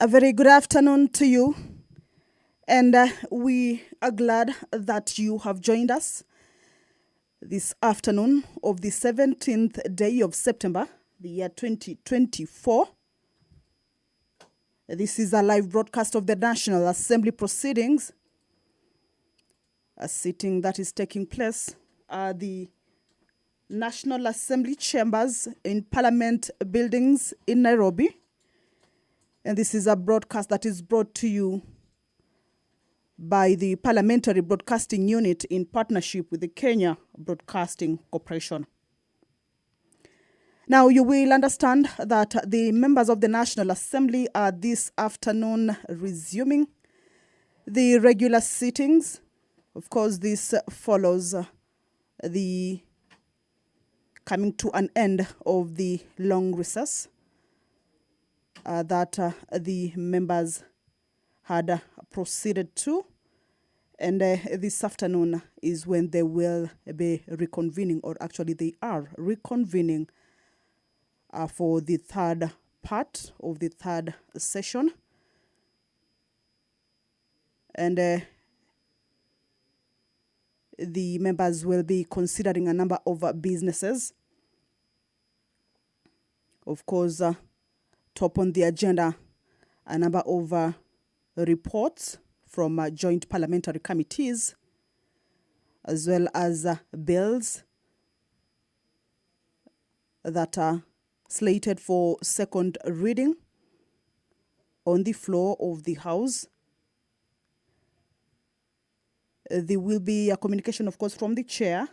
A very good afternoon to you, and we are glad that you have joined us this afternoon of the 17th day of September, the year 2024. This is a live broadcast of the National Assembly proceedings, a sitting that is taking place at the National Assembly chambers in Parliament buildings in Nairobi. And this is a broadcast that is brought to you by the Parliamentary Broadcasting Unit in partnership with the Kenya Broadcasting Corporation. Now, you will understand that the members of the National Assembly are this afternoon resuming the regular sittings. Of course, this follows the coming to an end of the long recess that the members had proceeded to. And this afternoon is when they will be reconvening, or actually they are reconvening for the third part of the third session. And the members will be considering a number of businesses. Of course, top on the agenda, a number of reports from joint parliamentary committees, as well as bills that are slated for second reading on the floor of the House. There will be a communication, of course, from the chair,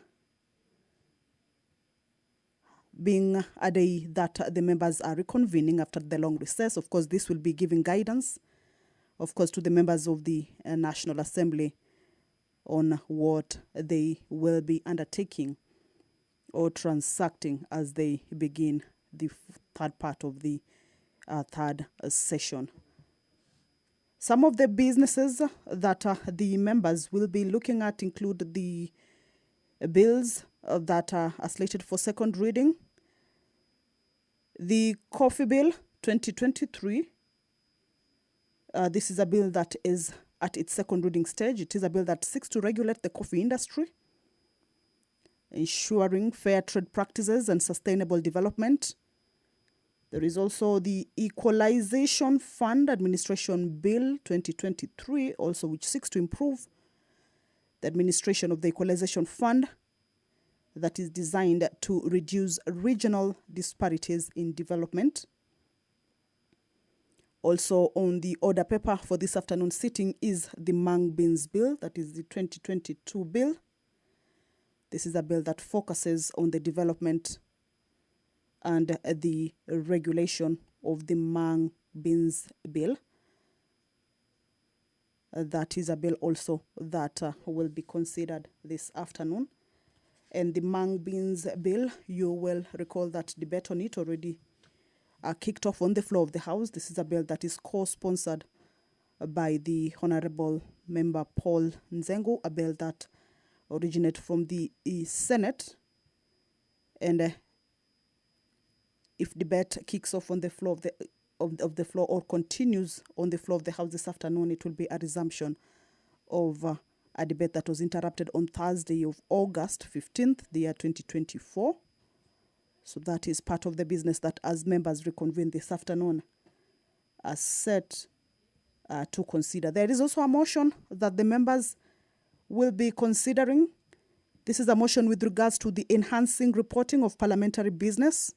being a day that the members are reconvening after the long recess. Of course, this will be giving guidance, of course, to the members of the National Assembly on what they will be undertaking or transacting as they begin the third part of the third session. Some of the businesses that the members will be looking at include the bills that are slated for second reading. The Coffee Bill 2023. This is a bill that is at its second reading stage. It is a bill that seeks to regulate the coffee industry, ensuring fair trade practices and sustainable development. There is also the Equalization Fund Administration Bill 2023, also which seeks to improve the administration of the Equalization Fund that is designed to reduce regional disparities in development. Also on the order paper for this afternoon sitting is the Mung Beans Bill, that is the 2022 bill. This is a bill that focuses on the development and the regulation of the Mung Beans Bill. That is a bill also that will be considered this afternoon. And the Mung Beans Bill, you will recall that debate on it already kicked off on the floor of the House. This is a bill that is co-sponsored by the Honorable Member Paul Nzengu, a bill that originates from the Senate. And if debate kicks off on the floor of the floor or continues on the floor of the House this afternoon, it will be a resumption of a debate that was interrupted on Thursday of August 15th, the year 2024. So that is part of the business that, as members reconvene this afternoon, are set to consider. There is also a motion that the members will be considering. This is a motion with regards to the enhancing reporting of parliamentary business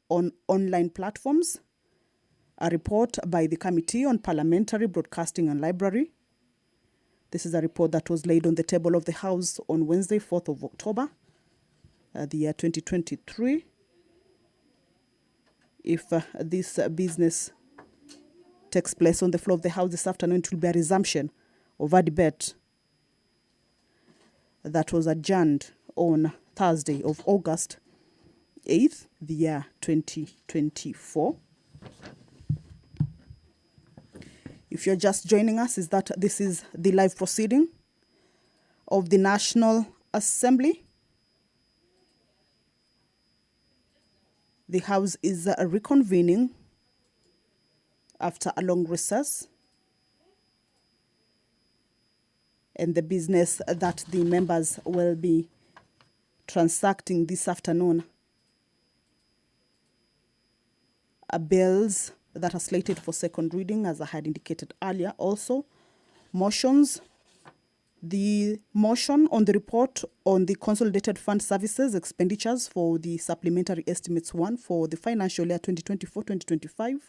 on online platforms, a report by the Committee on Parliamentary Broadcasting and Library. This is a report that was laid on the table of the House on Wednesday, 4th of October, the year 2023. If this business takes place on the floor of the House this afternoon, it will be a resumption of a debate that was adjourned on Thursday of August 8th, the year 2024. If you're just joining us, is that this is the live proceeding of the National Assembly. The House is reconvening after a long recess. And the business that the members will be transacting this afternoon are bills that are slated for second reading, as I had indicated earlier. Also, motions. The motion on the report on the Consolidated Fund Services expenditures for the Supplementary Estimates 1 for the financial year 2024-2025.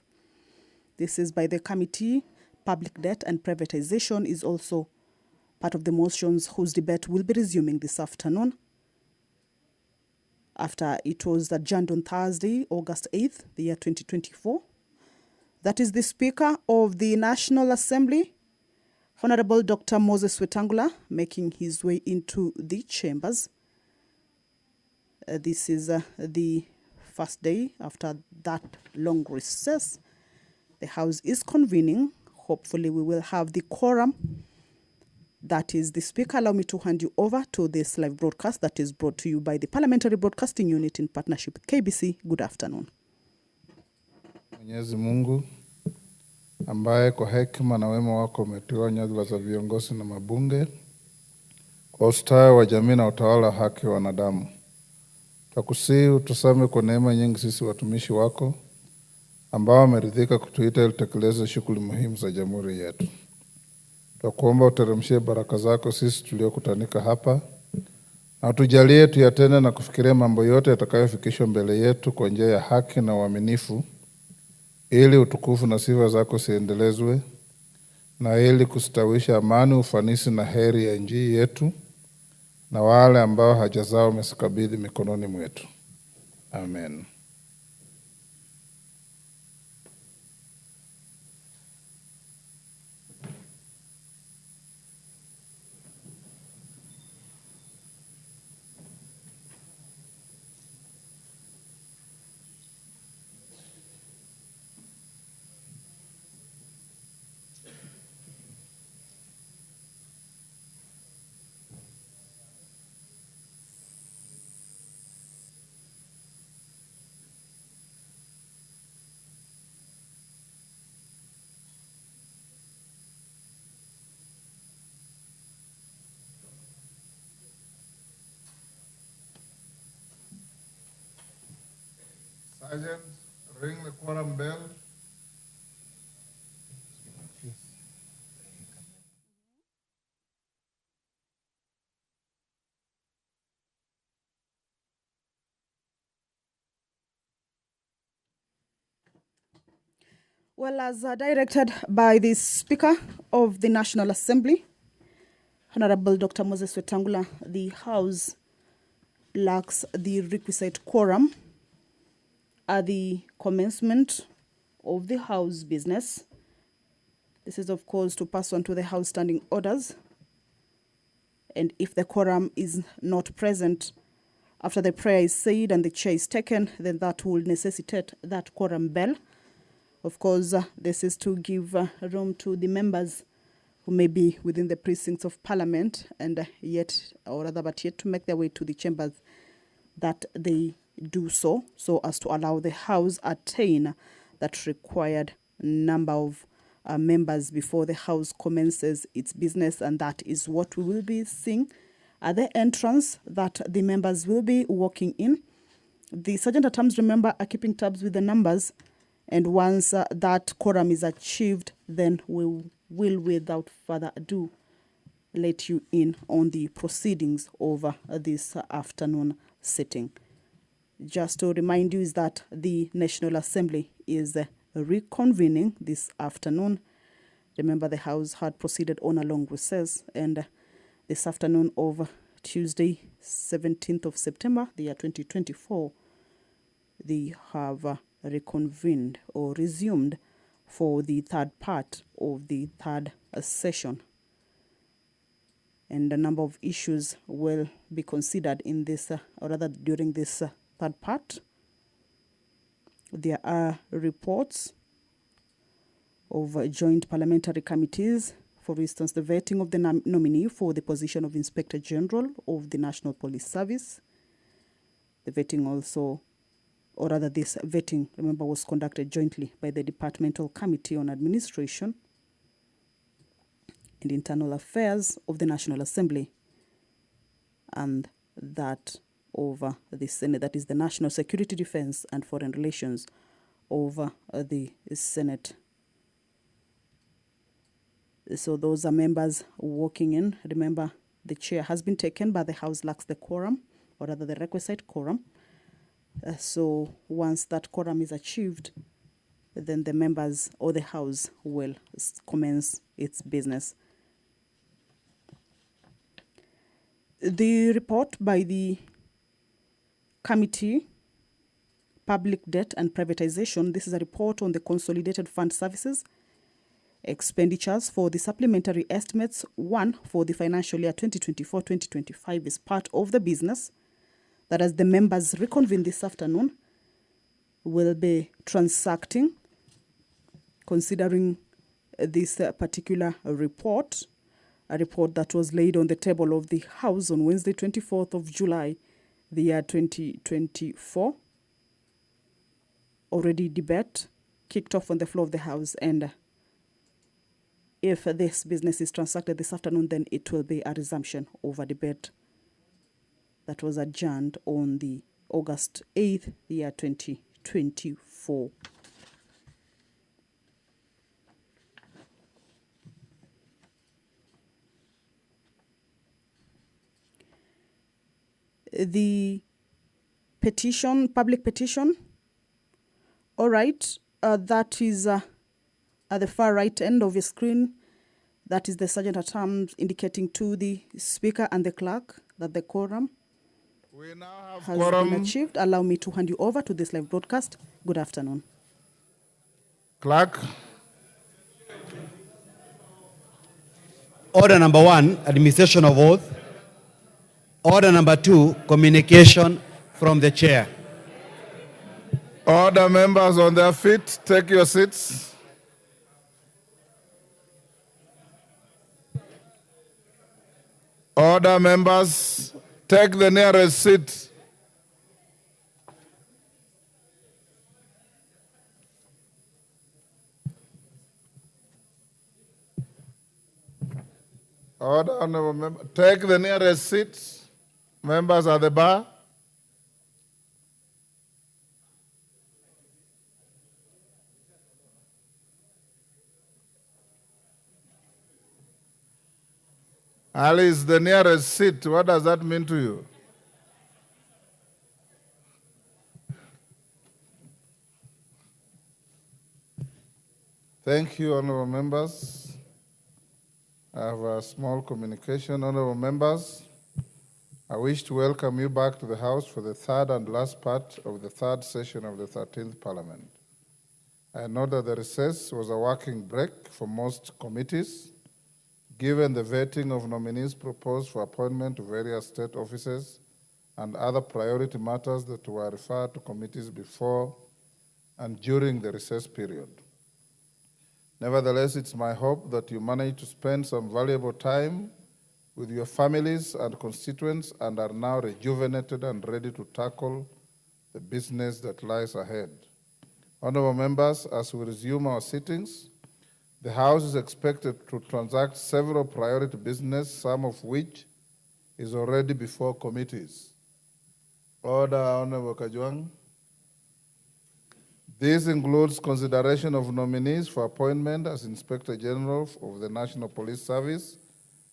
This is by the Committee. Public Debt and Privatization is also part of the motions whose debate will be resuming this afternoon, after it was adjourned on Thursday, August 8th, the year 2024. That is the Speaker of the National Assembly, Honorable Dr. Moses Wetangula, making his way into the chambers. This is the first day after that long recess. The House is convening. Hopefully we will have the quorum. That is the Speaker. Allow me to hand you over to this live broadcast that is brought to you by the Parliamentary Broadcasting Unit in partnership with KBC. Good afternoon. Mwenyezi Mungu ambaye kwa hekima na wema wako umeteua nyadhifa za viongozi na mabunge kwa ustawi wa jamii na utawala haki wa wanadamu. Tukusihi utusame kwa neema nyingi sisi watumishi wako ambao wameridhika kutuita ili tekeleze shughuli muhimu za jamhuri yetu. Tukuomba uteremshie baraka zako sisi tuliokutanika hapa, na utujalie tuyatende na kufikiria mambo yote yatakayofikishwa mbele yetu kwa njia ya haki na uaminifu, ili utukufu na sifa zako siendelezwe, na ili kustawisha amani, ufanisi na heri ya nchi yetu na wale ambao haja zao umesikabidhi mikononi mwetu. Amen. Sergeant, ring the quorum bell. Well, as directed by the Speaker of the National Assembly, Honorable Dr. Moses Wetangula, the House lacks the requisite quorum at the commencement of the House business. This is, of course, to pass on to the House standing orders. And if the quorum is not present after the prayer is said and the chair is taken, then that will necessitate that quorum bell. Of course, this is to give room to the members who may be within the precincts of Parliament and yet to make their way to the chambers, that they do so as to allow the House attain that required number of members before the House commences its business. And that is what we will be seeing at the entrance that the members will be walking in. The Sergeant-at-Arms, remember, are keeping tabs with the numbers, and once that quorum is achieved, then we will, without further ado, let you in on the proceedings over this afternoon sitting. Just to remind you is that the National Assembly is reconvening this afternoon. Remember, the House had proceeded on a long recess, and this afternoon of Tuesday, 17th of September, the year 2024, they have reconvened or resumed for the third part of the third session. And a number of issues will be considered in this, or rather during this third part. There are reports of joint parliamentary committees, for instance, the vetting of the nominee for the position of Inspector General of the National Police Service, the vetting also or rather this vetting, remember, was conducted jointly by the Departmental Committee on Administration and Internal Affairs of the National Assembly and that over the Senate, that is the National Security, Defense and Foreign Relations over the Senate. So those are members walking in. Remember, the chair has been taken, but the House lacks the quorum, or rather the requisite quorum. So once that quorum is achieved, then the members or the House will commence its business. The report by the Committee, Public Debt and Privatization, this is a report on the Consolidated Fund Services expenditures for the supplementary estimates 1 for the financial year 2024-2025 is part of the business that, as the members reconvene this afternoon, will be transacting, considering this particular report, a report that was laid on the table of the House on Wednesday, 24th of July, the year 2024. Already debate kicked off on the floor of the House, and if this business is transacted this afternoon, then it will be a resumption of a debate that was adjourned on the August 8th, the year 2024. The petition, public petition, all right, that is at the far right end of your screen. That is the Sergeant at Arms indicating to the Speaker and the Clerk that the quorum has been achieved. Allow me to hand you over to this live broadcast. Good afternoon. Clerk. Order number 1, administration of oath. Order number 2, communication from the chair. Order, members on their feet, take your seats. Order, members, take the nearest seat. Order, honorable member, take the nearest seat. Members at the bar. Ali is the nearest seat. What does that mean to you? Thank you, honorable members. I have a small communication. Honorable members, I wish to welcome you back to the House for the third and last part of the third session of the 13th Parliament. I know that the recess was a working break for most committees, given the vetting of nominees proposed for appointment to various state offices and other priority matters that were referred to committees before and during the recess period. Nevertheless, it's my hope that you manage to spend some valuable time with your families and constituents and are now rejuvenated and ready to tackle the business that lies ahead. Honorable members, as we resume our sittings, the House is expected to transact several priority business, some of which is already before committees. Order, Honorable Kajwang. This includes consideration of nominees for appointment as Inspector General of the National Police Service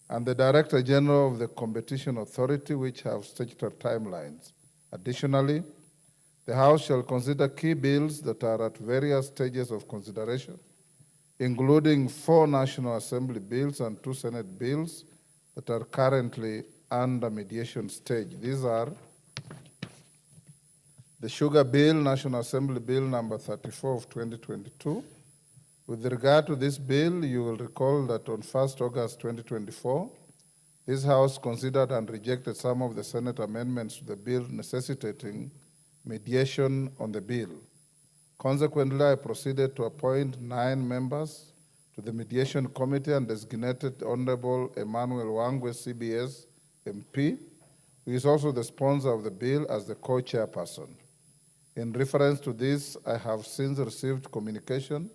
and the Director General of the Competition Authority, which have statutory timelines. Additionally, the House shall consider key bills that are at various stages of consideration, including 4 National Assembly bills and 2 Senate bills that are currently under mediation stage. These are the Sugar Bill, National Assembly Bill number 34 of 2022. With regard to this bill, you will recall that on 1st August 2024, this House considered and rejected some of the Senate amendments to the bill necessitating mediation on the bill. Consequently, I proceeded to appoint 9 members to the Mediation Committee and designated Honorable Emmanuel Wangwe, CBS MP, who is also the sponsor of the bill, as the co-chairperson. In reference to this, I have since received communication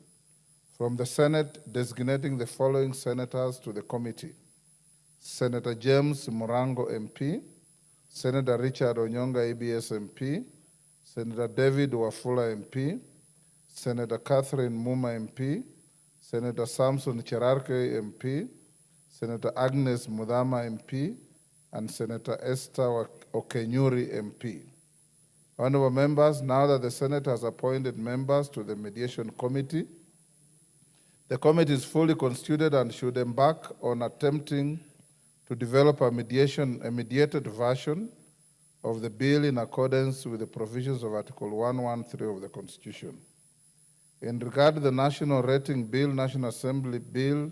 from the Senate designating the following senators to the committee: Senator James Murango MP, Senator Richard Onyonga ABS MP, Senator David Wafula MP, Senator Catherine Muma MP, Senator Samson Cherarke MP, Senator Agnes Mudama MP, and Senator Esther Okenyuri MP. Honorable members, now that the Senate has appointed members to the mediation committee, the committee is fully constituted and should embark on attempting to develop a mediated version of the bill in accordance with the provisions of Article 113 of the Constitution. In regard to the National Rating Bill, National Assembly Bill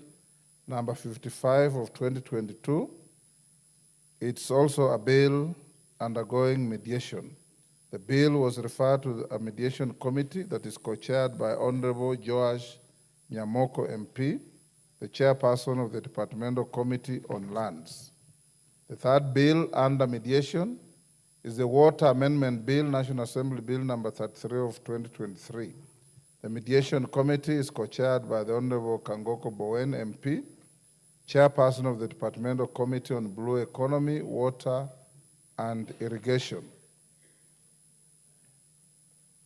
number 55 of 2022, it's also a bill undergoing mediation. The bill was referred to a mediation committee that is co-chaired by Honorable Joash Nyamoko MP, the chairperson of the Departmental Committee on Lands. The third bill under mediation is the Water Amendment Bill, National Assembly Bill number 33 of 2023. The mediation committee is co-chaired by the Honorable Kangoko Bowen MP, chairperson of the Departmental Committee on Blue Economy, Water, and Irrigation.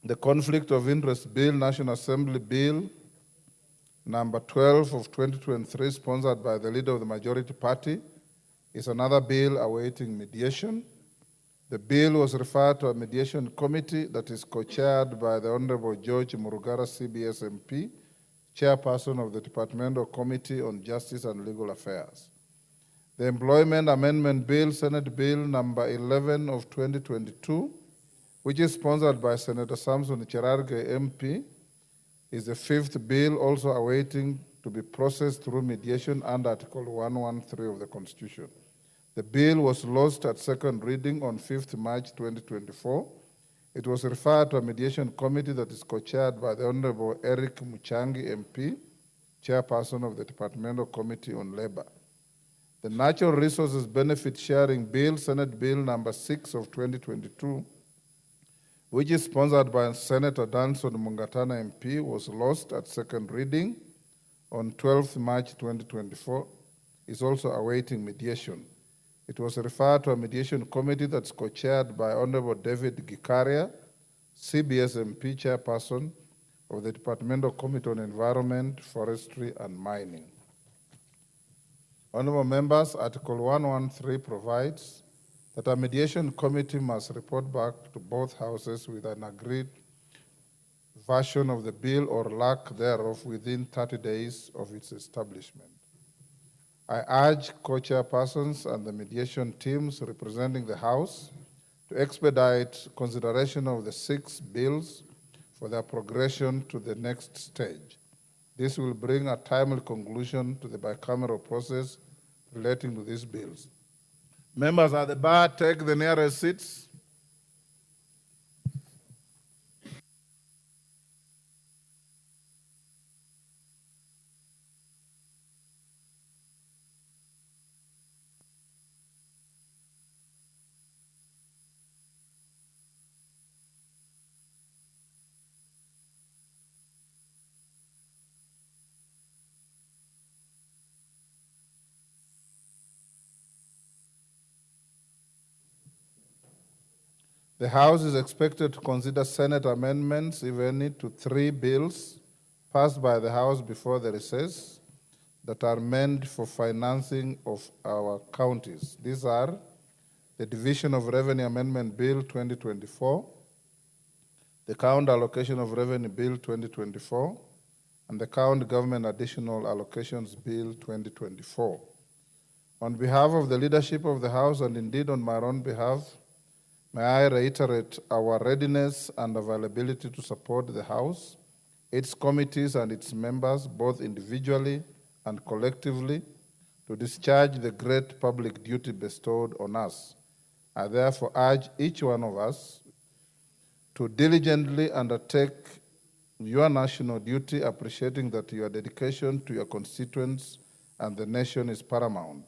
The Conflict of Interest Bill, National Assembly Bill number 12 of 2023, sponsored by the leader of the majority party, is another bill awaiting mediation. The bill was referred to a mediation committee that is co-chaired by the Honorable George Murugara CBS MP, chairperson of the Departmental Committee on Justice and Legal Affairs. The Employment Amendment Bill, Senate Bill number 11 of 2022, which is sponsored by Senator Samson Cherarge MP, is the fifth bill also awaiting to be processed through mediation under Article 113 of the Constitution. The bill was lodged at second reading on 5th March 2024. It was referred to a mediation committee that is co-chaired by the Honorable Eric Muchangi MP, chairperson of the Departmental Committee on Labor. The Natural Resources Benefit Sharing Bill, Senate Bill number 6 of 2022, which is sponsored by Senator Danson Mungatana MP, was lost at second reading on 12th March 2024, is also awaiting mediation. It was referred to a mediation committee that's co-chaired by Honorable David Gikaria, CBS MP, chairperson of the Departmental Committee on Environment, Forestry, and Mining. Honorable members, Article 113 provides that a mediation committee must report back to both houses with an agreed version of the bill or lack thereof within 30 days of its establishment. I urge co-chairpersons and the mediation teams representing the House to expedite consideration of the 6 bills for their progression to the next stage. This will bring a timely conclusion to the bicameral process relating to these bills. Members at the bar, take the nearest seats. The House is expected to consider Senate amendments, if any, to 3 bills passed by the House before the recess that are meant for financing of our counties. These are the Division of Revenue Amendment Bill 2024, the County Allocation of Revenue Bill 2024, and the County Government Additional Allocations Bill 2024. On behalf of the leadership of the House, and indeed on my own behalf, may I reiterate our readiness and availability to support the House, its committees, and its members, both individually and collectively, to discharge the great public duty bestowed on us. I therefore urge each one of us to diligently undertake your national duty, appreciating that your dedication to your constituents and the nation is paramount.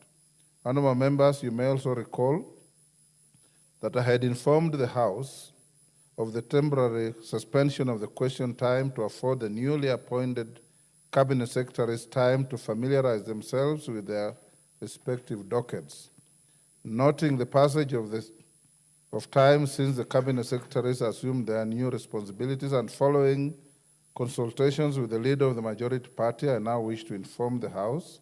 Honorable members, you may also recall that I had informed the House of the temporary suspension of the question time to afford the newly appointed cabinet secretaries time to familiarize themselves with their respective dockets. Noting the passage of time since the cabinet secretaries assumed their new responsibilities and following consultations with the leader of the majority party, I now wish to inform the House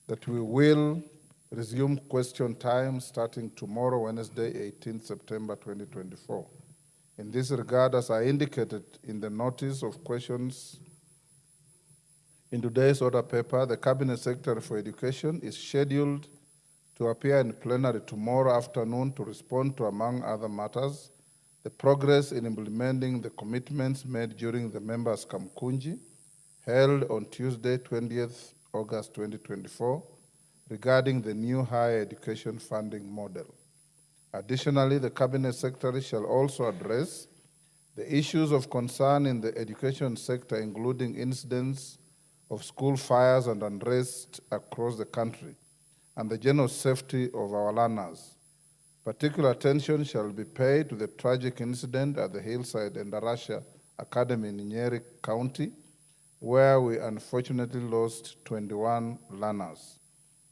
that we will resume question time starting tomorrow, Wednesday, 18th September 2024. In this regard, as I indicated in the notice of questions in today's order paper, the Cabinet Secretary for Education is scheduled to appear in plenary tomorrow afternoon to respond to, among other matters, the progress in implementing the commitments made during the members' Kamkunji held on Tuesday, 20th August 2024, regarding the new higher education funding model. Additionally, the Cabinet Secretary shall also address the issues of concern in the education sector, including incidents of school fires and unrest across the country, and the general safety of our learners. Particular attention shall be paid to the tragic incident at the Hillside and Darasha Academy in Nyeri County, where we unfortunately lost 21 learners.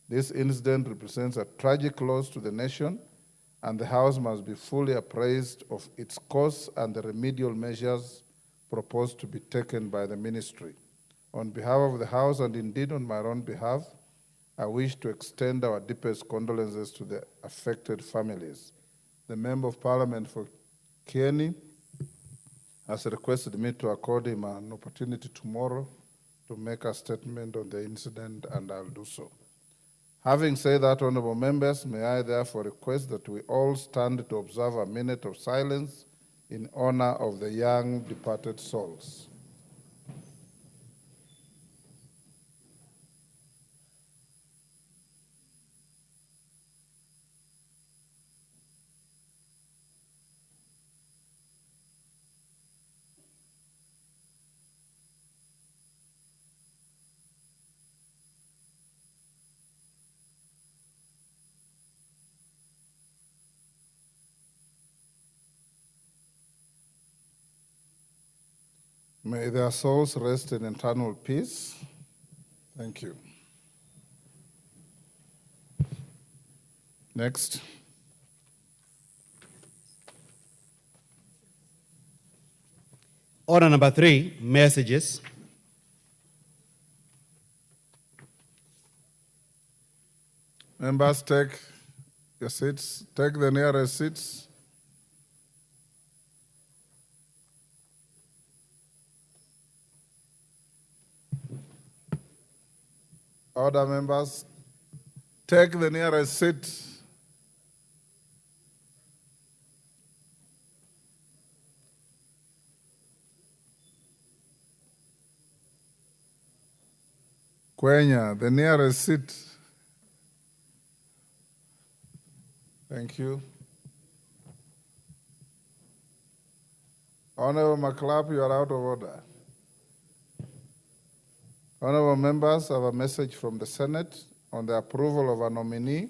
This incident represents a tragic loss to the nation, and the House must be fully appraised of its cause and the remedial measures proposed to be taken by the ministry. On behalf of the House, and indeed on my own behalf, I wish to extend our deepest condolences to the affected families. The Member of Parliament for Kieni has requested me to accord him an opportunity tomorrow to make a statement on the incident, and I'll do so. Having said that, honorable members, may I therefore request that we all stand to observe a minute of silence in honor of the young departed souls. May their souls rest in eternal peace. Thank you. Next. Order number 3, messages. Members, take your seats. Take the nearest seats. Order, members, take the nearest seat. Kwenya, the nearest seat. Thank you. Honorable McClap, you are out of order. Honorable members, I have a message from the Senate on the approval of a nominee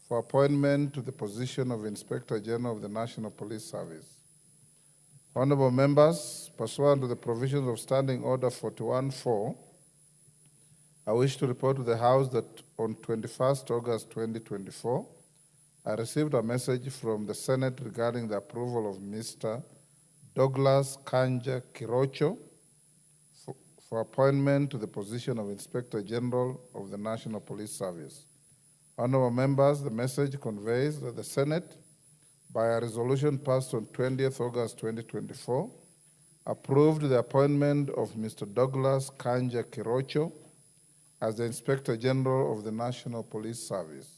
for appointment to the position of Inspector General of the National Police Service. Honorable members, pursuant to the provisions of Standing Order 41-4, I wish to report to the House that on 21st August 2024, I received a message from the Senate regarding the approval of Mr. Douglas Kanja Kirocho for appointment to the position of Inspector General of the National Police Service. Honorable members, the message conveys that the Senate, by a resolution passed on 20th August 2024, approved the appointment of Mr. Douglas Kanja Kirocho as the Inspector General of the National Police Service.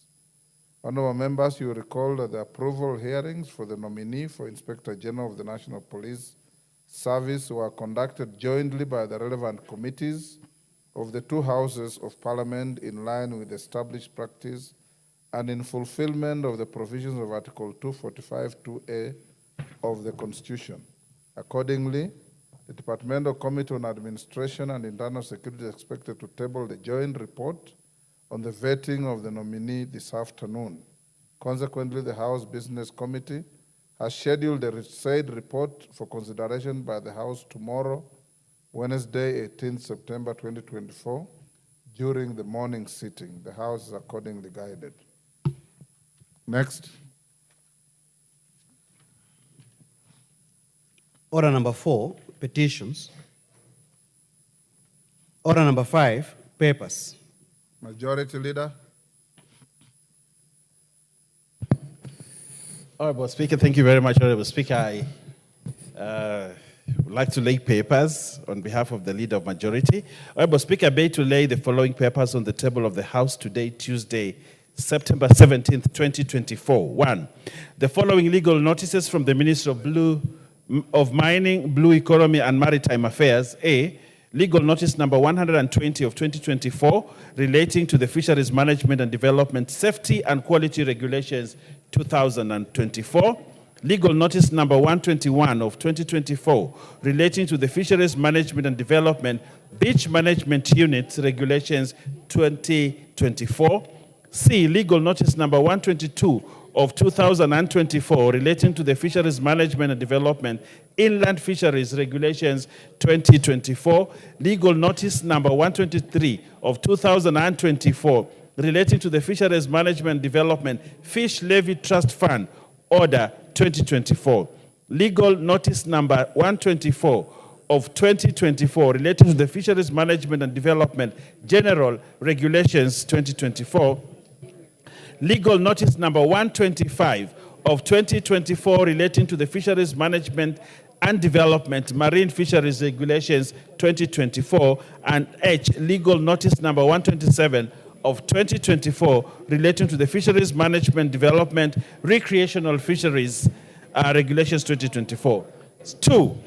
Honorable members, you recall that the approval hearings for the nominee for Inspector General of the National Police Service were conducted jointly by the relevant committees of the two houses of Parliament in line with established practice and in fulfillment of the provisions of Article 245(2)(a) of the Constitution. Accordingly, the Departmental Committee on Administration and Internal Security is expected to table the joint report on the vetting of the nominee this afternoon. Consequently, the House Business Committee has scheduled the said report for consideration by the House tomorrow, Wednesday, 18th September 2024, during the morning sitting. The House is accordingly guided. Next. Order number 4, petitions. Order number 5, papers. Majority Leader. Honorable Speaker, thank you very much, Honorable Speaker. I would like to lay papers on behalf of the Leader of Majority. Honorable Speaker, I beg to lay the following papers on the table of the House today, Tuesday, September 17th, 2024. 1. The following legal notices from the Minister of Mining, Blue Economy and Maritime Affairs. A. Legal notice number 120 of 2024 relating to the Fisheries Management and Development Safety and Quality Regulations 2024. Legal notice number 121 of 2024 relating to the Fisheries Management and Development Beach Management Unit Regulations 2024. C. Legal notice number 122 of 2024 relating to the Fisheries Management and Development Inland Fisheries Regulations 2024. Legal notice number 123 of 2024 relating to the Fisheries Management and Development Fish Levy Trust Fund Order 2024. Legal notice number 124 of 2024 relating to the Fisheries Management and Development General Regulations 2024. Legal notice number 125 of 2024 relating to the Fisheries Management and Development Marine Fisheries Regulations 2024, and H. Legal notice number 127 of 2024 relating to the Fisheries Management Development Recreational Fisheries Regulations 2024. 2.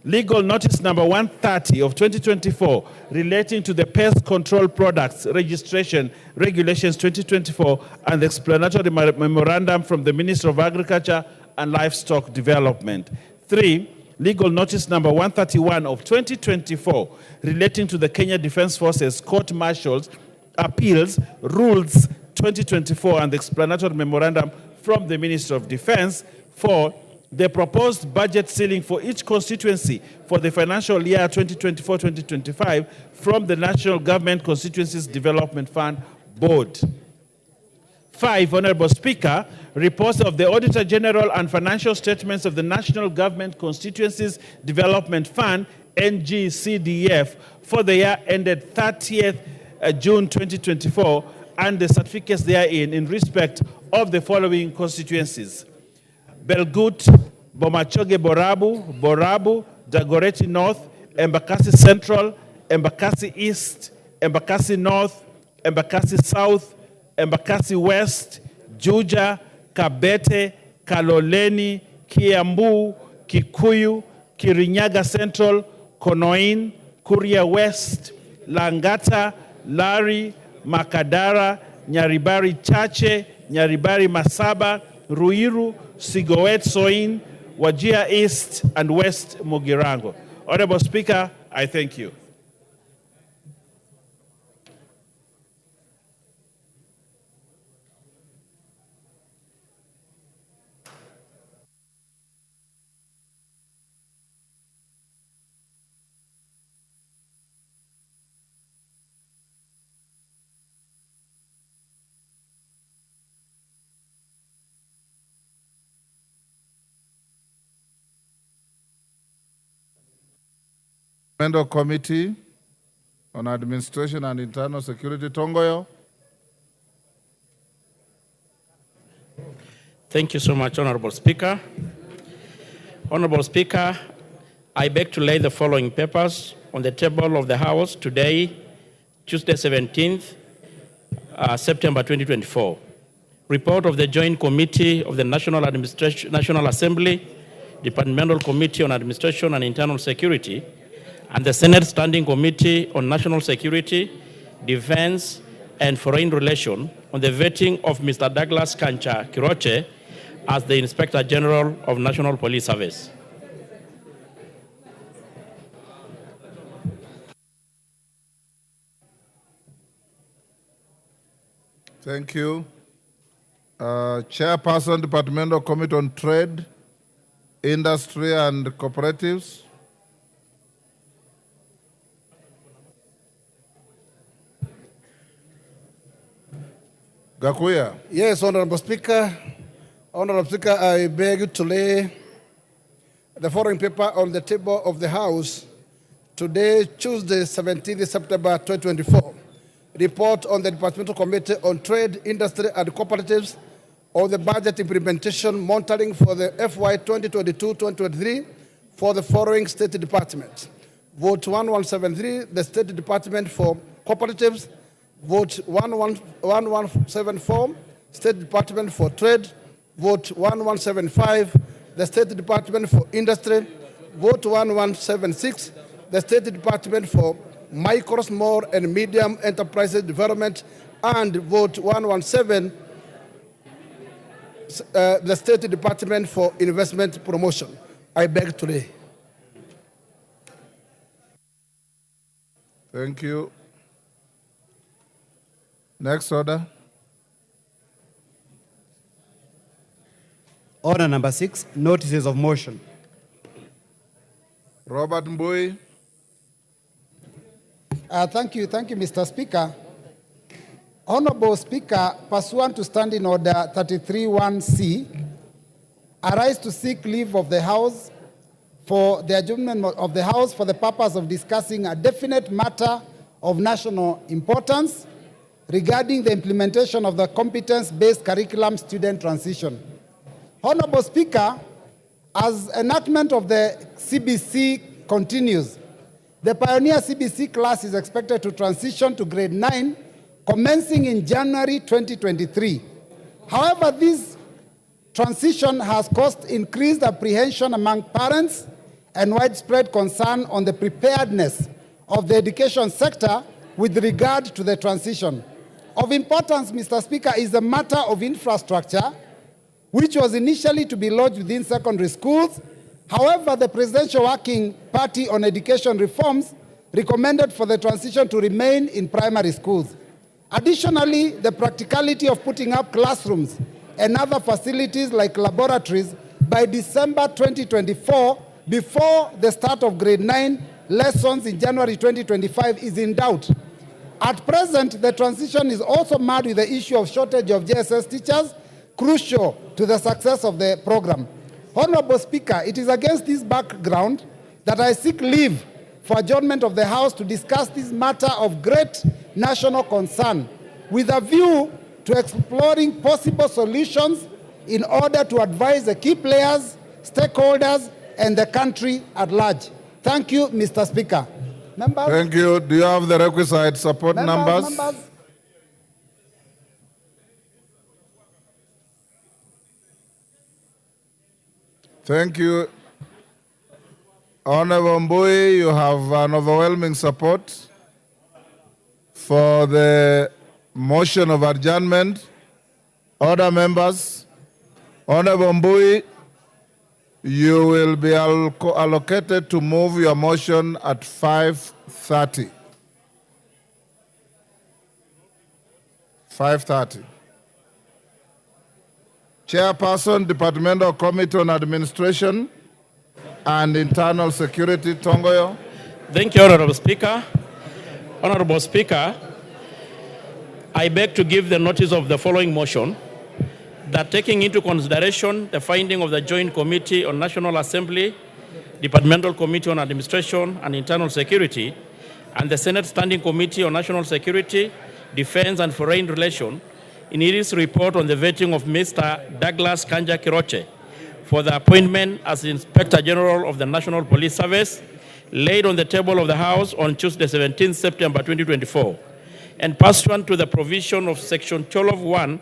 Legal notice number 130 of 2024 relating to the Pest Control Products Registration Regulations 2024 and the explanatory memorandum from the Minister of Agriculture and Livestock Development. 3. Legal notice number 131 of 2024 relating to the Kenya Defence Forces Court Martials Appeals Rules 2024 and the explanatory memorandum from the Minister of Defence. 4. The proposed budget ceiling for each constituency for the financial year 2024-2025 from the National Government Constituencies Development Fund Board. 5. Honorable Speaker, reports of the Auditor General and financial statements of the National Government Constituencies Development Fund, NGCDF, for the year ended 30th June 2024 and the certificates therein in respect of the following constituencies: Belgut, Bomachoge Borabu, Borabu, Dagoretti North, Embakasi Central, Embakasi East, Embakasi North, Embakasi South, Embakasi West, Juja, Kabete, Kaloleni, Kiambu, Kikuyu, Kirinyaga Central, Konoin, Kuria West, Langata, Lari, Makadara, Nyaribari Chache, Nyaribari Masaba, Ruiru, Sigowet Soin, Wajir East, and West Mugirango. Honorable Speaker, I thank you. Committee on Administration and Internal Security, Tongoyo. Thank you so much, Honorable Speaker. Honorable Speaker, I beg to lay the following papers on the table of the House today, Tuesday 17th, September 2024. Report of the Joint Committee of the National Assembly, Departmental Committee on Administration and Internal Security, and the Senate Standing Committee on National Security, Defense, and Foreign Relations on the vetting of Mr. Douglas Kancha Kiroche as the Inspector General of National Police Service. Thank you. Chairperson, Departmental Committee on Trade, Industry and Cooperatives. Gakuya. Yes, Honorable Speaker. Honorable Speaker, I beg you to lay the following paper on the table of the House today, Tuesday, 17th September 2024. Report on the Departmental Committee on Trade, Industry and Cooperatives of the budget implementation monitoring for the FY 2022-2023 for the following state departments. Vote 1173, the State Department for Cooperatives. Vote 1174, State Department for Trade. Vote 1175, the State Department for Industry. Vote 1176, the State Department for Micro, Small and Medium Enterprises Development. And vote 117, the State Department for Investment Promotion. I beg to lay. Thank you. Next order. Order number 6, notices of motion. Robert Mbui. Thank you, Mr. Speaker. Honorable Speaker, pursuant to Standing Order 33(1)C, I rise to seek leave of the House for the adjournment of the House for the purpose of discussing a definite matter of national importance regarding the implementation of the competence-based curriculum student transition. Honorable Speaker, as enactment of the CBC continues, the Pioneer CBC class is expected to transition to grade 9 commencing in January 2023. However, this transition has caused increased apprehension among parents and widespread concern on the preparedness of the education sector with regard to the transition. Of importance, Mr. Speaker, is the matter of infrastructure, which was initially to be lodged within secondary schools. However, the Presidential Working Party on Education Reforms recommended for the transition to remain in primary schools. Additionally, the practicality of putting up classrooms and other facilities like laboratories by December 2024, before the start of grade 9 lessons in January 2025, is in doubt. At present, the transition is also marred with the issue of shortage of JSS teachers, crucial to the success of the program. Honorable Speaker, it is against this background that I seek leave for adjournment of the House to discuss this matter of great national concern with a view to exploring possible solutions in order to advise the key players, stakeholders, and the country at large. Thank you, Mr. Speaker. Members? Thank you. Do you have the requisite support numbers? Thank you. Honorable Mbui, you have an overwhelming support for the motion of adjournment. Other members, Honorable Mbui, you will be allocated to move your motion at 5:30. 5:30. Chairperson, Departmental Committee on Administration and Internal Security, Tongoyo. Thank you, Honorable Speaker. Honorable Speaker, I beg to give the notice of the following motion, that taking into consideration the finding of the Joint Committee on National Assembly, Departmental Committee on Administration and Internal Security, and the Senate Standing Committee on National Security, Defense and Foreign Relations, in its report on the vetting of Mr. Douglas Kanja Kiroche for the appointment as Inspector General of the National Police Service, laid on the table of the House on Tuesday, 17 September 2024, and pursuant to the provision of Section 12(1)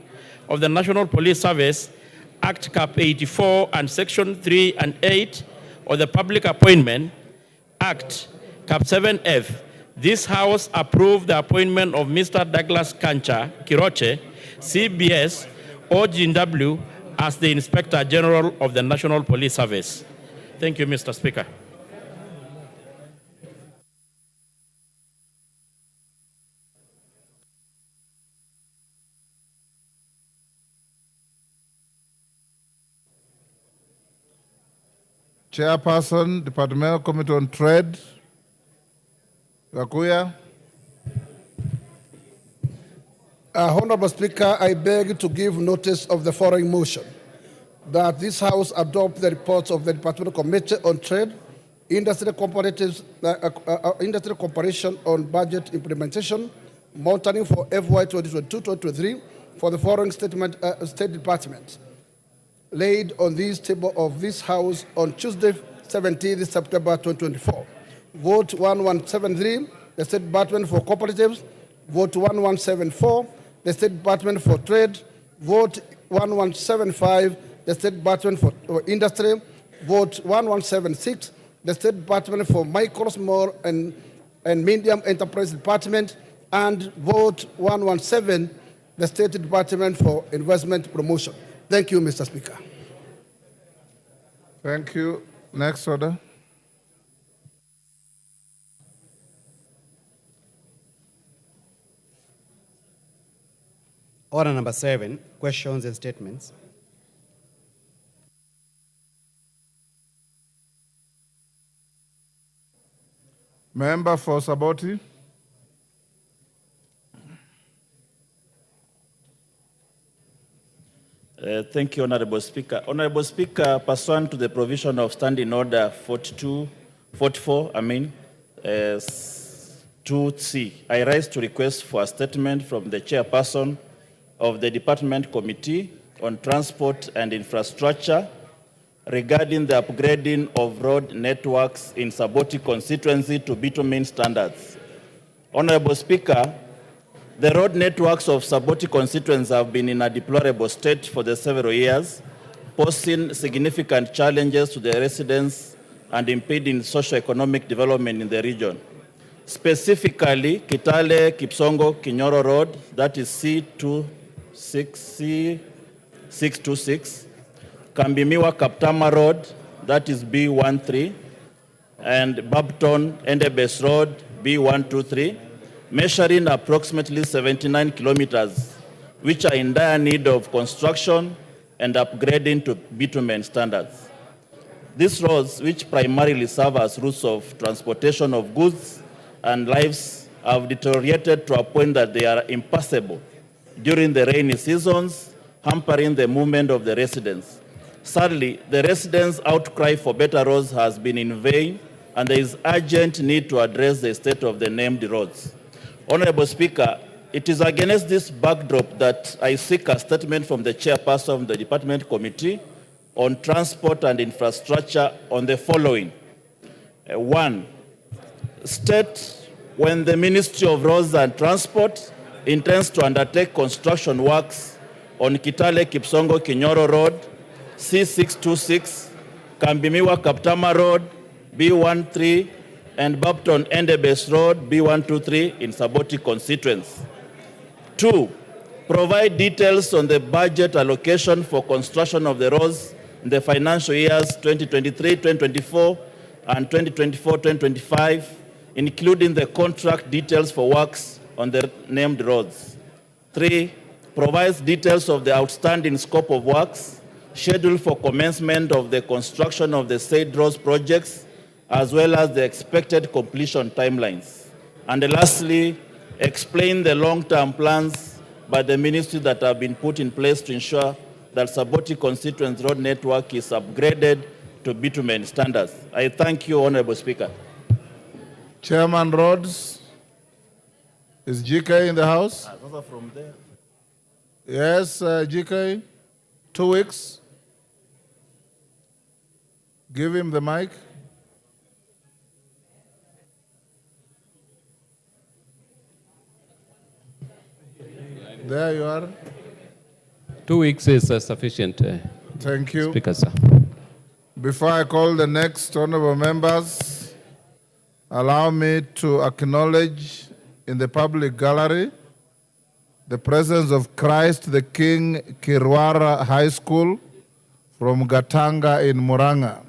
of the National Police Service, Act Cap 84, and Section 3 and 8 of the Public Appointment Act, Cap 7F, this House approved the appointment of Mr. Douglas Kanja Kiroche, CBS, OGW, as the Inspector General of the National Police Service. Thank you, Mr. Speaker. Chairperson, Departmental Committee on Trade, Gakuya. Honorable Speaker, I beg to give notice of the following motion, that this House adopt the reports of the Departmental Committee on Trade, Industry Comparison on Budget Implementation, monitoring for FY 2022-2023 for the following State Department, laid on this table of this House on Tuesday, 17th September 2024. Vote 1173, the State Department for Cooperatives. Vote 1174, the State Department for Trade. Vote 1175, the State Department for Industry. Vote 1176, the State Department for Micro, Small, and Medium Enterprise Department. And vote 117, the State Department for Investment Promotion. Thank you, Mr. Speaker. Thank you. Next order. Order number 7, questions and statements. Member for Saboti. Thank you, Honorable Speaker. Honorable Speaker, pursuant to the provision of Standing Order 44, 2C, I rise to request for a statement from the chairperson of the Department Committee on Transport and Infrastructure regarding the upgrading of road networks in Saboti constituency to bitumen standards. Honorable Speaker, the road networks of Saboti constituents have been in a deplorable state for the several years, posing significant challenges to the residents and impeding socio-economic development in the region. Specifically, Kitale-Kipsongo Kinyoro Road, that is C626, Kambimiwa-Kaptama Road, that is B13, and Babton-Endebes Road, B123, measuring approximately 79 kilometers, which are in dire need of construction and upgrading to bitumen standards. These roads, which primarily serve as routes of transportation of goods and lives, have deteriorated to a point that they are impassable during the rainy seasons, hampering the movement of the residents. Sadly, the residents' outcry for better roads has been in vain, and there is urgent need to address the state of the named roads. Honorable Speaker, it is against this backdrop that I seek a statement from the chairperson of the Department Committee on Transport and Infrastructure on the following. 1, state when the Ministry of Roads and Transport intends to undertake construction works on Kitale-Kipsongo Kinyoro Road, C626, Kambimiwa-Kaptama Road, B13, and Babton-Endebes Road, B123 in Saboti constituents. 2, provide details on the budget allocation for construction of the roads in the financial years 2023-2024 and 2024-2025, including the contract details for works on the named roads. 3, provides details of the outstanding scope of works, schedule for commencement of the construction of the said roads projects, as well as the expected completion timelines. And lastly, explain the long-term plans by the ministry that have been put in place to ensure that Saboti constituents road network is upgraded to bitumen standards. I thank you, Honorable Speaker. Chairman Rhodes, is GK in the house? From there. Yes, GK, 2 weeks. Give him the mic. There you are. 2 weeks is sufficient. Thank you. Speaker, sir. Before I call the next honorable members, allow me to acknowledge in the public gallery the presence of Christ the King Kirwara High School from Gatanga in Muranga.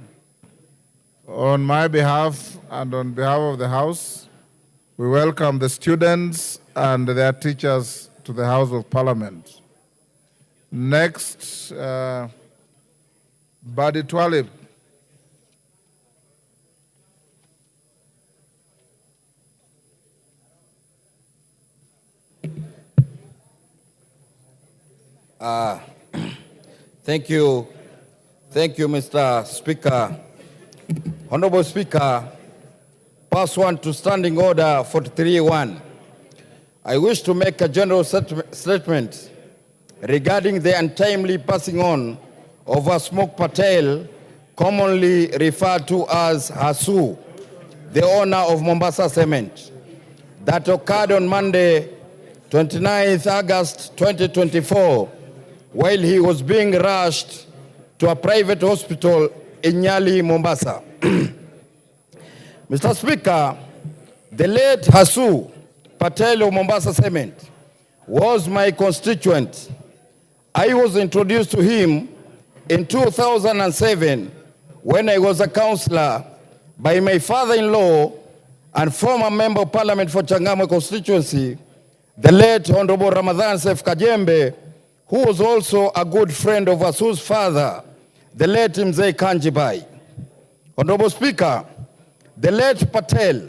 On my behalf and on behalf of the House, we welcome the students and their teachers to the House of Parliament. Next, Badi Twalib. Thank you. Thank you, Mr. Speaker. Honorable Speaker, pursuant to Standing Order 43.1, I wish to make a general statement regarding the untimely passing on of Hasmukh Patel, commonly referred to as Hasu, the owner of Mombasa Cement, that occurred on Monday, 29th August 2024, while he was being rushed to a private hospital in Nyali, Mombasa. Mr. Speaker, the late Hasu Patel of Mombasa Cement was my constituent. I was introduced to him in 2007 when I was a councillor by my father-in-law and former member of parliament for Changamwe constituency, the late Honorable Ramadhan Sef Kajembe, who was also a good friend of Hasu's father, the late Mzee Kanjibai. Honorable Speaker, the late Patel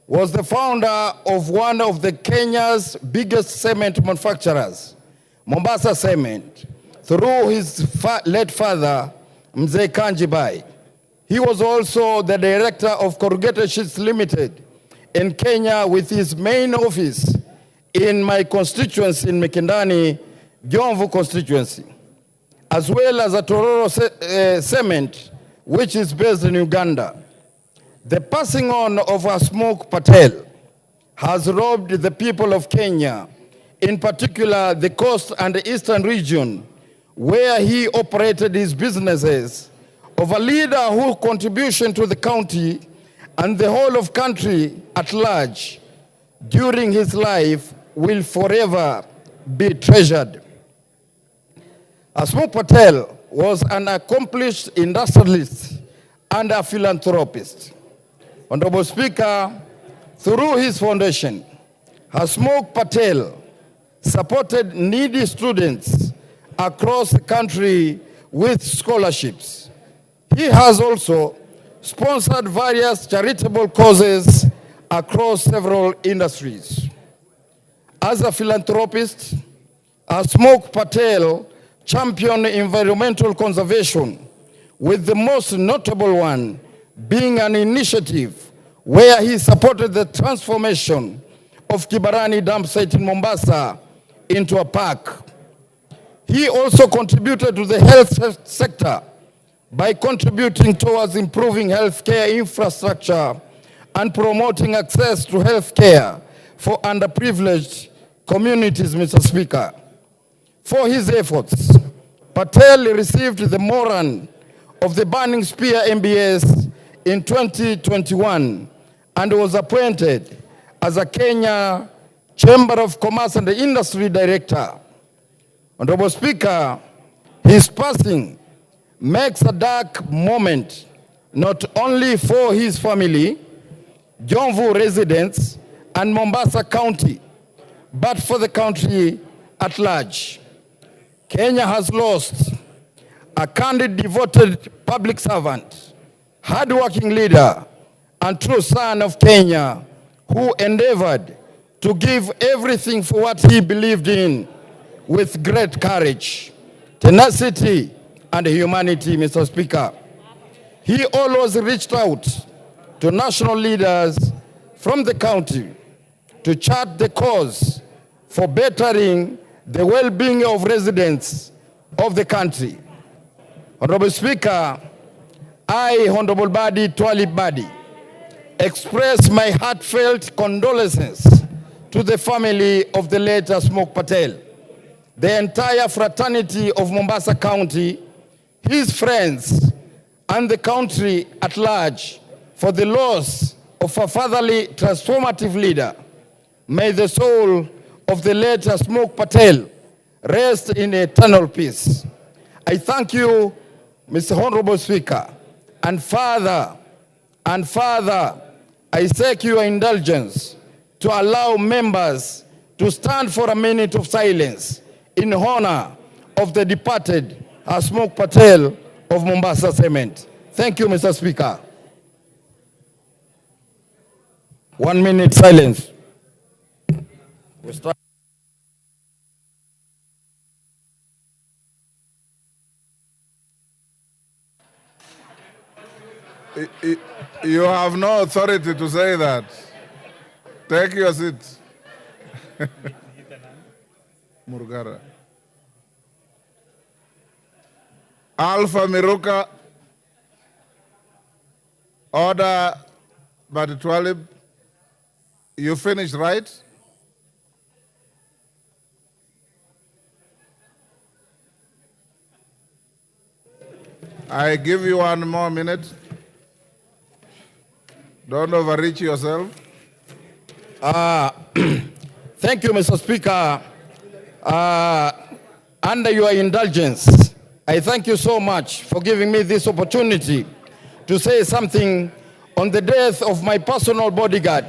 was the founder of one of the Kenya's biggest cement manufacturers, Mombasa Cement, through his late father, Mzee Kanjibai. He was also the director of Corrugated Sheets Limited in Kenya with his main office in my constituency in Mikindani, Jomvu constituency, as well as a Tororo Cement, which is based in Uganda. The passing on of Hasmukh Patel has robbed the people of Kenya, in particular the coast and the eastern region, where he operated his businesses, of a leader whose contribution to the county and the whole of country at large during his life will forever be treasured. Hasmukh Patel was an accomplished industrialist and a philanthropist. Honorable Speaker, through his foundation, Hasmukh Patel supported needy students across the country with scholarships. He has also sponsored various charitable causes across several industries. As a philanthropist, Hasmukh Patel championed environmental conservation, with the most notable one being an initiative where he supported the transformation of Kibarani dump site in Mombasa into a park. He also contributed to the health sector by contributing towards improving healthcare infrastructure and promoting access to healthcare for underprivileged communities, Mr. Speaker. For his efforts, Patel received the Moran of the Burning Spear MBS in 2021 and was appointed as a Kenya Chamber of Commerce and Industry Director. Honorable Speaker, his passing makes a dark moment not only for his family, Jomvu residents, and Mombasa County, but for the country at large. Kenya has lost a candid, devoted public servant, hard-working leader, and true son of Kenya who endeavored to give everything for what he believed in with great courage, tenacity, and humanity, Mr. Speaker. He always reached out to national leaders from the county to chart the course for bettering the well-being of residents of the country. Honorable Speaker, I, Honorable Badi Twali Badi, express my heartfelt condolences to the family of the late Hasmukh Patel, the entire fraternity of Mombasa County, his friends, and the country at large for the loss of a fatherly, transformative leader. May the soul of the late Hasmukh Patel rest in eternal peace. I thank you, Mr. Honorable Speaker, and Father, I seek your indulgence to allow members to stand for a minute of silence in honor of the departed Hasmukh Patel of Mombasa Cement. Thank you, Mr. Speaker. 1 minute silence. We start. You have no authority to say that. Take your seat. Murugara. Alpha Miruka, order by the Twalib. You finished, right? I give you 1 more minute. Don't overreach yourself. Thank you, Mr. Speaker. Under your indulgence, I thank you so much for giving me this opportunity to say something on the death of my personal bodyguard,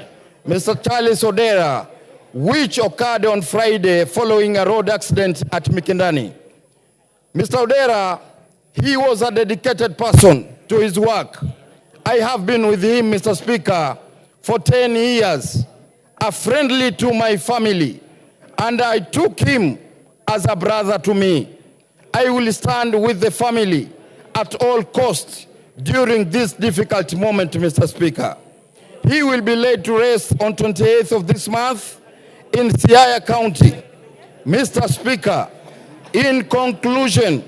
Mr. Charles Odera, which occurred on Friday following a road accident at Mikindani. Mr. Odera, he was a dedicated person to his work. I have been with him, Mr. Speaker, for 10 years, a friendly to my family, and I took him as a brother to me. I will stand with the family at all costs during this difficult moment, Mr. Speaker. He will be laid to rest on 28th of this month in Siaya County. Mr. Speaker, in conclusion,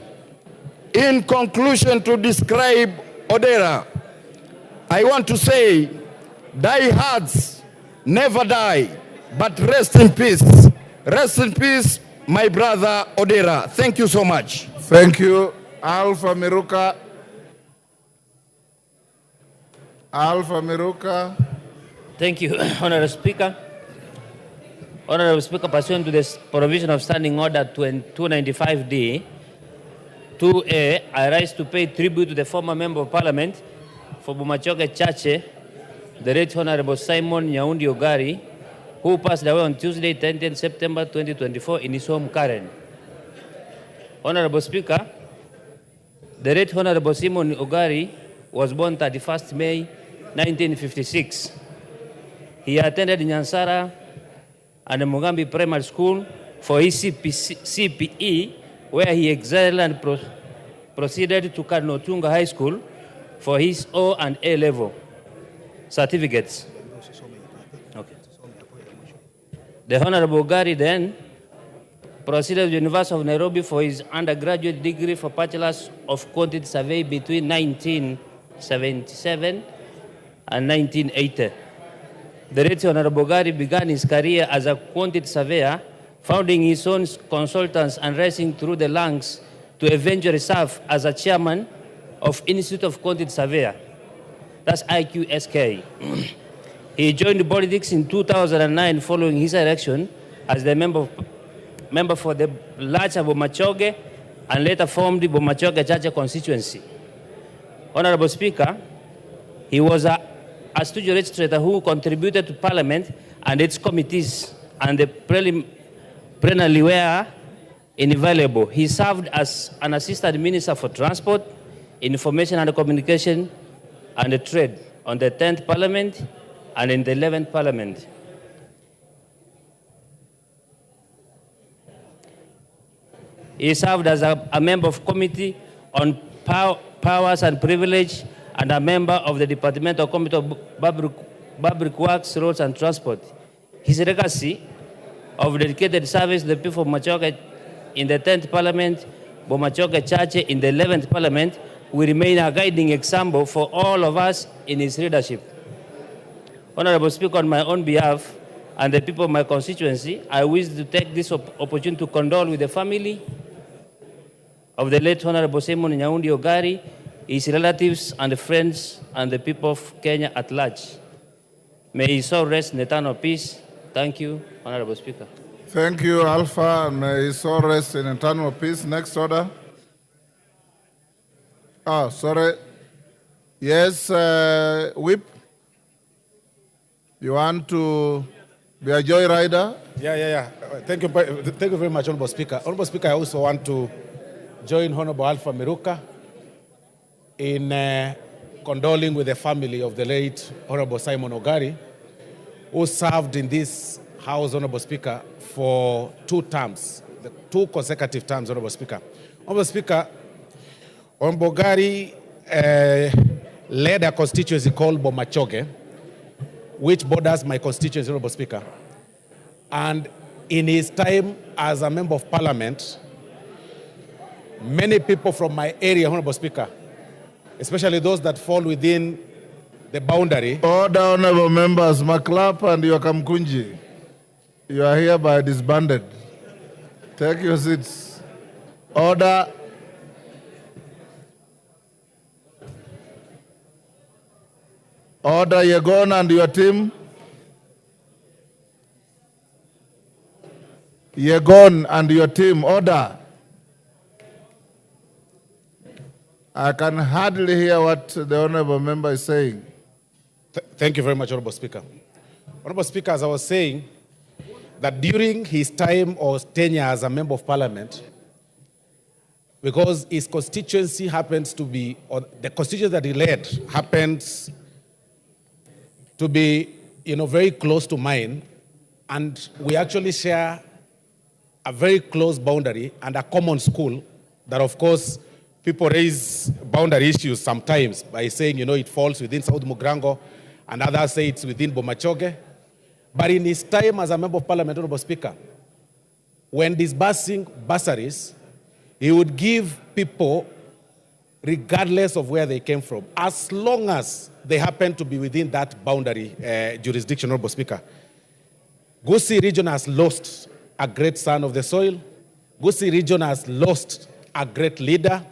to describe Odera, I want to say, diehards never die, but rest in peace. Rest in peace, my brother Odera. Thank you so much. Thank you. Alpha Miruka. Alpha Miruka. Thank you, Honorable Speaker. Honorable Speaker, pursuant to the provision of Standing Order 295D, 2A, I rise to pay tribute to the former Member of Parliament for Bomachoge Chache, the late Honorable Simon Nyaundi Ogari, who passed away on Tuesday, 10th September 2024 in his home, Karen. Honorable Speaker, the late Honorable Simon Ogari was born 31st May 1956. He attended Nyansara and Mugambi Primary School for his CPE, where he excelled and proceeded to Karnotunga High School for his O and A level certificates. Okay. The Honorable Ogari then proceeded to the University of Nairobi for his undergraduate degree for Bachelor's of Quantity Survey between 1977 and 1980. The late Honorable Ogari began his career as a quantity surveyor, founding his own consultants and rising through the ranks to eventually serve as a chairman of Institute of Quantity Surveyor, that's IQSK. He joined politics in 2009 following his election as the member for the larger Bomachoge and later formed the Bomachoge Chache constituency. Honorable Speaker, he was a studio legislator who contributed to Parliament and its committees, and the plenary were invaluable. He served as an assistant minister for transport, information and communication, and trade on the 10th Parliament and in the 11th Parliament. He served as a member of Committee on Powers and Privilege and a member of the Departmental Committee of Public Works, Roads and Transport. His legacy of dedicated service to the people of Bomachoge in the 10th Parliament, Bomachoge Chache in the 11th Parliament, will remain a guiding example for all of us in his leadership. Honorable Speaker, on my own behalf and the people of my constituency, I wish to take this opportunity to condole with the family of the late Honorable Simon Nyaundi Ogari, his relatives and friends, and the people of Kenya at large. May his soul rest in eternal peace. Thank you, Honorable Speaker. Thank you, Alpha, and may his soul rest in eternal peace. Next order. Oh, sorry. Yes, Whip. You want to be a joyrider? Yeah. Thank you very much, Honorable Speaker. Honorable Speaker, I also want to join Honorable Alpha Miruka in condoling with the family of the late Honorable Simon Ogari, who served in this House, Honorable Speaker, for 2 terms, 2 consecutive terms, Honorable Speaker. Honorable Speaker, Honorable Ogari led a constituency called Bomachoge, which borders my constituency, Honorable Speaker. And in his time as a member of parliament, many people from my area, Honorable Speaker, especially those that fall within the boundary. Order, honorable members, Maklap and Yokamkunji. You are hereby disbanded. Take your seats. Order. Order, Yegon and your team. Yegon and your team, order. I can hardly hear what the honorable member is saying. Thank you very much, Honorable Speaker. Honorable Speaker, as I was saying, that during his time or tenure as a member of parliament, because his constituency happens to be, or the constituency that he led happens to be, very close to mine, and we actually share a very close boundary and a common school that, of course, people raise boundary issues sometimes by saying, it falls within South Mugrango, and others say it's within Bomachoge. But in his time as a member of parliament, Honorable Speaker, when disbursing bursaries, he would give people, regardless of where they came from, as long as they happen to be within that boundary jurisdiction, Honorable Speaker. Gusii region has lost a great son of the soil. Gusii region has lost a great leader.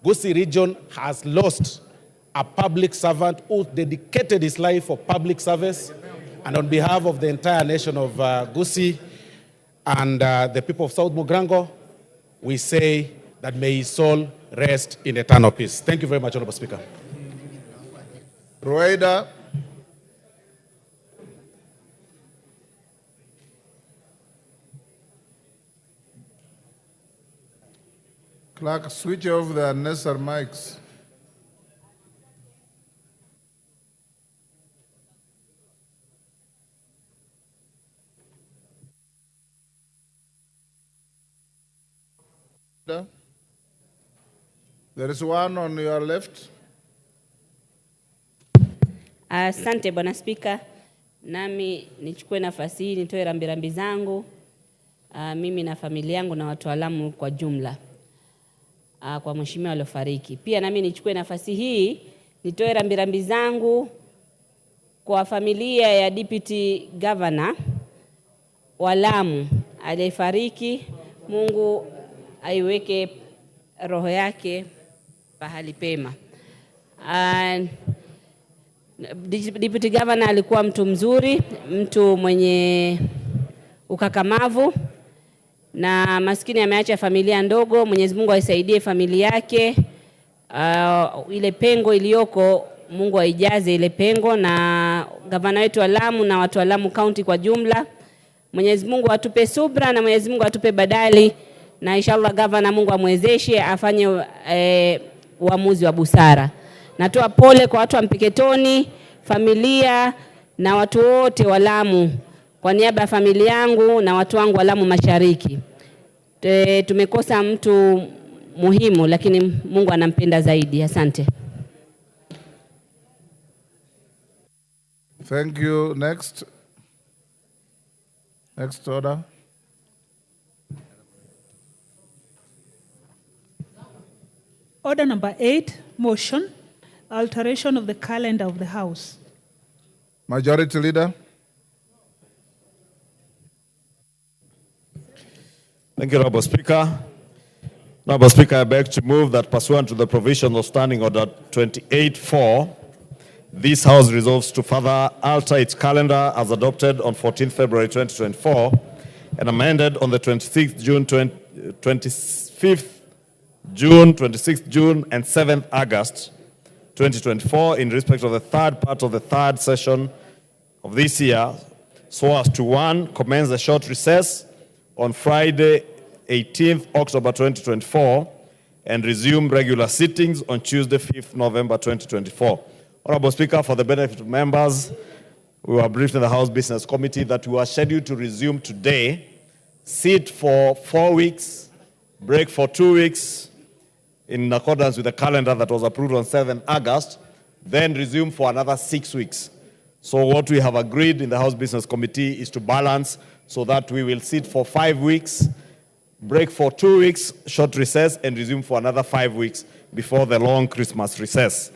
Gusii region has lost a public servant who dedicated his life for public service. And on behalf of the entire nation of Gusii and the people of South Mugrango, we say that may his soul rest in eternal peace. Thank you very much, Honorable Speaker. Rueda. Clerk, switch off the unnecessary mics. There is one on your left. Asante Bwana Spika, nami nichukue nafasi hii nitoe rambirambi zangu mimi na familia yangu na wataalamu kwa jumla kwa mheshimiwa aliofariki. Pia nami nichukue nafasi hii nitoe rambirambi zangu kwa familia ya Deputy Governor wa Lamu aliyefariki. Mungu aiweke roho yake pahali pema. Deputy Governor alikuwa mtu mzuri, mtu mwenye ukakamavu, na maskini ameacha familia ndogo. Mwenyezi Mungu aisaidie familia yake, ile pengo iliyoko Mungu aijaze ile pengo, na gavana wetu wa Lamu na watu wa Lamu County kwa jumla, Mwenyezi Mungu atupe subra na Mwenyezi Mungu atupe badali, na inshallah gavana Mungu amwezeshe afanye uamuzi wa busara. Natoa pole kwa watu wa Mpeketoni, familia na watu wote wa Lamu kwa niaba ya familia yangu na watu wangu wa Lamu Mashariki. Tumekosa mtu muhimu, lakini Mungu anampenda zaidi. Asante. Thank you. Next order. Order number 8, motion, alteration of the calendar of the House. Majority Leader. Thank you, Honorable Speaker. Honorable Speaker, I beg to move that pursuant to the provisions of Standing Order 28.4, this House resolves to further alter its calendar as adopted on 14th February 2024 and amended on the 26th June, 25th June, 26th June, and 7th August 2024 in respect of the third part of the third session of this year, so as to 1, commence a short recess on Friday, 18th October 2024, and resume regular sittings on Tuesday, 5th November 2024. Honorable Speaker, for the benefit of members, we were briefed in the House Business Committee that we were scheduled to resume today, sit for 4 weeks, break for 2 weeks, in accordance with the calendar that was approved on 7th August, then resume for another 6 weeks. So what we have agreed in the House Business Committee is to balance so that we will sit for 5 weeks, break for 2 weeks, short recess, and resume for another 5 weeks before the long Christmas recess.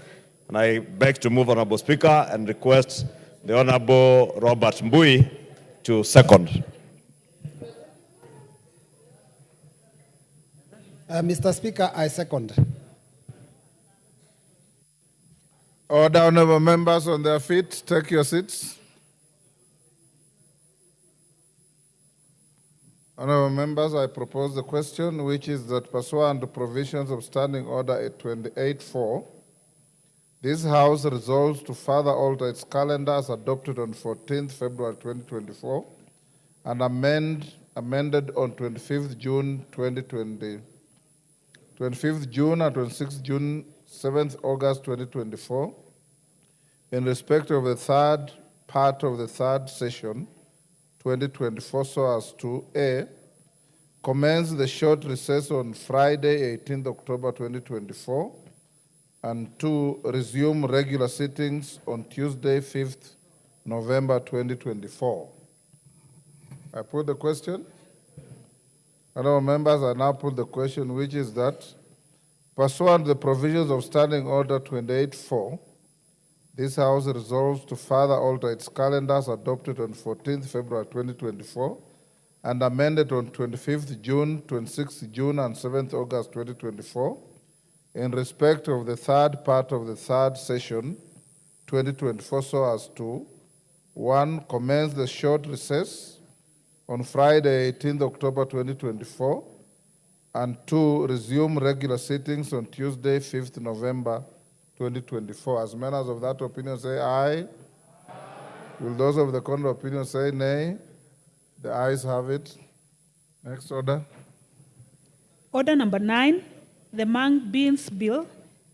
And I beg to move, Honorable Speaker, and request the Honorable Robert Mbui to second. Mr. Speaker, I second. Order, honorable members on their feet, take your seats. Honorable members, I propose the question, which is that pursuant to provisions of Standing Order 28-4, this House resolves to further alter its calendar as adopted on 14th February 2024 and amended on 25th June 2020, 25th June and 26th June, 7th August 2024, in respect of the third part of the third session 2024, so as to A, commence the short recess on Friday 18th October 2024, and 2, resume regular sittings on Tuesday 5th November 2024. I put the question. Honorable members, I now put the question, which is that pursuant to the provisions of Standing Order 28-4, this House resolves to further alter its calendars adopted on 14th February 2024 and amended on 25th June, 26th June, and 7th August 2024 in respect of the third part of the third session 2024, so as to 1, commence the short recess on Friday 18th October 2024, and 2, resume regular sittings on Tuesday 5th November 2024. As members of that opinion say aye. Will those of the contrary opinion say nay? The ayes have it. Next order. Order number 9, the Mung Beans Bill,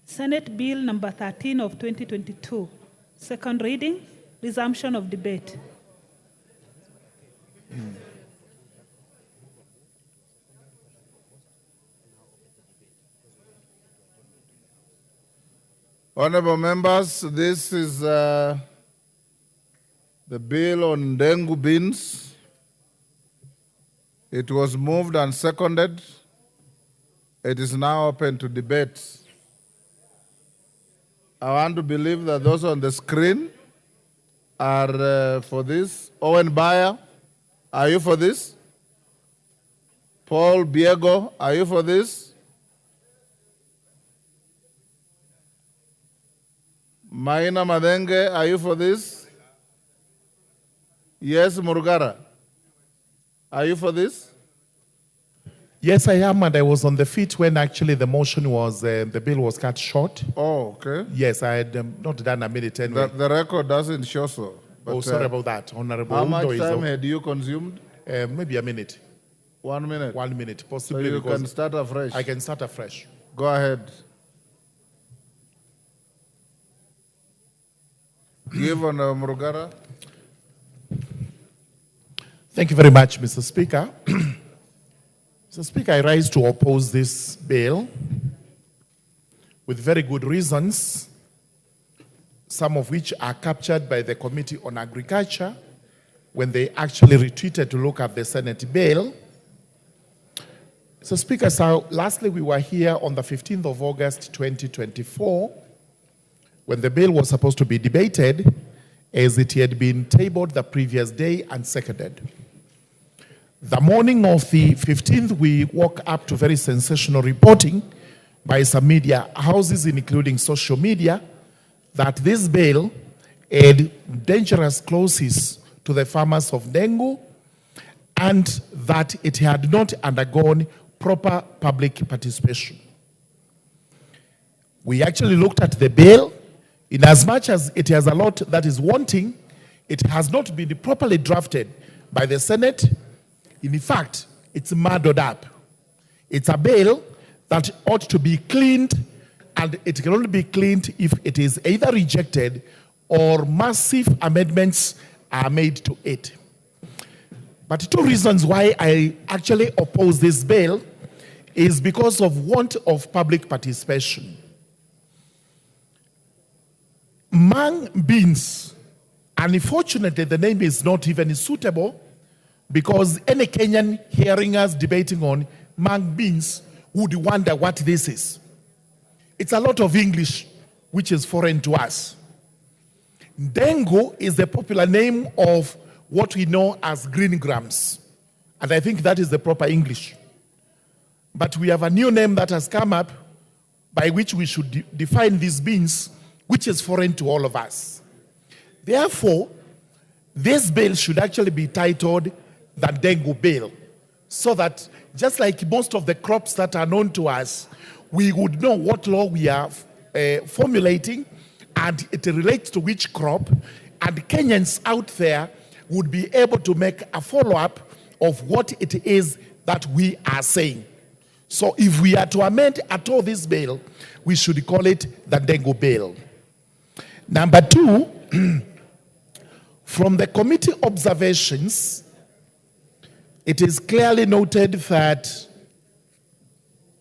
Senate Bill number 13 of 2022. Second reading, resumption of debate. Honorable members, this is the bill on dengue beans. It was moved and seconded. It is now open to debate. I want to believe that those on the screen are for this. Owen Bayer, are you for this? Paul Biego, are you for this? Maina Madenge, are you for this? Yes, Murugara. Are you for this? Yes, I am, and I was on the feet when actually the motion was, the bill was cut short. Oh, okay. Yes, I had not done a minute anyway. The record doesn't show so. But, sorry about that, Honorable. How much time had you consumed? Maybe a minute. 1 minute? 1 minute, possibly. So you can start afresh? I can start afresh. Go ahead. Give on Murugara. Thank you very much, Mr. Speaker. Mr. Speaker, I rise to oppose this bill with very good reasons, some of which are captured by the Committee on Agriculture when they actually retreated to look at the Senate bill. So, Speaker, so lastly, we were here on the 15th of August, 2024, when the bill was supposed to be debated, as it had been tabled the previous day and seconded. The morning of the 15th, we woke up to very sensational reporting by some media houses, including social media, that this bill had dangerous clauses to the farmers of dengue and that it had not undergone proper public participation. We actually looked at the bill. In as much as it has a lot that is wanting, it has not been properly drafted by the Senate. In fact, it's muddled up. It's a bill that ought to be cleaned, and it can only be cleaned if it is either rejected or massive amendments are made to it. But 2 reasons why I actually oppose this bill is because of want of public participation. Mung Beans, unfortunately, the name is not even suitable because any Kenyan hearing us debating on Mung Beans would wonder what this is. It's a lot of English, which is foreign to us. Dengu is the popular name of what we know as green grams. And I think that is the proper English. But we have a new name that has come up by which we should define these beans, which is foreign to all of us. Therefore, this bill should actually be titled the Dengu Bill, so that just like most of the crops that are known to us, we would know what law we are formulating and it relates to which crop, and Kenyans out there would be able to make a follow-up of what it is that we are saying. So if we are to amend at all this bill, we should call it the Dengu Bill. Number two, from the committee observations, it is clearly noted that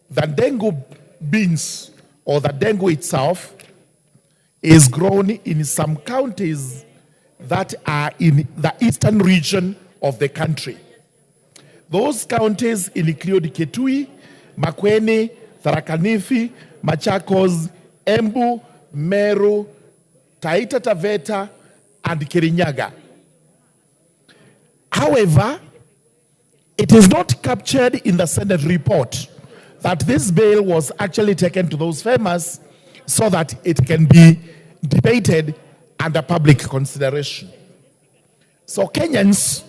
the Dengu beans, or the Dengu itself, is grown in some counties that are in the eastern region of the country. Those counties include Kitui, Makueni, Tharaka Nithi, Machakos, Embu, Meru, Taita Taveta, and Kirinyaga. However, it is not captured in the Senate report that this bill was actually taken to those farmers so that it can be debated under public consideration. So Kenyans,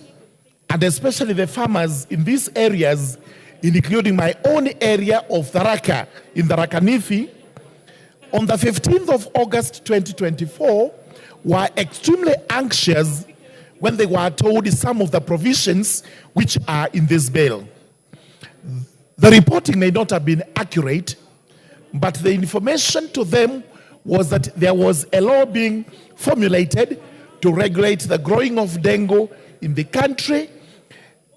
and especially the farmers in these areas, including my own area of Tharaka, in Tharaka Nithi, on the 15th of August 2024, were extremely anxious when they were told some of the provisions which are in this bill. The reporting may not have been accurate, but the information to them was that there was a law being formulated to regulate the growing of dengue in the country,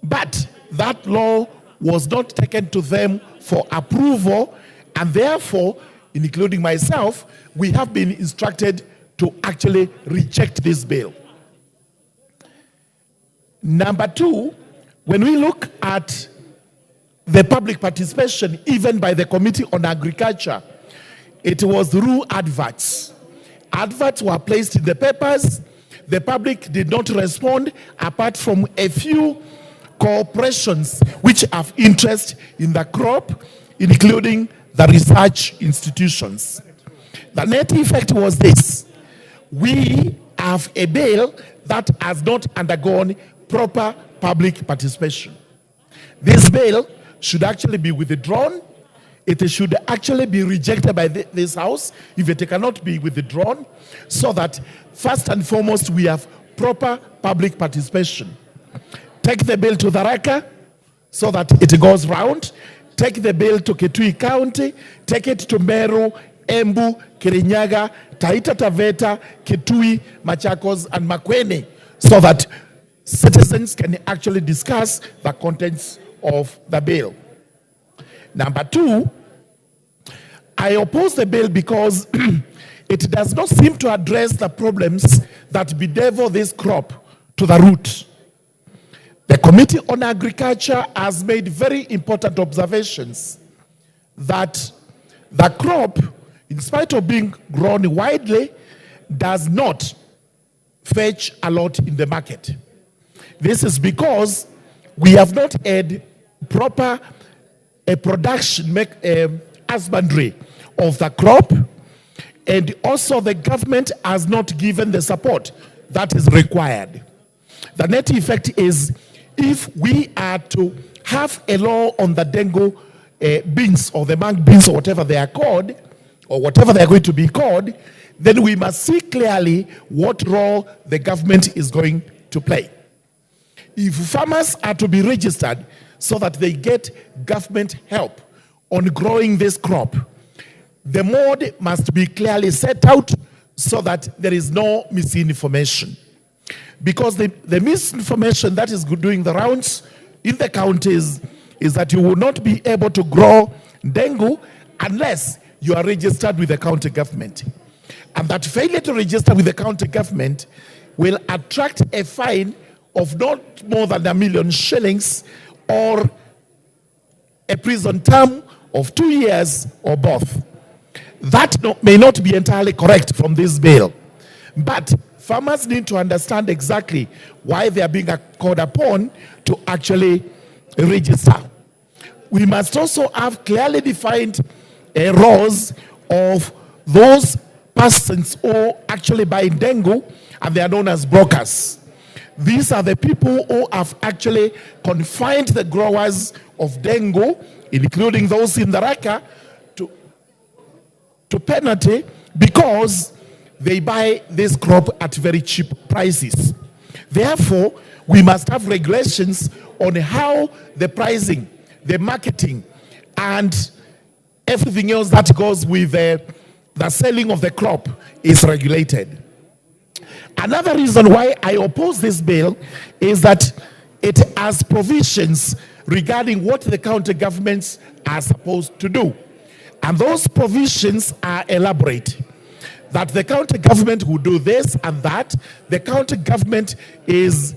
but that law was not taken to them for approval, and therefore, including myself, we have been instructed to actually reject this bill. Number two, when we look at the public participation, even by the Committee on Agriculture, it was through adverts. Adverts were placed in the papers. The public did not respond, apart from a few corporations which have interest in the crop, including the research institutions. The net effect was this: we have a bill that has not undergone proper public participation. This bill should actually be withdrawn. It should actually be rejected by this House if it cannot be withdrawn, so that first and foremost we have proper public participation. Take the bill to Tharaka so that it goes round. Take the bill to Kitui County. Take it to Meru, Embu, Kirinyaga, Taita Taveta, Kitui, Machakos, and Makueni, so that citizens can actually discuss the contents of the bill. Number two, I oppose the bill because it does not seem to address the problems that bedevil this crop to the root. The Committee on Agriculture has made very important observations that the crop, in spite of being grown widely, does not fetch a lot in the market. This is because we have not had proper production, husbandry of the crop, and also the government has not given the support that is required. The net effect is, if we are to have a law on the dengue beans, or the Mung beans, or whatever they are called, or whatever they are going to be called, then we must see clearly what role the government is going to play. If farmers are to be registered so that they get government help on growing this crop, the mode must be clearly set out so that there is no misinformation. Because the misinformation that is doing the rounds in the counties is that you will not be able to grow dengue unless you are registered with the county government. and that failure to register with the county government will attract a fine of not more than 1 million shillings or a prison term of 2 years or both. That may not be entirely correct from this bill, but farmers need to understand exactly why they are being called upon to actually register. We must also have clearly defined roles of those persons who actually buy dengu, and they are known as brokers. These are the people who have actually confined the growers of dengu, including those in the Raka, to penalty because they buy this crop at very cheap prices. Therefore, we must have regulations on how the pricing, the marketing, and everything else that goes with the selling of the crop is regulated. Another reason why I oppose this bill is that it has provisions regarding what the county governments are supposed to do. And those provisions are elaborate. That the county government will do this and that. The county government is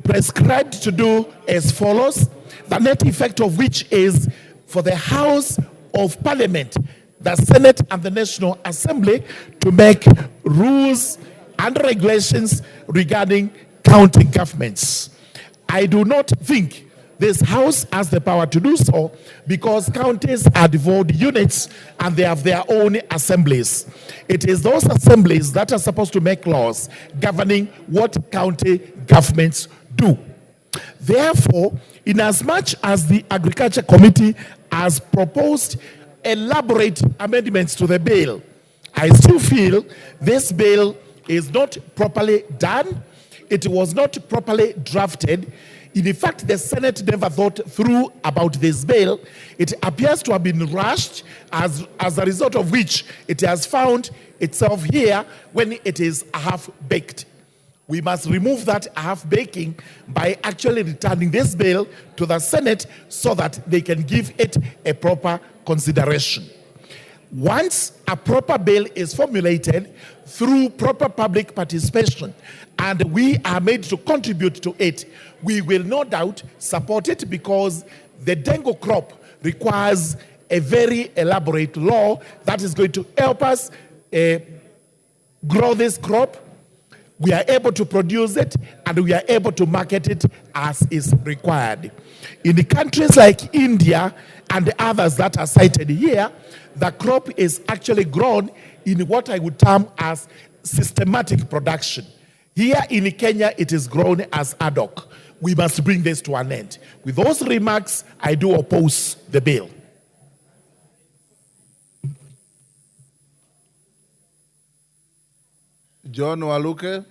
prescribed to do as follows, the net effect of which is for the House of Parliament, the Senate and the National Assembly to make rules and regulations regarding county governments. I do not think this House has the power to do so because counties are devolved units and they have their own assemblies. It is those assemblies that are supposed to make laws governing what county governments do. Therefore, in as much as the Agriculture Committee has proposed elaborate amendments to the bill, I still feel this bill is not properly done. It was not properly drafted. In fact, the Senate never thought through about this bill. It appears to have been rushed, as a result of which it has found itself here when it is half-baked. We must remove that half-baking by actually returning this bill to the Senate so that they can give it a proper consideration. Once a proper bill is formulated through proper public participation and we are made to contribute to it, we will no doubt support it because the dengue crop requires a very elaborate law that is going to help us grow this crop. We are able to produce it and we are able to market it as is required. In the countries like India and the others that are cited here, the crop is actually grown in what I would term as systematic production. Here in Kenya, it is grown as ad hoc. We must bring this to an end. With those remarks, I do oppose the bill. John Waluke,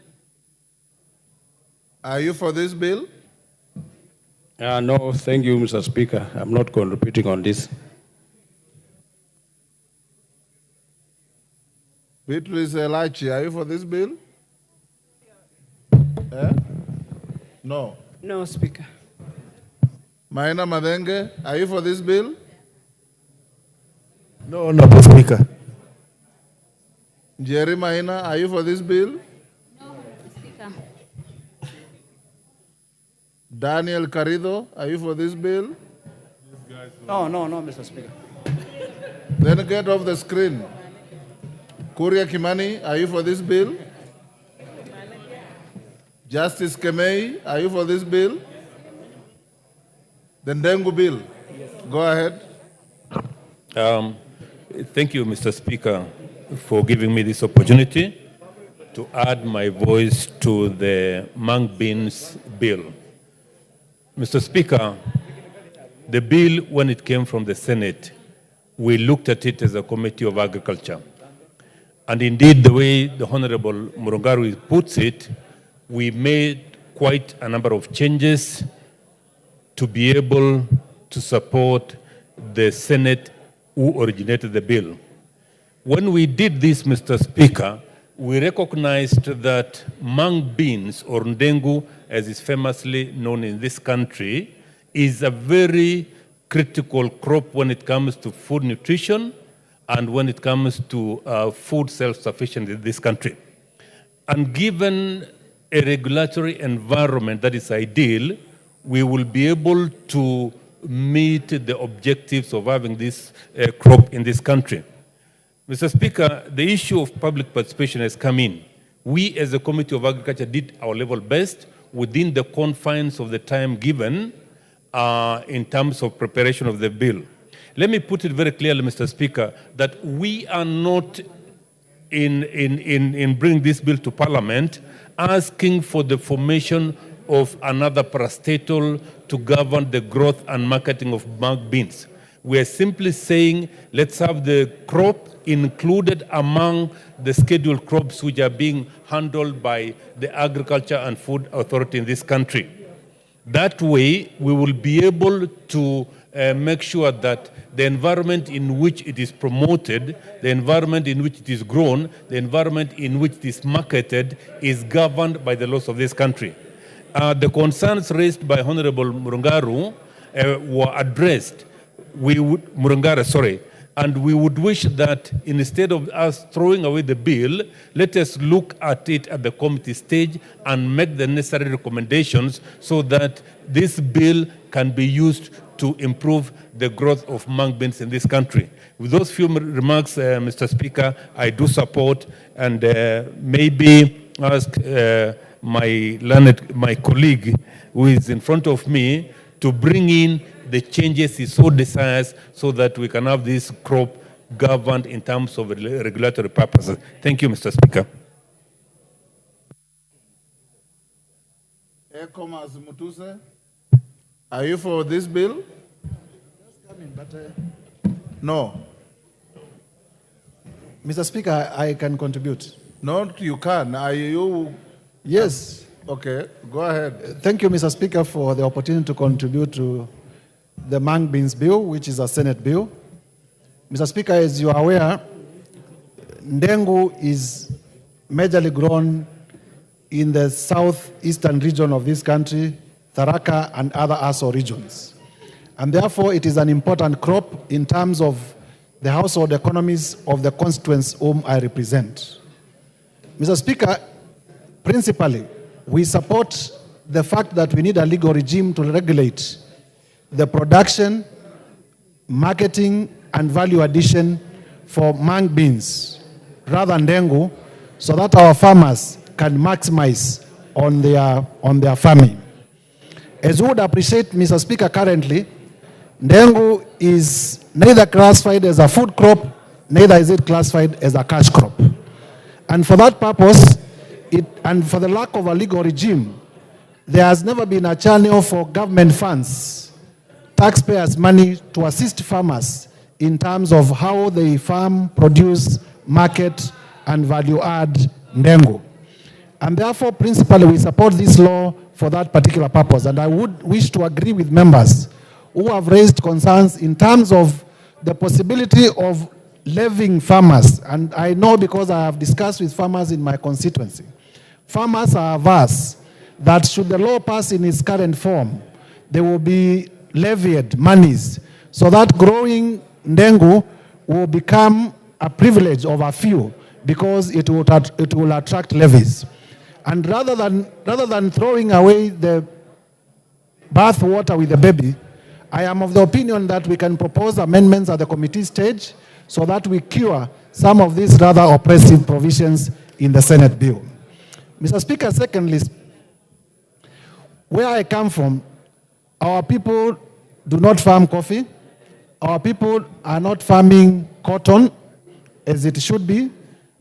are you for this bill? No, thank you, Mr. Speaker. I'm not contributing on this. Beatrice Elachi, are you for this bill? No. No, Speaker. Maina Madenge, are you for this bill? No, Honorable Speaker. Jerry Maina, are you for this bill? No, Speaker. Daniel Carrido, are you for this bill? No, Mr. Speaker. Then get off the screen. Kuria Kimani, are you for this bill? Justice Kemei, are you for this bill? The Dengu bill. Go ahead. Thank you, Mr. Speaker, for giving me this opportunity to add my voice to the Mung Beans Bill. Mr. Speaker, the bill, when it came from the Senate, we looked at it as a Committee of Agriculture. And indeed, the way the Honorable Murongaru puts it, we made quite a number of changes to be able to support the Senate who originated the bill. When we did this, Mr. Speaker, we recognized that mung beans, or ndengu, as is famously known in this country, is a very critical crop when it comes to food nutrition and when it comes to food self-sufficiency in this country. And given a regulatory environment that is ideal, we will be able to meet the objectives of having this crop in this country. Mr. Speaker, the issue of public participation has come in. We as a Committee of Agriculture did our level best within the confines of the time given in terms of preparation of the bill. Let me put it very clearly, Mr. Speaker, that we are not in bringing this bill to Parliament asking for the formation of another parastatal to govern the growth and marketing of mung beans. We are simply saying let's have the crop included among the scheduled crops which are being handled by the Agriculture and Food Authority in this country. That way, we will be able to make sure that the environment in which it is promoted, the environment in which it is grown, the environment in which it is marketed is governed by the laws of this country. The concerns raised by Honorable Murungaru were addressed. And we would wish that instead of us throwing away the bill, let us look at it at the committee stage and make the necessary recommendations so that this bill can be used to improve the growth of mung beans in this country. With those few remarks, Mr. Speaker, I do support and maybe ask my colleague who is in front of me to bring in the changes he so desires so that we can have this crop governed in terms of regulatory purposes. Thank you, Mr. Speaker. Are you for this bill? No. Mr. Speaker, I can contribute. No, you can. Are you? Yes. Okay, go ahead. Thank you, Mr. Speaker, for the opportunity to contribute to the Mung Beans Bill, which is a Senate bill. Mr. Speaker, as you are aware, ndengu is majorly grown in the southeastern region of this country, Tharaka and other ASO regions. And therefore, it is an important crop in terms of the household economies of the constituents whom I represent. Mr. Speaker, principally, we support the fact that we need a legal regime to regulate the production, marketing, and value addition for mung beans rather than ndengu, so that our farmers can maximize on their farming. As you would appreciate, Mr. Speaker, currently, ndengu is neither classified as a food crop, neither is it classified as a cash crop. And for that purpose, and for the lack of a legal regime, there has never been a channel for government funds, taxpayers' money, to assist farmers in terms of how they farm, produce, market, and value add ndengu. And therefore, principally, we support this law for that particular purpose. And I would wish to agree with members who have raised concerns in terms of the possibility of levying farmers. And I know because I have discussed with farmers in my constituency. Farmers are averse that should the law pass in its current form, there will be levied monies so that growing ndengu will become a privilege of a few because it will attract levies. And rather than throwing away the bath water with the baby, I am of the opinion that we can propose amendments at the committee stage so that we cure some of these rather oppressive provisions in the Senate bill. Mr. Speaker, secondly, where I come from, our people do not farm coffee. Our people are not farming cotton as it should be.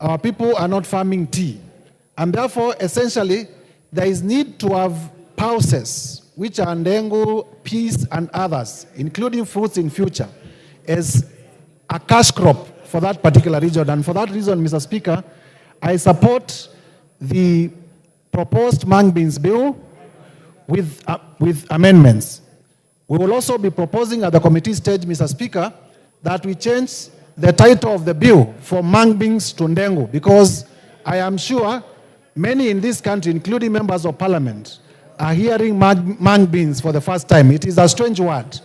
Our people are not farming tea. And therefore, essentially, there is need to have pulses, which are ndengu, peas, and others, including fruits in future, as a cash crop for that particular region. And for that reason, Mr. Speaker, I support the proposed Mung Beans Bill with amendments. We will also be proposing at the committee stage, Mr. Speaker, that we change the title of the bill from Mung Beans to ndengu, because I am sure many in this country, including members of parliament, are hearing mung beans for the first time. It is a strange word.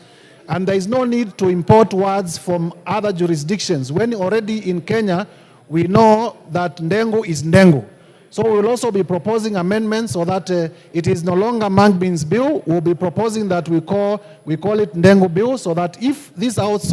And there is no need to import words from other jurisdictions when already in Kenya we know that ndengu is ndengu. So we will also be proposing amendments so that it is no longer Mung Beans Bill. We'll be proposing that we call it Ndengu Bill, so that if this House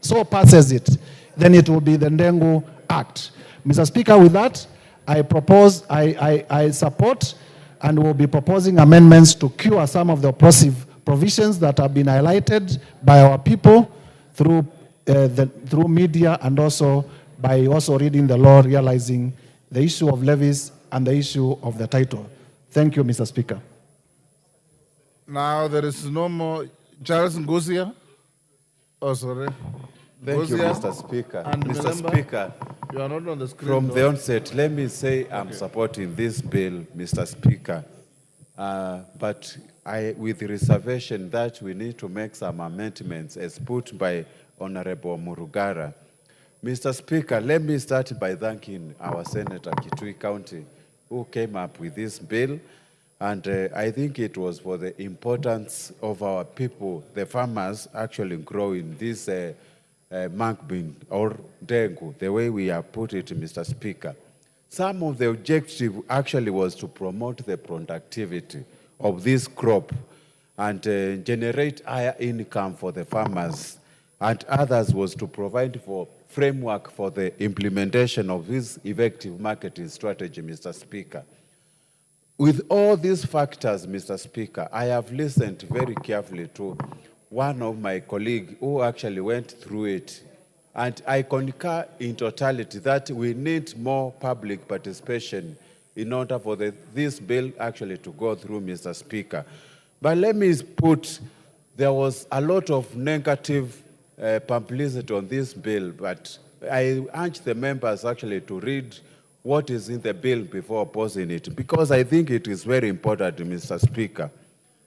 so passes it, then it will be the Ndengu Act. Mr. Speaker, with that, I support and will be proposing amendments to cure some of the oppressive provisions that have been highlighted by our people through media, and also by reading the law, realizing the issue of levies and the issue of the title. Thank you, Mr. Speaker. Now there is no more. Charles Nguzia. Oh, sorry. Thank you, Nguzia. Mr. Speaker. And Mr. remember, Speaker, you are not on the screen. from though. the onset, let me say I'm supporting this bill, Mr. Speaker. But with the reservation that we need to make some amendments as put by Honorable Murugara. Mr. Speaker, let me start by thanking our Senator Kitui County who came up with this bill. And I think it was for the importance of our people, the farmers, actually growing this mung bean or dengu, the way we have put it, Mr. Speaker. Some of the objective actually was to promote the productivity of this crop and generate higher income for the farmers. And others was to provide for framework for the implementation of this effective marketing strategy, Mr. Speaker. With all these factors, Mr. Speaker, I have listened very carefully to one of my colleagues who actually went through it. And I concur in totality that we need more public participation in order for this bill actually to go through, Mr. Speaker. But let me put, there was a lot of negative publicity on this bill, but I urge the members actually to read what is in the bill before opposing it, because I think it is very important, Mr. Speaker.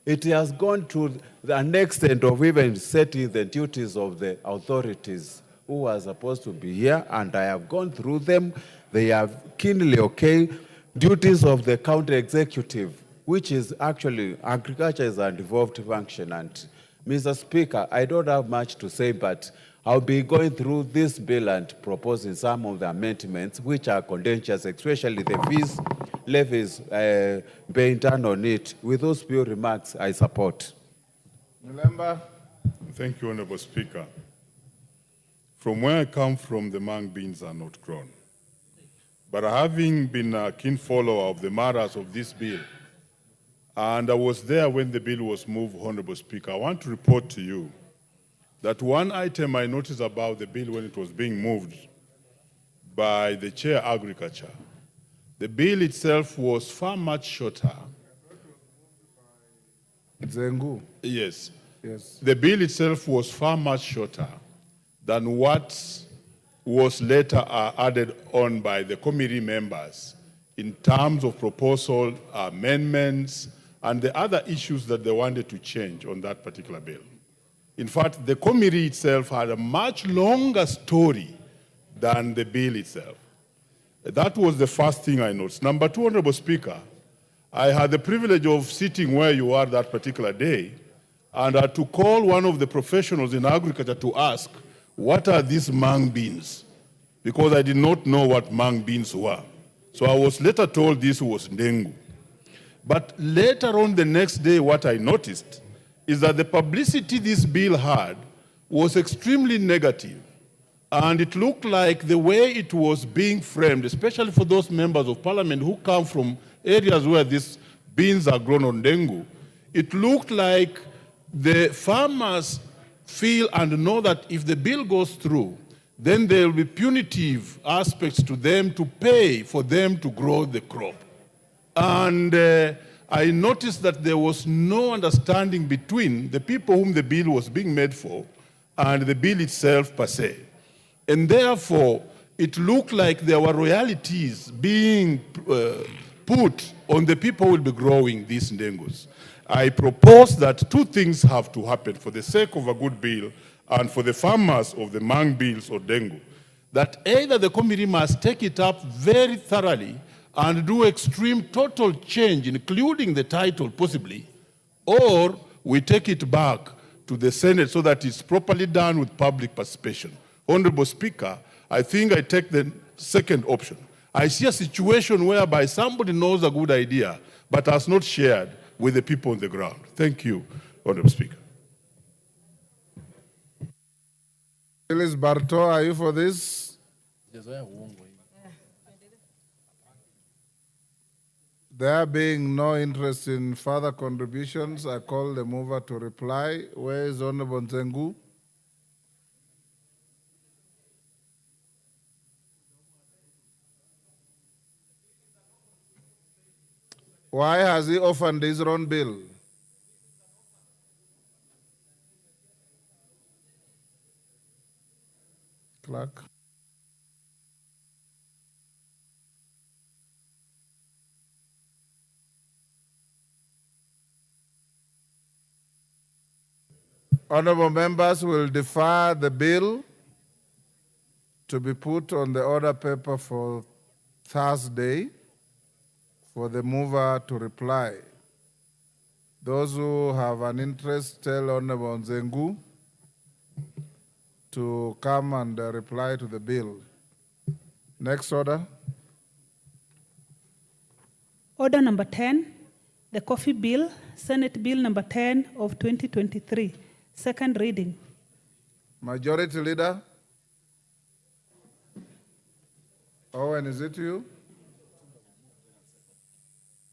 It has gone to the extent of even setting the duties of the authorities who are supposed to be here, and I have gone through them. They are keenly okay. Duties of the county executive, which is actually agriculture is a devolved function. And Mr. Speaker, I don't have much to say, but I'll be going through this bill and proposing some of the amendments which are contentious, especially the fees, levies being done on it. With those few remarks, I support. Mulemba. Thank you, Honorable Speaker. From where I come from, the mung beans are not grown. But having been a keen follower of the matters of this bill, and I was there when the bill was moved, Honorable Speaker, I want to report to you that one item I noticed about the bill when it was being moved by the Chair Agriculture, the bill itself was far much shorter. Zengu. Yes. Yes. The bill itself was far much shorter than what was later added on by the committee members in terms of proposal, amendments, and the other issues that they wanted to change on that particular bill. In fact, the committee itself had a much longer story than the bill itself. That was the first thing I noticed. Number two, Honorable Speaker, I had the privilege of sitting where you are that particular day, and I had to call one of the professionals in agriculture to ask, what are these mung beans? Because I did not know what mung beans were. So I was later told this was ndengu. But later on the next day, what I noticed is that the publicity this bill had was extremely negative. And it looked like the way it was being framed, especially for those members of parliament who come from areas where these beans are grown on ndengu, it looked like the farmers feel and know that if the bill goes through, then there will be punitive aspects to them to pay for them to grow the crop. And I noticed that there was no understanding between the people whom the bill was being made for and the bill itself per se. And therefore, it looked like there were royalties being put on the people who will be growing these ndengus. I propose that two things have to happen for the sake of a good bill and for the farmers of the mung beans or dengu. That either the committee must take it up very thoroughly and do extreme total change, including the title possibly, or we take it back to the Senate so that it's properly done with public participation. Honorable Speaker, I think I take the second option. I see a situation whereby somebody knows a good idea but has not shared with the people on the ground. Thank you, Honorable Speaker. Phyllis Barto, are you for this? There being no interest in further contributions, I call the mover to reply. Where is Honorable Nzengu? Why has he orphaned his own bill? Clerk. Honorable members will defer the bill to be put on the order paper for Thursday for the mover to reply. Those who have an interest, tell Honorable Nzengu to come and reply to the bill. Next order. Order number 10, the Coffee Bill, Senate Bill number 10 of 2023, second reading. Majority Leader. Owen, is it you?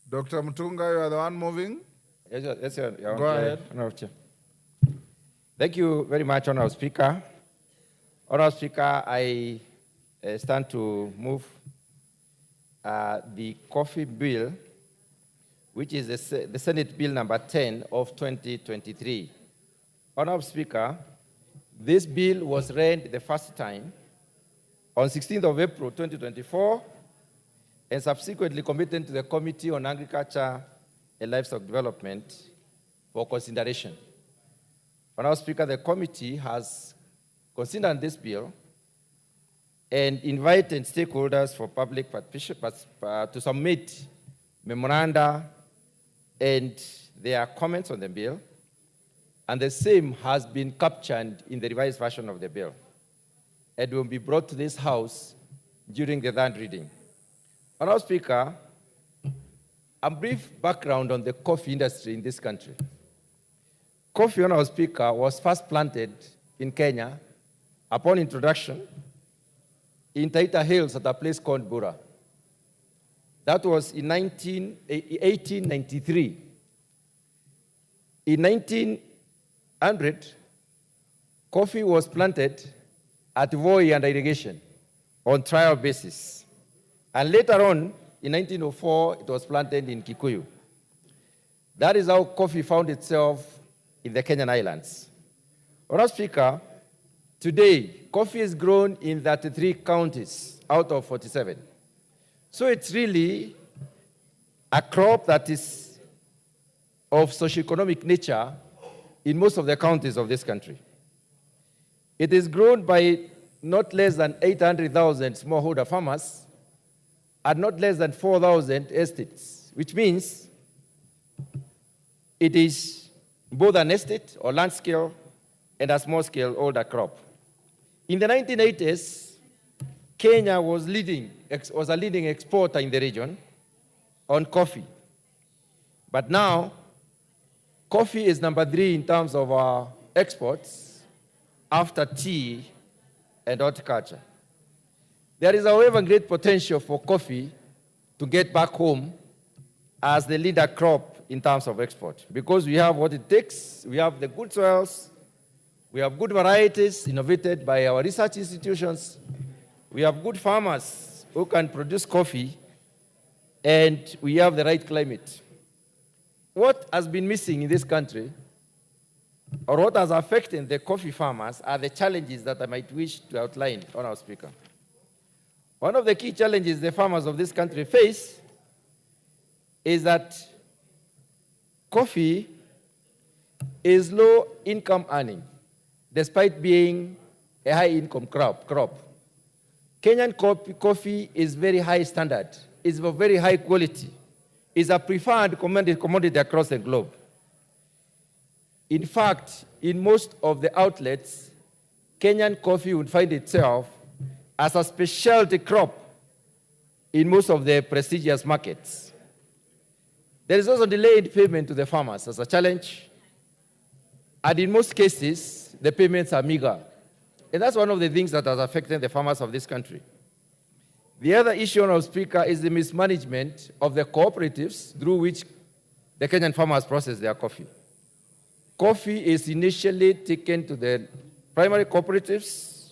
Dr. Mutunga, you are the one moving? Yes, sir. Go ahead. Honorable Chair. Thank you very much, Honorable Speaker. Honorable Speaker, I stand to move the Coffee Bill, which is the Senate Bill number 10 of 2023. Honorable Speaker, this bill was read the first time on 16th of April 2024 and subsequently committed to the Committee on Agriculture and Livestock Development for consideration. Honorable Speaker, the committee has considered this bill and invited stakeholders for public participation to submit memoranda and their comments on the bill, and the same has been captured in the revised version of the bill and will be brought to this House during the third reading. Honorable Speaker, a brief background on the coffee industry in this country. Coffee, Honorable Speaker, was first planted in Kenya upon introduction in Taita Hills at a place called Bura. That was in 1893. In 1900, coffee was planted at Voi under irrigation on trial basis. And later on, in 1904, it was planted in Kikuyu. That is how coffee found itself in the Kenyan Islands. Honorable Speaker, today, coffee is grown in 33 counties out of 47. So it's really a crop that is of socioeconomic nature in most of the counties of this country. It is grown by not less than 800,000 smallholder farmers and not less than 4,000 estates, which means it is both an estate or land scale and a small scale older crop. In the 1980s, Kenya was a leading exporter in the region on coffee. But now, coffee is number 3 in terms of our exports after tea and horticulture. There is, however, great potential for coffee to get back home as the leader crop in terms of export, because we have what it takes. We have the good soils, we have good varieties innovated by our research institutions, we have good farmers who can produce coffee, and we have the right climate. What has been missing in this country, or what has affected the coffee farmers, are the challenges that I might wish to outline, Honorable Speaker. One of the key challenges the farmers of this country face is that coffee is low income earning, despite being a high income crop. Kenyan coffee is very high standard, is of very high quality, is a preferred commodity across the globe. In fact, in most of the outlets, Kenyan coffee would find itself as a specialty crop in most of the prestigious markets. There is also delayed payment to the farmers as a challenge, and in most cases, the payments are meager. And that's one of the things that has affected the farmers of this country. The other issue, Honorable Speaker, is the mismanagement of the cooperatives through which the Kenyan farmers process their coffee. Coffee is initially taken to the primary cooperatives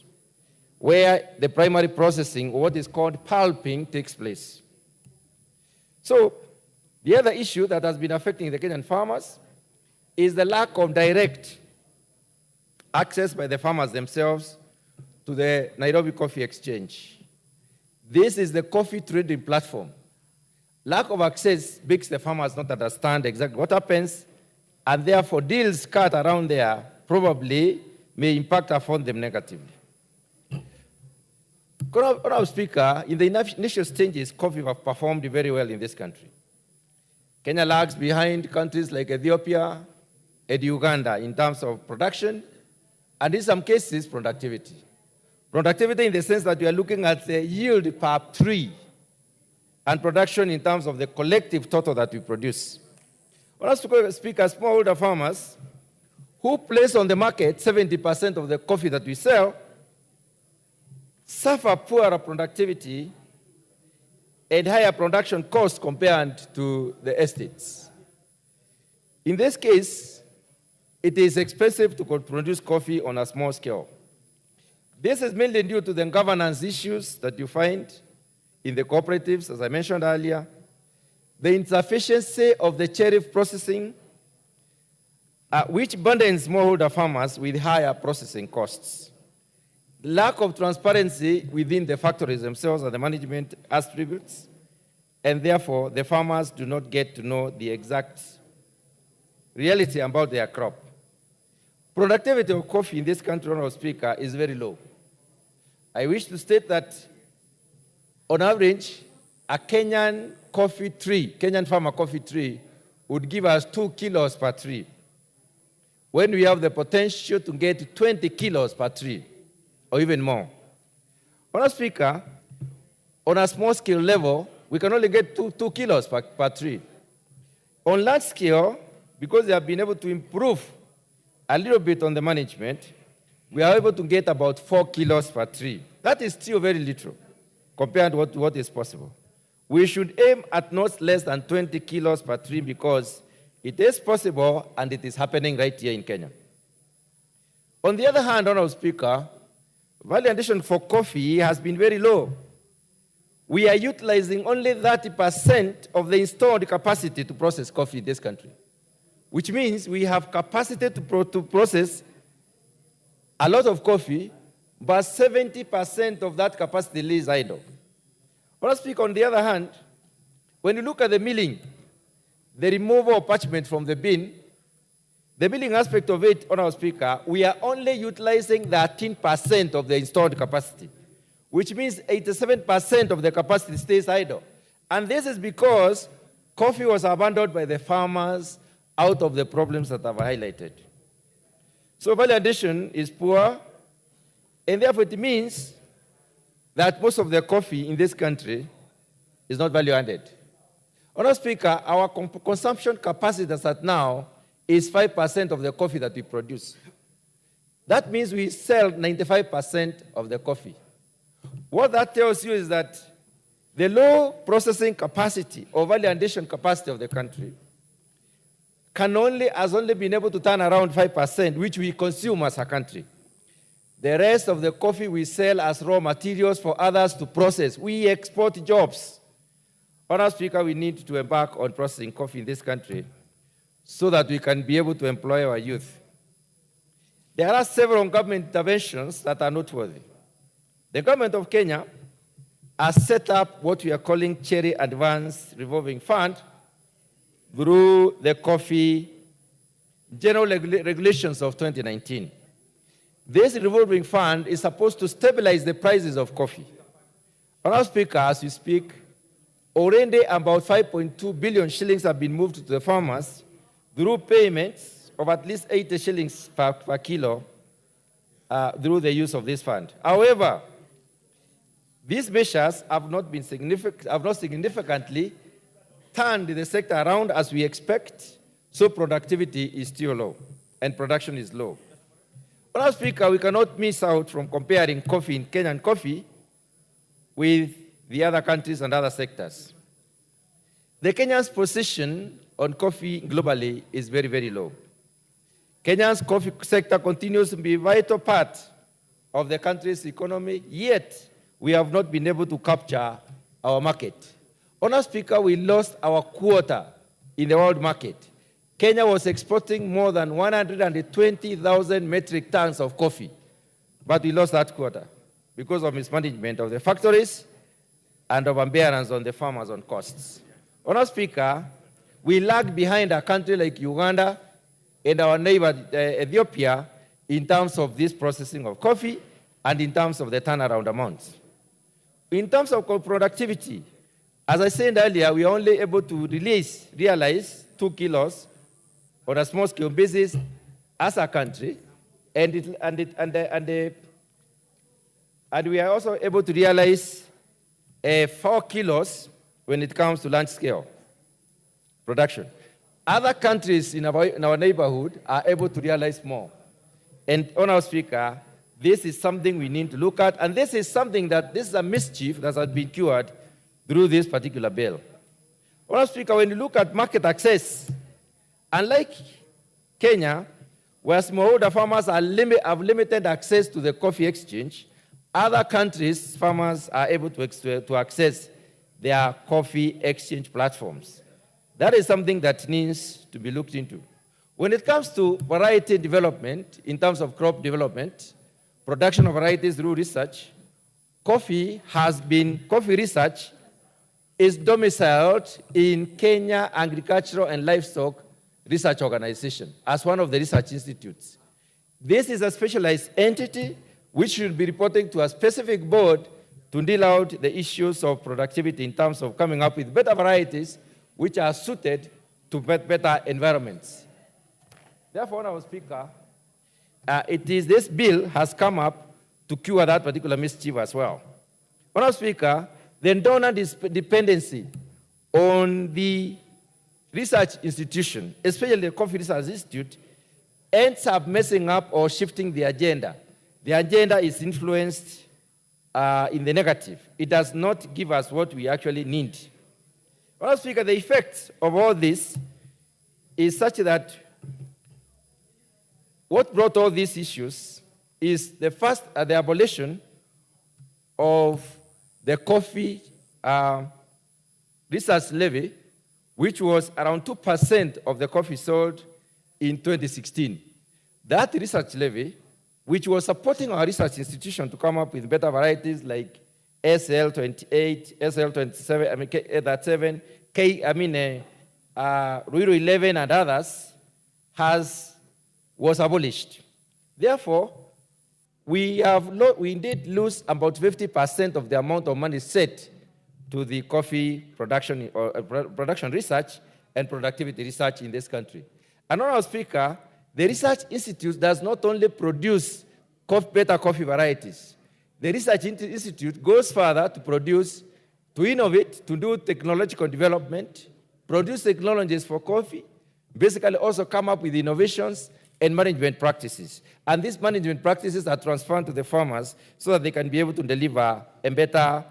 where the primary processing, or what is called pulping, takes place. So, the other issue that has been affecting the Kenyan farmers is the lack of direct access by the farmers themselves to the Nairobi Coffee Exchange. This is the coffee trading platform. Lack of access makes the farmers not understand exactly what happens, and therefore deals cut around there probably may impact upon them negatively. Honorable Speaker, in the initial stages, coffee have performed very well in this country. Kenya lags behind countries like Ethiopia and Uganda in terms of production, and in some cases, productivity. Productivity in the sense that we are looking at the yield per tree and production in terms of the collective total that we produce. Honorable Speaker, smallholder farmers who place on the market 70% of the coffee that we sell suffer poorer productivity and higher production costs compared to the estates. In this case, it is expensive to produce coffee on a small scale. This is mainly due to the governance issues that you find in the cooperatives, as I mentioned earlier, the insufficiency of the tariff processing, which burdens smallholder farmers with higher processing costs. Lack of transparency within the factories themselves and the management attributes, and therefore the farmers do not get to know the exact reality about their crop. Productivity of coffee in this country, Honorable Speaker, is very low. I wish to state that on average, a Kenyan coffee tree, Kenyan farmer coffee tree, would give us 2 kilos per tree, when we have the potential to get 20 kilos per tree, or even more. Honorable Speaker, on a small scale level, we can only get 2 kilos per tree. On large scale, because they have been able to improve a little bit on the management, we are able to get about 4 kilos per tree. That is still very little compared to what is possible. We should aim at not less than 20 kilos per tree because it is possible and it is happening right here in Kenya. On the other hand, Honorable Speaker, value addition for coffee has been very low. We are utilizing only 30% of the installed capacity to process coffee in this country, which means we have capacity to process a lot of coffee, but 70% of that capacity lays idle. Honorable Speaker, on the other hand, when you look at the milling, the removal of parchment from the bean, the milling aspect of it, Honorable Speaker, we are only utilizing 13% of the installed capacity, which means 87% of the capacity stays idle. And this is because coffee was abandoned by the farmers out of the problems that I've highlighted. So value addition is poor, and therefore it means that most of the coffee in this country is not value added. Honorable Speaker, our consumption capacity as at now is 5% of the coffee that we produce. That means we sell 95% of the coffee. What that tells you is that the low processing capacity or value addition capacity of the country has only been able to turn around 5%, which we consume as a country. The rest of the coffee we sell as raw materials for others to process. We export jobs. Honorable Speaker, we need to embark on processing coffee in this country so that we can be able to employ our youth. There are several government interventions that are noteworthy. The government of Kenya has set up what we are calling Cherry Advance Revolving Fund through the Coffee General Regulations of 2019. This revolving fund is supposed to stabilize the prices of coffee. Honorable Speaker, as we speak, already about 5.2 billion shillings have been moved to the farmers through payments of at least 80 shillings per kilo through the use of this fund. However, these measures have not significantly turned the sector around as we expect, so productivity is still low and production is low. Madam Speaker, we cannot miss out from comparing coffee in Kenyan coffee with the other countries and other sectors. The Kenya's position on coffee globally is very, very low. Kenya's coffee sector continues to be a vital part of the country's economy, yet we have not been able to capture our market. Honourable Speaker, we lost our quota in the world market. Kenya was exporting more than 120,000 metric tons of coffee, but we lost that quota because of mismanagement of the factories and of unbearance on the farmers on costs. Honourable Speaker, we lag behind a country like Uganda and our neighbor Ethiopia in terms of this processing of coffee and in terms of the turnaround amounts. In terms of productivity, as I said earlier, we are only able to realize 2 kilos on a small scale basis as a country, and we are also able to realize 4 kilos when it comes to large scale production. Other countries in our neighborhood are able to realize more. And, Honourable Speaker, this is something we need to look at, and this is a mischief that has been cured through this particular bill. Honourable Speaker, when you look at market access, unlike Kenya, where smallholder farmers have limited access to the coffee exchange, other countries' farmers are able to access their coffee exchange platforms. That is something that needs to be looked into. When it comes to variety development, in terms of crop development, production of varieties through research, coffee research is domiciled in Kenya Agricultural and Livestock Research Organization as one of the research institutes. This is a specialized entity which should be reporting to a specific board to deal out the issues of productivity in terms of coming up with better varieties which are suited to better environments. Therefore, Honourable Speaker, this bill has come up to cure that particular mischief as well. Honourable Speaker, the donor dependency on the research institution, especially the Coffee Research Institute, ends up messing up or shifting the agenda. The agenda is influenced in the negative. It does not give us what we actually need. Honourable Speaker, the effect of all this is such that what brought all these issues is the abolition of the coffee research levy, which was around 2% of the coffee sold in 2016. That research levy, which was supporting our research institution to come up with better varieties like SL28, SL27, Ruiru 11 and others, was abolished. Therefore, we indeed lose about 50% of the amount of money set to the coffee production research and productivity research in this country. And Honourable Speaker, the Research Institute does not only produce better coffee varieties. The Research Institute goes further to innovate, to do technological development, produce technologies for coffee, basically also come up with innovations and management practices. And these management practices are transferred to the farmers so that they can be able to deliver a better,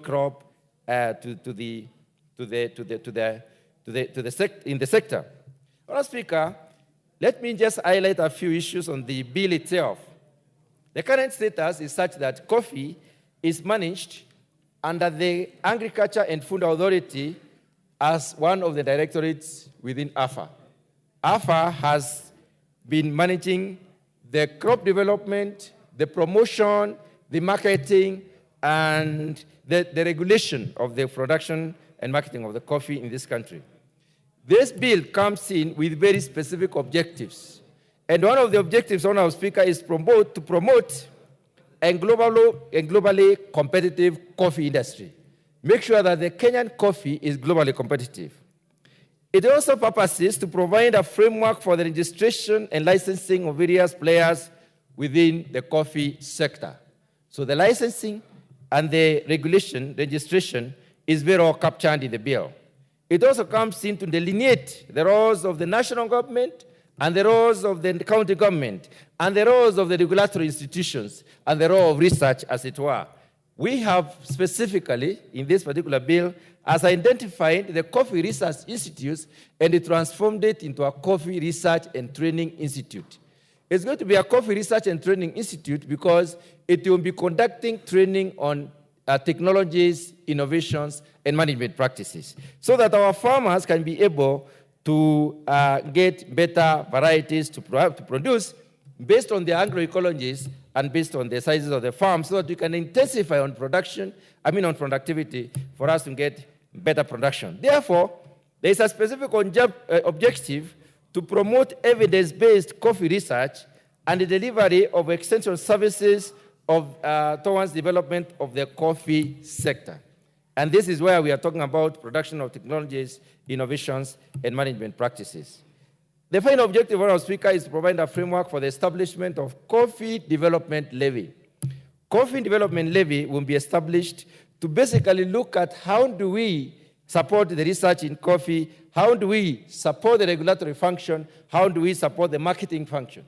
crop in the sector. Honourable Speaker, let me just highlight a few issues on the bill itself. The current status is such that coffee is managed under the Agriculture and Food Authority as one of the directorates within AFA. AFA has been managing the crop development, the promotion, the marketing, and the regulation of the production and marketing of the coffee in this country. This bill comes in with very specific objectives. And one of the objectives, Honourable Speaker, is to promote a globally competitive coffee industry. Make sure that the Kenyan coffee is globally competitive. It also purposes to provide a framework for the registration and licensing of various players within the coffee sector. So the licensing and the registration is very well captured in the bill. It also comes in to delineate the roles of the national government and the roles of the county government and the roles of the regulatory institutions and the role of research, as it were. We have specifically, in this particular bill, as identified the Coffee Research Institutes and transformed it into a Coffee Research and Training Institute. It's going to be a Coffee Research and Training Institute because it will be conducting training on technologies, innovations, and management practices, so that our farmers can be able to get better varieties to produce based on the agroecologies and based on the sizes of the farm, so that we can intensify on productivity for us to get better production. Therefore, there is a specific objective to promote evidence-based coffee research and the delivery of extension services towards development of the coffee sector. And this is where we are talking about production of technologies, innovations, and management practices. The final objective of our speaker is to provide a framework for the establishment of Coffee Development Levy. Coffee Development Levy will be established to basically look at how do we support the research in coffee, how do we support the regulatory function, how do we support the marketing function.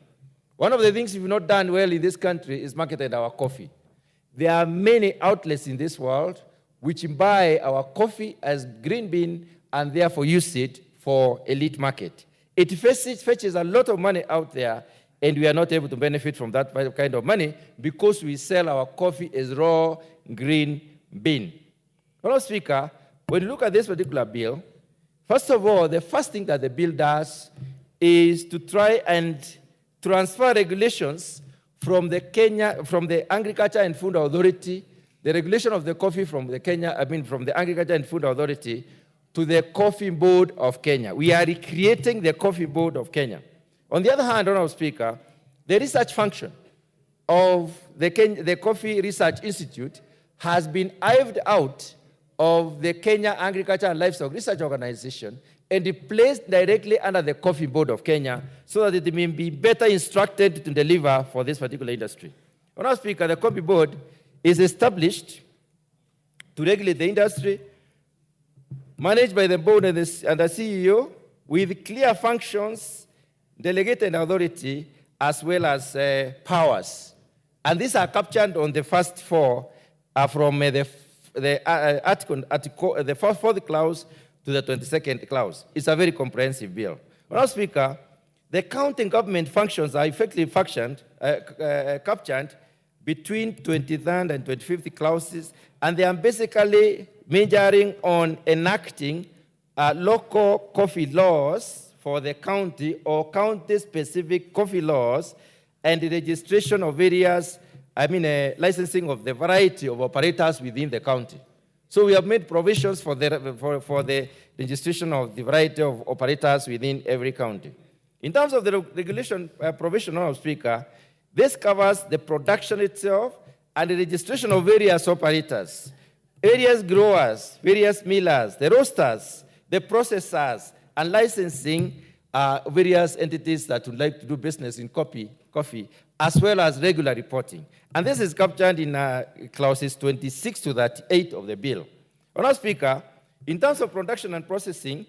One of the things we've not done well in this country is marketed our coffee. There are many outlets in this world which buy our coffee as green bean and therefore use it for elite market. It fetches a lot of money out there, and we are not able to benefit from that kind of money because we sell our coffee as raw green bean. Madam Speaker, when you look at this particular bill, first of all, the first thing that the bill does is to try and transfer regulations from the Agriculture and Food Authority, the regulation of the coffee from the Agriculture and Food Authority to the Coffee Board of Kenya. We are recreating the Coffee Board of Kenya. On the other hand, Honourable Speaker, the research function of the Coffee Research Institute has been hived out of the Kenya Agriculture and Livestock Research Organization and placed directly under the Coffee Board of Kenya so that it may be better instructed to deliver for this particular industry. Honourable Speaker, the Coffee Board is established to regulate the industry, managed by the board and the CEO, with clear functions, delegated authority, as well as powers. And these are captured on the first four from the fourth clause to the 22nd clause. It's a very comprehensive bill. Honourable Speaker, the county government functions are effectively captured between 23rd and 25th clauses, and they are basically majoring on enacting local coffee laws for the county or county-specific coffee laws and the registration of various, licensing of the variety of operators within the county. So we have made provisions for the registration of the variety of operators within every county. In terms of the regulation provision, Honourable Speaker, this covers the production itself and the registration of various operators, various growers, various millers, the roasters, the processors, and licensing various entities that would like to do business in coffee, as well as regular reporting. And this is captured in clauses 26 to 38 of the bill. Honourable Speaker, in terms of production and processing,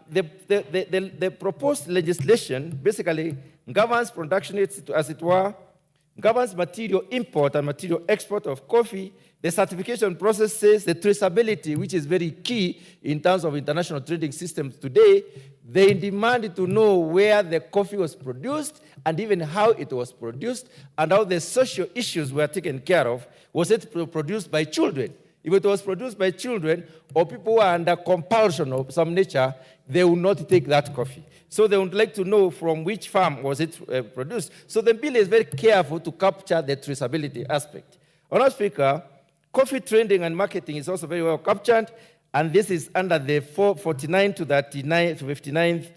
the proposed legislation basically governs production, as it were, governs material import and material export of coffee, the certification processes, the traceability, which is very key in terms of international trading systems today. They demand to know where the coffee was produced and even how it was produced and how the social issues were taken care of. Was it produced by children? If it was produced by children or people who are under compulsion of some nature, they will not take that coffee. So they would like to know from which farm was it produced. So the bill is very careful to capture the traceability aspect. Honourable Speaker, coffee trending and marketing is also very well captured, and this is under the 49 to 39 to 59th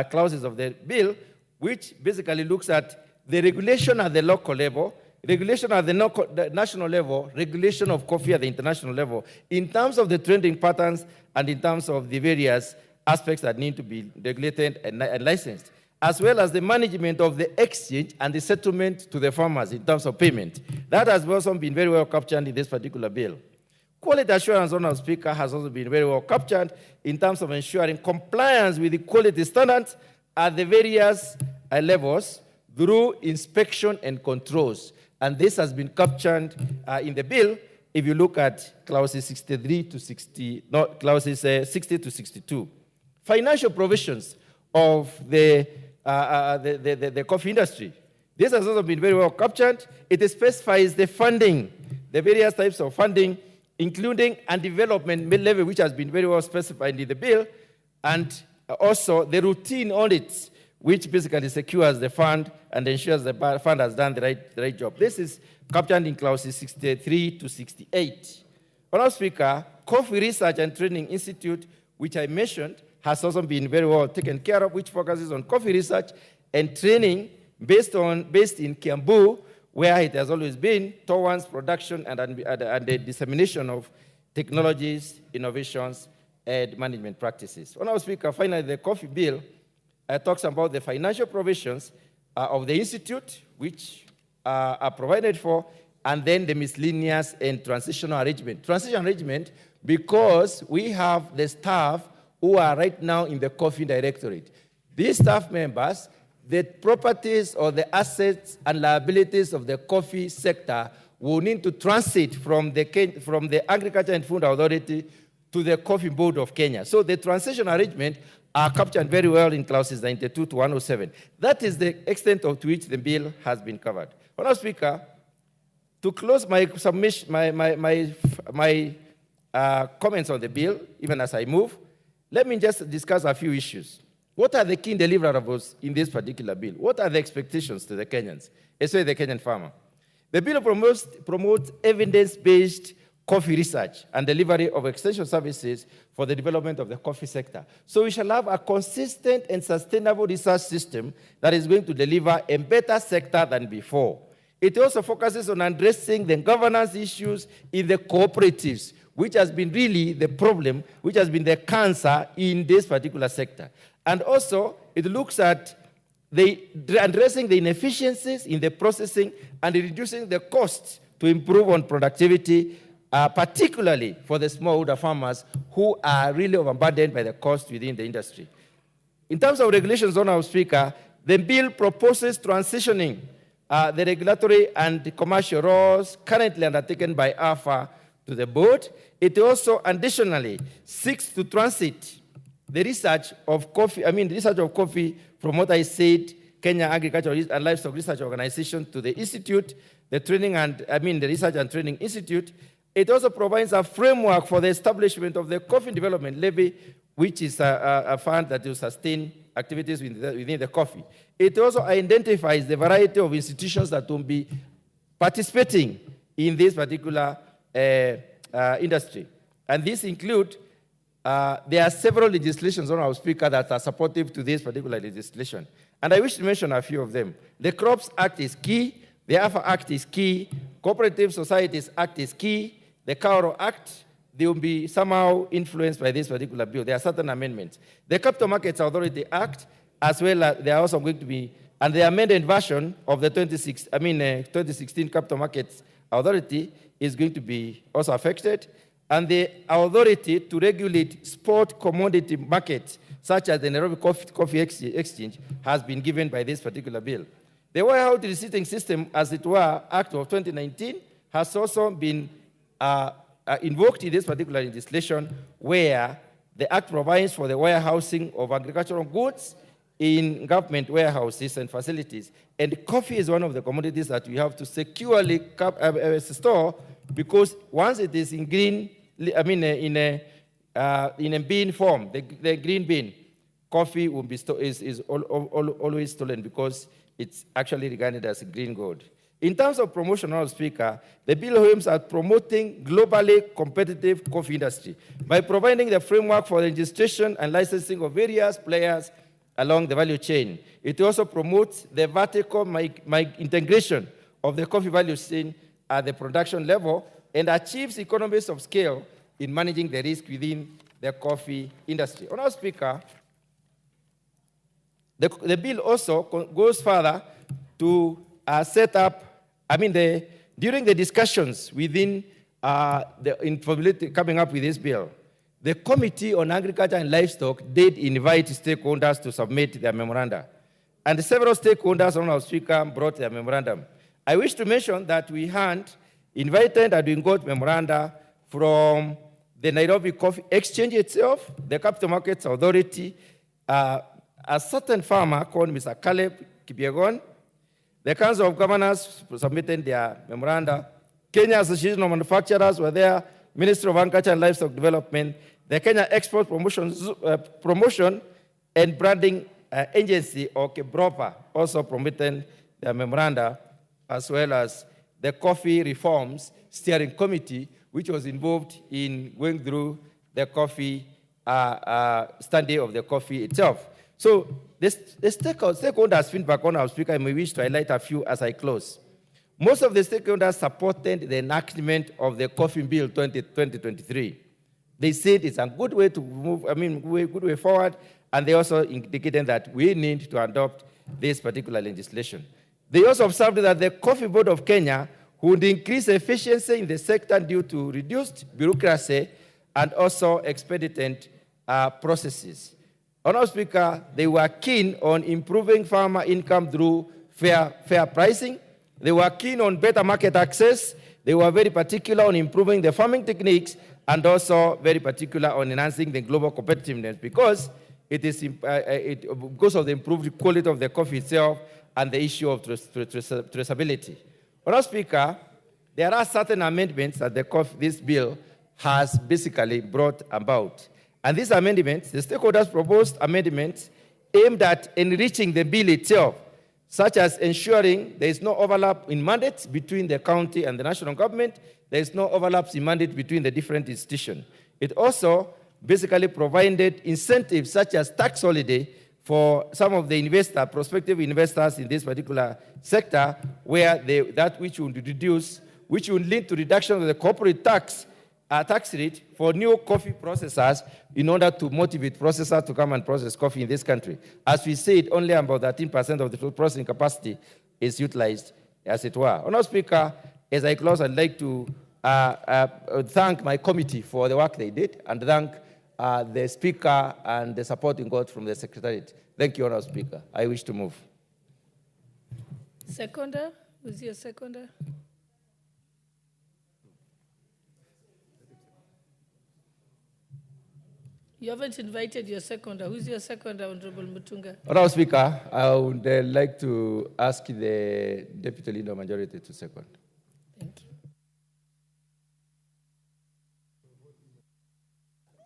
clauses of the bill, which basically looks at the regulation at the local level, regulation at the national level, regulation of coffee at the international level, in terms of the trending patterns and in terms of the various aspects that need to be regulated and licensed, as well as the management of the exchange and the settlement to the farmers in terms of payment. That has also been very well captured in this particular bill. Quality assurance, Honourable Speaker, has also been very well captured in terms of ensuring compliance with the quality standards at the various levels through inspection and controls. And this has been captured in the bill if you look at clauses 63 to 60, not clauses 60 to 62. Financial provisions of the coffee industry. This has also been very well captured. It specifies the funding, the various types of funding, including a development levy, which has been very well specified in the bill, and also the routine audits, which basically secures the fund and ensures the fund has done the right job. This is captured in clauses 63 to 68. Honourable Speaker, Coffee Research and Training Institute, which I mentioned, has also been very well taken care of, which focuses on coffee research and training based in Kiambu, where it has always been towards production and the dissemination of technologies, innovations, and management practices. Honourable Speaker, finally, the coffee bill talks about the financial provisions of the institute, which are provided for, and then the miscellaneous and transitional arrangement. Transitional arrangement because we have the staff who are right now in the coffee directorate. These staff members, the properties or the assets and liabilities of the coffee sector will need to transit from the Agriculture and Food Authority to the Coffee Board of Kenya. So the transition arrangement are captured very well in clauses 92 to 107. That is the extent to which the bill has been covered. Honourable Speaker, to close my submission, my comments on the bill, even as I move, let me just discuss a few issues. What are the key deliverables in this particular bill? What are the expectations to the Kenyans, especially the Kenyan farmer? The bill promotes evidence-based coffee research and delivery of extension services for the development of the coffee sector. So we shall have a consistent and sustainable research system that is going to deliver a better sector than before. It also focuses on addressing the governance issues in the cooperatives, which has been really the problem, which has been the cancer in this particular sector. And also, it looks at addressing the inefficiencies in the processing and reducing the costs to improve on productivity, particularly for the smallholder farmers who are really overburdened by the cost within the industry. In terms of regulations, Honourable Speaker, the bill proposes transitioning the regulatory and the commercial roles currently undertaken by AFA to the board. It also additionally seeks to transit the research of coffee, from what I said, Kenya Agricultural and Livestock Research Organization to the institute, the Research and Training Institute. It also provides a framework for the establishment of the Coffee Development Levy, which is a fund that will sustain activities within the coffee. It also identifies the variety of institutions that will be participating in this particular industry. And these include, there are several legislations, Honourable Speaker, that are supportive to this particular legislation. And I wish to mention a few of them. The Crops Act is key, the AFA Act is key, Cooperative Societies Act is key, the Kauro Act, they will be somehow influenced by this particular bill. There are certain amendments. The Capital Markets Authority Act, as well as they are also going to be, and the amended version of the 2016 Capital Markets Authority is going to be also affected. And the authority to regulate spot commodity markets, such as the Nairobi Coffee Exchange, has been given by this particular bill. The Warehouse Receipting System, as it were, Act of 2019, has also been invoked in this particular legislation, where the Act provides for the warehousing of agricultural goods in government warehouses and facilities. And coffee is one of the commodities that we have to securely store, because once it is in green, in a bean form, the green bean, coffee will be always stolen because it's actually regarded as a green gold. In terms of promotion, Honourable Speaker, the bill aims at promoting globally competitive coffee industry by providing the framework for the registration and licensing of various players along the value chain. It also promotes the vertical integration of the coffee value chain at the production level and achieves economies of scale in managing the risk within the coffee industry. Honorable Speaker, the bill also goes further to set up, during the discussions within coming up with this bill, the Committee on Agriculture and Livestock did invite stakeholders to submit their memoranda. And several stakeholders, Honorable Speaker, brought their memorandum. I wish to mention that we had invited and we got memoranda from the Nairobi Coffee Exchange itself, the Capital Markets Authority, a certain farmer called Mr. Caleb Kipiegon, the Council of Governors submitted their memoranda, Kenya Association of Manufacturers were there, Ministry of Agriculture and Livestock Development, the Kenya Export Promotion and Branding Agency, or KEBROPA, also promoted their memoranda, as well as the Coffee Reforms Steering Committee, which was involved in going through the coffee study of the coffee itself. So the stakeholders' feedback on our speaker, I may wish to highlight a few as I close. Most of the stakeholders supported the enactment of the Coffee Bill 2023. They said it's a good way to move, good way forward, and they also indicated that we need to adopt this particular legislation. They also observed that the Coffee Board of Kenya would increase efficiency in the sector due to reduced bureaucracy and also expedient processes. Honorable Speaker, they were keen on improving farmer income through fair pricing. They were keen on better market access. They were very particular on improving the farming techniques and also very particular on enhancing the global competitiveness because because of the improved quality of the coffee itself and the issue of traceability. Honorable Speaker, there are certain amendments that this bill has basically brought about. And these amendments, the stakeholders proposed amendments aimed at enriching the bill itself, such as ensuring there is no overlap in mandates between the county and the national government, there is no overlaps in mandate between the different institutions. It also basically provided incentives such as tax holiday for some of the prospective investors in this particular sector, where which would lead to reduction of the corporate tax rate for new coffee processors in order to motivate processors to come and process coffee in this country. As we said, only about 13% of the processing capacity is utilized, as it were. Honorable Speaker, as I close, I'd like to thank my committee for the work they did and thank the Speaker and the supporting God from the Secretariat. Thank you, Honorable Speaker. I wish to move. Seconder? Who's your seconder? You haven't invited your seconder. Who's your seconder, Honorable Mutunga? Honorable Speaker, I would like to ask the Deputy Leader of Majority to second. Thank you.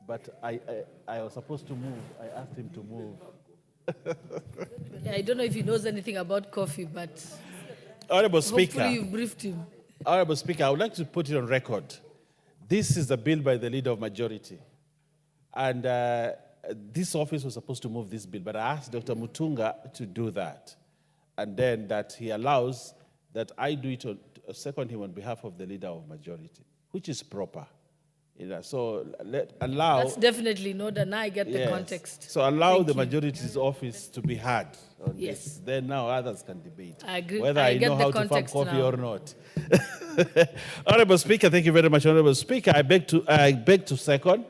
But I was supposed to move. I asked him to move. Yeah, I don't know if he knows anything about coffee, but Honorable Speaker, hopefully you've briefed him. Honorable Speaker, I would like to put it on record. This is a bill by the Leader of Majority. And this office was supposed to move this bill, but I asked Dr. Mutunga to do that. And then that he allows that I do it second him on behalf of the Leader of Majority, which is proper. So allow... That's definitely not, and I get the context. So allow the Majority's office to be heard on Yes. this. Then now others can debate. I agree. Whether I I get know the how to farm context coffee now. or not. Honorable Speaker, thank you very much. Honorable Speaker, I beg to second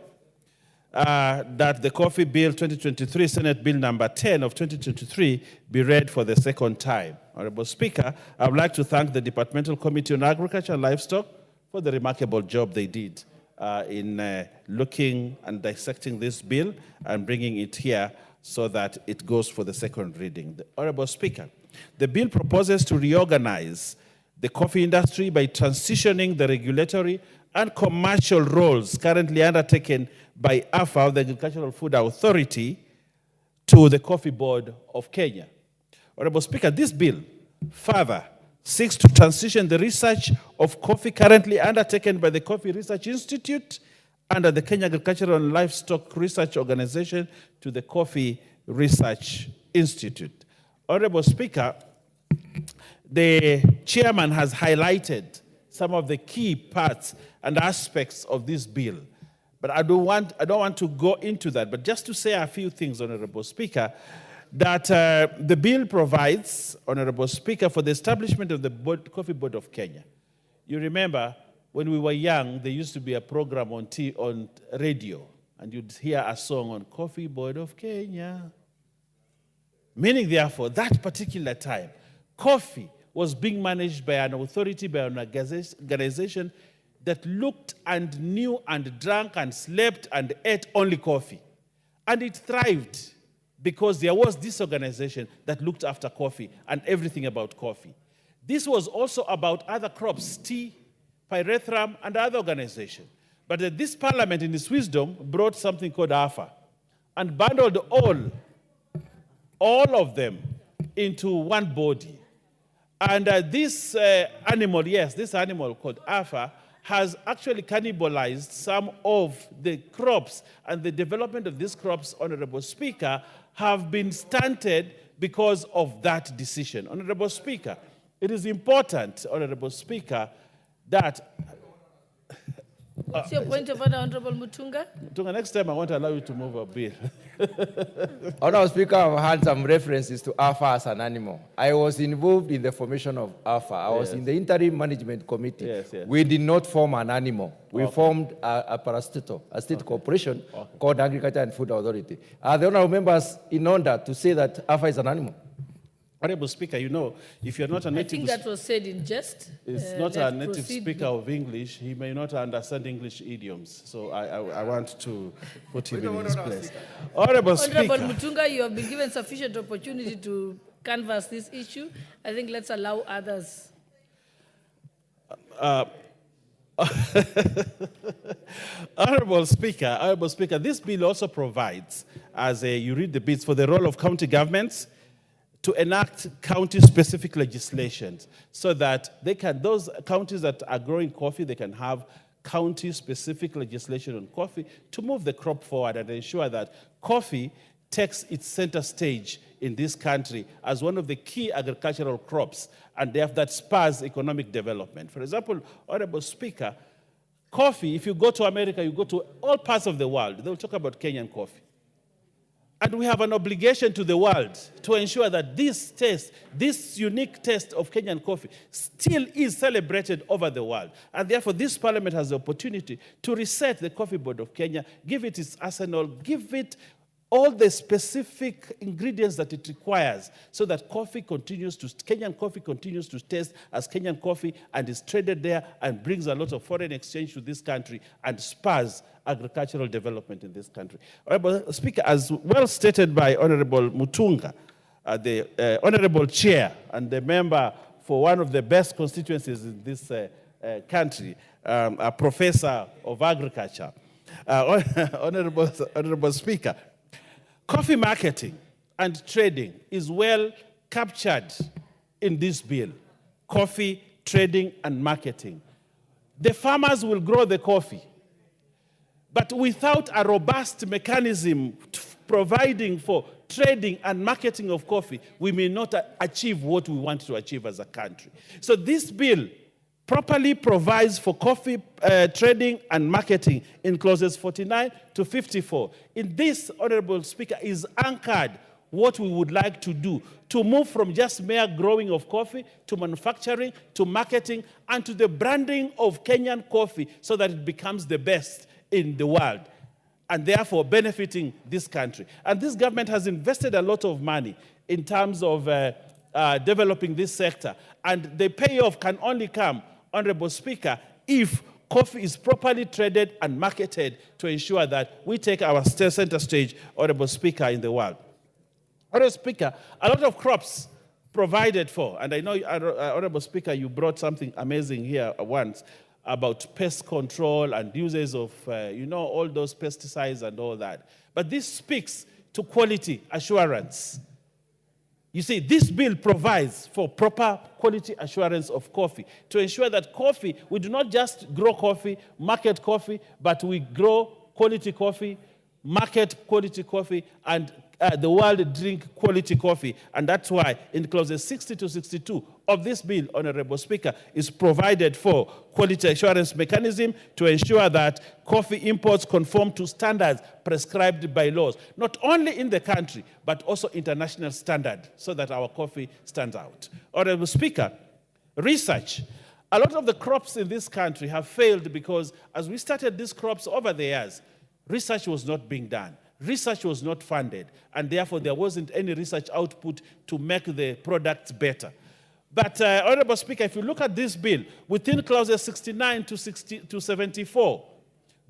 that the Coffee Bill 2023, Senate Bill number 10 of 2023, be read for the second time. Honorable Speaker, I would like to thank the Departmental Committee on Agriculture and Livestock for the remarkable job they did in looking and dissecting this bill and bringing it here so that it goes for the second reading. Honorable Speaker, the bill proposes to reorganize the coffee industry by transitioning the regulatory and commercial roles currently undertaken by AFA, the Agricultural Food Authority, to the Coffee Board of Kenya. Honorable Speaker, this bill further seeks to transition the research of coffee currently undertaken by the Coffee Research Institute under the Kenya Agricultural and Livestock Research Organization to the Coffee Research Institute. Honorable Speaker, the chairman has highlighted some of the key parts and aspects of this bill. But I don't want to go into that. But just to say a few things, Honorable Speaker, that the bill provides, Honorable Speaker, for the establishment of the Coffee Board of Kenya. You remember when we were young, there used to be a program on radio, and you'd hear a song on Coffee Board of Kenya. Meaning, therefore, that particular time, coffee was being managed by an authority, by an organization that looked and knew and drank and slept and ate only coffee. And it thrived because there was this organization that looked after coffee and everything about coffee. This was also about other crops, tea, pyrethrum, and other organizations. But this parliament, in its wisdom, brought something called AFA and bundled all of them into one body. And this animal called AFA has actually cannibalized some of the crops, and the development of these crops, Honorable Speaker, have been stunted because of that decision. Honorable Speaker, it is important, Honorable Speaker, that... What's your point of order, Honorable Mutunga? Mutunga, next time I won't allow you to move a bill. Honorable Speaker, I've had some references to AFA as an animal. I was involved in the formation of AFA. I was in the interim management committee. Yes, yes. We did not form an animal. We formed a parastatal, a state corporation called Agriculture and Food Authority. Are the honorable members in order to say that AFA is an animal? Honorable Speaker, you know, if you're not a I native... think that was said in jest. Is not a native speaker of English, he may not understand English idioms. So I want to put him in his place. Honorable Speaker. Honorable Mutunga, you have been given sufficient opportunity to canvass this issue. I think let's allow others. Honorable Speaker, this bill also provides, as you read the bits, for the role of county governments to enact county-specific legislation so that those counties that are growing coffee, they can have county-specific legislation on coffee to move the crop forward and ensure that coffee takes its center stage in this country as one of the key agricultural crops, and that spurs economic development. For example, Honorable Speaker, coffee, if you go to America, you go to all parts of the world, they'll talk about Kenyan coffee. And we have an obligation to the world to ensure that this taste, this unique taste of Kenyan coffee still is celebrated over the world. And therefore, this parliament has the opportunity to reset the Coffee Board of Kenya, give it its arsenal, give it all the specific ingredients that it requires so that Kenyan coffee continues to taste as Kenyan coffee and is traded there and brings a lot of foreign exchange to this country and spurs agricultural development in this country. Honorable Speaker, as well stated by Honorable Mutunga, the Honorable Chair and the member for one of the best constituencies in this country, a professor of agriculture, Honorable Speaker, coffee marketing and trading is well captured in this bill. Coffee, trading, and marketing. The farmers will grow the coffee, but without a robust mechanism providing for trading and marketing of coffee, we may not achieve what we want to achieve as a country. So this bill properly provides for coffee trading and marketing in clauses 49 to 54. In this, Honorable Speaker, is anchored what we would like to do to move from just mere growing of coffee to manufacturing, to marketing, and to the branding of Kenyan coffee so that it becomes the best in the world, and therefore benefiting this country. And this government has invested a lot of money in terms of developing this sector. And the payoff can only come, Honorable Speaker, if coffee is properly traded and marketed to ensure that we take our center stage, Honorable Speaker, in the world. Honorable Speaker, a lot of crops provided for, and I know, Honorable Speaker, you brought something amazing here once about pest control and uses of, all those pesticides and all that. But this speaks to quality assurance. You see, this bill provides for proper quality assurance of coffee to ensure that coffee, we do not just grow coffee, market coffee, but we grow quality coffee, market quality coffee, and the world drink quality coffee. And that's why in clauses 60 to 62 of this bill, Honorable Speaker, is provided for quality assurance mechanism to ensure that coffee imports conform to standards prescribed by laws, not only in the country, but also international standard, so that our coffee stands out. Honorable Speaker, research. A lot of the crops in this country have failed because as we started these crops over the years, research was not being done. Research was not funded, and therefore there wasn't any research output to make the products better. But, Honorable Speaker, if you look at this bill, within clauses 69 to 74,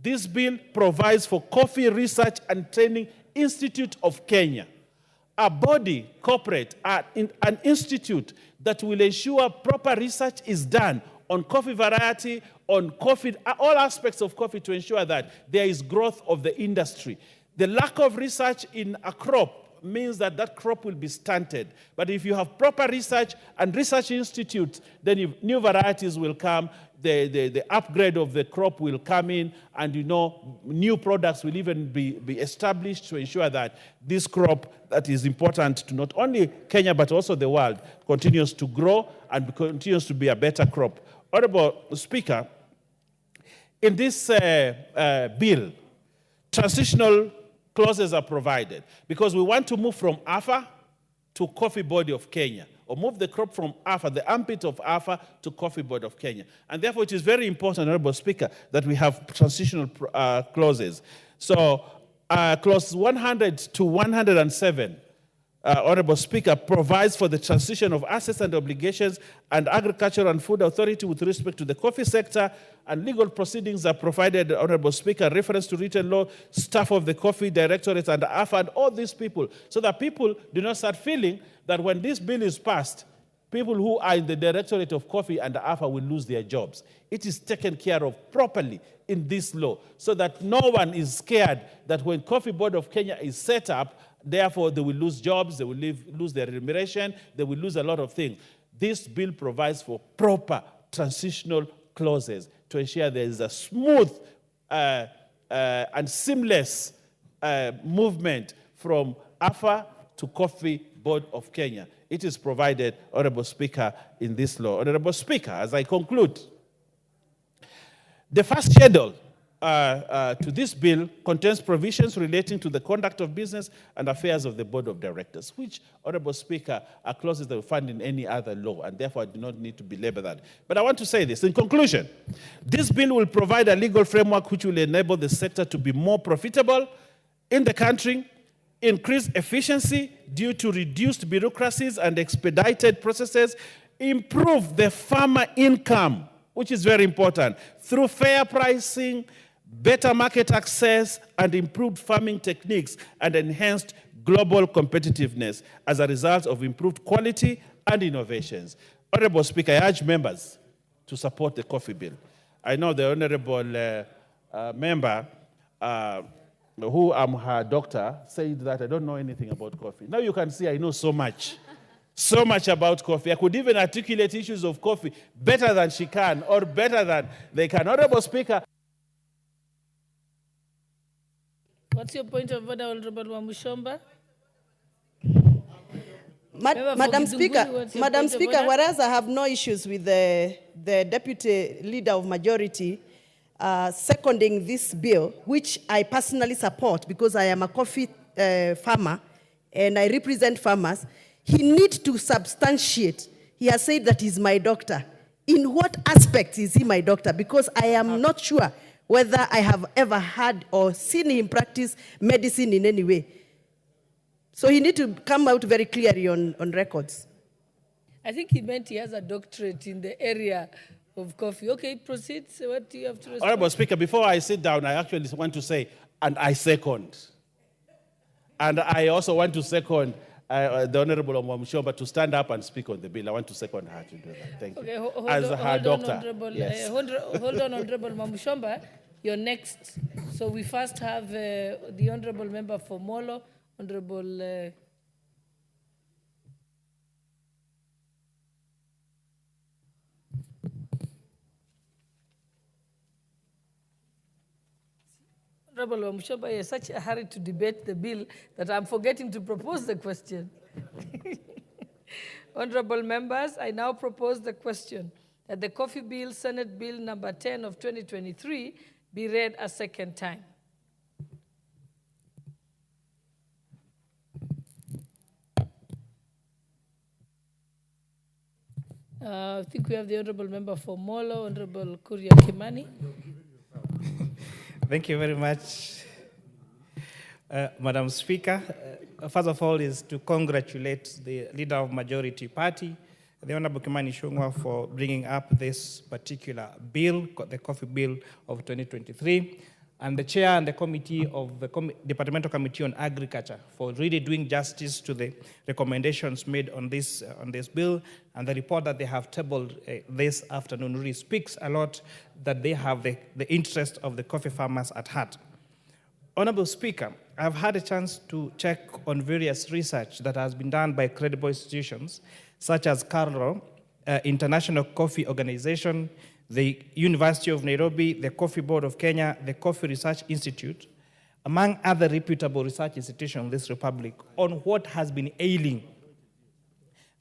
this bill provides for Coffee Research and Training Institute of Kenya, a body, corporate, an institute that will ensure proper research is done on coffee variety, on coffee, all aspects of coffee, to ensure that there is growth of the industry. The lack of research in a crop means that that crop will be stunted. But if you have proper research and research institutes, then if new varieties will come, the upgrade of the crop will come in, and new products will even be established to ensure that this crop that is important to not only Kenya but also the world continues to grow and continues to be a better crop. Honorable Speaker, in this bill, transitional clauses are provided because we want to move from AFA to Coffee Board of Kenya, or move the crop from AFA, the armpit of AFA, to Coffee Board of Kenya. And therefore, it is very important, Honorable Speaker, that we have transitional clauses. So, clause 100 to 107, Honorable Speaker, provides for the transition of assets and obligations and Agricultural and Food Authority with respect to the coffee sector, and legal proceedings are provided, Honorable Speaker, reference to written law, staff of the Coffee Directorate and AFA, and all these people, so that people do not start feeling that when this bill is passed, people who are in the Directorate of Coffee and the AFA will lose their jobs. It is taken care of properly in this law, so that no one is scared that when Coffee Board of Kenya is set up, therefore they will lose jobs, they will lose their remuneration, they will lose a lot of things. This bill provides for proper transitional clauses to ensure there is a smooth and seamless movement from AFA to Coffee Board of Kenya. It is provided, Honorable Speaker, in this law. Honorable Speaker, as I conclude, the first schedule to this bill contains provisions relating to the conduct of business and affairs of the Board of Directors, which, Honorable Speaker, are clauses that we find in any other law, and therefore I do not need to belabor that. But I want to say this. In conclusion, this bill will provide a legal framework which will enable the sector to be more profitable in the country, increase efficiency due to reduced bureaucracies and expedited processes, improve the farmer income, which is very important, through fair pricing, better market access, and improved farming techniques, and enhanced global competitiveness as a result of improved quality and innovations. Honorable Speaker, I urge members to support the coffee bill. I know the honorable member, who I'm her doctor, said that I don't know anything about coffee. Now you can see I know so much about coffee. I could even articulate issues of coffee better than she can, or better than they can. Honorable Speaker. What's your point of order, Honorable Wamushomba? Madam Speaker, whereas I have no issues with the Deputy Leader of Majority seconding this bill, which I personally support because I am a coffee farmer and I represent farmers, he needs to substantiate. He has said that he's my doctor. In what aspect is he my doctor? Because I am not sure whether I have ever had or seen him practice medicine in any way. So he needs to come out very clearly on records. I think he meant he has a doctorate in the area of coffee. Okay, proceed. So what do you have to respond? Honorable Speaker, before I sit down, I actually want to say, and I second. And I also want to second the Honorable Wamushomba to stand up and speak on the bill. I want to second her to do that. Thank you. Okay, hold as on, her doctor. Honorable, yes. hold on, Honorable Wamushomba. You're next. So we first have the Honorable Member for Molo, Honorable... Honorable Mushaba, you're such a hurry to debate the bill that I'm forgetting to propose the question. Honorable members, I now propose the question that the Coffee Bill, Senate Bill number 10 of 2023, be read a second time. I think we have the Honorable Member for Molo, Honorable Kuria Kimani. Thank you very much, Madam Speaker. First of all is to congratulate the Leader of Majority Party, the Honorable Kimani Ichung'wah, for bringing up this particular bill, the Coffee Bill of 2023, and the Chair and the Committee of the Departmental Committee on Agriculture for really doing justice to the recommendations made on this bill, and the report that they have tabled this afternoon really speaks a lot that they have the interest of the coffee farmers at heart. Honorable Speaker, I've had a chance to check on various research that has been done by credible institutions such as CARLO, International Coffee Organization, the University of Nairobi, the Coffee Board of Kenya, the Coffee Research Institute, among other reputable research institutions in this republic, on what has been ailing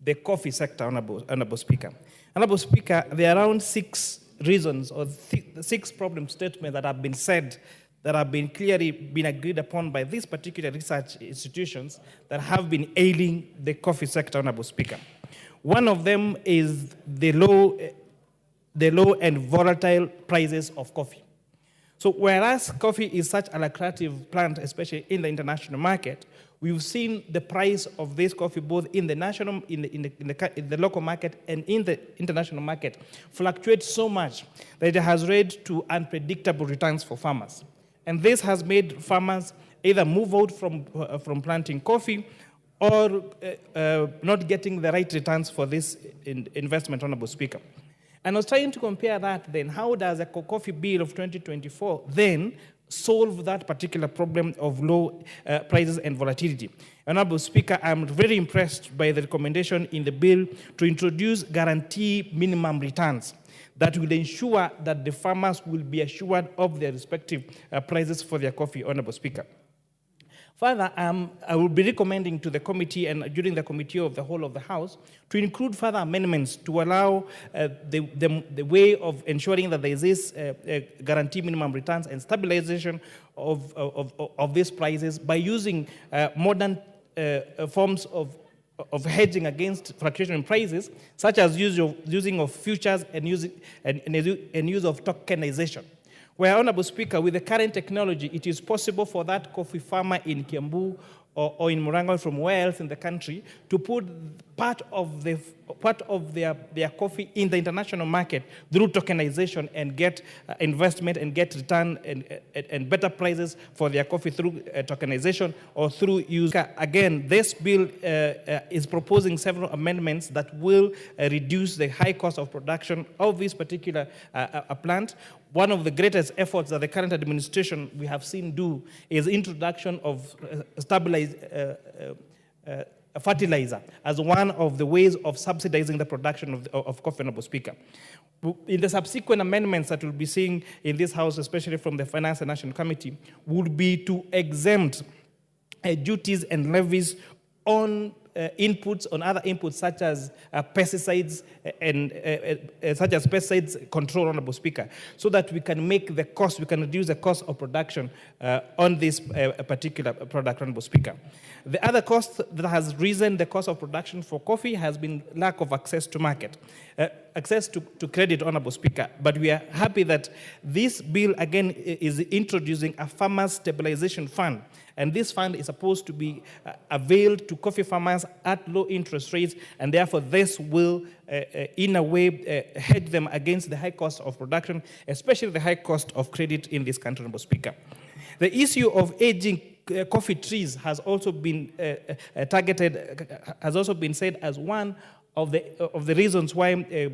the coffee sector, Honorable Speaker. Honorable Speaker, there are around 6 reasons or 6 problem statements that have been said that have been clearly been agreed upon by these particular research institutions that have been ailing the coffee sector, Honorable Speaker. One of them is the low and volatile prices of coffee. So whereas coffee is such a lucrative plant, especially in the international market, we've seen the price of this coffee both in the national, in the local market and in the international market fluctuate so much that it has led to unpredictable returns for farmers. And this has made farmers either move out from planting coffee or not getting the right returns for this investment, Honorable Speaker. And I was trying to compare that then, how does a coffee bill of 2024 then solve that particular problem of low prices and volatility? Honorable Speaker, I'm very impressed by the recommendation in the bill to introduce guarantee minimum returns that will ensure that the farmers will be assured of their respective prices for their coffee, Honorable Speaker. Further, I will be recommending to the committee and during the committee of the whole of the House to include further amendments to allow the way of ensuring that there is this guarantee minimum returns and stabilization of these prices by using modern forms of hedging against fluctuation in prices, such as using of futures and use of tokenization. Where, Honorable Speaker, with the current technology, it is possible for that coffee farmer in Kiambu or in Murang'a, from where else in the country, to put part of their coffee in the international market through tokenization and get investment and get return and better prices for their coffee through tokenization or through use. Again, this bill is proposing several amendments that will reduce the high cost of production of this particular plant. One of the greatest efforts that the current administration we have seen do is introduction of stabilized fertilizer as one of the ways of subsidizing the production of coffee, Honorable Speaker. In the subsequent amendments that we'll be seeing in this House, especially from the Finance and National Committee, would be to exempt duties and levies on inputs, on other inputs such as pesticides and control, Honorable Speaker, so that we can make the cost, we can reduce the cost of production on this particular product, Honorable Speaker. The other cost that has risen the cost of production for coffee has been lack of access to market, access to credit, Honorable Speaker. But we are happy that this bill again is introducing a farmers stabilization fund. And this fund is supposed to be availed to coffee farmers at low interest rates, and therefore this will, in a way, hedge them against the high cost of production, especially the high cost of credit in this country, Honorable Speaker. The issue of aging coffee trees has also been targeted, has also been said as one of the reasons why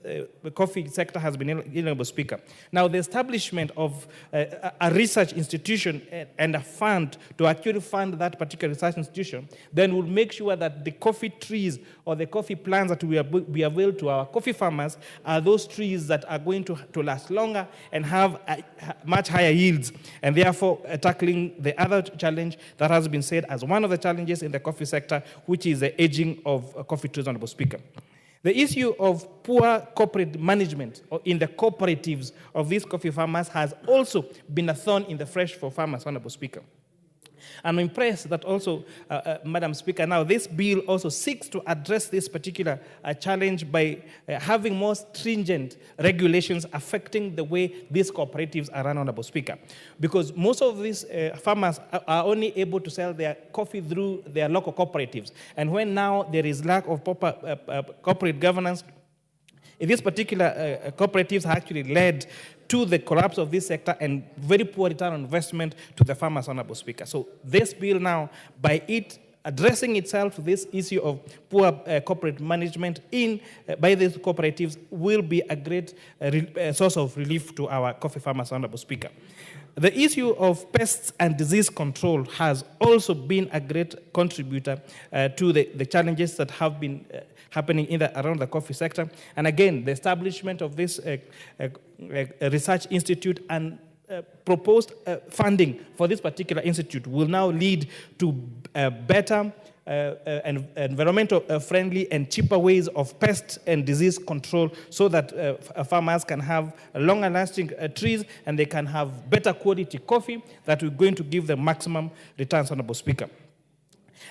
the coffee sector has been, Honorable Speaker. Now, the establishment of a research institution and a fund to actually fund that particular research institution then will make sure that the coffee trees or the coffee plants that we avail to our coffee farmers are those trees that are going to last longer and have much higher yields, and therefore tackling the other challenge that has been said as one of the challenges in the coffee sector, which is the aging of coffee trees, Honorable Speaker. The issue of poor corporate management in the cooperatives of these coffee farmers has also been a thorn in the flesh for farmers, Honorable Speaker. I'm impressed that also, Madam Speaker, now this bill also seeks to address this particular challenge by having more stringent regulations affecting the way these cooperatives are run, Honorable Speaker. Because most of these farmers are only able to sell their coffee through their local cooperatives. And when now there is lack of proper corporate governance, these particular cooperatives have actually led to the collapse of this sector and very poor return on investment to the farmers, Honorable Speaker. So this bill now, by it addressing itself to this issue of poor corporate management by these cooperatives, will be a great source of relief to our coffee farmers, Honorable Speaker. The issue of pests and disease control has also been a great contributor to the challenges that have been happening around the coffee sector. And again, the establishment of this research institute and proposed funding for this particular institute will now lead to better environmental friendly and cheaper ways of pest and disease control, so that farmers can have longer lasting trees and they can have better quality coffee that will going to give them maximum returns, Honorable Speaker.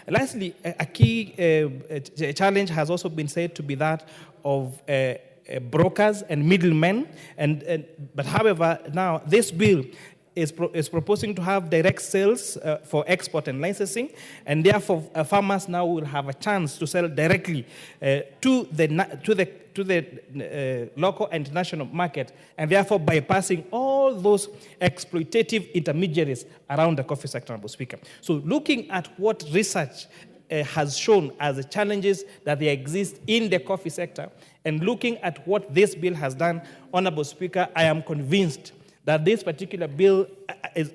Lastly, a key challenge has also been said to be that of brokers and middlemen. But however, now this bill is proposing to have direct sales for export and licensing, and therefore farmers now will have a chance to sell directly to the local and national market, and therefore bypassing all those exploitative intermediaries around the coffee sector, Honorable Speaker. So looking at what research has shown as the challenges that they exist in the coffee sector, and looking at what this bill has done, Honorable Speaker, I am convinced that this particular bill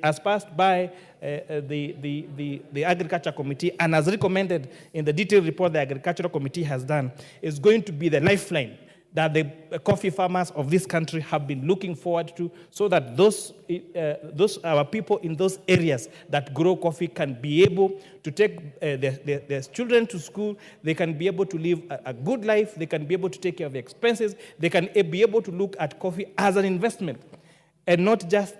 has passed by the Agriculture Committee and as recommended in the detailed report the Agricultural Committee has done, is going to be the lifeline that the coffee farmers of this country have been looking forward to, so that those our people in those areas that grow coffee can be able to take their children to school, they can be able to live a good life, they can be able to take care of the expenses, they can be able to look at coffee as an investment, and not just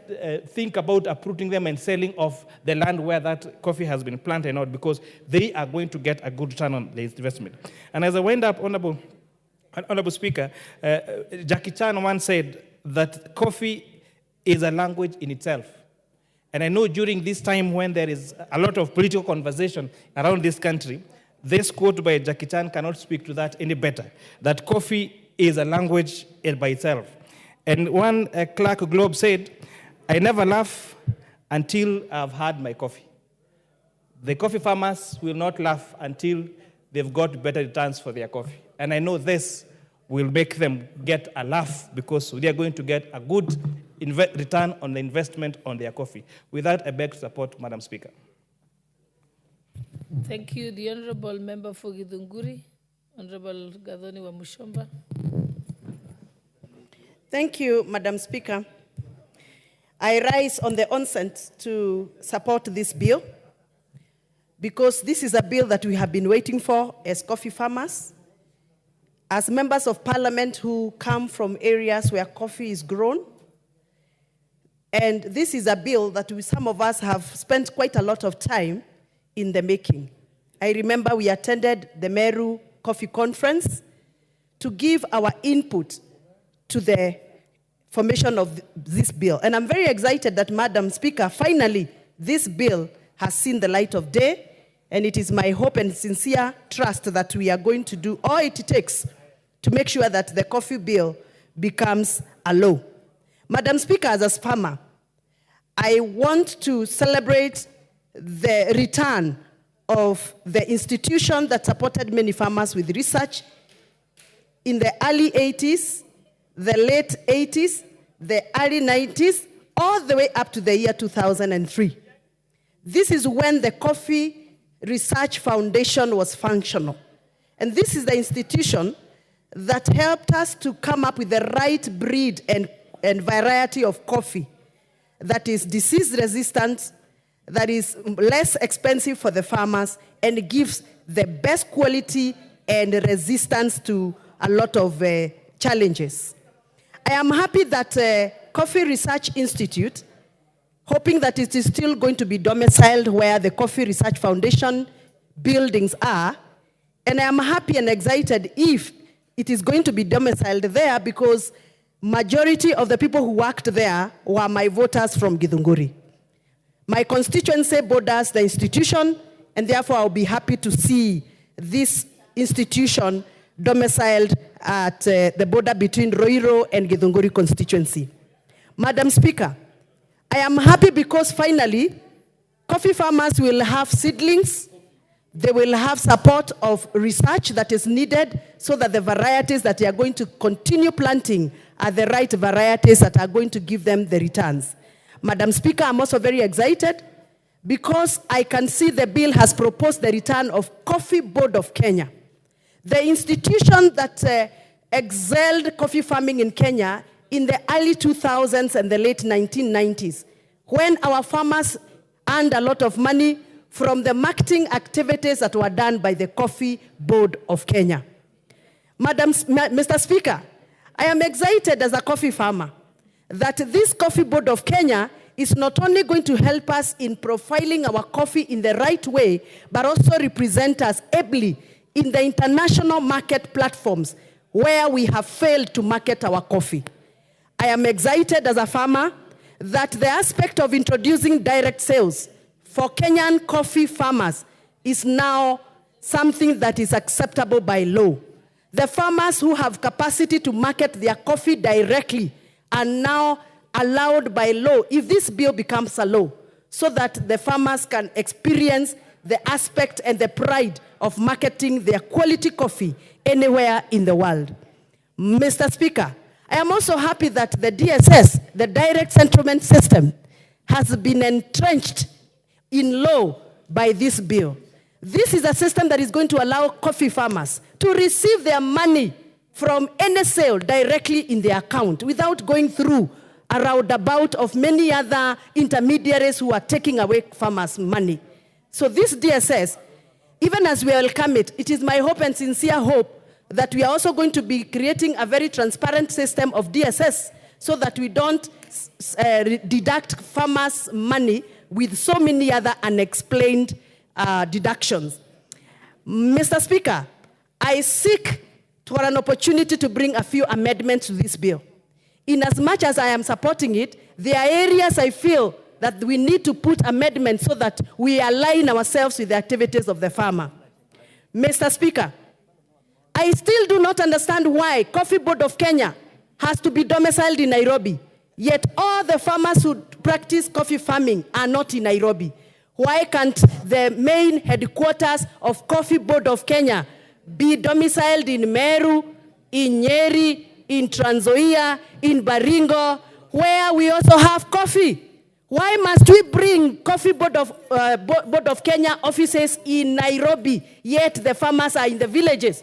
think about uprooting them and selling off the land where that coffee has been planted, not, because they are going to get a good return on the investment. And as I wind up, Honorable Speaker, Jackie Chan once said that coffee is a language in itself. And I know during this time when there is a lot of political conversation around this country, this quote by Jackie Chan cannot speak to that any better, that coffee is a language by itself. And one Clark Globe said, "I never laugh until I've had my coffee." The coffee farmers will not laugh until they've got better returns for their coffee. And I know this will make them get a laugh, because they are going to get a good return on the investment on their coffee. With that, I beg to support, Madam Speaker. Thank you. The Honorable Member for Githunguri, Honorable Gathoni wa Mushomba. Thank you, Madam Speaker. I rise on the onset to support this bill, because this is a bill that we have been waiting for as coffee farmers, as members of parliament who come from areas where coffee is grown. And this is a bill that some of us have spent quite a lot of time in the making. I remember we attended the Meru Coffee Conference to give our input to the formation of this bill. And I'm very excited that, Madam Speaker, finally this bill has seen the light of day, and it is my hope and sincere trust that we are going to do all it takes to make sure that the coffee bill becomes a law. Madam Speaker, as a farmer, I want to celebrate the return of the institution that supported many farmers with research in the early 80s the late 80s, the early 90s, all the way up to the year 2003. This is when the Coffee Research Foundation was functional. And this is the institution that helped us to come up with the right breed and variety of coffee that is disease resistant, that is less expensive for the farmers, and gives the best quality and resistance to a lot of challenges. I am happy that Coffee Research Institute, hoping that it is still going to be domiciled where the Coffee Research Foundation buildings are, and I am happy and excited if it is going to be domiciled there, because majority of the people who worked there were my voters from Githunguri. My constituency borders the institution, and therefore I'll be happy to see this institution domiciled at the border between Roiro and Githunguri constituency. Madam Speaker, I am happy because finally, coffee farmers will have seedlings. They will have support of research that is needed so that the varieties that they are going to continue planting are the right varieties that are going to give them the returns. Madam Speaker, I'm also very excited because I can see the bill has proposed the return of Coffee Board of Kenya. The institution that excelled coffee farming in Kenya in the early 2000s and the late 1990s, when our farmers earned a lot of money from the marketing activities that were done by the Coffee Board of Kenya. Mr. Speaker, I am excited as a coffee farmer that this Coffee Board of Kenya is not only going to help us in profiling our coffee in the right way, but also represent us ably in the international market platforms where we have failed to market our coffee. I am excited as a farmer that the aspect of introducing direct sales for Kenyan coffee farmers is now something that is acceptable by law. The farmers who have capacity to market their coffee directly are now allowed by law, if this bill becomes a law, so that the farmers can experience the aspect and the pride of marketing their quality coffee anywhere in the world. Mr. Speaker, I am also happy that the DSS, the Direct Settlement System, has been entrenched in law by this bill. This is a system that is going to allow coffee farmers to receive their money from any sale directly in their account without going through a roundabout of many other intermediaries who are taking away farmers' money. So this DSS, even as we welcome it, it is my hope and sincere hope that we are also going to be creating a very transparent system of DSS so that we don't deduct farmers' money with so many other unexplained deductions. Mr. Speaker, I seek for an opportunity to bring a few amendments to this bill. In as much as I am supporting it, there are areas I feel that we need to put amendments so that we align ourselves with the activities of the farmer. Mr. Speaker, I still do not understand why Coffee Board of Kenya has to be domiciled in Nairobi, yet all the farmers who practice coffee farming are not in Nairobi. Why can't the main headquarters of Coffee Board of Kenya be domiciled in Meru, in Nyeri, in Trans Nzoia, in Baringo, where we also have coffee? Why must we bring Coffee Board of Kenya offices in Nairobi, yet the farmers are in the villages?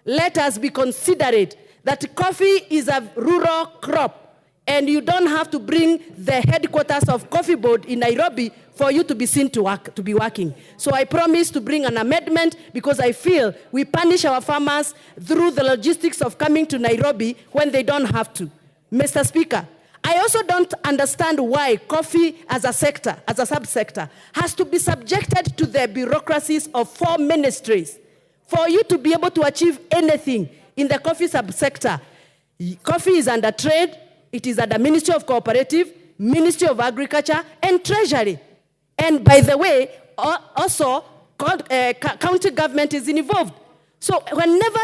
Let us be considerate that coffee is a rural crop, and you don't have to bring the headquarters of Coffee Board in Nairobi for you to be seen to be working. So I promise to bring an amendment because I feel we punish our farmers through the logistics of coming to Nairobi when they don't have to. Mr. Speaker, I also don't understand why coffee as a sector, as a subsector, has to be subjected to the bureaucracies of 4 ministries. For you to be able to achieve anything in the coffee subsector, coffee is under trade, it is under Ministry of Cooperative, Ministry of Agriculture, and Treasury. And by the way, also county government is involved. So whenever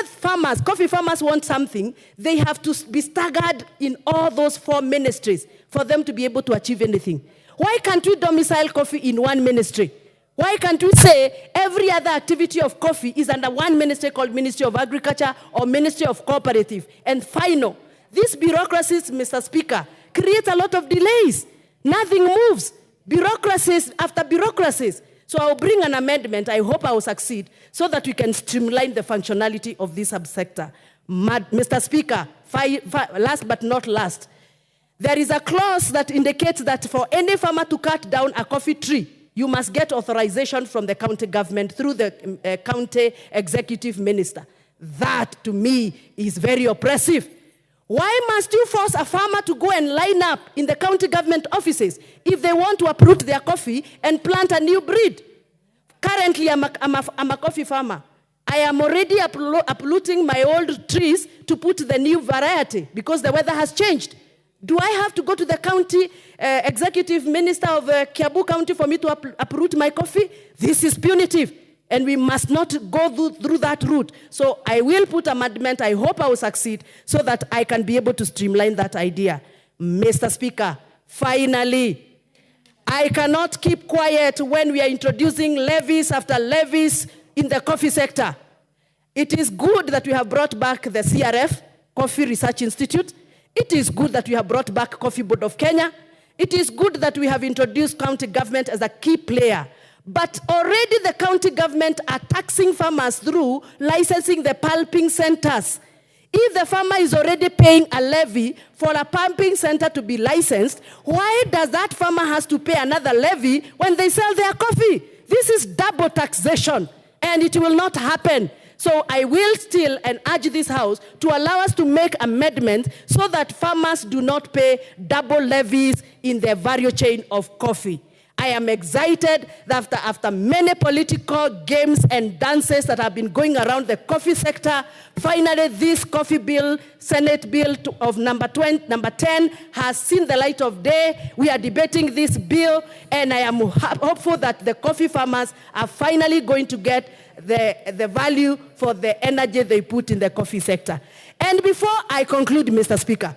coffee farmers want something, they have to be staggered in all those 4 ministries for them to be able to achieve anything. Why can't we domicile coffee in one ministry? Why can't we say every other activity of coffee is under one ministry called Ministry of Agriculture or Ministry of Cooperative? And final, These bureaucracies, Mr. Speaker, create a lot of delays. Nothing moves. Bureaucracies after bureaucracies. So I'll bring an amendment, I hope I will succeed, so that we can streamline the functionality of this subsector. Mr. Speaker, last but not last, there is a clause that indicates that for any farmer to cut down a coffee tree, you must get authorization from the county government through the county executive minister. That, to me, is very oppressive. Why must you force a farmer to go and line up in the county government offices if they want to uproot their coffee and plant a new breed? Currently, I'm a coffee farmer. I am already uprooting my old trees to put the new variety because the weather has changed. Do I have to go to the county executive minister of Kiambu County for me to uproot my coffee? This is punitive, and we must not go through that route. So I will put amendment. I hope I will succeed so that I can be able to streamline that idea. Mr. Speaker, finally, I cannot keep quiet when we are introducing levies after levies in the coffee sector. It is good that we have brought back the CRF, Coffee Research Institute. It is good that we have brought back Coffee Board of Kenya. It is good that we have introduced county government as a key player. But already the county government are taxing farmers through licensing the pulping centers. If the farmer is already paying a levy for a pumping center to be licensed, why does that farmer has to pay another levy when they sell their coffee? This is double taxation, and it will not happen. So I will still and urge this House to allow us to make amendments so that farmers do not pay double levies in the value chain of coffee. I am excited that after many political games and dances that have been going around the coffee sector, finally this coffee bill, Senate bill of number 10, has seen the light of day. We are debating this bill, and I am hopeful that the coffee farmers are finally going to get the value for the energy they put in the coffee sector. And before I conclude, Mr. Speaker,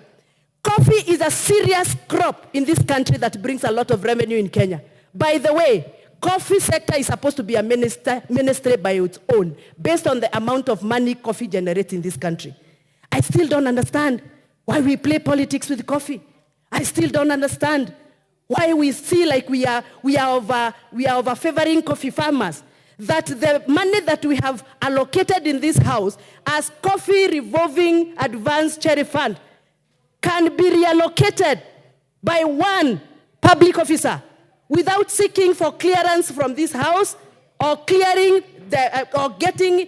coffee is a serious crop in this country that brings a lot of revenue in Kenya. By the way, coffee sector is supposed to be a ministry by its own, based on the amount of money coffee generates in this country. I still don't understand why we play politics with coffee. I still don't understand why we see like we are over favoring coffee farmers. That the money that we have allocated in this House as coffee revolving advance charity fund can be reallocated by one public officer without seeking for clearance from this House or clearing or getting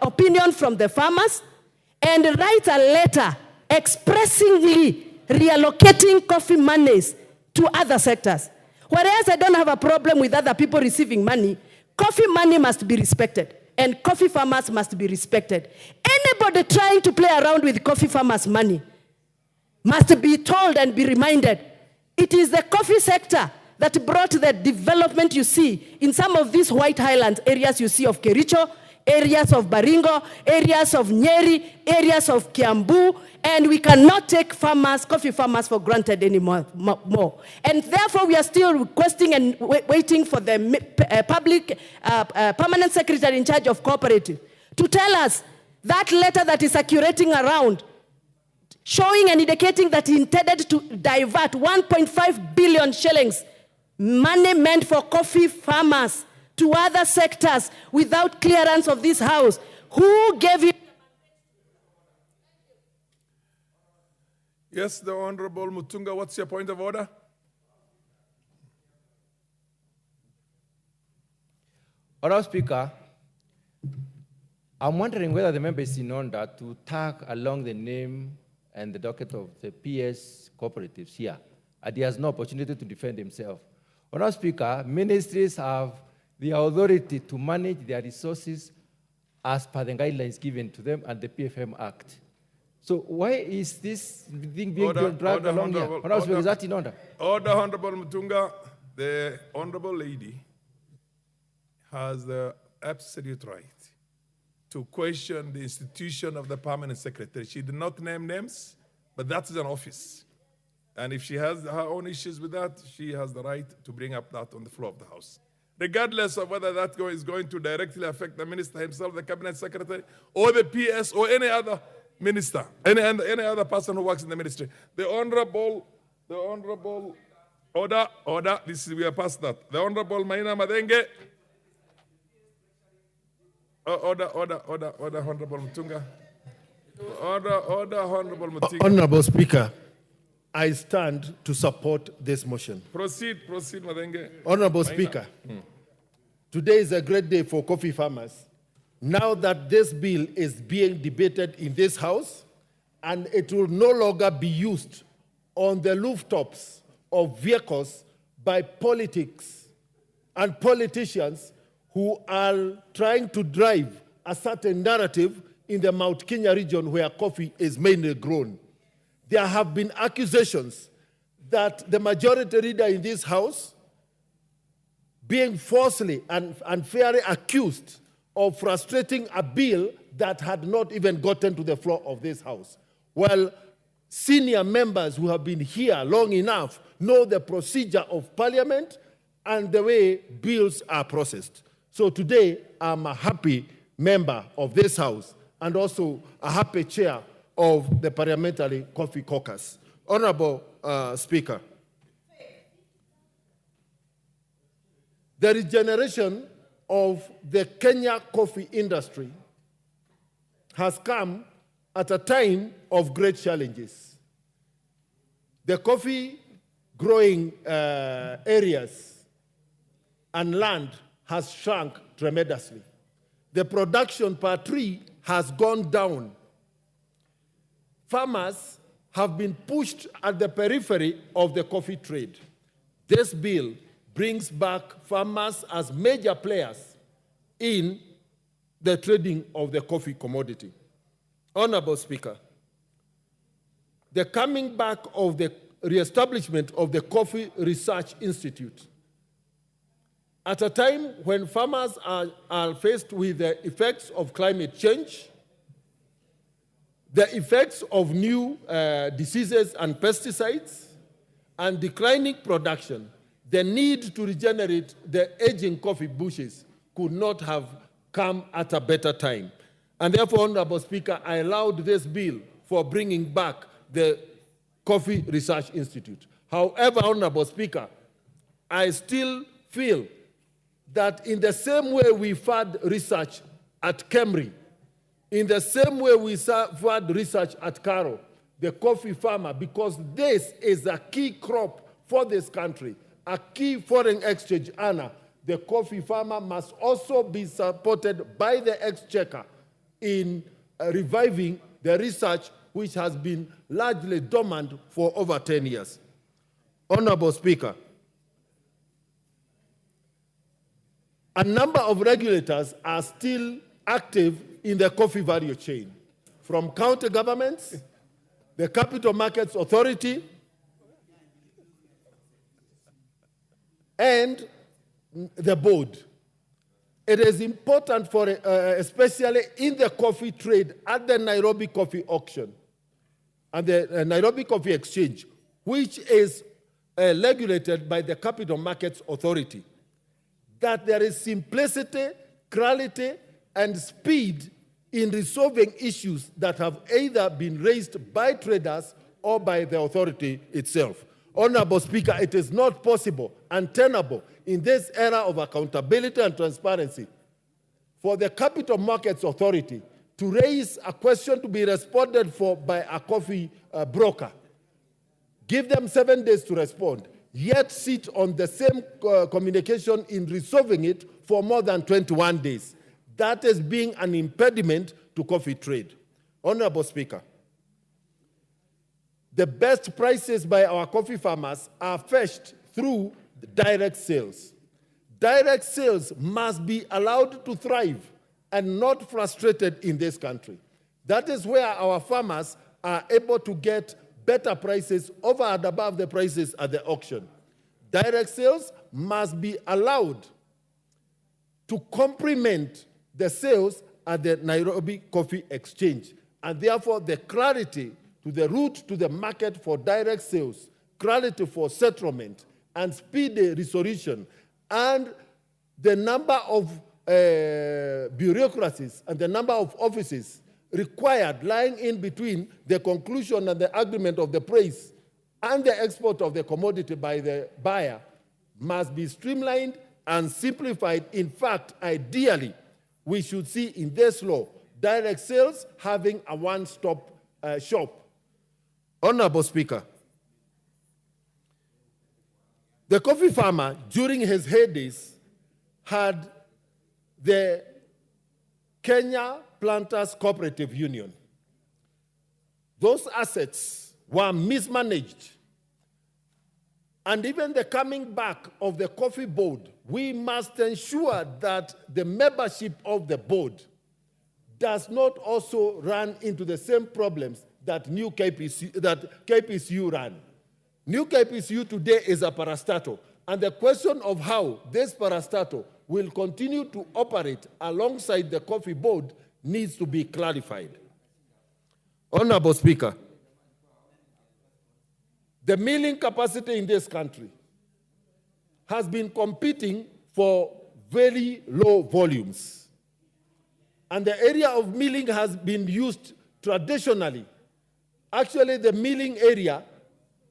opinion from the farmers, and write a letter expressingly reallocating coffee monies to other sectors. Whereas I don't have a problem with other people receiving money, coffee money must be respected, and coffee farmers must be respected. Anybody trying to play around with coffee farmers' money must be told and be reminded. It is the coffee sector that brought the development you see in some of these White Highlands areas you see of Kericho, areas of Baringo, areas of Nyeri, areas of Kiambu, and we cannot take farmers, coffee farmers for granted anymore. And therefore, we are still requesting and waiting for the public permanent secretary in charge of cooperative to tell us that letter that is circulating around, showing and indicating that he intended to divert 1.5 billion shillings, money meant for coffee farmers, to other sectors without clearance of this House. Who gave it? Yes, the Honorable Mutunga, what's your point of order? Honorable Speaker, I'm wondering whether the member is in order to tag along the name and the docket of the PS cooperatives here, and he has no opportunity to defend himself. Honorable Speaker, ministries have the authority to manage their resources as per the guidelines given to them and the PFM Act. So why is this thing being dragged along here? Honorable Speaker, is that in order? Order, Honorable Mutunga. The Honorable Lady has the absolute right to question the institution of the permanent secretary. She did not name names, but that is an office. And if she has her own issues with that, she has the right to bring up that on the floor of the House, regardless of whether that is going to directly affect the minister himself, the cabinet secretary, or the PS, or any other minister, any other person who works in the ministry. The honorable, order, this is, we are past that. The Honorable Maina Madenge. Order, Honorable Mutunga. Order, Honorable Mutunga. Honorable Speaker, I stand to support this motion. Proceed, Madenge. Honorable Maina. Speaker, today is a great day for coffee farmers. Now that this bill is being debated in this House, and it will no longer be used on the rooftops of vehicles by politics and politicians who are trying to drive a certain narrative in the Mount Kenya region where coffee is mainly grown. There have been accusations that the majority leader in this House being falsely and unfairly accused of frustrating a bill that had not even gotten to the floor of this House. Well, senior members who have been here long enough know the procedure of Parliament and the way bills are processed. So today, I'm a happy member of this House and also a happy chair of the Parliamentary Coffee Caucus. Honorable Speaker, the regeneration of the Kenya coffee industry has come at a time of great challenges. The coffee growing areas and land has shrunk tremendously. The production per tree has gone down. Farmers have been pushed at the periphery of the coffee trade. This bill brings back farmers as major players in the trading of the coffee commodity. Honorable Speaker, the coming back of the reestablishment of the Coffee Research Institute at a time when farmers are faced with the effects of climate change, the effects of new diseases and pesticides, and declining production, the need to regenerate the aging coffee bushes could not have come at a better time. And therefore, Honorable Speaker, I allowed this bill for bringing back the Coffee Research Institute. However, Honorable Speaker, I still feel that in the same way we fund research at Kemri, in the same way we fund research at Karo, the coffee farmer, because this is a key crop for this country, a key foreign exchange earner, the coffee farmer must also be supported by the exchequer in reviving the research which has been largely dormant for over 10 years. Honorable Speaker, a number of regulators are still active in the coffee value chain, from county governments, the Capital Markets Authority, and the board. It is important for, especially in the coffee trade at the Nairobi Coffee Auction and the Nairobi Coffee Exchange, which is regulated by the Capital Markets Authority, that there is simplicity, clarity, and speed in resolving issues that have either been raised by traders or by the authority itself. Honorable Speaker, it is not possible and tenable in this era of accountability and transparency for the Capital Markets Authority to raise a question to be responded for by a coffee broker, give them 7 days to respond, yet sit on the same communication in resolving it for more than 21 days. That is being an impediment to coffee trade. Honorable Speaker, the best prices by our coffee farmers are fetched through direct sales. Direct sales must be allowed to thrive and not frustrated in this country. That is where our farmers are able to get better prices over and above the prices at the auction. Direct sales must be allowed to complement the sales at the Nairobi Coffee Exchange, and therefore the clarity to the route to the market for direct sales, clarity for settlement, and speedy resolution, and the number of bureaucracies and the number of offices required lying in between the conclusion and the agreement of the price and the export of the commodity by the buyer must be streamlined and simplified. In fact, ideally, we should see in this law direct sales having a one-stop shop. Honorable Speaker, the coffee farmer during his heydays had the Kenya Planters Cooperative Union. Those assets were mismanaged. And even the coming back of the coffee board, we must ensure that the membership of the board does not also run into the same problems that KPCU ran. New KPCU today is a parastatal, and the question of how this parastatal will continue to operate alongside the coffee board needs to be clarified. Honorable Speaker, the milling capacity in this country has been competing for very low volumes. And the area of milling has been used traditionally. Actually, the milling area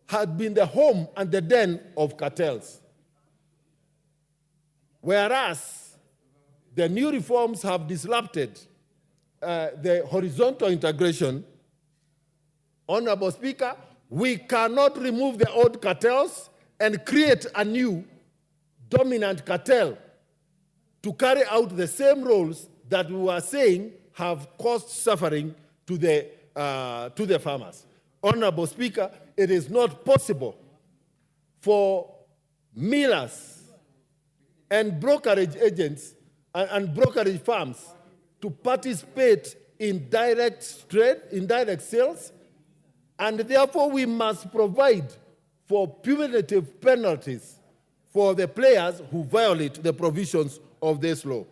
had been the home and the den of cartels. Whereas the new reforms have disrupted the horizontal integration, Honorable Speaker, we cannot remove the old cartels and create a new dominant cartel to carry out the same roles that we were saying have caused suffering to the farmers. Honorable Speaker, it is not possible for millers and brokerage agents and brokerage firms to participate in direct trade, in direct sales, and therefore we must provide for punitive penalties for the players who violate the provisions of this law.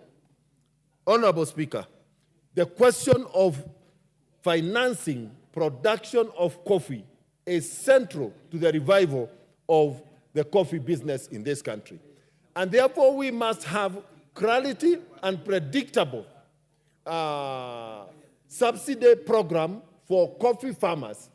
Honorable Speaker, the question of financing production of coffee is central to the revival of the coffee business in this country. And therefore, we must have clarity and predictable subsidy program for coffee farmers.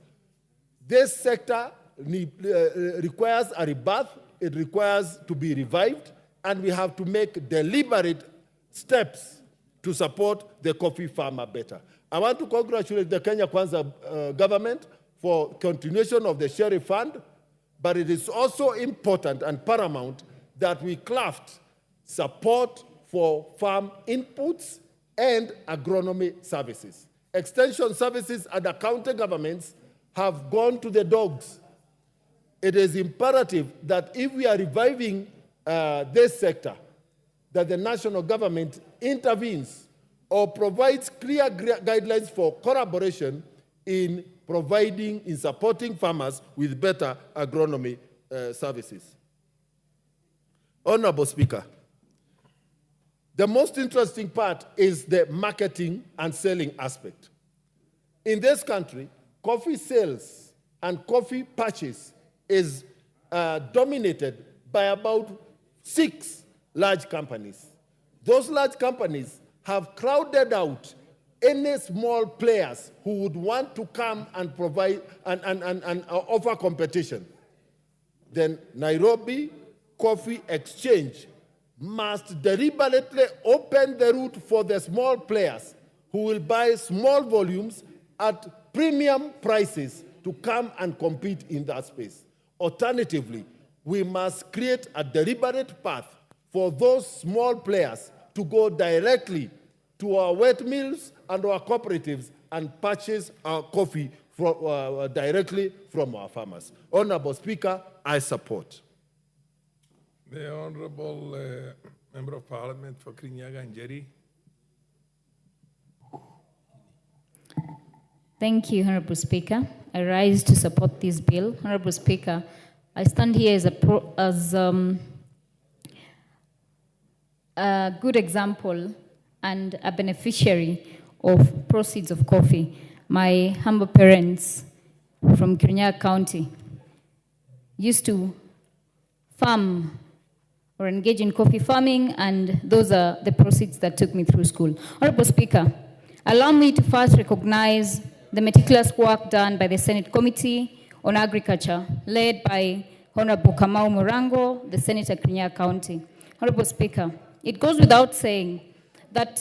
This sector requires a rebirth, it requires to be revived, and we have to make deliberate steps to support the coffee farmer better. I want to congratulate the Kenya Kwanza government for continuation of the Sheriff Fund, but it is also important and paramount that we craft support for farm inputs and agronomy services. Extension services and the county governments have gone to the dogs. It is imperative that if we are reviving this sector, that the national government intervenes or provides clear guidelines for collaboration in supporting farmers with better agronomy services. Honorable Speaker, the most interesting part is the marketing and selling aspect. In this country, coffee sales and coffee purchase is dominated by about 6 large companies. Those large companies have crowded out any small players who would want to come and provide and offer competition. Then Nairobi Coffee Exchange must deliberately open the route for the small players who will buy small volumes at premium prices to come and compete in that space. Alternatively, we must create a deliberate path for those small players to go directly to our wet mills and our cooperatives and purchase our coffee directly from our farmers. Honorable Speaker, I support. The Honorable Member of Parliament for Kirinyaga and Jerry. Thank you, Honorable Speaker. I rise to support this bill. Honorable Speaker, I stand here as a good example and a beneficiary of proceeds of coffee. My humble parents from Kirinyaga County used to farm or engage in coffee farming, and those are the proceeds that took me through school. Honorable Speaker, Allow me to first recognize the meticulous work done by the Senate Committee on Agriculture, led by Honorable Kamau Murango, the Senator Kirinyaga County. Honorable Speaker, it goes without saying that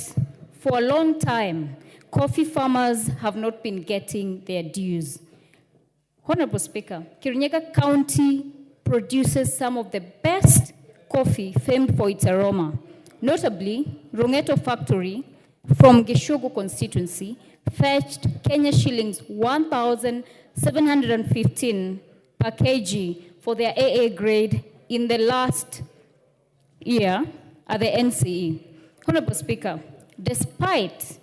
for a long time, coffee farmers have not been getting their dues. Honorable Speaker, Kirinyaga County produces some of the best coffee famed for its aroma. Notably, Rongeto Factory from Gishugu constituency fetched Kenya shillings 1,715 per kg for their AA grade in the last year at the NCE. Honorable Speaker, despite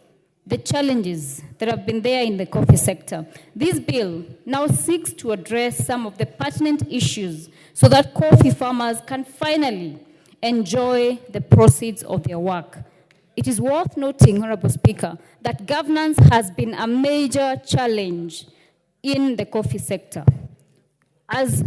the challenges that have been there in the coffee sector, this bill now seeks to address some of the pertinent issues so that coffee farmers can finally enjoy the proceeds of their work. It is worth noting, Honorable Speaker, that governance has been a major challenge in the coffee sector. As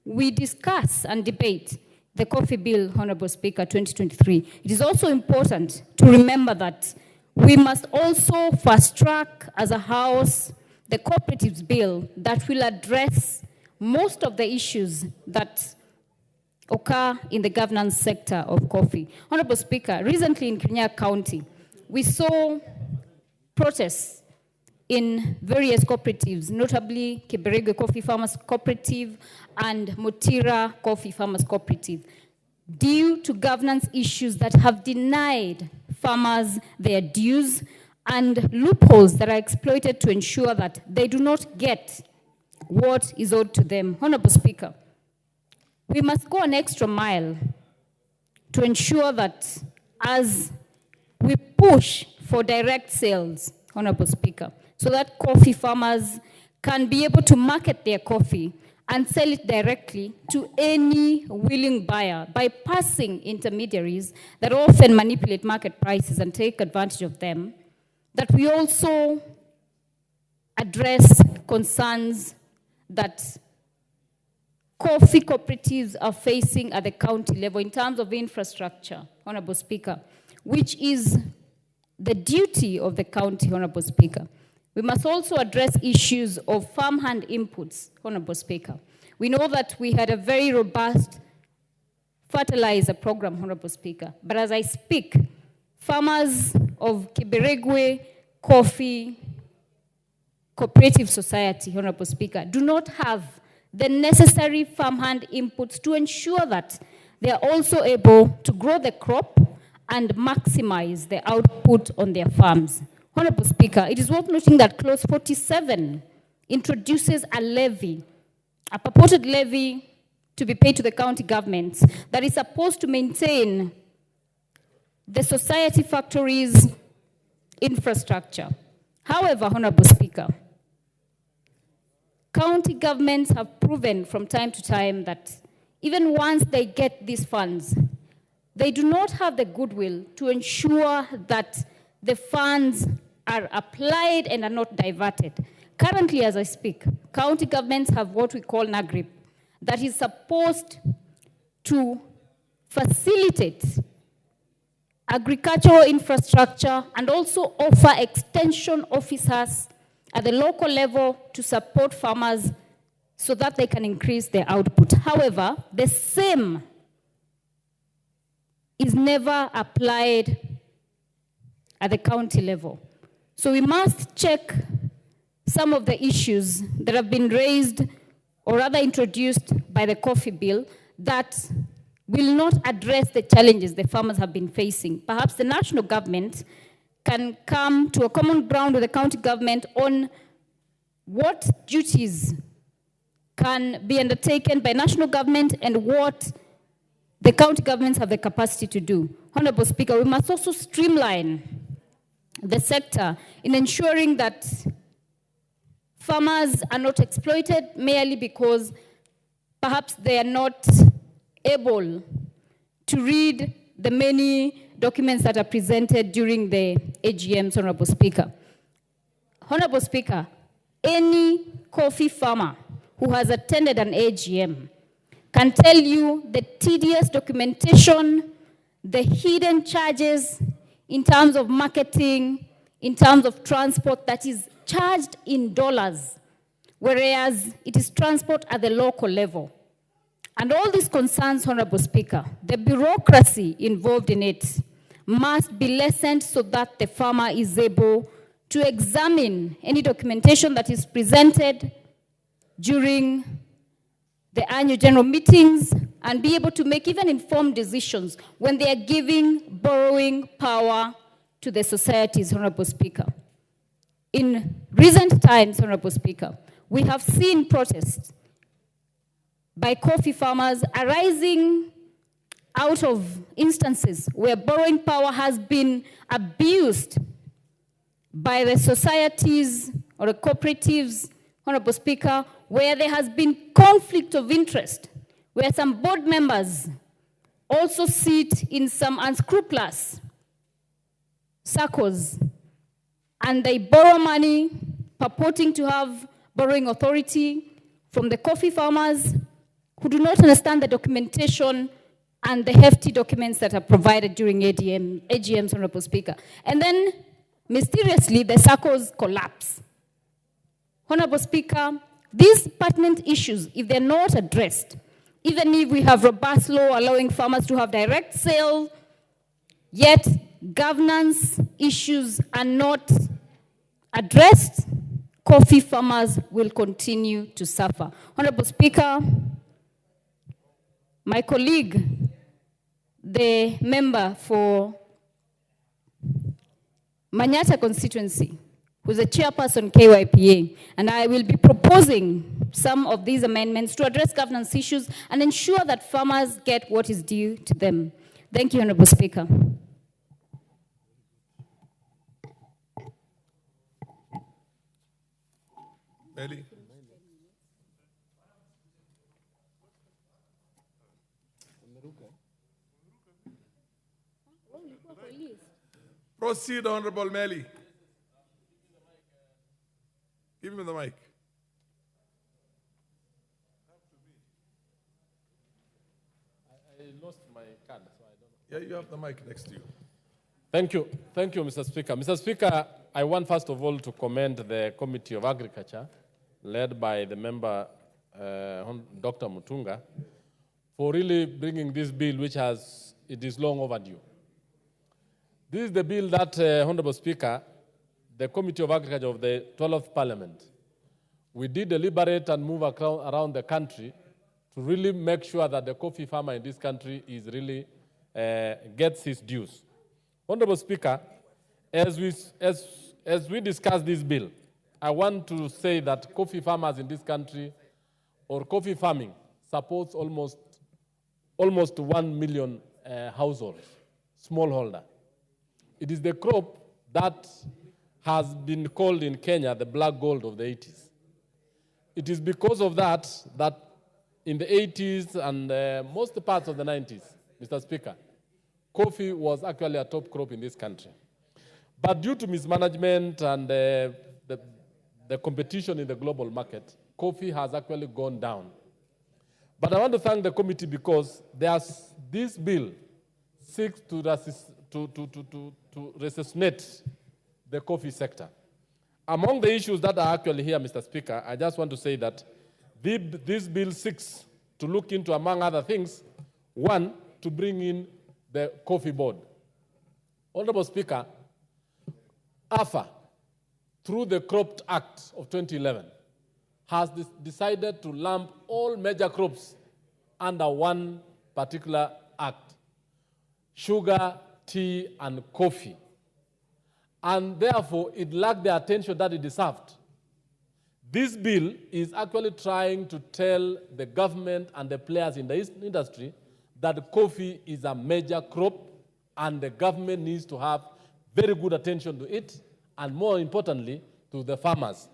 we discuss and debate the coffee bill, Honorable Speaker, 2023, it is also important to remember that we must also fast track as a House the cooperatives bill that will address most of the issues that occur in the governance sector of coffee. Honorable Speaker, recently in Kirinyaga County, we saw protests in various cooperatives, notably Kiberegwe Coffee Farmers Cooperative and Mutira Coffee Farmers Cooperative, due to governance issues that have denied farmers their dues and loopholes that are exploited to ensure that they do not get what is owed to them. Honorable Speaker, we must go an extra mile to ensure that as we push for direct sales, Honorable Speaker, so that coffee farmers can be able to market their coffee and sell it directly to any willing buyer, bypassing intermediaries that often manipulate market prices and take advantage of them, that we also address concerns that coffee cooperatives are facing at the county level in terms of infrastructure, Honorable Speaker, which is the duty of the county, Honorable Speaker. We must also address issues of farmhand inputs, Honorable Speaker. We know that we had a very robust fertilizer program, Honorable Speaker, but as I speak, farmers of Kiberegwe Coffee Cooperative Society, Honorable Speaker, do not have the necessary farmhand inputs to ensure that they are also able to grow the crop and maximize the output on their farms. Honorable Speaker, it is worth noting that Clause 47 introduces a levy, a purported levy to be paid to the county governments that is supposed to maintain the society factories' infrastructure. However, Honorable Speaker, county governments have proven from time to time that even once they get these funds, they do not have the goodwill to ensure that the funds are applied and are not diverted. Currently, as I speak, county governments have what we call NAGRIP, that is supposed to facilitate agricultural infrastructure and also offer extension officers at the local level to support farmers so that they can increase their output. However, the same is never applied at the county level. So we must check some of the issues that have been raised or rather introduced by the coffee bill that will not address the challenges the farmers have been facing. Perhaps the national government can come to a common ground with the county government on what duties can be undertaken by national government and what the county governments have the capacity to do. Honorable Speaker, we must also streamline the sector in ensuring that farmers are not exploited merely because perhaps they are not able to read the many documents that are presented during the AGMs, Honorable Speaker. Honorable Speaker, any coffee farmer who has attended an AGM can tell you the tedious documentation, the hidden charges in terms of marketing, in terms of transport that is charged in dollars, whereas it is transport at the local level. And all these concerns, Honorable Speaker, the bureaucracy involved in it must be lessened so that the farmer is able to examine any documentation that is presented during the annual general meetings and be able to make even informed decisions when they are giving borrowing power to the societies, Honorable Speaker. In recent times, Honorable Speaker, we have seen protests by coffee farmers arising out of instances where borrowing power has been abused by the societies or the cooperatives, Honorable Speaker, where there has been conflict of interest, where some board members also sit in some unscrupulous circles, and they borrow money purporting to have borrowing authority from the coffee farmers who do not understand the documentation and the hefty documents that are provided during AGMs, Honorable Speaker. And then, mysteriously, the circles collapse. Honorable Speaker, these pertinent issues, if they're not addressed, even if we have robust law allowing farmers to have direct sale, yet governance issues are not addressed, coffee farmers will continue to suffer. Honorable Speaker, my colleague, the member for Manyata constituency, who's a chairperson KYPA, and I will be proposing some of these amendments to address governance issues and ensure that farmers get what is due to them. Thank you, Honorable Speaker. Belly. Proceed, Honorable Melly. Give me the mic. I lost my card, so I don't know. Yeah, you have the mic next to you. Thank you. Thank you, Mr. Speaker. Mr. Speaker, I want first of all to commend the Committee of Agriculture, led by the member, Dr. Mutunga, for really bringing this bill, which it is long overdue. This is the bill that, Honorable Speaker, the Committee of Agriculture of the 12th Parliament, we did deliberate and move around the country to really make sure that the coffee farmer in this country is really gets his dues. Honorable Speaker, as we discuss this bill, I want to say that coffee farmers in this country, or coffee farming, supports almost 1 million households, smallholder. It is the crop that has been called in Kenya the black gold of the 80s. It is because of that in the 80s and most parts of the 90s, Mr. Speaker, coffee was actually a top crop in this country. But due to mismanagement and the competition in the global market, coffee has actually gone down. But I want to thank the committee because this bill seeks to resuscitate the coffee sector. Among the issues that are actually here, Mr. Speaker, I just want to say that this bill seeks to look into, among other things, one, to bring in the coffee board. Honorable Speaker, AFA, through the Crop Act of 2011, has decided to lump all major crops under one particular act: sugar, tea, and coffee. And therefore, it lacked the attention that it deserved. This bill is actually trying to tell the government and the players in the industry that coffee is a major crop and the government needs to have very good attention to it, and more importantly, to the farmers.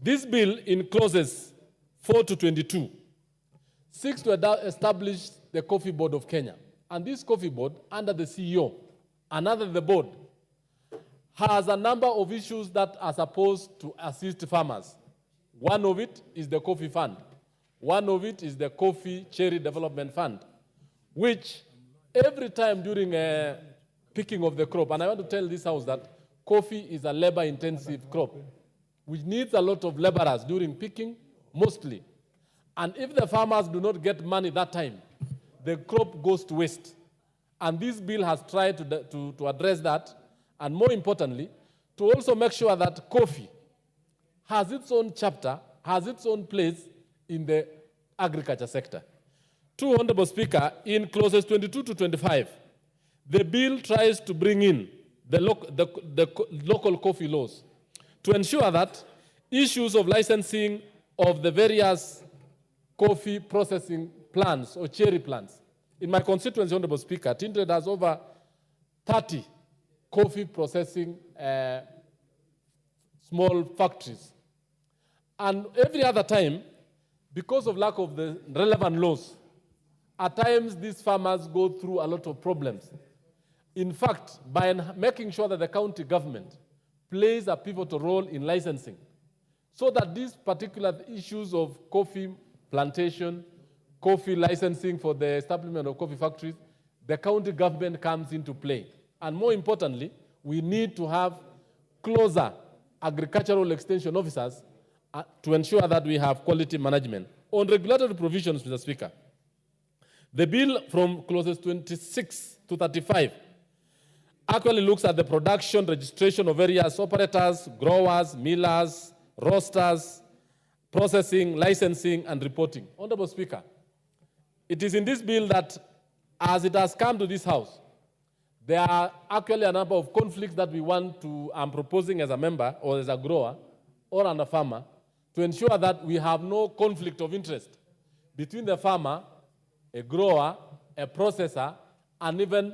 This bill, in clauses 4 to 22, seeks to establish the Coffee Board of Kenya. And this coffee board, under the CEO and under the board, has a number of issues that are supposed to assist farmers. One of it is the coffee fund. One of it is the coffee cherry development fund, which every time during picking of the crop, and I want to tell this house that coffee is a labor-intensive crop, which needs a lot of laborers during picking, mostly. And if the farmers do not get money that time, the crop goes to waste. And this bill has tried to address that, and more importantly, to also make sure that coffee has its own chapter, has its own place in the agriculture sector. Two, Honorable Speaker, in clauses 22 to 25, the bill tries to bring in the local coffee laws to ensure that issues of licensing of the various coffee processing plants or cherry plants. In my constituency, Honorable Speaker, Tindred has over 30 coffee processing small factories. And every other time, because of lack of the relevant laws, at times these farmers go through a lot of problems. In fact, by making sure that the county government plays a pivotal role in licensing, so that these particular issues of coffee plantation, coffee licensing for the establishment of coffee factories, the county government comes into play. And more importantly, we need to have closer agricultural extension officers to ensure that we have quality management. On regulatory provisions, Mr. Speaker, the bill from clauses 26 to 35 actually looks at the production, registration of various operators, growers, millers, roasters, processing, licensing, and reporting. Honorable Speaker, it is in this bill that, as it has come to this House, there are actually a number of conflicts that I'm proposing as a member or as a grower or a farmer to ensure that we have no conflict of interest between the farmer, a grower, a processor, and even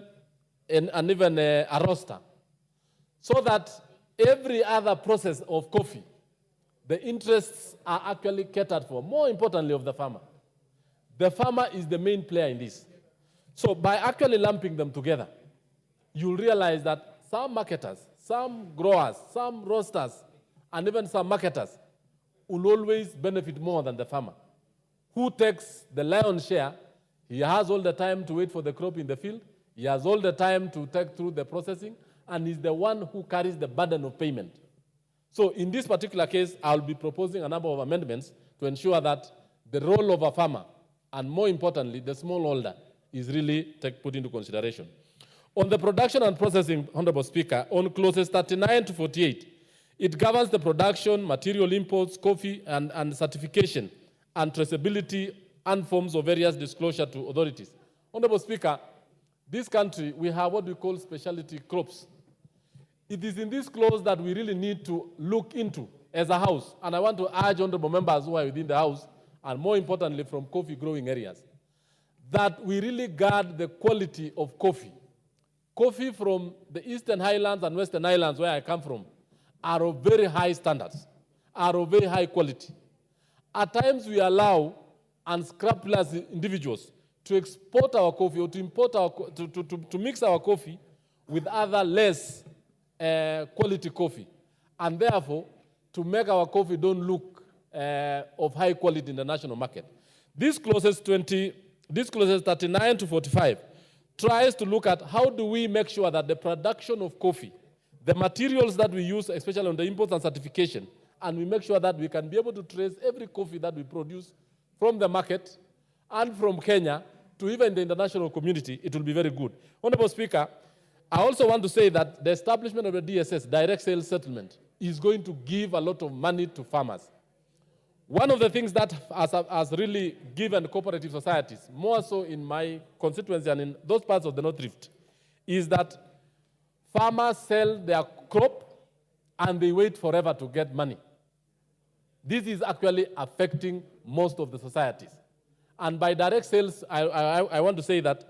a roaster. So that every other process of coffee, the interests are actually catered for, more importantly of the farmer. The farmer is the main player in this. So by actually lumping them together, you'll realize that some marketers, some growers, some roasters, and even some marketers will always benefit more than the farmer. Who takes the lion's share? He has all the time to wait for the crop in the field. He has all the time to take through the processing, and is the one who carries the burden of payment. So in this particular case, I'll be proposing a number of amendments to ensure that the role of a farmer, and more importantly, the smallholder, is really put into consideration. On the production and processing, Honorable Speaker, on clauses 39 to 48, it governs the production, material imports, coffee, and certification, and traceability, and forms of various disclosure to authorities. Honorable Speaker, this country, we have what we call specialty crops. It is in this clause that we really need to look into as a House, and I want to urge honorable members who are within the House, and more importantly from coffee growing areas, that we really guard the quality of coffee. Coffee from the Eastern Highlands and Western Highlands, where I come from, are of very high standards, are of very high quality. At times we allow unscrupulous individuals to export our coffee or to import to mix our coffee with other less quality coffee, and therefore to make our coffee don't look of high quality in the national market. These clauses 39 to 45 tries to look at how do we make sure that the production of coffee, the materials that we use, especially on the imports and certification, and we make sure that we can be able to trace every coffee that we produce from the market and from Kenya to even the international community. It will be very good. Honorable Speaker, I also want to say that the establishment of the DSS, direct sales settlement, is going to give a lot of money to farmers. One of the things that has really given cooperative societies, more so in my constituency and in those parts of the North Rift, is that farmers sell their crop and they wait forever to get money. This is actually affecting most of the societies. And by direct sales, I want to say that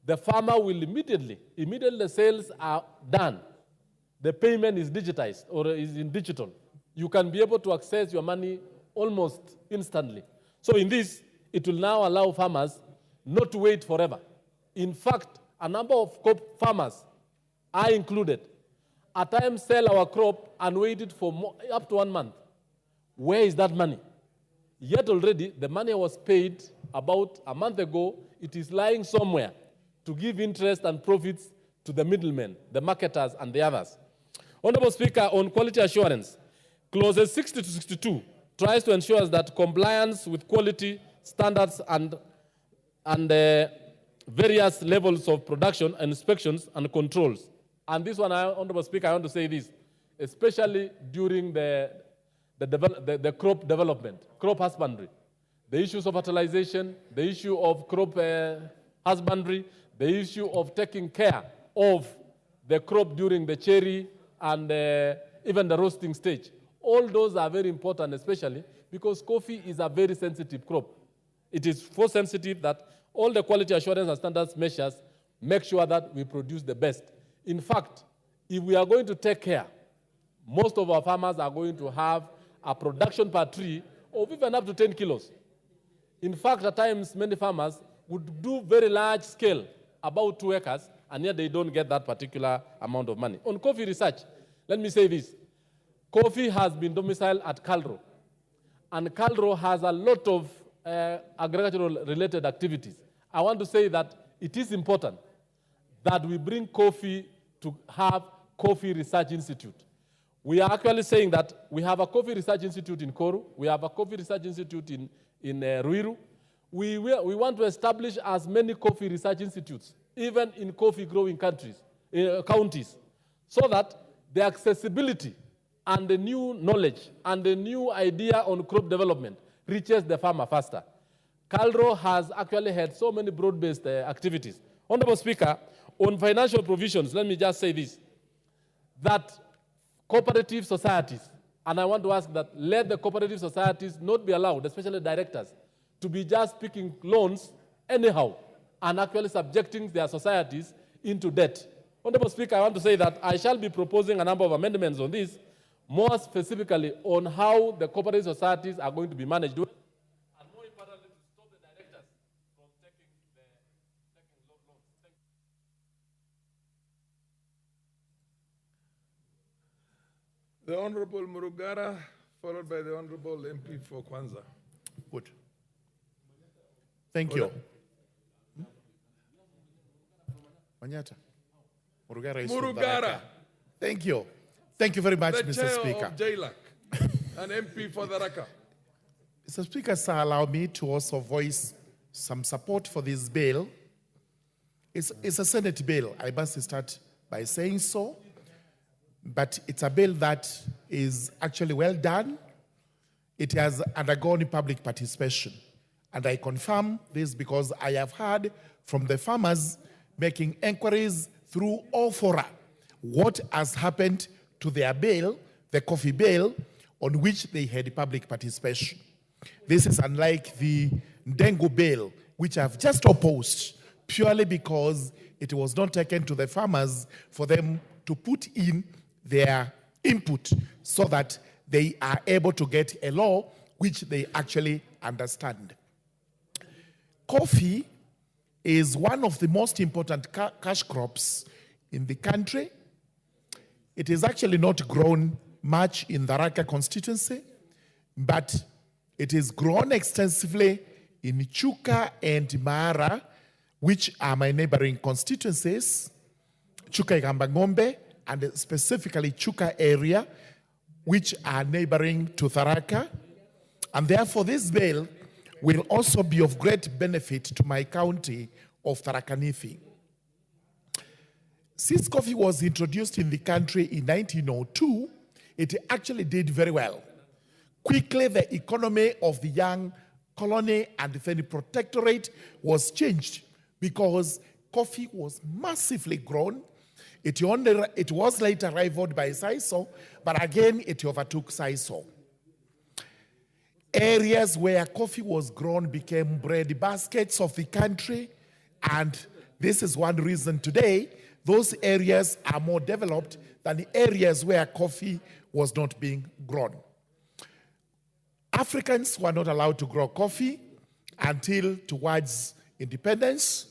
the farmer will immediately the sales are done, the payment is digitized or is in digital. You can be able to access your money almost instantly. So in this, it will now allow farmers not to wait forever. In fact, a number of farmers, I included, at times sell our crop and waited for up to 1 month. Where is that money? Yet already, the money was paid about a month ago. It is lying somewhere to give interest and profits to the middlemen, the marketers, and the others. Honorable Speaker, on quality assurance, clauses 60 to 62 tries to ensure that compliance with quality standards and various levels of production, inspections, and controls. And this one, Honorable Speaker, I want to say this, especially during the crop development, crop husbandry. The issues of fertilization, the issue of crop husbandry, the issue of taking care of the crop during the cherry and even the roasting stage. All those are very important, especially because coffee is a very sensitive crop. It is so sensitive that all the quality assurance and standards measures make sure that we produce the best. In fact, if we are going to take care, most of our farmers are going to have a production per tree of even up to 10 kilos. In fact, at times, many farmers would do very large scale, about 2 acres, and yet they don't get that particular amount of money. On coffee research, let me say this. Coffee has been domiciled at Calro, and Calro has a lot of agricultural-related activities. I want to say that it is important that we bring coffee to have Coffee Research Institute. We are actually saying that we have a Coffee Research Institute in Koru, we have a Coffee Research Institute in Ruiru. We want to establish as many coffee research institutes, even in coffee growing counties, so that the accessibility and the new knowledge and the new idea on crop development reaches the farmer faster. Calro has actually had so many broad-based activities. Honorable Speaker, on financial provisions, let me just say this, that cooperative societies, and I want to ask that let the cooperative societies not be allowed, especially directors, to be just picking loans anyhow and actually subjecting their societies into debt. Honorable Speaker, I want to say that I shall be proposing a number of amendments on this, more specifically on how the cooperative societies are going to be managed. And more importantly, to stop the directors from taking loans. Thank you. The Honorable Murugara, followed by the Honorable MP for Kwanza. Good. Thank you. Manyata. Murugara is from Murugara. Tharaka. Thank you. Thank you very much, The Mr. chair Speaker. of JLAC, an MP for the Raka. Mr. Speaker, sir, allow me to also voice some support for this bill. It's a Senate bill. I must start by saying so. But it's a bill that is actually well done. It has undergone public participation. And I confirm this because I have heard from the farmers making inquiries through all fora what has happened to their bill, the coffee bill, on which they had public participation. This is unlike the Ndengu bill, which I've just opposed purely because it was not taken to the farmers for them to put in their input so that they are able to get a law which they actually understand. Coffee is one of the most important cash crops in the country. It is actually not grown much in the Raka constituency, but it is grown extensively in Chuka and Mara, which are my neighboring constituencies, Chuka Igambangombe, and specifically Chuka area, which are neighboring to Tharaka. And therefore, this bill will also be of great benefit to my county of Tharaka Nithi. Since coffee was introduced in the country in 1902, it actually did very well. Quickly, the economy of the young colony and then the protectorate was changed because coffee was massively grown. It was later rivaled by sisal, but again, it overtook sisal. Areas where coffee was grown became bread baskets of the country, and this is one reason today those areas are more developed than the areas where coffee was not being grown. Africans were not allowed to grow coffee until towards independence,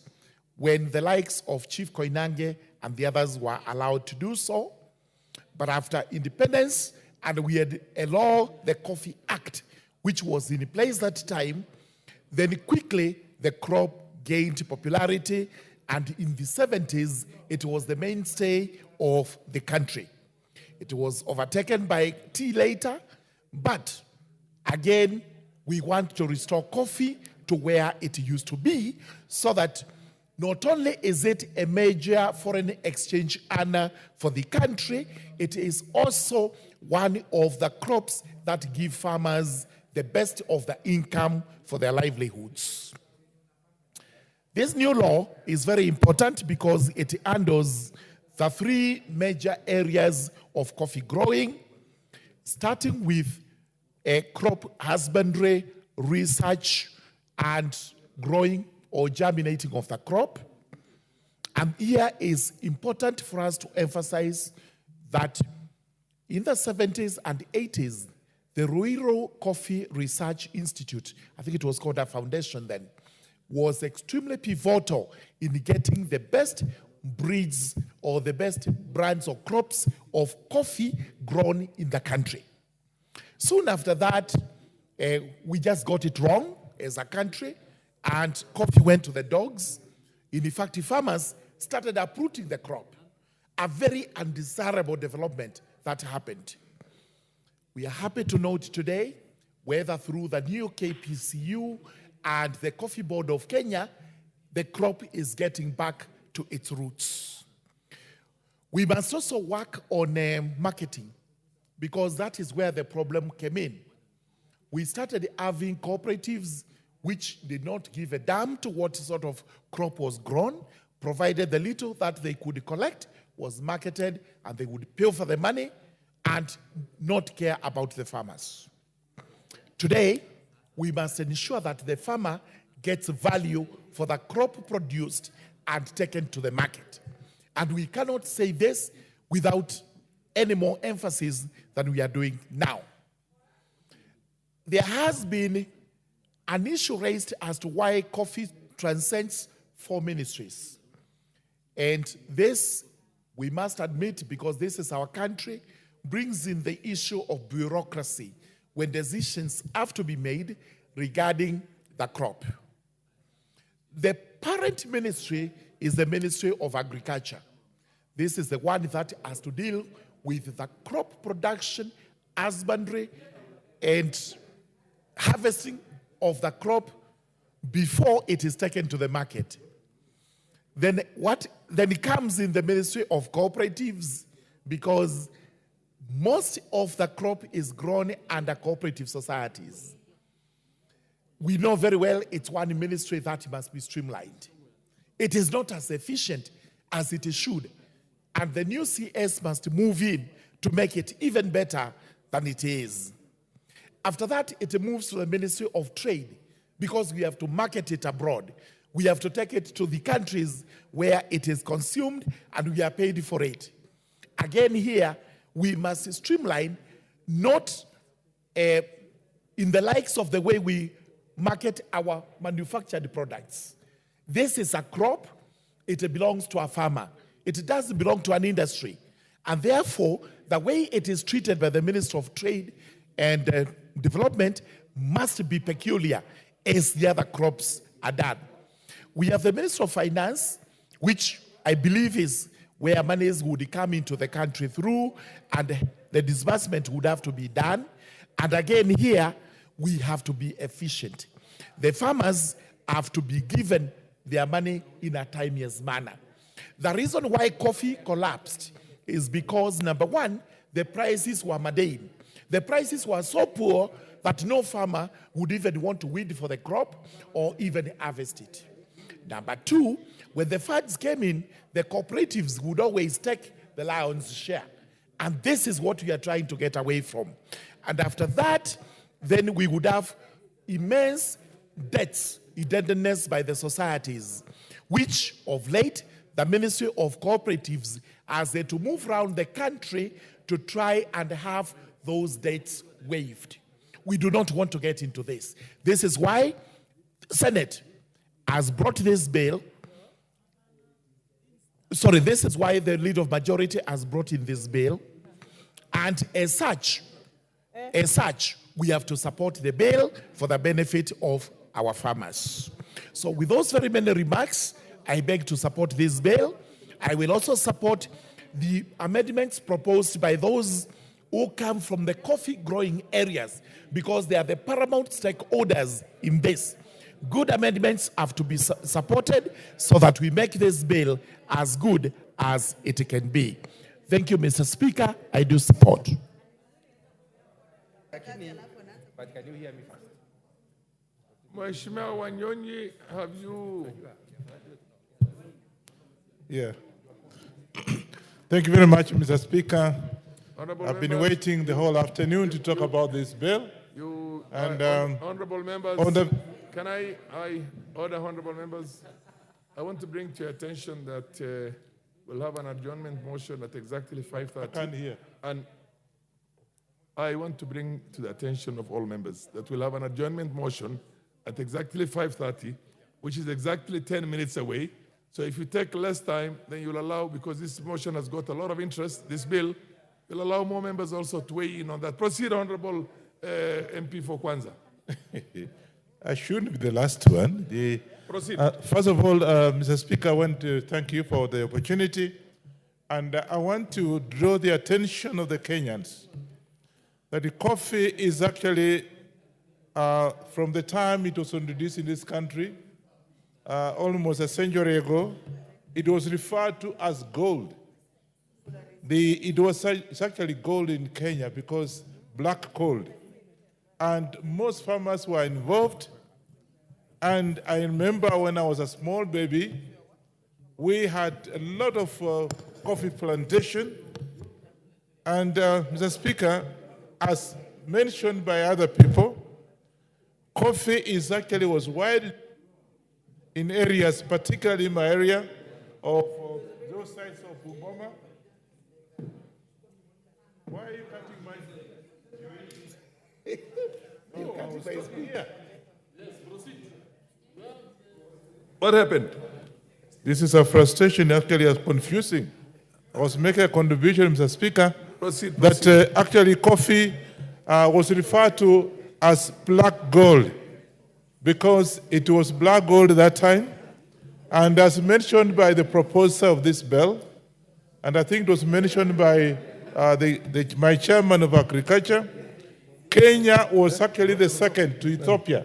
when the likes of Chief Koinange and the others were allowed to do so. But after independence, and we had a law, the Coffee Act, which was in place at that time, then quickly the crop gained popularity, and in the 70s, it was the mainstay of the country. It was overtaken by tea later, but again, we want to restore coffee to where it used to be so that not only is it a major foreign exchange earner for the country, it is also one of the crops that give farmers the best of the income for their livelihoods. This new law is very important because it handles the three major areas of coffee growing, starting with crop husbandry, research, and growing or germinating of the crop. And here is important for us to emphasize that in the 70s and 80s, the Ruiru Coffee Research Institute, I think it was called a foundation then, was extremely pivotal in getting the best breeds or the best brands or crops of coffee grown in the country. Soon after that, we just got it wrong as a country, and coffee went to the dogs. In fact, farmers started uprooting the crop, a very undesirable development that happened. We are happy to note today, whether through the new KPCU and the Coffee Board of Kenya, the crop is getting back to its roots. We must also work on marketing, because that is where the problem came in. We started having cooperatives which did not give a damn to what sort of crop was grown, provided the little that they could collect was marketed, and they would pay for the money and not care about the farmers. Today, we must ensure that the farmer gets value for the crop produced and taken to the market. And we cannot say this without any more emphasis than we are doing now. There has been an issue raised as to why coffee transcends 4 ministries. And this, we must admit, because this is our country, brings in the issue of bureaucracy when decisions have to be made regarding the crop. The parent ministry is the Ministry of Agriculture. This is the one that has to deal with the crop production, husbandry, and harvesting of the crop before it is taken to the market. Then it comes in the Ministry of Cooperatives, because most of the crop is grown under cooperative societies. We know very well it's one ministry that must be streamlined. It is not as efficient as it should, and the new CS must move in to make it even better than it is. After that, it moves to the Ministry of Trade, because we have to market it abroad. We have to take it to the countries where it is consumed, and we are paid for it. Again here, we must streamline, not in the likes of the way we market our manufactured products. This is a crop, it belongs to a farmer. It doesn't belong to an industry. And therefore, the way it is treated by the Minister of Trade and Development must be peculiar as the other crops are done. We have the Minister of Finance, which I believe is where monies would come into the country through, and the disbursement would have to be done. And again here, we have to be efficient. The farmers have to be given their money in a timeous manner. The reason why coffee collapsed is because, number one, the prices were mundane. The prices were so poor that no farmer would even want to weed for the crop or even harvest it. Number two, when the funds came in, the cooperatives would always take the lion's share. And this is what we are trying to get away from. And after that, then we would have immense debts, indebtedness by the societies, which of late, the Ministry of Cooperatives has had to move around the country to try and have those debts waived. We do not want to get into this. This is why the Senate has brought this bill. Sorry, this is why the Leader of Majority has brought in this bill. And as such, we have to support the bill for the benefit of our farmers. So with those very many remarks, I beg to support this bill. I will also support the amendments proposed by those who come from the coffee growing areas, because they are the paramount stakeholders in this. Good amendments have to be supported so that we make this bill as good as it can be. Thank you, Mr. Speaker. I do support. But can you hear me first? Mheshimiwa Wanyonyi, have you? Yeah. Thank you very much, Mr. Speaker. Honorable I've been members, waiting the whole afternoon to talk about this bill. You, And, honorable members, can I order honorable members? I want to bring to your attention that we'll have an adjournment motion at exactly 5:30. I can't hear. And I want to bring to the attention of all members that we'll have an adjournment motion at exactly 5:30, which is exactly 10 minutes away. So if you take less time, then you'll allow, because this motion has got a lot of interest, this bill, will allow more members also to weigh in on that. Proceed, Honorable MP for Kwanza. I shouldn't be the last one. Proceed. First of all, Mr. Speaker, I want to thank you for the opportunity. And I want to draw the attention of the Kenyans that the coffee is actually, from the time it was introduced in this country, almost a century ago, it was referred to as gold. It's actually gold in Kenya because black gold. And most farmers were involved. And I remember when I was a small baby, we had a lot of coffee plantation. And Mr. Speaker, as mentioned by other people, coffee was wide in areas, particularly in my area of those sides of Bungoma. Why are you cutting my speaker? Yes, proceed. What happened? This is a frustration, actually, it's confusing. I was making a contribution, Mr. Speaker, Proceed. that actually coffee was referred to as black gold because it was black gold at that time. And as mentioned by the proposer of this bill, and I think it was mentioned by my chairman of agriculture, Kenya was actually the second to Ethiopia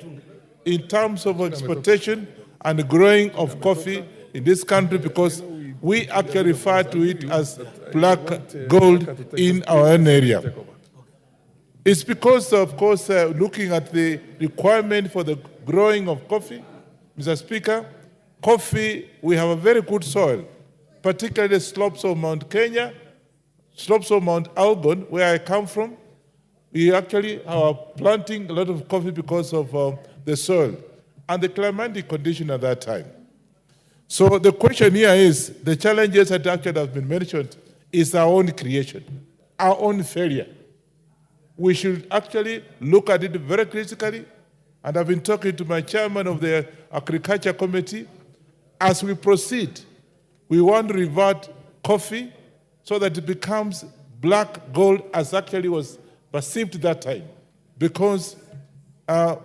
in terms of exportation and growing of coffee in this country because we actually refer to it as black gold in our own area. It's because, of course, looking at the requirement for the growing of coffee, Mr. Speaker, coffee, we have a very good soil, particularly the slopes of Mount Kenya, slopes of Mount Algon, where I come from. We actually are planting a lot of coffee because of the soil and the climatic condition at that time. So the question here is, the challenges that actually have been mentioned is our own creation, our own failure. We should actually look at it very critically, and I've been talking to my chairman of the Agriculture Committee. As we proceed, we want to revert coffee so that it becomes black gold as actually was perceived at that time. Because,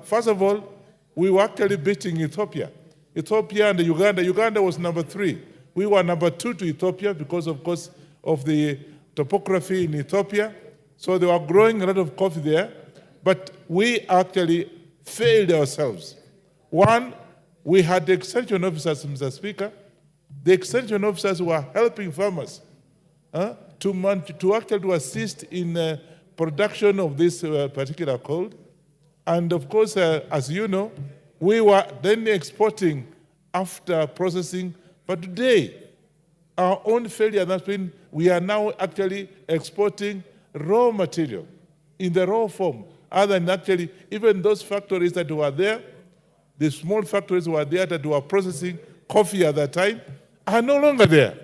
first of all, we were actually beating Ethiopia. Ethiopia and Uganda. Uganda was number 3. We were number 2 to Ethiopia because, of course, of the topography in Ethiopia. So they were growing a lot of coffee there. But we actually failed ourselves. One, we had the extension officers, Mr. Speaker. The extension officers were helping farmers to actually assist in production of this particular gold. And of course, as you know, we were then exporting after processing. But today, our own failure has been, we are now actually exporting raw material in the raw form, other than actually, even those factories that were there, the small factories were there that were processing coffee at that time, are no longer there.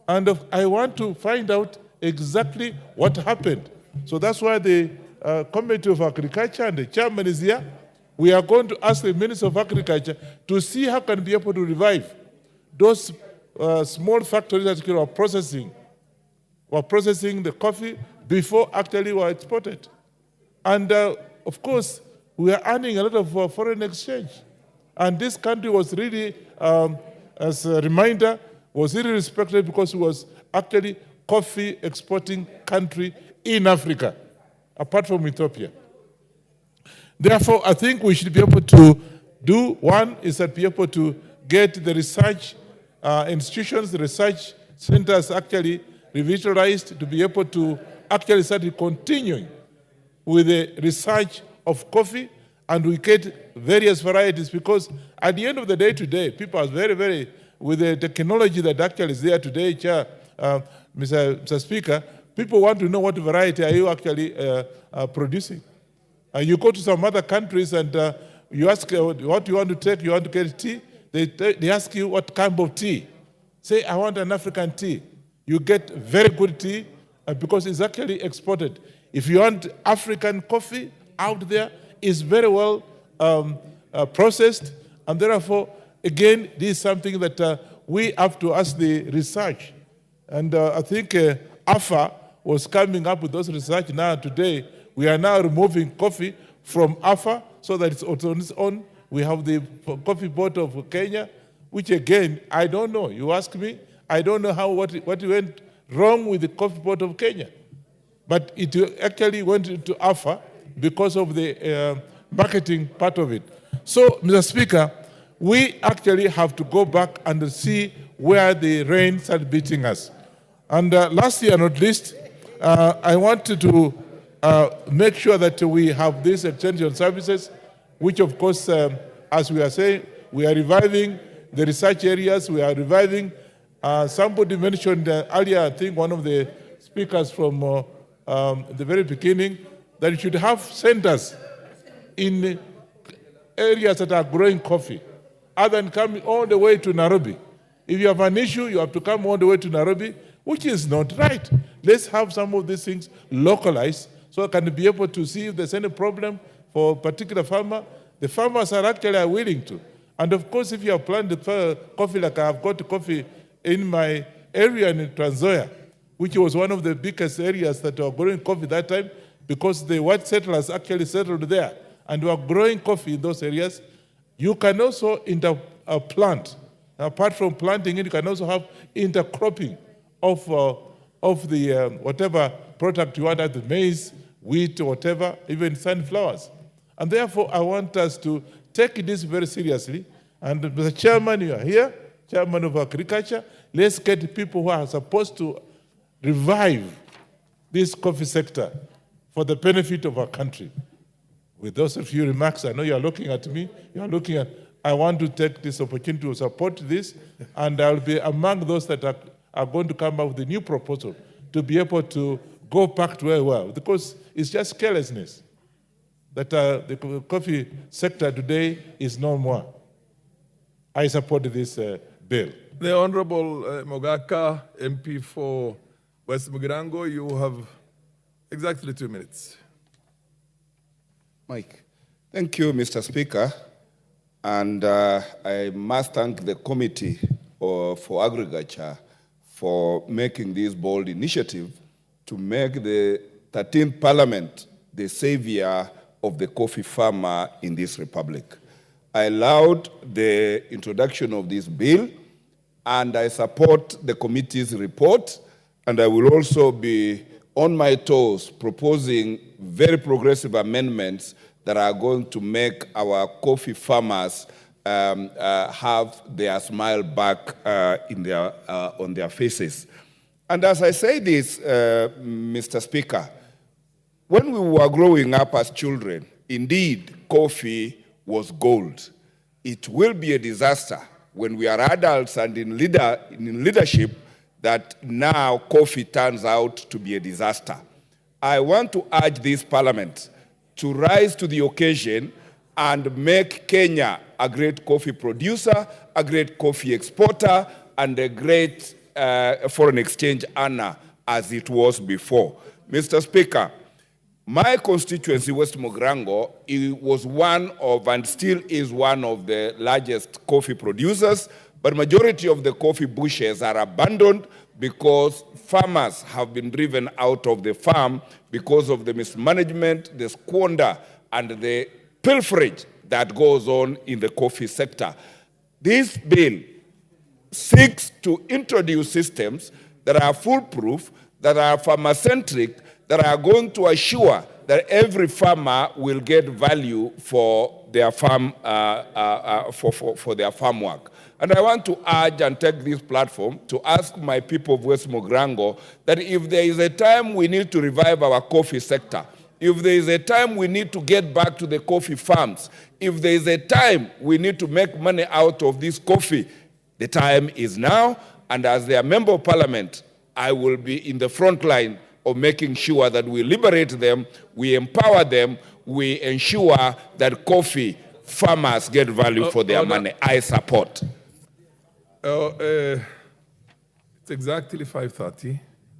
And I want to find out exactly what happened. So that's why the Committee of Agriculture and the chairman is here. We are going to ask the Minister of Agriculture to see how can be able to revive those small factories that were processing the coffee before actually were exported. And of course, we are earning a lot of foreign exchange. And this country was really, as a reminder, was really respected because it was actually coffee exporting country in Africa, apart from Ethiopia. Therefore, I think we should be able to do, one is that be able to get the research institutions, the research centers actually revitalized to be able to actually start continuing with the research of coffee, and we get various varieties, because at the end of the day today, people are very, with the technology that actually is there today, Chair, Mr. Speaker, people want to know what variety are you actually producing. You go to some other countries and you ask what you want to take, you want to get tea, they ask you what kind of tea. Say, I want an African tea. You get very good tea because it's actually exported. If you want African coffee out there, it's very well processed, and therefore, again, this is something that we have to ask the research. And I think AFA was coming up with those research. Now today, we are now removing coffee from AFA so that it's on its own. We have the coffee board of Kenya, which again, I don't know. You ask me, I don't know what went wrong with the coffee board of Kenya. But it actually went into AFA because of the marketing part of it. So, Mr. Speaker, we actually have to go back and see where the rain started beating us. And last year, not least, I wanted to make sure that we have these extension services, which of course, as we are saying, we are reviving the research areas, we are reviving. Somebody mentioned earlier, I think one of the speakers from the very beginning, that you should have centers in areas that are growing coffee, other than coming all the way to Nairobi. If you have an issue, you have to come all the way to Nairobi, which is not right. Let's have some of these things localized so I can be able to see if there's any problem for a particular farmer. The farmers are actually willing to. And of course, if you have planted coffee, like I have got coffee in my area in Trans Nzoia, which was one of the biggest areas that were growing coffee that time, because the white settlers actually settled there and were growing coffee in those areas. You can also plant. Apart from planting it, you can also have intercropping of the whatever product you want, the maize, wheat, whatever, even sunflowers. And therefore, I want us to take this very seriously. And Mr. Chairman, you are here, Chairman of Agriculture. Let's get people who are supposed to revive this coffee sector for the benefit of our country. With those few remarks, I know you are looking at me, you are looking at, I want to take this opportunity to support this, and I'll be among those that are going to come up with a new proposal to be able to go back to where we were, because it's just carelessness that the coffee sector today is no more. I support this bill. The Honorable Mogaka, MP for West Mugirango, you have exactly 2 minutes. Mike. Thank you, Mr. Speaker. And I must thank the Committee for Agriculture for making this bold initiative to make the 13th Parliament the savior of the coffee farmer in this republic. I allowed the introduction of this bill, and I support the committee's report, and I will also be on my toes proposing very progressive amendments that are going to make our coffee farmers have their smile back on their faces. And as I say this, Mr. Speaker, when we were growing up as children, indeed, coffee was gold. It will be a disaster when we are adults and in leadership that now coffee turns out to be a disaster. I want to urge this Parliament to rise to the occasion and make Kenya a great coffee producer, a great coffee exporter, and a great foreign exchange earner as it was before. Mr. Speaker, my constituency, West Mugirango, was one of, and still is one of the largest coffee producers, but majority of the coffee bushes are abandoned because farmers have been driven out of the farm because of the mismanagement, the squander, and the pilferage that goes on in the coffee sector. This bill seeks to introduce systems that are foolproof, that are farmer-centric, that are going to assure that every farmer will get value for their farm, for their farm work. And I want to urge and take this platform to ask my people of West Mogrango that if there is a time we need to revive our coffee sector, if there is a time we need to get back to the coffee farms, if there is a time we need to make money out of this coffee, the time is now. And as their member of parliament, I will be in the front line of making sure that we liberate them, we empower them, we ensure that coffee farmers get value for their money. I support. It's exactly 5:30.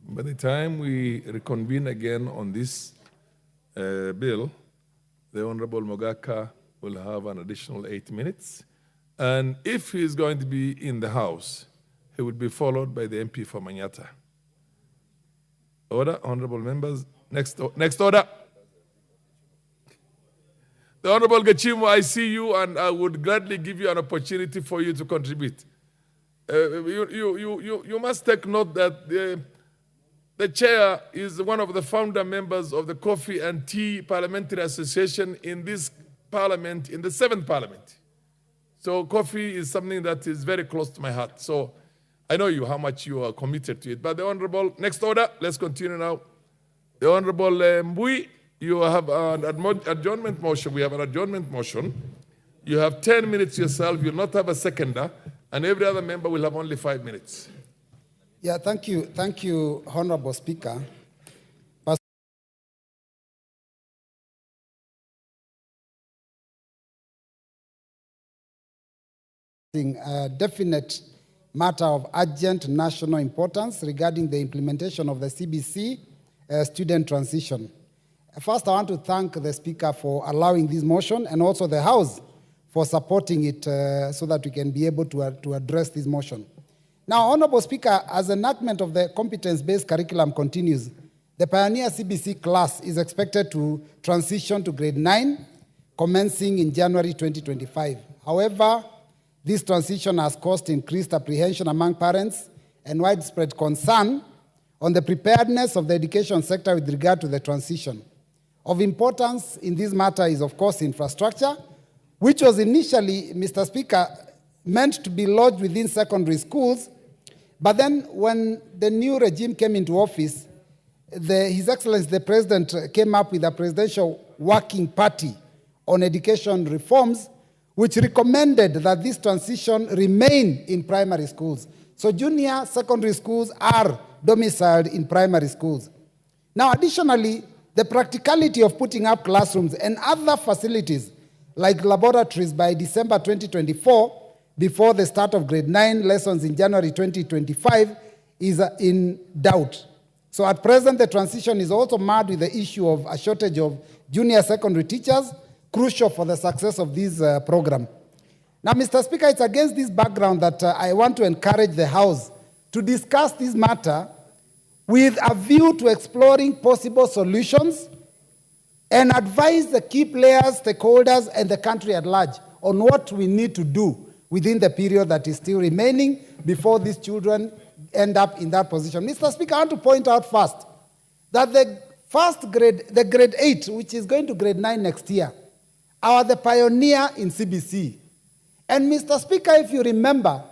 By the time we reconvene again on this bill, the Honorable Mogaka will have an additional 8 minutes. And if he is going to be in the House, he will be followed by the MP for Manyata. Order, honorable members. Next order. The Honorable Gachimo, I see you, and I would gladly give you an opportunity for you to contribute. You must take note that the chair is one of the founder members of the Coffee and Tea Parliamentary Association in this parliament, in the 7th parliament. So coffee is something that is very close to my heart. So I know you, how much you are committed to it. But the Honorable, next order, let's continue now. The Honorable Mbui, you have an adjournment motion. We have an adjournment motion. You have 10 minutes yourself. You'll not have a seconder. And every other member will have only 5 minutes. Yeah, thank you. Thank you, Honorable Speaker. A definite matter of urgent national importance regarding the implementation of the CBC student transition. First, I want to thank the Speaker for allowing this motion and also the House for supporting it so that we can be able to address this motion. Now, Honorable Speaker, as enactment of the competence-based curriculum continues, the Pioneer CBC class is expected to transition to grade 9, commencing in January 2025. However, this transition has caused increased apprehension among parents and widespread concern on the preparedness of the education sector with regard to the transition. Of importance in this matter is, of course, infrastructure, which was initially, Mr. Speaker, meant to be lodged within secondary schools. But then when the new regime came into office, His Excellency, the President, came up with a presidential working party on education reforms, which recommended that this transition remain in primary schools. So junior secondary schools are domiciled in primary schools. Now, additionally, the practicality of putting up classrooms and other facilities like laboratories by December 2024, before the start of grade 9 lessons in January 2025, is in doubt. So at present, the transition is also marred with the issue of a shortage of junior secondary teachers, crucial for the success of this program. Now, Mr. Speaker, it's against this background that I want to encourage the House to discuss this matter with a view to exploring possible solutions and advise the key players, stakeholders, and the country at large on what we need to do within the period that is still remaining before these children end up in that position. Mr. Speaker, I want to point out first that the grade 8, which is going to grade 9 next year, are the pioneer in CBC. And Mr. Speaker, if you remember,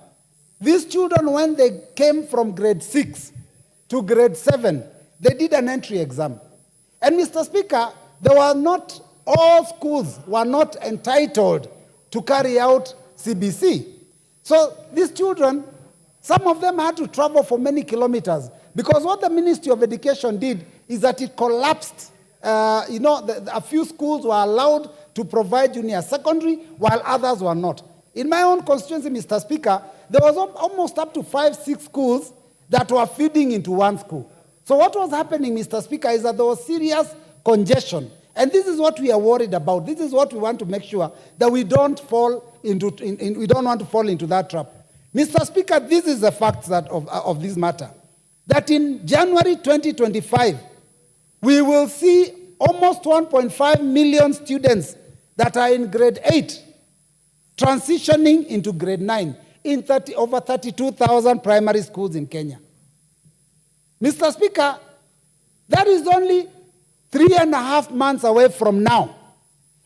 these children, when they came from grade 6 to grade 7, they did an entry exam. And Mr. Speaker, all schools were not entitled to carry out CBC. So these children, some of them had to travel for many kilometers because what the Ministry of Education did is that it collapsed. A few schools were allowed to provide junior secondary while others were not. In my own constituency, Mr. Speaker, there was almost up to 5-6 schools that were feeding into one school. So what was happening, Mr. Speaker, is that there was serious congestion. And this is what we are worried about. This is what we want to make sure that we don't fall into, we don't want to fall into that trap. Mr. Speaker, this is the facts of this matter. That in January 2025, we will see almost 1.5 million students that are in grade 8 transitioning into grade 9 in over 32,000 primary schools in Kenya. Mr. Speaker, that is only 3.5 months away from now.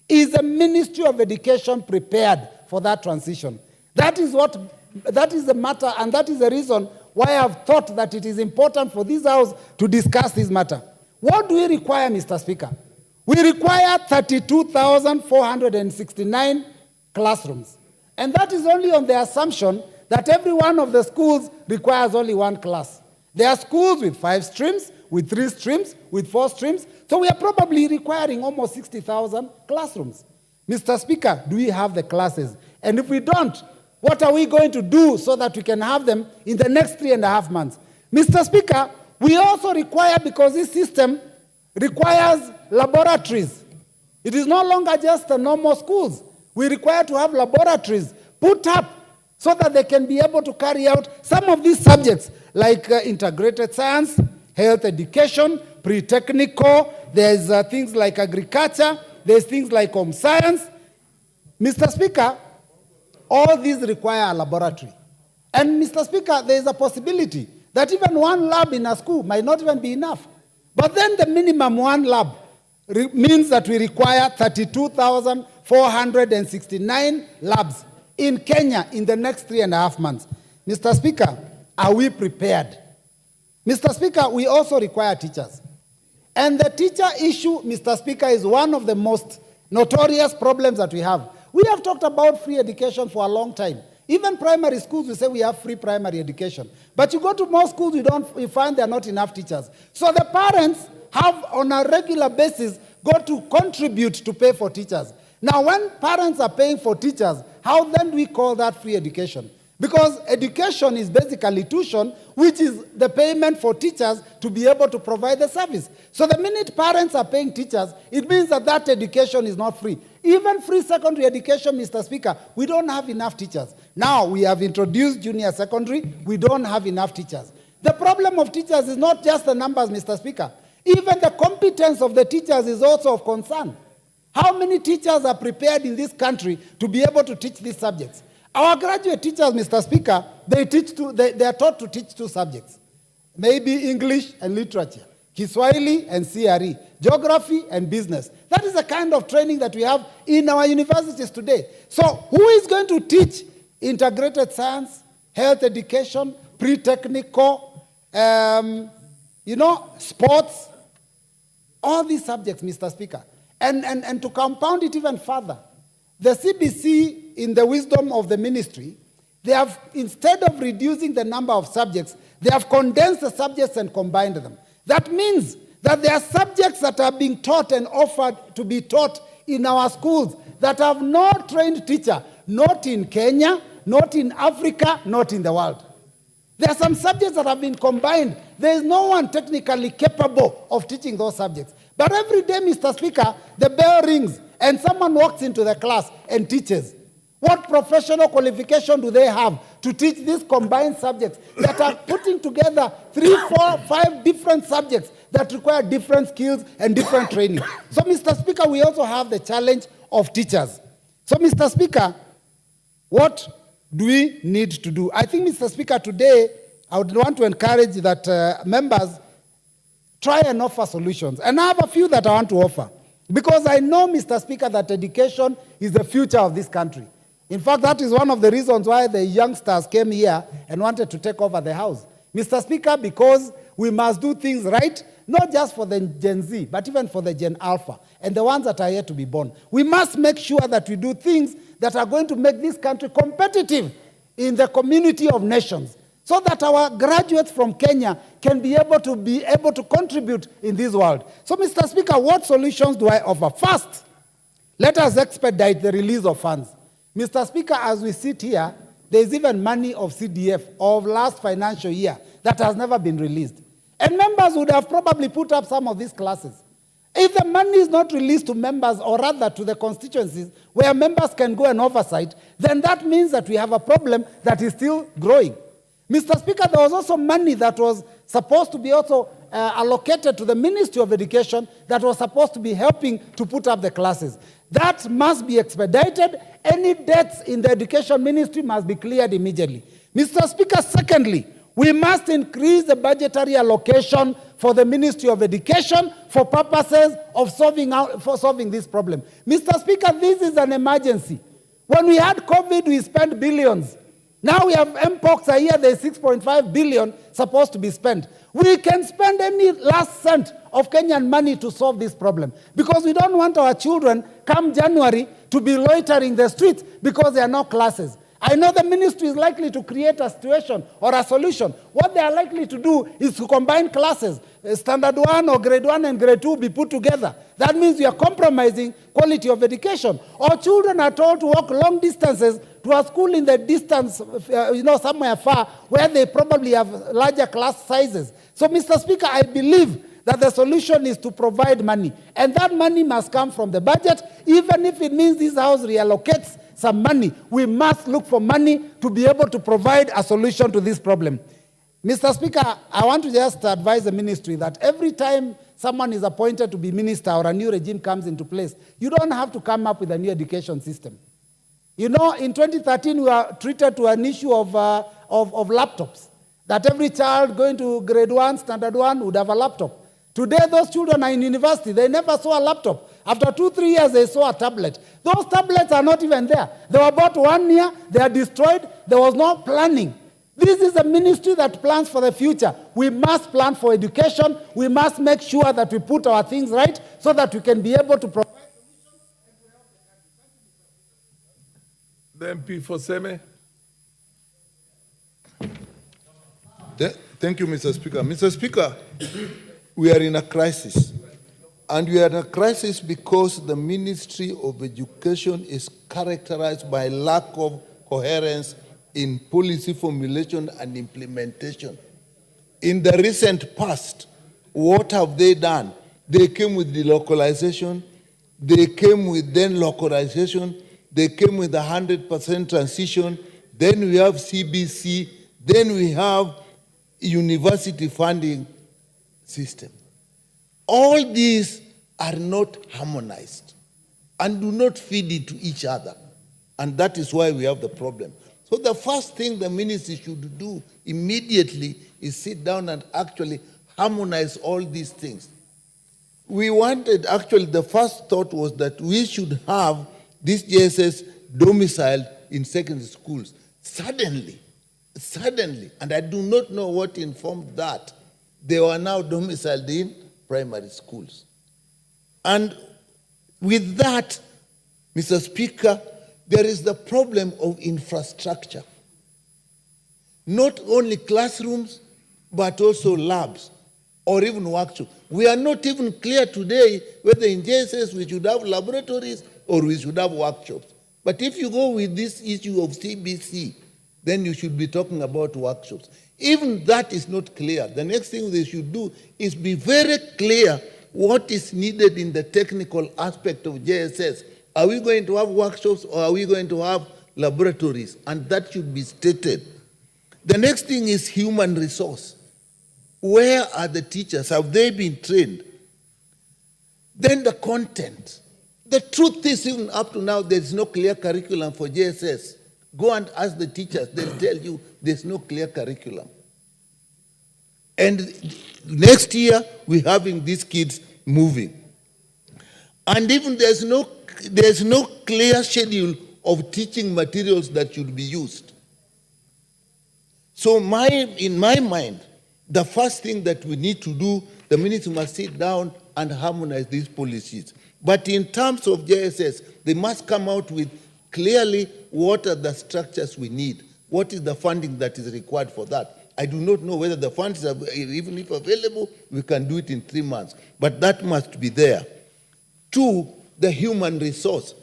Is the Ministry of Education prepared for that transition? That is the matter, and that is the reason why I have thought that it is important for this House to discuss this matter. What do we require, Mr. Speaker? We require 32,469 classrooms. And that is only on the assumption that every one of the schools requires only one class. There are schools with 5 streams, with 3 streams, with 4 streams. So we are probably requiring almost 60,000 classrooms. Mr. Speaker, do we have the classes? And if we don't, what are we going to do so that we can have them in the next 3.5 months? Mr. Speaker, we also require, because this system requires laboratories. It is no longer just the normal schools. We require to have laboratories put up so that they can be able to carry out some of these subjects like integrated science, health education, pre-technical, there's things like agriculture, there's things like home science. Mr. Speaker, all these require a laboratory. And Mr. Speaker, there is a possibility that even one lab in a school might not even be enough. But then the minimum one lab means that we require 32,469 labs in Kenya in the next 3.5 months. Mr. Speaker, are we prepared? Mr. Speaker, we also require teachers. And the teacher issue, Mr. Speaker, is one of the most notorious problems that we have. We have talked about free education for a long time. Even primary schools, we say we have free primary education. But you go to most schools, you find there are not enough teachers. So the parents have, on a regular basis, got to contribute to pay for teachers. Now, when parents are paying for teachers, how then do we call that free education? Because education is basically tuition, which is the payment for teachers to be able to provide the service. So the minute parents are paying teachers, it means that that education is not free. Even free secondary education, Mr. Speaker, we don't have enough teachers. Now we have introduced junior secondary, we don't have enough teachers. The problem of teachers is not just the numbers, Mr. Speaker. Even the competence of the teachers is also of concern. How many teachers are prepared in this country to be able to teach these subjects? Our graduate teachers, Mr. Speaker, they are taught to teach 2 subjects. Maybe English and literature, Kiswahili and CRE, geography and business. That is the kind of training that we have in our universities today. So who is going to teach integrated science, health education, pre-technical, sports, all these subjects, Mr. Speaker? And to compound it even further, the CBC, in the wisdom of the ministry, they have, instead of reducing the number of subjects, they have condensed the subjects and combined them. That means that there are subjects that are being taught and offered to be taught in our schools that have no trained teacher, not in Kenya, not in Africa, not in the world. There are some subjects that have been combined. There is no one technically capable of teaching those subjects. But every day, Mr. Speaker, the bell rings and someone walks into the class and teaches. What professional qualification do they have to teach these combined subjects that are putting together 3, 4, 5 different subjects that require different skills and different training? So, Mr. Speaker, we also have the challenge of teachers. So, Mr. Speaker, what do we need to do? I think, Mr. Speaker, today I would want to encourage that members try and offer solutions. And I have a few that I want to offer. Because I know, Mr. Speaker, that education is the future of this country. In fact, that is one of the reasons why the youngsters came here and wanted to take over the House. Mr. Speaker, because we must do things right, not just for the Gen Z, but even for the Gen Alpha and the ones that are yet to be born. We must make sure that we do things that are going to make this country competitive in the community of nations, so that our graduates from Kenya can be able to contribute in this world. So, Mr. Speaker, what solutions do I offer? First, let us expedite the release of funds. Mr. Speaker, as we sit here, there is even money of CDF of last financial year that has never been released. And members would have probably put up some of these classes. If the money is not released to members, or rather to the constituencies where members can go and oversight, then that means that we have a problem that is still growing. Mr. Speaker, there was also money that was supposed to be also allocated to the Ministry of Education that was supposed to be helping to put up the classes. That must be expedited. Any debts in the Education Ministry must be cleared immediately. Mr. Speaker, secondly, We must increase the budgetary allocation for the Ministry of Education for purposes of solving this problem. Mr. Speaker, this is an emergency. When we had COVID, we spent billions. Now we have MPOX a year, there's 6.5 billion supposed to be spent. We can spend any last cent of Kenyan money to solve this problem because we don't want our children come January to be loitering the streets because there are no classes. I know the ministry is likely to create a situation or a solution. What they are likely to do is to combine classes. Standard 1 or grade 1 and grade 2 be put together. That means we are compromising quality of education. Our children are told to walk long distances to a school in the distance, somewhere far, where they probably have larger class sizes. So, Mr. Speaker, I believe that the solution is to provide money. And that money must come from the budget, even if it means this House reallocates some money. We must look for money to be able to provide a solution to this problem. Mr. Speaker, I want to just advise the ministry that every time someone is appointed to be minister or a new regime comes into place, you don't have to come up with a new education system. You know, in 2013, we were treated to an issue of laptops, that every child going to grade 1, standard 1 would have a laptop. Today, those children are in university. They never saw a laptop. After 2-3 years, they saw a tablet. Those tablets are not even there. They were bought 1 year, they are destroyed, there was no planning. This is a ministry that plans for the future. We must plan for education. We must make sure that we put our things right so that we can be able to provide. The MP for Seme. Thank you, Mr. Speaker. Mr. Speaker, we are in a crisis. And we are in a crisis because the Ministry of Education is characterized by lack of coherence in policy formulation and implementation. In the recent past, what have they done? They came with delocalization, they came with then localization, they came with 100% transition, then we have CBC, then we have university funding system. All these are not harmonized and do not feed into each other. And that is why we have the problem. So the first thing the ministry should do immediately is sit down and actually harmonize all these things. We wanted, actually, the first thought was that we should have this JSS domiciled in secondary schools. Suddenly, and I do not know what informed that, they were now domiciled in primary schools. And with that, Mr. Speaker, there is the problem of infrastructure. Not only classrooms, but also labs or even workshops. We are not even clear today whether in JSS we should have laboratories or we should have workshops. But if you go with this issue of CBC, then you should be talking about workshops. Even that is not clear. The next thing they should do is be very clear what is needed in the technical aspect of JSS. Are we going to have workshops or are we going to have laboratories? And that should be stated. The next thing is human resource. Where are the teachers? Have they been trained? Then the content. The truth is, even up to now, there is no clear curriculum for JSS. Go and ask the teachers, they'll tell you there's no clear curriculum. And next year, we're having these kids moving. And even there's no clear schedule of teaching materials that should be used. So in my mind, the first thing that we need to do, the ministry must sit down and harmonize these policies. But in terms of JSS, they must come out with clearly what are the structures we need, what is the funding that is required for that. I do not know whether the funds are, even if available, we can do it in 3 months, but that must be there. 2, the human resource.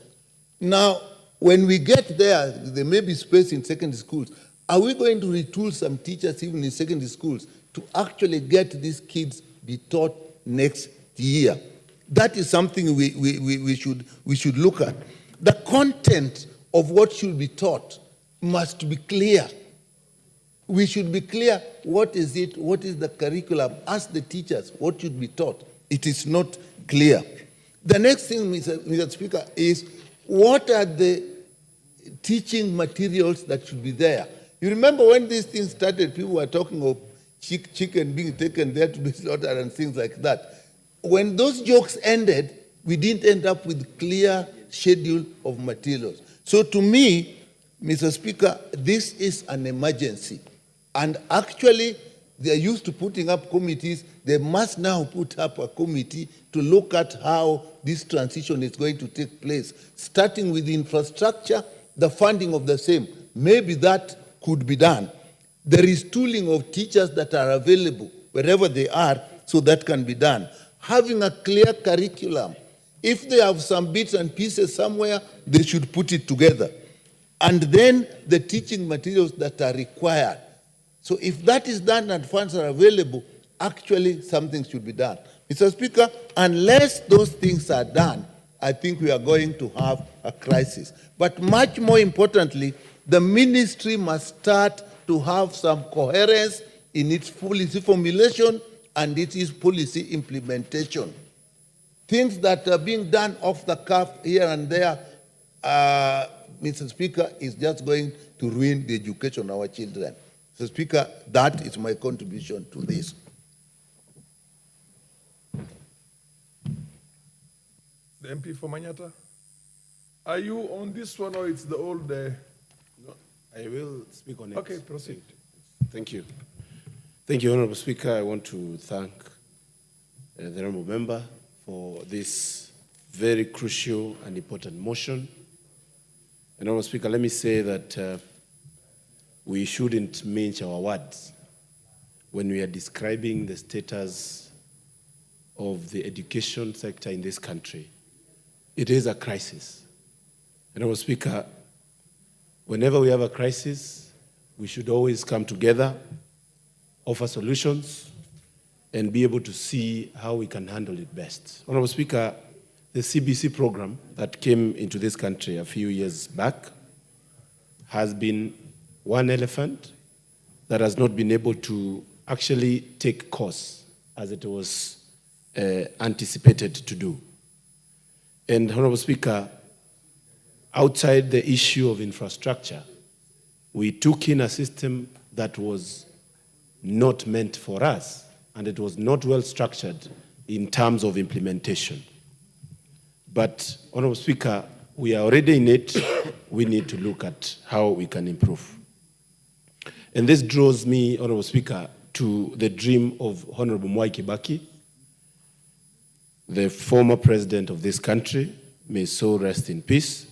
Now, when we get there, there may be space in secondary schools. Are we going to retool some teachers even in secondary schools to actually get these kids be taught next year? That is something we should look at. The content of what should be taught must be clear. We should be clear what is it, what is the curriculum. Ask the teachers what should be taught. It is not clear. The next thing, Mr. Speaker, is what are the teaching materials that should be there? You remember when these things started, people were talking of chicken being taken there to be slaughtered and things like that. When those jokes ended, we didn't end up with clear schedule of materials. So to me, Mr. Speaker, this is an emergency. And actually, they are used to putting up committees. They must now put up a committee to look at how this transition is going to take place, starting with the infrastructure, the funding of the same. Maybe that could be done. There is tooling of teachers that are available wherever they are, so that can be done. Having a clear curriculum. If they have some bits and pieces somewhere, they should put it together. And then the teaching materials that are required. So if that is done and funds are available, actually something should be done. Mr. Speaker, unless those things are done, I think we are going to have a crisis. But much more importantly, the ministry must start to have some coherence in its policy formulation and its policy implementation. Things that are being done off the cuff here and there, Mr. Speaker, is just going to ruin the education of our children. Mr. Speaker, that is my contribution to this. The MP for Manyata, are you on this one or it's the old? No, I will speak on it. Okay, proceed. Thank you. Thank you, Honorable Speaker. I want to thank the Honorable Member for this very crucial and important motion. And Honorable Speaker, let me say that we shouldn't mince our words when we are describing the status of the education sector in this country. It is a crisis. And Honorable Speaker, whenever we have a crisis, we should always come together, offer solutions, and be able to see how we can handle it best. Honorable Speaker, the CBC program that came into this country a few years back has been one elephant that has not been able to actually take course as it was anticipated to do. And Honorable Speaker, outside the issue of infrastructure, we took in a system that was not meant for us, and it was not well structured in terms of implementation. But, Honorable Speaker, we are already in it. We need to look at how we can improve. And this draws me, Honorable Speaker, to the dream of Honorable Mwai Kibaki, the former president of this country, may so rest in peace.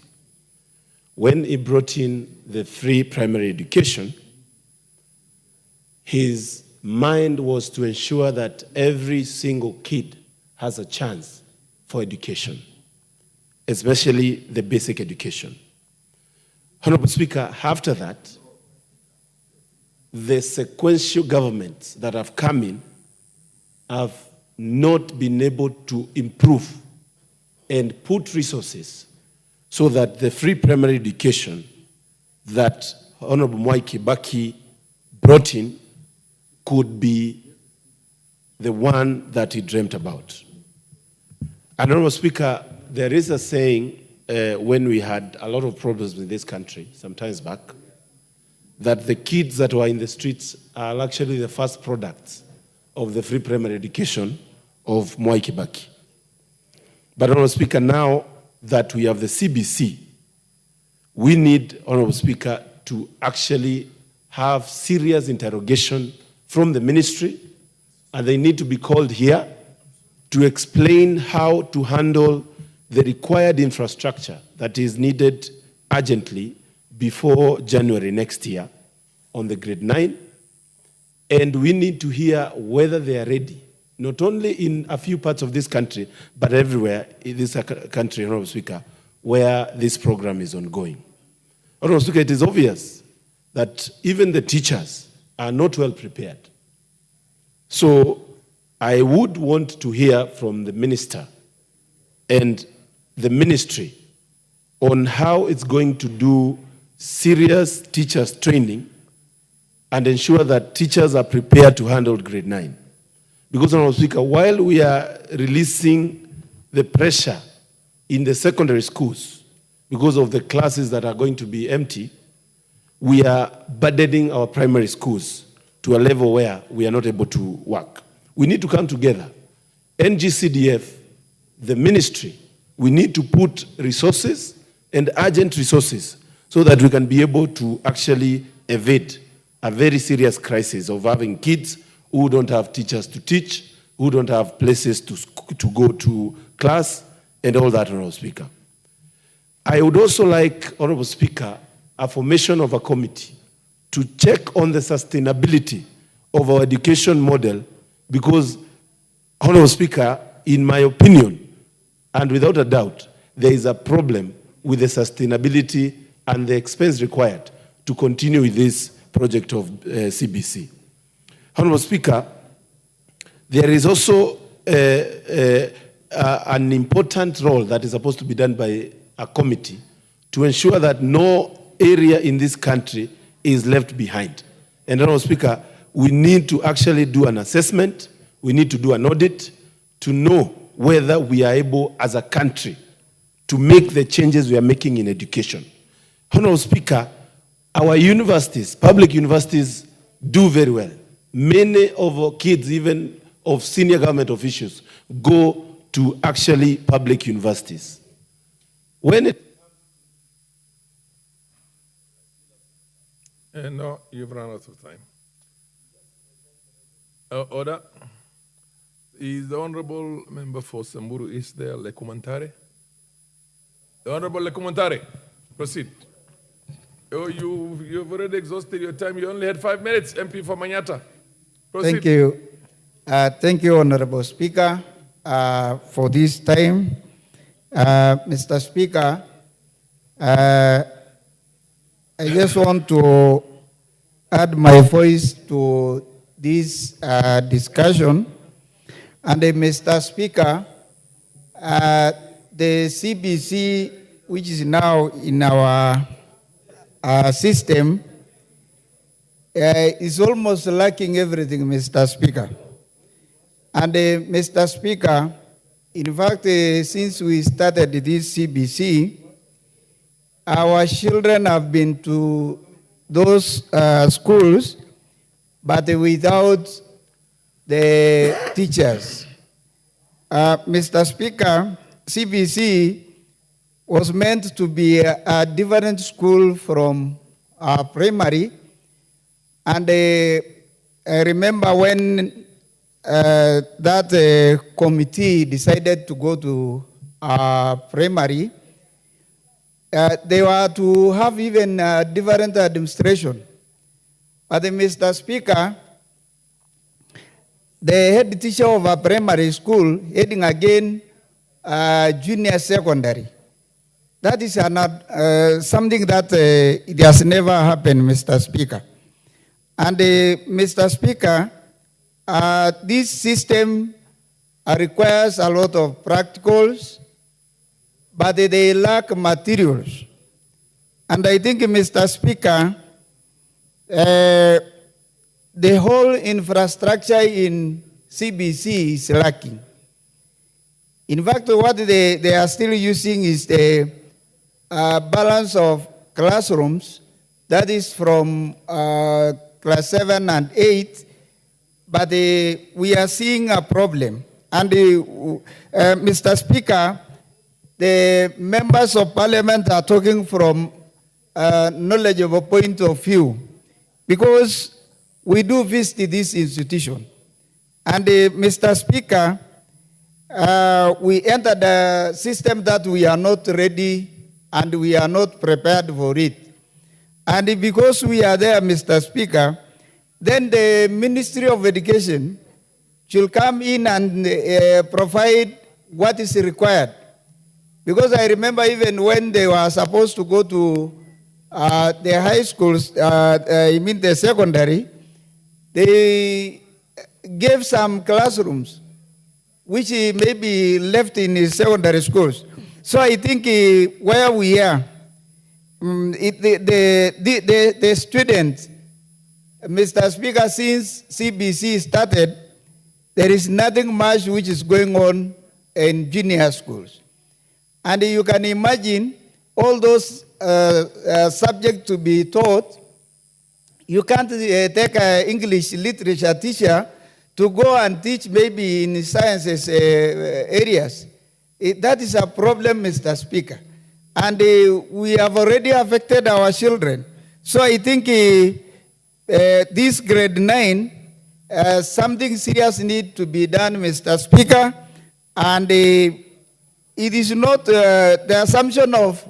When he brought in the free primary education, his mind was to ensure that every single kid has a chance for education, especially the basic education. Honorable Speaker, after that, the sequential governments that have come in have not been able to improve and put resources so that the free primary education that Honorable Mwai Kibaki brought in could be the one that he dreamt about. And Honorable Speaker, there is a saying when we had a lot of problems in this country some times back, that the kids that were in the streets are actually the first products of the free primary education of Mwai Kibaki. But Honorable Speaker, now that we have the CBC, we need, Honorable Speaker, to actually have serious interrogation from the ministry, and they need to be called here to explain how to handle the required infrastructure that is needed urgently before January next year on the grade 9. And we need to hear whether they are ready, not only in a few parts of this country, but everywhere in this country, Honorable Speaker, where this program is ongoing. Honorable Speaker, it is obvious that even the teachers are not well prepared. So I would want to hear from the minister and the ministry on how it's going to do serious teachers training and ensure that teachers are prepared to handle grade 9. Because, Honorable Speaker, while we are releasing the pressure in the secondary schools because of the classes that are going to be empty, we are burdening our primary schools to a level where we are not able to work. We need to come together. NGCDF, the ministry, we need to put resources and urgent resources so that we can be able to actually evade a very serious crisis of having kids who don't have teachers to teach, who don't have places to go to class, and all that, Honorable Speaker. I would also like, Honorable Speaker, a formation of a committee to check on the sustainability of our education model, because, Honorable Speaker, in my opinion, and without a doubt, there is a problem with the sustainability and the expense required to continue with this project of CBC. Honorable Speaker, there is also an important role that is supposed to be done by a committee to ensure that no area in this country is left behind. And Honorable Speaker, we need to actually do an assessment, we need to do an audit to know whether we are able as a country to make the changes we are making in education. Honorable Speaker, our universities, public universities, do very well. Many of our kids, even of senior government officials, go to actually public universities. When no, you've run out of time. Order. Is the Honorable Member for Samburu is there, Lekumantare? The Honorable Lekumantare, proceed. Oh, you've already exhausted your time. You only had 5 minutes, MP for Manyata. Proceed. Thank you. Thank you, Honorable Speaker, for this time. Mr. Speaker, I just want to add my voice to this discussion. And Mr. Speaker, the CBC, which is now in our system, is almost lacking everything, Mr. Speaker. And Mr. Speaker, in fact, since we started this CBC, our children have been to those schools, but without the teachers. Mr. Speaker, CBC was meant to be a different school from primary. And I remember when that committee decided to go to primary, they were to have even a different administration. But Mr. Speaker, the head teacher of a primary school heading again junior secondary. That is something that it has never happened, Mr. Speaker. And Mr. Speaker, this system requires a lot of practicals, but they lack materials. And I think, Mr. Speaker, the whole infrastructure in CBC is lacking. In fact, what they are still using is the balance of classrooms, that is from class 7 and 8, but we are seeing a problem. And Mr. Speaker, the members of parliament are talking from a knowledgeable point of view, because we do visit this institution. And Mr. Speaker, we entered a system that we are not ready and we are not prepared for it. And because we are there, Mr. Speaker, then the Ministry of Education should come in and provide what is required. Because I remember even when they were supposed to go to the high schools, I mean the secondary, they gave some classrooms which may be left in the secondary schools. So I think where we are, the students, Mr. Speaker, since CBC started, there is nothing much which is going on in junior schools. And you can imagine all those subjects to be taught, You can't take an English literature teacher to go and teach maybe in sciences areas. That is a problem, Mr. Speaker. And we have already affected our children. So I think this grade 9, something serious needs to be done, Mr. Speaker. And it is not the assumption of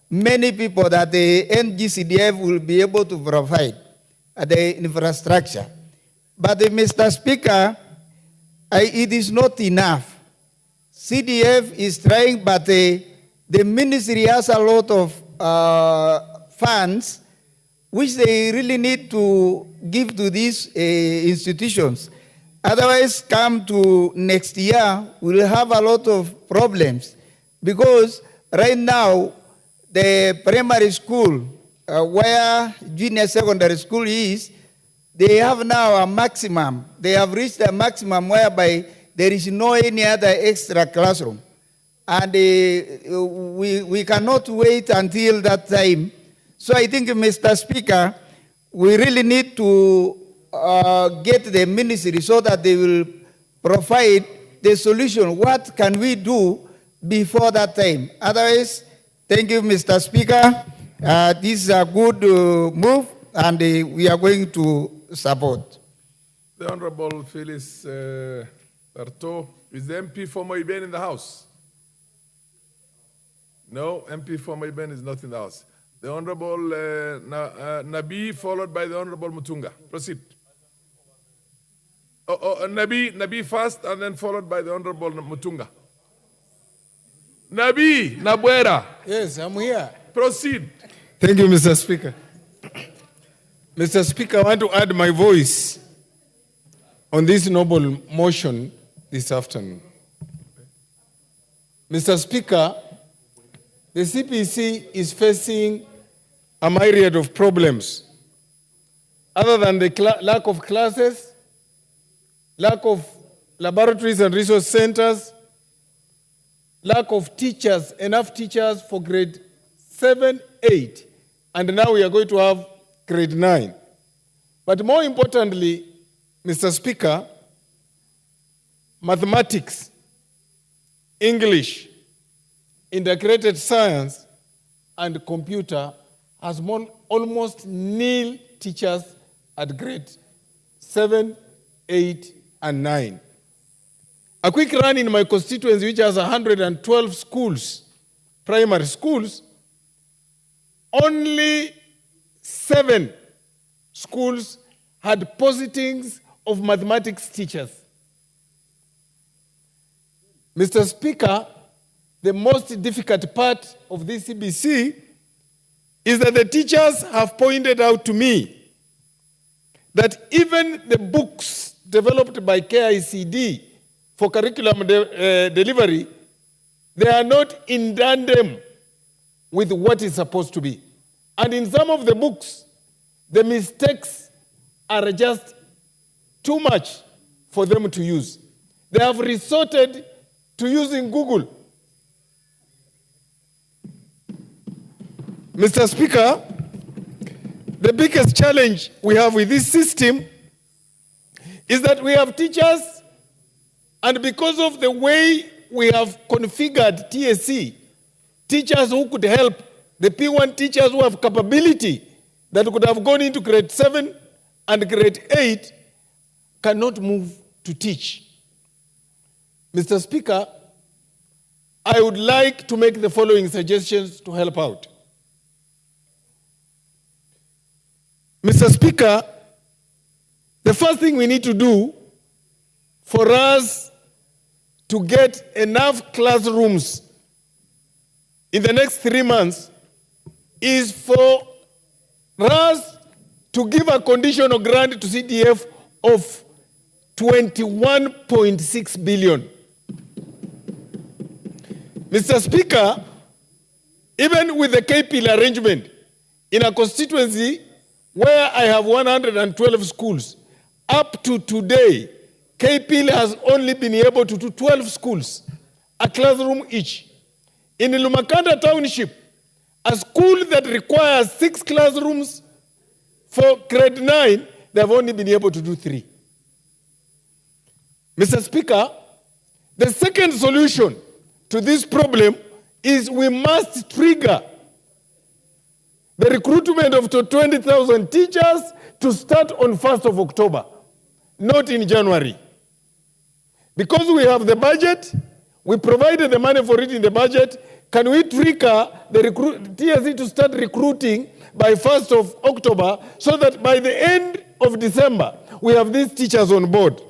many people that the NGCDF will be able to provide the infrastructure. But Mr. Speaker, it is not enough. CDF is trying, but the ministry has a lot of funds which they really need to give to these institutions. Otherwise, come to next year, we'll have a lot of problems. Because right now, the primary school, where junior secondary school is, they have now a maximum. They have reached a maximum whereby there is no any other extra classroom. And we cannot wait until that time. So I think, Mr. Speaker, we really need to get the ministry so that they will provide the solution. What can we do before that time? Otherwise, thank you, Mr. Speaker. This is a good move, and we are going to support. The Honorable Phyllis Arto, is the MP for Moiben in the House? No, MP for Moiben is not in the House. The Honorable Nabi, followed by the Honorable Mutunga. Proceed. Nabi first, and then followed by the Honorable Mutunga. Nabi, Nabwera. Yes, I'm here. Proceed. Thank you, Mr. Speaker. Mr. Speaker, I want to add my voice on this noble motion this afternoon. Mr. Speaker, the CPC is facing a myriad of problems. Other than the lack of classes, lack of laboratories and resource centers, lack of teachers, enough teachers for grade 7, 8, and now we are going to have grade 9. But more importantly, Mr. Speaker, mathematics, English, integrated science, and computer has almost nil teachers at grade 7, 8, and 9. A quick run in my constituency, which has 112 schools, primary schools, only 7 schools had postings of mathematics teachers. Mr. Speaker, the most difficult part of this CBC is that the teachers have pointed out to me that even the books developed by KICD for curriculum delivery, they are not in tandem with what is supposed to be. And in some of the books, the mistakes are just too much for them to use. They have resorted to using Google. Mr. Speaker, the biggest challenge we have with this system is that we have teachers, and because of the way we have configured TSC, teachers who could help, the P1 teachers who have capability that could have gone into grade 7 and grade 8 cannot move to teach. Mr. Speaker, I would like to make the following suggestions to help out. Mr. Speaker, the first thing we need to do for us to get enough classrooms in the next 3 months is for us to give a conditional grant to CDF of 21.6 billion. Mr. Speaker, even with the KPIL arrangement in a constituency where I have 112 schools, up to today, KPIL has only been able to do 12 schools, a classroom each. In Lumakanda Township, a school that requires 6 classrooms For grade 9, they've only been able to do 3. Mr. Speaker, the second solution to this problem is we must trigger the recruitment of 20,000 teachers to start on 1st of October, not in January. Because we have the budget, we provided the money for it in the budget, can we trigger the TSC to start recruiting by 1st of October so that by the end of December, we have these teachers on board?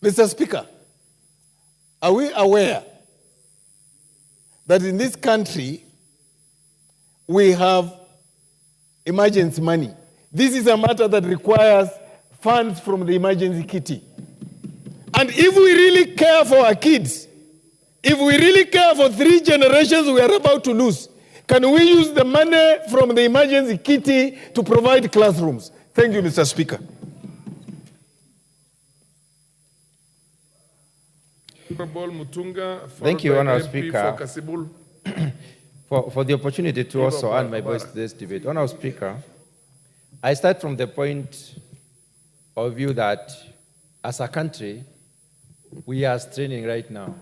Mr. Speaker, are we aware that in this country, we have emergency money? This is a matter that requires funds from the emergency kitty. And if we really care for our kids, if we really care for 3 generations we are about to lose, can we use the money from the emergency kitty to provide classrooms? Thank you, Mr. Speaker. Thank you, Honourable Speaker, for the opportunity to also add my voice to this debate. Honourable Speaker, I start from the point of view that as a country, we are straining right now.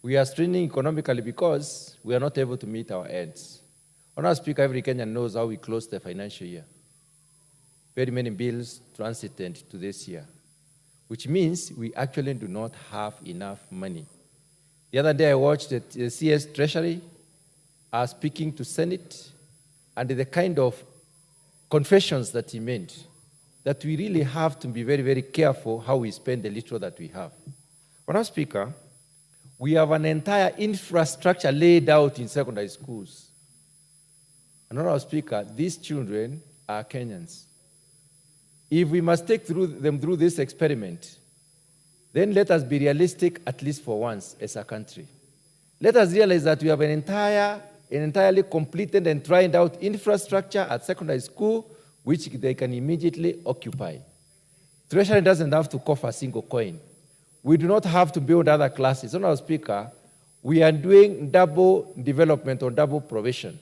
We are straining economically because we are not able to meet our ends. Honourable Speaker, every Kenyan knows how we closed the financial year. Very many bills transited to this year, which means we actually do not have enough money. The other day I watched the CS Treasury speaking to Senate, and the kind of confessions that he made, that we really have to be very, very careful how we spend the little that we have. Honourable Speaker, we have an entire infrastructure laid out in secondary schools. And Honourable Speaker, these children are Kenyans. If we must take them through this experiment, then let us be realistic at least for once as a country. Let us realize that we have an entirely completed and tried out infrastructure at secondary school which they can immediately occupy. Treasury doesn't have to cough a single coin. We do not have to build other classes. Honourable Speaker, we are doing double development or double provision.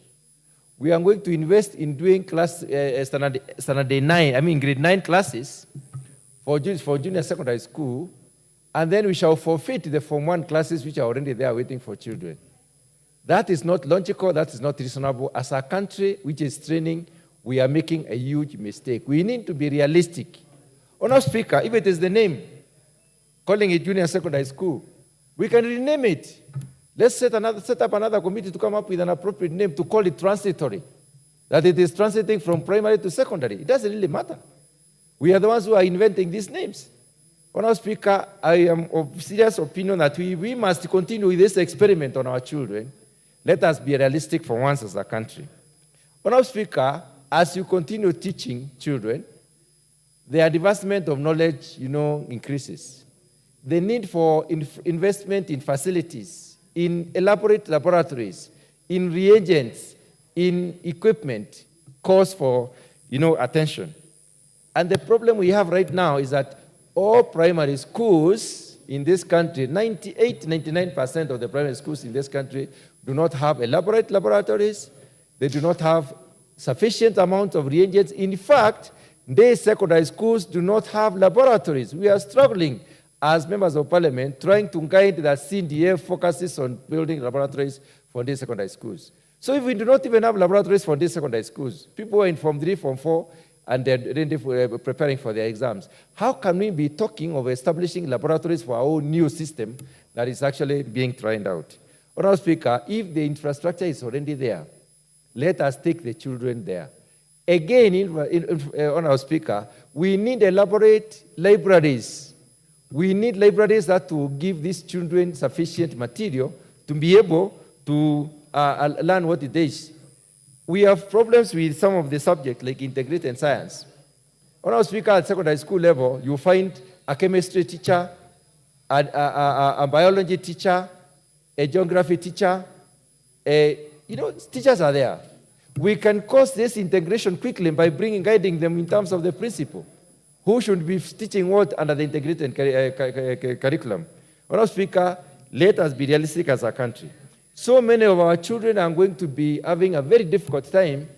We are going to invest in doing grade 9 classes for junior secondary school, and then we shall forfeit the Form 1 classes which are already there waiting for children. That is not logical, that is not reasonable. As a country which is training, we are making a huge mistake. We need to be realistic. Honourable Speaker, if it is the name, calling it junior secondary school, we can rename it. Let's set up another committee to come up with an appropriate name to call it transitory. That it is transiting from primary to secondary. It doesn't really matter. We are the ones who are inventing these names. Honourable Speaker, I am of serious opinion that we must continue with this experiment on our children. Let us be realistic for once as a country. Honourable Speaker, as you continue teaching children, the advancement of knowledge, increases. The need for investment in facilities, in elaborate laboratories, in reagents, in equipment, calls for, attention. And the problem we have right now is that all primary schools in this country, 99% of the primary schools in this country do not have elaborate laboratories. They do not have sufficient amount of reagents. In fact, these secondary schools do not have laboratories. We are struggling as members of parliament, trying to guide that CDF focuses on building laboratories for these secondary schools. So if we do not even have laboratories for these secondary schools, people are in Form 3, Form 4, and they're preparing for their exams. How can we be talking of establishing laboratories for our own new system that is actually being tried out? Honourable Speaker, if the infrastructure is already there, let us take the children there. Again, Honourable Speaker, we need elaborate libraries. We need libraries that will give these children sufficient material to be able to learn what it is. We have problems with some of the subjects like integrated science. Honourable Speaker, at secondary school level, you find a chemistry teacher, a biology teacher, a geography teacher. Teachers are there. We can cause this integration quickly by guiding them in terms of the principle. Who should be teaching what under the integrated curriculum? Honourable Speaker, let us be realistic as a country. So many of our children are going to be having a very difficult time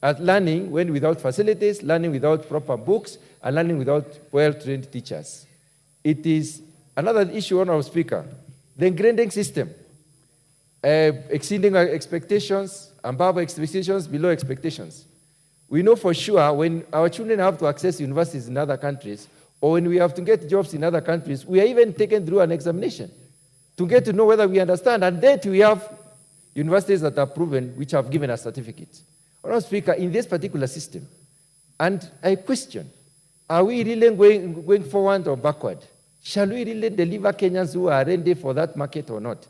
at learning when without facilities, learning without proper books, and learning without well-trained teachers. It is another issue, Honorable Speaker, the grading system, exceeding our expectations, above expectations, below expectations. We know for sure when our children have to access universities in other countries, or when we have to get jobs in other countries, we are even taken through an examination to get to know whether we understand. And then we have universities that are proven, which have given us certificates. Honorable Speaker, in this particular system, and I question, are we really going forward or backward? Shall we really deliver Kenyans who are ready for that market or not?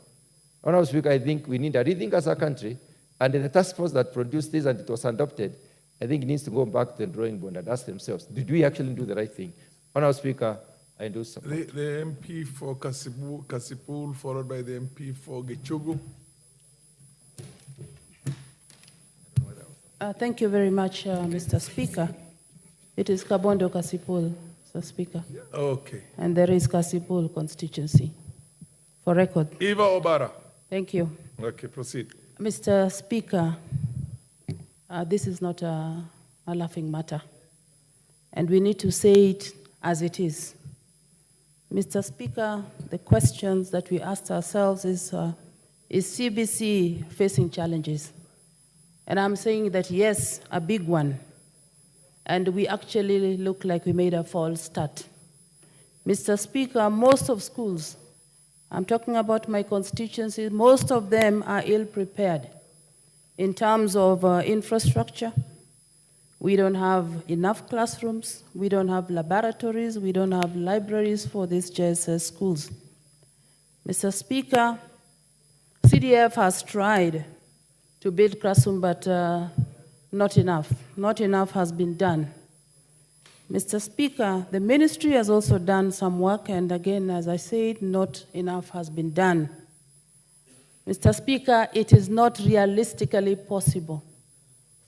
Honorable Speaker, I think we need a rethink as a country, and the task force that produced this and it was adopted, I think it needs to go back to the drawing board and ask themselves, did we actually do the right thing? Honorable Speaker, I do support. The MP for Kasipul, followed by the MP for Gichugu. Thank you very much, Mr. Speaker. It is Kabondo Kasipul, Mr. Speaker. Okay. And there is Kasipul constituency. For record. Eva Obara. Thank you. Okay, proceed. Mr. Speaker, this is not a laughing matter. And we need to say it as it is. Mr. Speaker, the questions that we asked ourselves is CBC facing challenges? And I'm saying that yes, a big one. And we actually look like we made a false start. Mr. Speaker, most of schools, I'm talking about my constituency, most of them are ill-prepared in terms of infrastructure. We don't have enough classrooms, we don't have laboratories, we don't have libraries for these JSS schools. Mr. Speaker, CDF has tried to build classrooms, but not enough. Not enough has been done. Mr. Speaker, the ministry has also done some work, and again, as I said, not enough has been done. Mr. Speaker, it is not realistically possible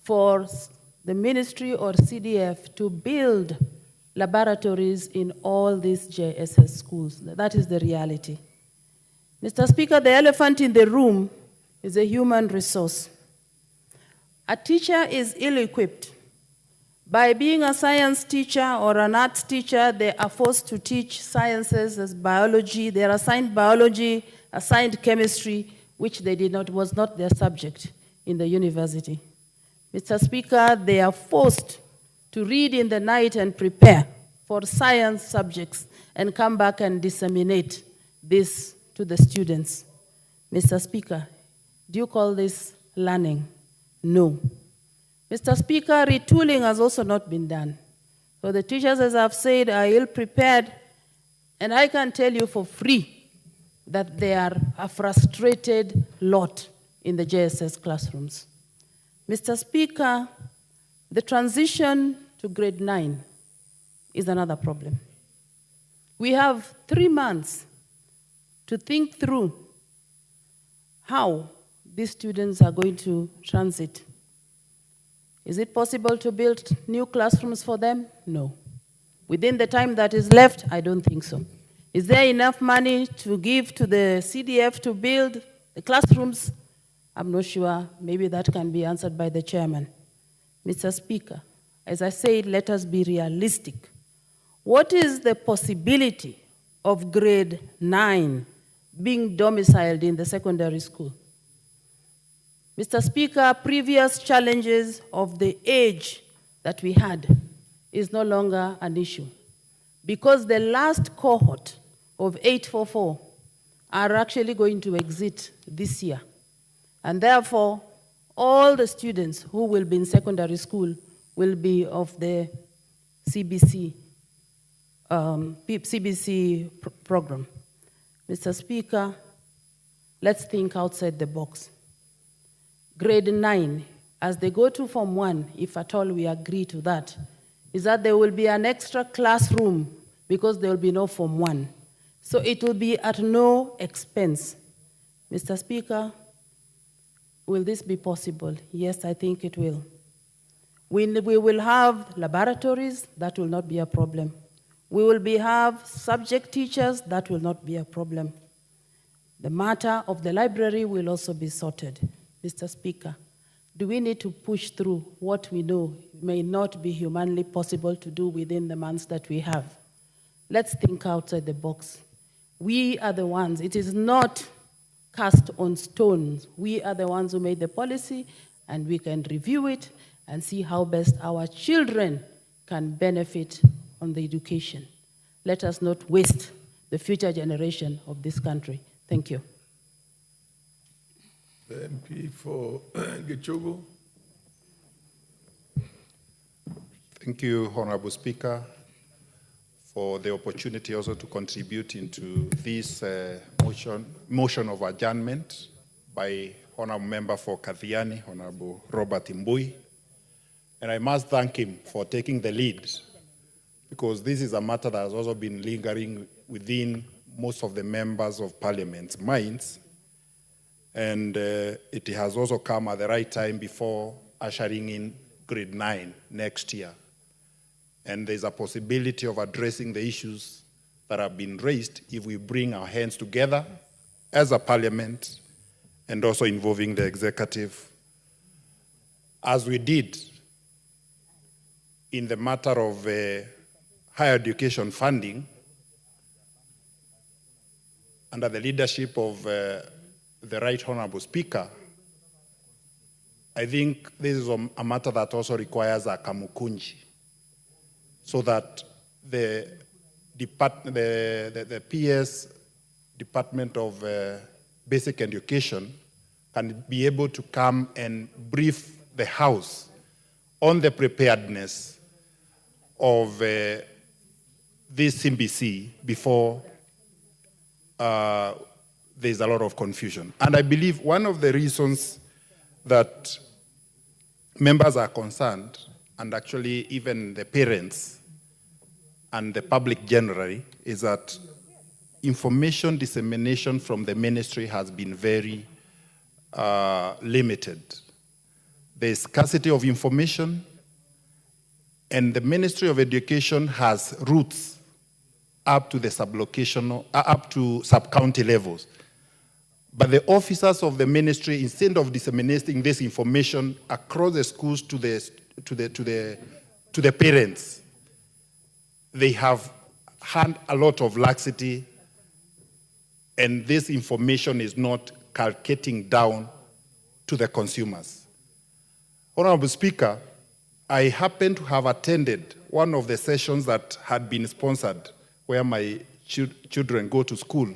for the ministry or CDF to build laboratories in all these JSS schools. That is the reality. Mr. Speaker, the elephant in the room is a human resource. A teacher is ill-equipped. By being a science teacher or an arts teacher, they are forced to teach sciences as biology. They are assigned biology, assigned chemistry, which they did not, was not their subject in the university. Mr. Speaker, they are forced to read in the night and prepare for science subjects and come back and disseminate this to the students. Mr. Speaker, do you call this learning? No. Mr. Speaker, retooling has also not been done. So the teachers, as I've said, are ill-prepared, and I can tell you for free that they are a frustrated lot in the JSS classrooms. Mr. Speaker, the transition to grade 9 is another problem. We have 3 months to think through how these students are going to transit. Is it possible to build new classrooms for them? No. Within the time that is left, I don't think so. Is there enough money to give to the CDF to build the classrooms? I'm not sure. Maybe that can be answered by the chairman. Mr. Speaker, as I said, let us be realistic. What is the possibility of grade 9 being domiciled in the secondary school? Mr. Speaker, previous challenges of the age that we had is no longer an issue because the last cohort of 844 are actually going to exit this year. And therefore, all the students who will be in secondary school will be of the CBC, program. Mr. Speaker, let's think outside the box. Grade 9, as they go to Form 1, if at all we agree to that, is that there will be an extra classroom because there will be no Form 1. So it will be at no expense. Mr. Speaker, will this be possible? Yes, I think it will. We will have laboratories, that will not be a problem. We will have subject teachers, that will not be a problem. The matter of the library will also be sorted. Mr. Speaker, do we need to push through what we know may not be humanly possible to do within the months that we have? Let's think outside the box. We are the ones, it is not cast on stones. We are the ones who made the policy, and we can review it and see how best our children can benefit on the education. Let us not waste the future generation of this country. Thank you. The MP for Gichugu. Thank you, Honorable Speaker, for the opportunity also to contribute into this motion of adjournment by Honorable Member for Kathiani, Honorable Robert Mbui. And I must thank him for taking the lead, because this is a matter that has also been lingering within most of the members of Parliament's minds. And it has also come at the right time before ushering in grade 9 next year. And there's a possibility of addressing the issues that have been raised if we bring our hands together as a Parliament and also involving the executive, as we did in the matter of higher education funding under the leadership of the Right Honorable Speaker. I think this is a matter that also requires a kamukunji, so that the PS Department of Basic Education can be able to come and brief the House on the preparedness of this CBC before there's a lot of confusion. And I believe one of the reasons that members are concerned, and actually even the parents and the public generally, is that information dissemination from the ministry has been very limited. There's scarcity of information, and the Ministry of Education has roots up to the sublocational, up to sub-county levels. But the officers of the ministry, instead of disseminating this information across the schools to the parents, they have had a lot of laxity, and this information is not calculating down to the consumers. Honorable Speaker, I happen to have attended one of the sessions that had been sponsored where my children go to school,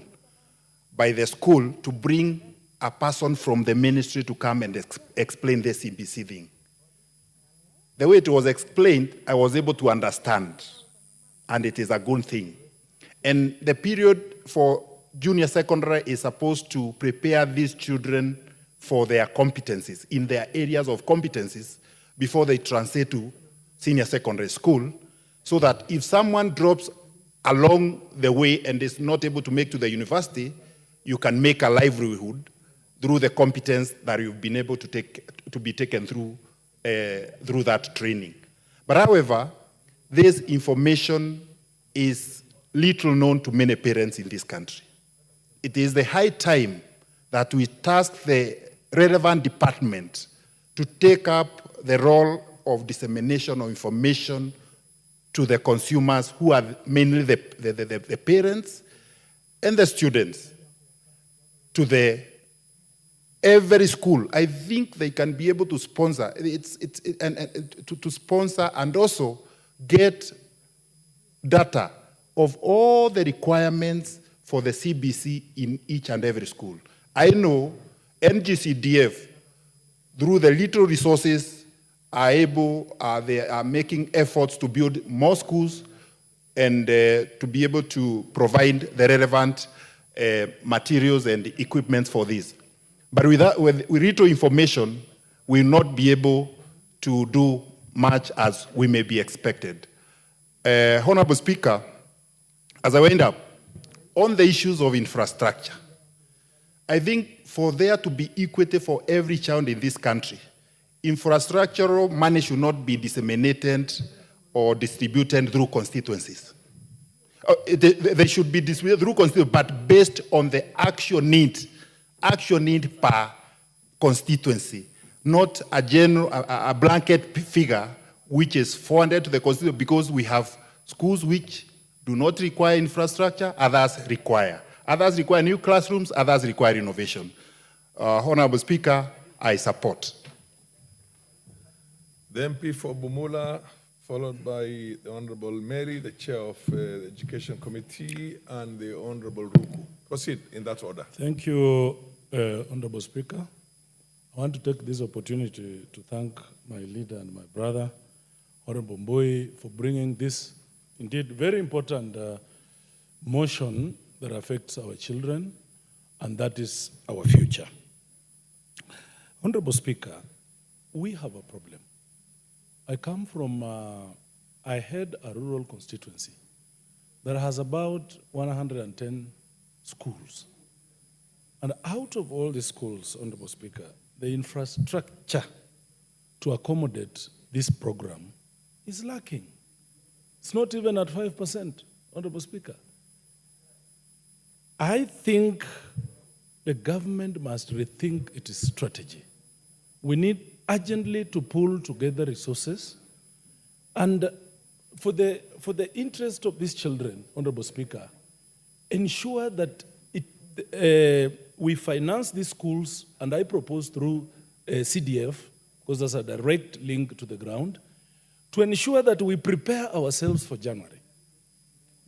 by the school to bring a person from the ministry to come and explain the CBC thing. The way it was explained, I was able to understand, and it is a good thing. And the period for junior secondary is supposed to prepare these children for their competencies, in their areas of competencies, before they transit to senior secondary school, so that if someone drops along the way and is not able to make to the university, you can make a livelihood through the competence that you've been able to be taken through that training. But however, this information is little known to many parents in this country. It is the high time that we task the relevant department to take up the role of dissemination of information to the consumers, who are mainly the parents and the students, to every school. I think they can be able to sponsor, to sponsor and also get data of all the requirements for the CBC in each and every school. I know NGCDF, through the little resources, they are making efforts to build more schools and to be able to provide the relevant materials and equipment for this. But with little information, we will not be able to do much as we may be expected. Honorable Speaker, as I wind up, on the issues of infrastructure, I think for there to be equity for every child in this country, infrastructural money should not be disseminated or distributed through constituencies, they should be distributed through constituency, but based on the actual need per constituency, not a general, a blanket figure, which is 400 to the constituency, because we have schools which do not require infrastructure, others require. Others require new classrooms, others require innovation. Honorable Speaker, I support. The MP for Bumula, followed by the Honorable Mary, the Chair of the Education Committee, and the Honorable Ruku. Proceed in that order. Thank you, Honorable Speaker. I want to take this opportunity to thank my leader and my brother, Honorable Mbui, for bringing this indeed very important motion that affects our children, and that is our future. Honorable Speaker, we have a problem. I come from, I head a rural constituency that has about 110 schools. And out of all the schools, Honorable Speaker, the infrastructure to accommodate this program is lacking. It's not even at 5%, Honorable Speaker. I think the government must rethink its strategy. We need urgently to pull together resources, and for the interest of these children, Honorable Speaker, ensure that we finance these schools, and I propose through CDF, because there's a direct link to the ground, to ensure that we prepare ourselves for January.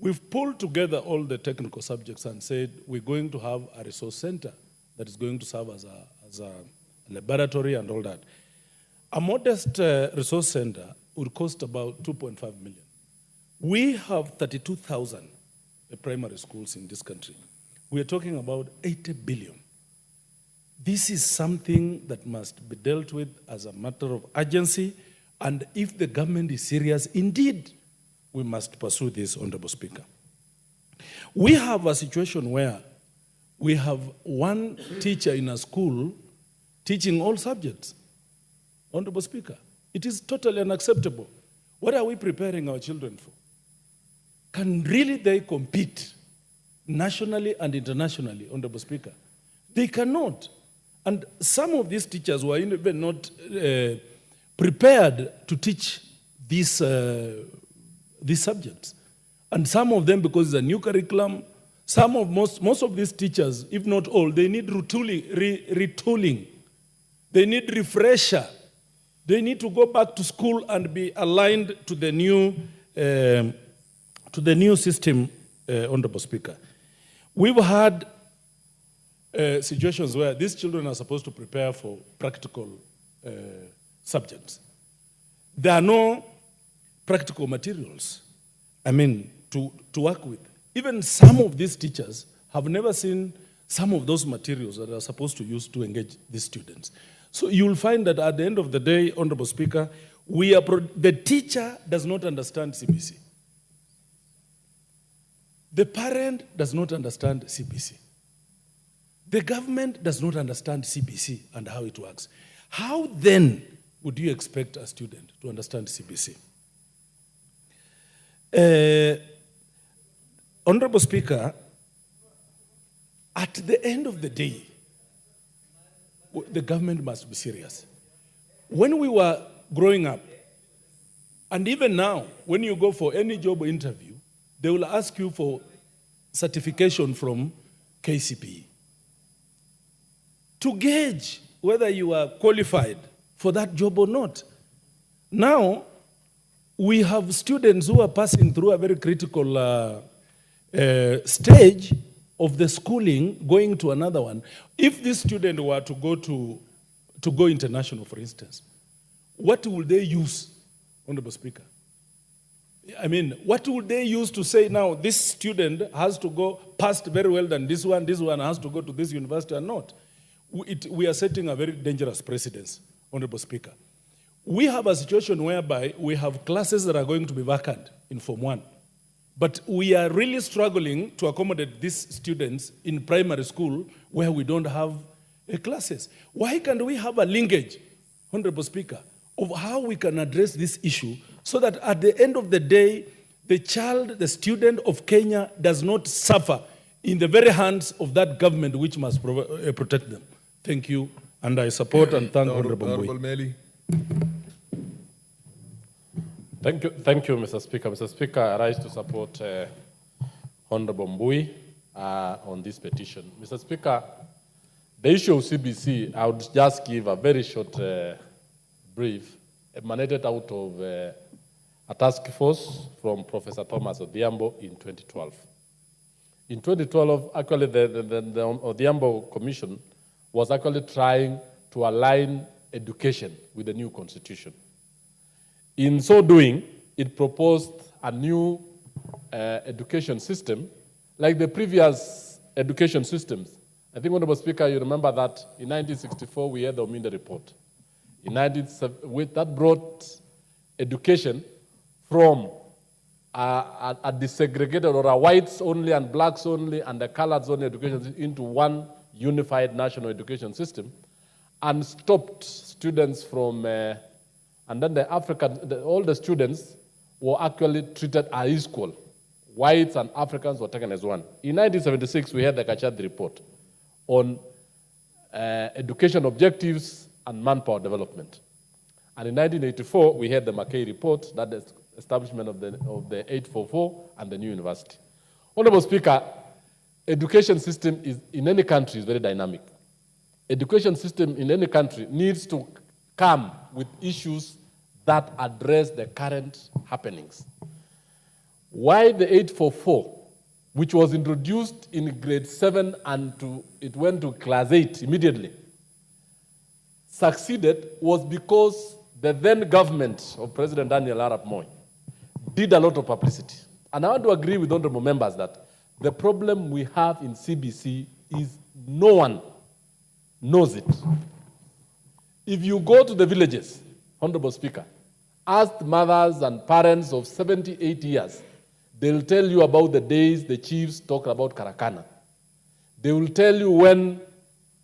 We've pulled together all the technical subjects and said we're going to have a resource center that is going to serve as a laboratory and all that. A modest resource center would cost about 2.5 million. We have 32,000 primary schools in this country. We are talking about 80 billion. This is something that must be dealt with as a matter of urgency, and if the government is serious, indeed, we must pursue this, Honorable Speaker. We have a situation where we have one teacher in a school teaching all subjects. Honorable Speaker, it is totally unacceptable. What are we preparing our children for? Can really they compete nationally and internationally, Honorable Speaker? They cannot. And some of these teachers were even not prepared to teach these subjects. And some of them, because it's a new curriculum, most of these teachers, if not all, they need retooling. They need refresher. They need to go back to school and be aligned to the new system, Honorable Speaker. We've had situations where these children are supposed to prepare for practical subjects. There are no practical materials, to work with. Even some of these teachers have never seen some of those materials that are supposed to use to engage these students. So you'll find that at the end of the day, Honorable Speaker, the teacher does not understand CBC. The parent does not understand CBC. The government does not understand CBC and how it works. How then would you expect a student to understand CBC? Honorable Speaker, at the end of the day, the government must be serious. When we were growing up, and even now, when you go for any job interview, they will ask you for certification from KCPE to gauge whether you are qualified for that job or not. Now, we have students who are passing through a very critical stage of the schooling, going to another one. If this student were to go international, for instance, what will they use, Honorable Speaker? What would they use to say now this student has to go past very well than this one has to go to this university or not? We are setting a very dangerous precedence, Honorable Speaker. We have a situation whereby we have classes that are going to be vacant in Form 1. But we are really struggling to accommodate these students in primary school where we don't have classes. Why can't we have a linkage, Honorable Speaker, of how we can address this issue so that at the end of the day, the child, the student of Kenya does not suffer in the very hands of that government which must protect them. Thank you, and I support and thank Honorable Mbui. Meli. Thank you, Mr. Speaker. Mr. Speaker, I rise to support Honorable Mbui on this petition. Mr. Speaker, the issue of CBC, I would just give a very short brief emanated out of a task force from Professor Thomas Odhiambo in 2012. In 2012, actually, the Odhiambo Commission was actually trying to align education with the new constitution. In so doing, it proposed a new education system, like the previous education systems. I think, Honorable Speaker, you remember that in 1964 we had the Ominda report. That brought education from a desegregated or a whites only and blacks only and a coloreds only education into one unified national education system, and stopped students from, and then all the students were actually treated as equal. Whites and Africans were taken as one. In 1976, we had the Kachadi report on education objectives and manpower development. And in 1984, we had the McKay report, that is establishment of the 844 and the new university. Honorable Speaker, education system in any country is very dynamic. Education system in any country needs to come with issues that address the current happenings. Why the 844, which was introduced in grade 7 and it went to class 8 immediately, succeeded was because the then government of President Daniel Arap Moi did a lot of publicity. And I want to agree with honorable members that the problem we have in CBC is no one knows it. If you go to the villages, Honorable Speaker, ask mothers and parents of 70, 80 years, they'll tell you about the days the chiefs talked about Karakana. They will tell you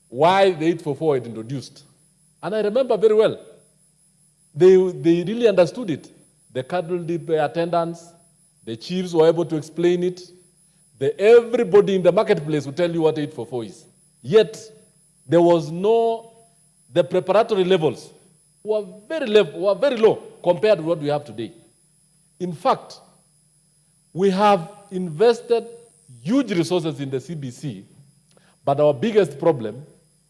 why the 844 was introduced. And I remember very well, they really understood it. The cattle depot attendants, the chiefs were able to explain it. Everybody in the marketplace will tell you what 844 is. Yet, there was the preparatory levels were very low compared to what we have today. In fact, we have invested huge resources in the CBC, but our biggest problem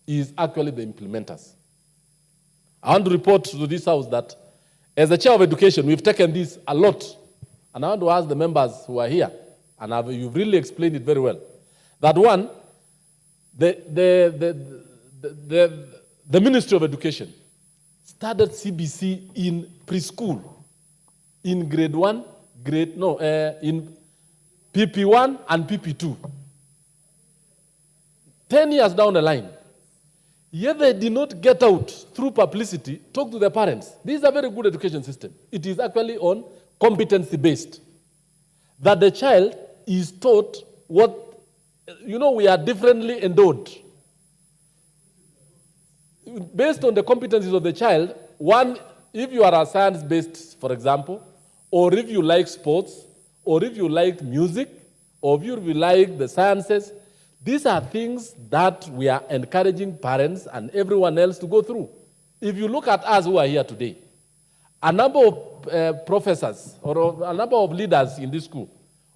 is actually the implementers. I want to report to this House that as the chair of education, we've taken this a lot. And I want to ask the members who are here, and you've really explained it very well, that one, the Ministry of Education started CBC in preschool, in grade 1, in PP1 and PP2. 10 years down the line, yet they did not get out through publicity, talk to the parents. This is a very good education system. It is actually on competency-based. That the child is taught we are differently endowed. Based on the competencies of the child, one, if you are a science-based, for example, or if you like sports, or if you like music, or if you like the sciences, these are things that we are encouraging parents and everyone else to go through. If you look at us who are here today, a number of professors or a number of leaders in this school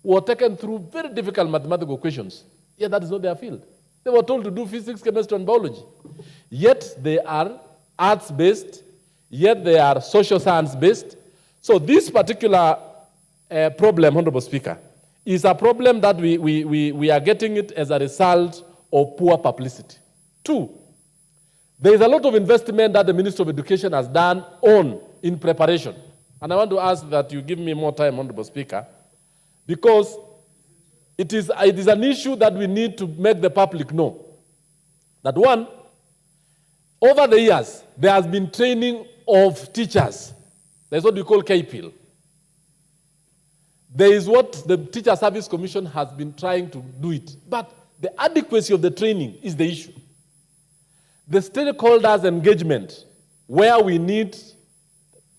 were taken through very difficult mathematical questions. Yet that is not their field. They were told to do physics, chemistry, and biology. Yet they are arts-based, yet they are social science-based. So this particular problem, Honorable Speaker, is a problem that we are getting it as a result of poor publicity. 2, there is a lot of investment that the Ministry of Education has done in preparation. And I want to ask that you give me more time, Honorable Speaker, because it is an issue that we need to make the public know. That one, over the years, there has been training of teachers. That's what we call KPIL. There is what the Teacher Service Commission has been trying to do it. But the adequacy of the training is the issue. The stakeholders' engagement, where we need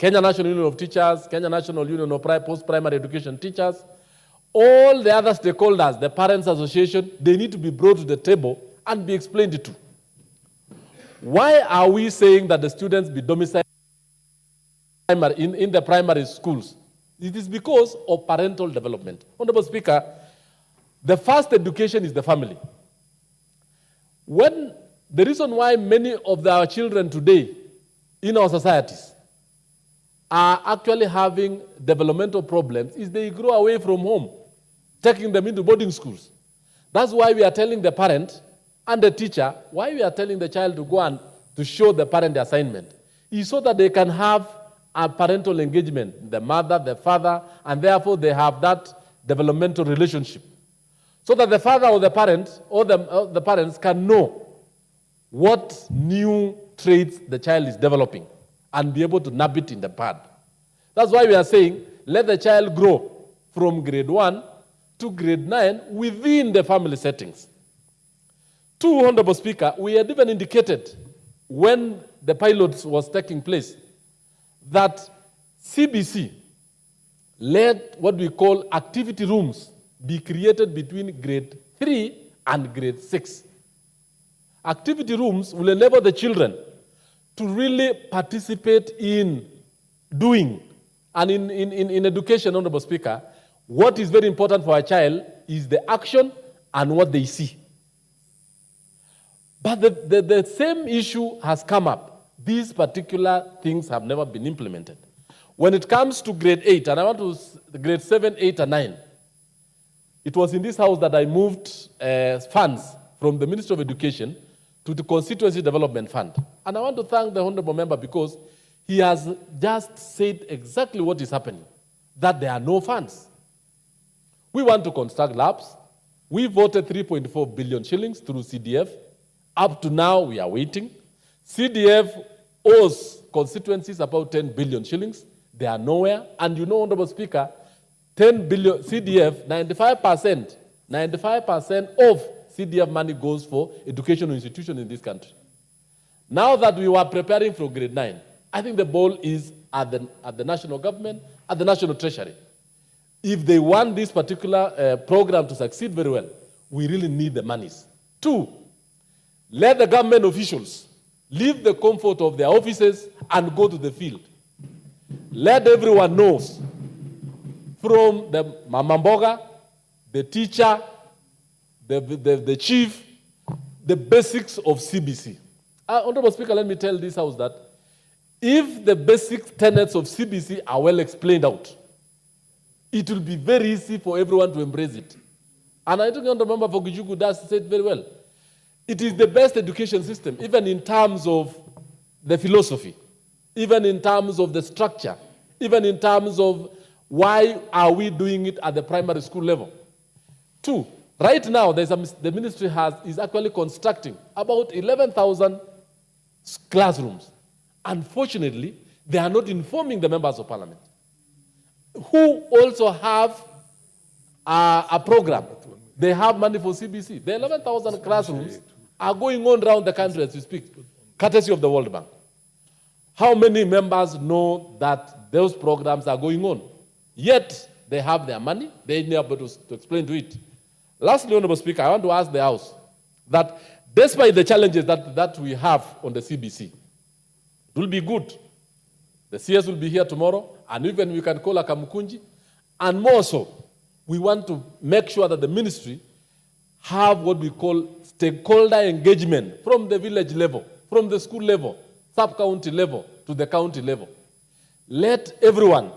Kenya National Union of Teachers, Kenya National Union of Post-Primary Education Teachers, all the other stakeholders, the Parents Association, they need to be brought to the table and be explained to. Why are we saying that the students be domiciled in the primary schools? It is because of parental development. Honorable Speaker, the first education is the family. When the reason why many of our children today in our societies are actually having developmental problems is they grow away from home, taking them into boarding schools. That's why we are telling the parent and the teacher, why we are telling the child to go and to show the parent the assignment, is so that they can have a parental engagement, the mother, the father, and therefore they have that developmental relationship. So that the father or the parent or the parents can know what new traits the child is developing and be able to nab it in the bud. That's why we are saying, let the child grow from grade 1 to grade 9 within the family settings. Two, Honorable Speaker, we had even indicated when the pilot was taking place that CBC let what we call activity rooms be created between grade 3 and grade 6. Activity rooms will enable the children to really participate in doing and in education, Honorable Speaker. What is very important for a child is the action and what they see. But the same issue has come up. These particular things have never been implemented. When it comes to grade 8, and I want to grade 7, 8, and 9, it was in this house that I moved funds from the Ministry of Education to the Constituency Development Fund. And I want to thank the Honorable Member because he has just said exactly what is happening, that there are no funds. We want to construct labs. We voted 3.4 billion shillings through CDF. Up to now, we are waiting. CDF owes constituencies about 10 billion shillings. They are nowhere. And you know, Honorable Speaker, 10 billion CDF, 95% of CDF money goes for educational institutions in this country. Now that we were preparing for grade 9, I think the ball is at the national government, at the national treasury. If they want this particular program to succeed very well, we really need the monies. Two, let the government officials leave the comfort of their offices and go to the field. Let everyone know, from the mamamboga, the teacher, the chief, the basics of CBC. Honorable Speaker, let me tell this House that if the basic tenets of CBC are well explained out, it will be very easy for everyone to embrace it. And I think Honorable Member for Gijugu does say it very well. It is the best education system, even in terms of the philosophy, even in terms of the structure, even in terms of why are we doing it at the primary school level. Two, right now, the ministry is actually constructing about 11,000 classrooms. Unfortunately, they are not informing the members of parliament, who also have a program. They have money for CBC. The 11,000 classrooms are going on around the country as we speak, courtesy of the World Bank. How many members know that those programs are going on? Yet, they have their money. They need to explain to it. Lastly, Honorable Speaker, I want to ask the House that despite the challenges that we have on the CBC, it will be good. The CS will be here tomorrow, and even we can call a Kamukunji. And more so, we want to make sure that the ministry have what we call stakeholder engagement from the village level, from the school level, sub-county level to the county level. Let everyone,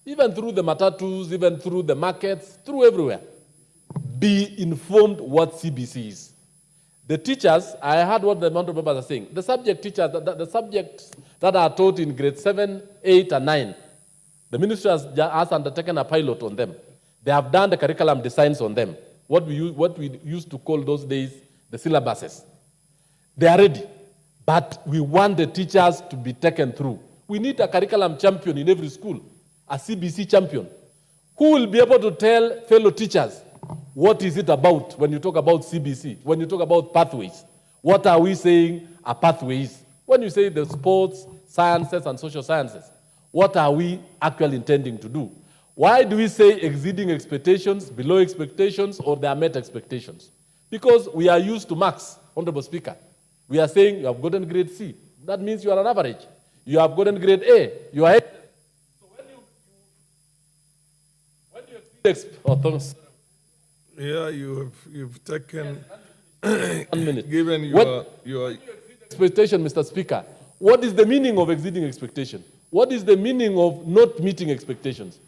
even through the matatus, even through the markets, through everywhere, be informed what CBC is. The teachers, I heard what the amount of members are saying. The subject teachers, the subjects that are taught in grade 7, 8, and 9, the ministry has undertaken a pilot on them. They have done the curriculum designs on them, what we used to call those days the syllabuses. They are ready, but we want the teachers to be taken through. We need a curriculum champion in every school, a CBC champion, who will be able to tell fellow teachers, what is it about when you talk about CBC, when you talk about pathways? What are we saying a pathway is? When you say the sports, sciences, and social sciences, what are we actually intending to do? Why do we say exceeding expectations, below expectations, or they are met expectations? Because we are used to marks, Honorable Speaker. We are saying you have gotten grade C. That means you are an average. You have gotten grade A. You are. So when you exceed Yeah, you've taken 1 minute. given your Expectation, Mr. Speaker. What is the meaning of exceeding expectation? What is the meaning of not meeting expectations?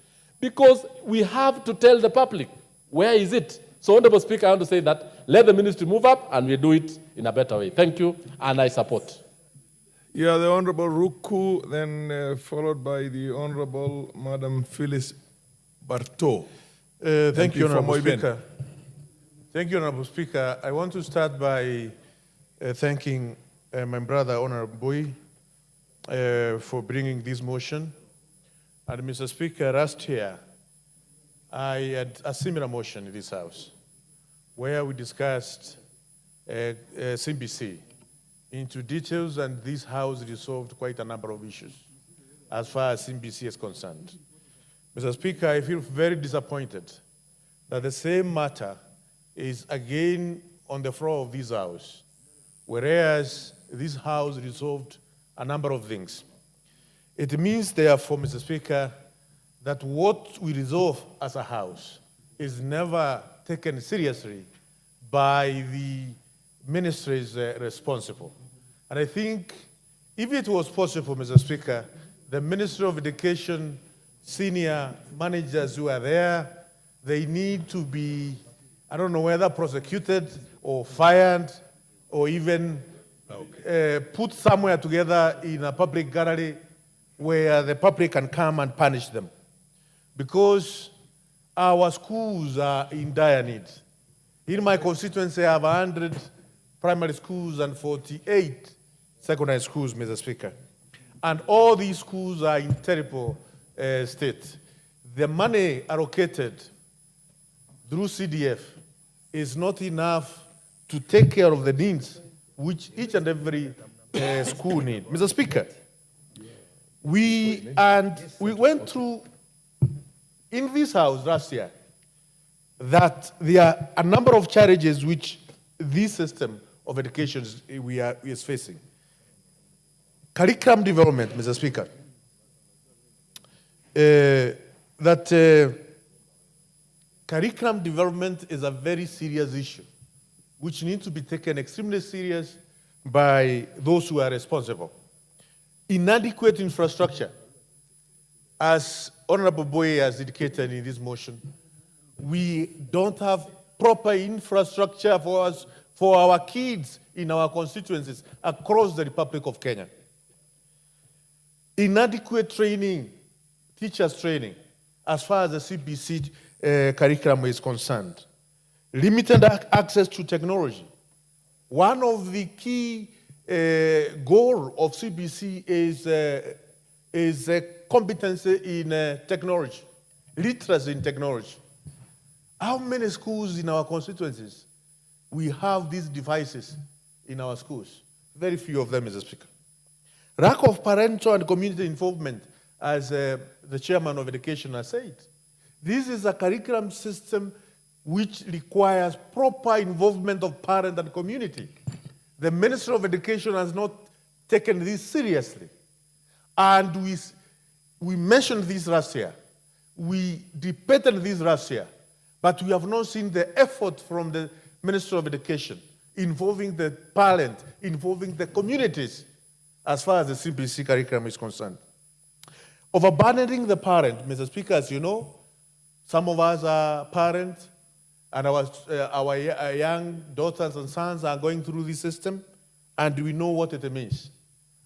Because we have to tell the public, where is it? So, Honorable Speaker, I want to say that let the ministry move up and we do it in a better way. Thank you, and I support. Yeah, the Honorable Ruku, then followed by the Honorable Madam Phyllis Barto. Thank you, MP for Honorable Moiben. Speaker. Thank you, Honorable Speaker. I want to start by thanking my brother, Honorable Bui, for bringing this motion. And Mr. Speaker, last year, I had a similar motion in this House, where we discussed CBC into details, and this House resolved quite a number of issues as far as CBC is concerned. Mr. Speaker, I feel very disappointed that the same matter is again on the floor of this House, whereas this House resolved a number of things. It means, therefore, Mr. Speaker, that what we resolve as a House is never taken seriously by the ministries responsible. And I think if it was possible, Mr. Speaker, the Ministry of Education senior managers who are there, they need to be, I don't know whether prosecuted or fired or even put somewhere together in a public gallery where the public can come and punish them. Because our schools are in dire need. In my constituency, I have 100 primary schools and 48 secondary schools, Mr. Speaker. And all these schools are in terrible state. The money allocated through CDF is not enough to take care of the needs which each and every school needs. Mr. Speaker, we went through in this House last year that there are a number of challenges which this system of education is facing. Curriculum development, Mr. Speaker. Curriculum development is a very serious issue, which needs to be taken extremely serious by those who are responsible. Inadequate infrastructure, as Honorable Boye has indicated in this motion, we don't have proper infrastructure for our kids in our constituencies across the Republic of Kenya. Inadequate training, teachers' training, as far as the CBC curriculum is concerned. Limited access to technology. One of the key goals of CBC is competency in technology, literacy in technology. How many schools in our constituencies we have these devices in our schools? Very few of them, Mr. Speaker. Lack of parental and community involvement, as the chairman of education has said. This is a curriculum system which requires proper involvement of parent and community. The Ministry of Education has not taken this seriously. And we mentioned this last year. We debated this last year. But we have not seen the effort from the Ministry of Education involving the parent, involving the communities as far as the CBC curriculum is concerned. Overburdening the parent, Mr. Speaker, as you know, some of us are parents, and our young daughters and sons are going through this system, and we know what it means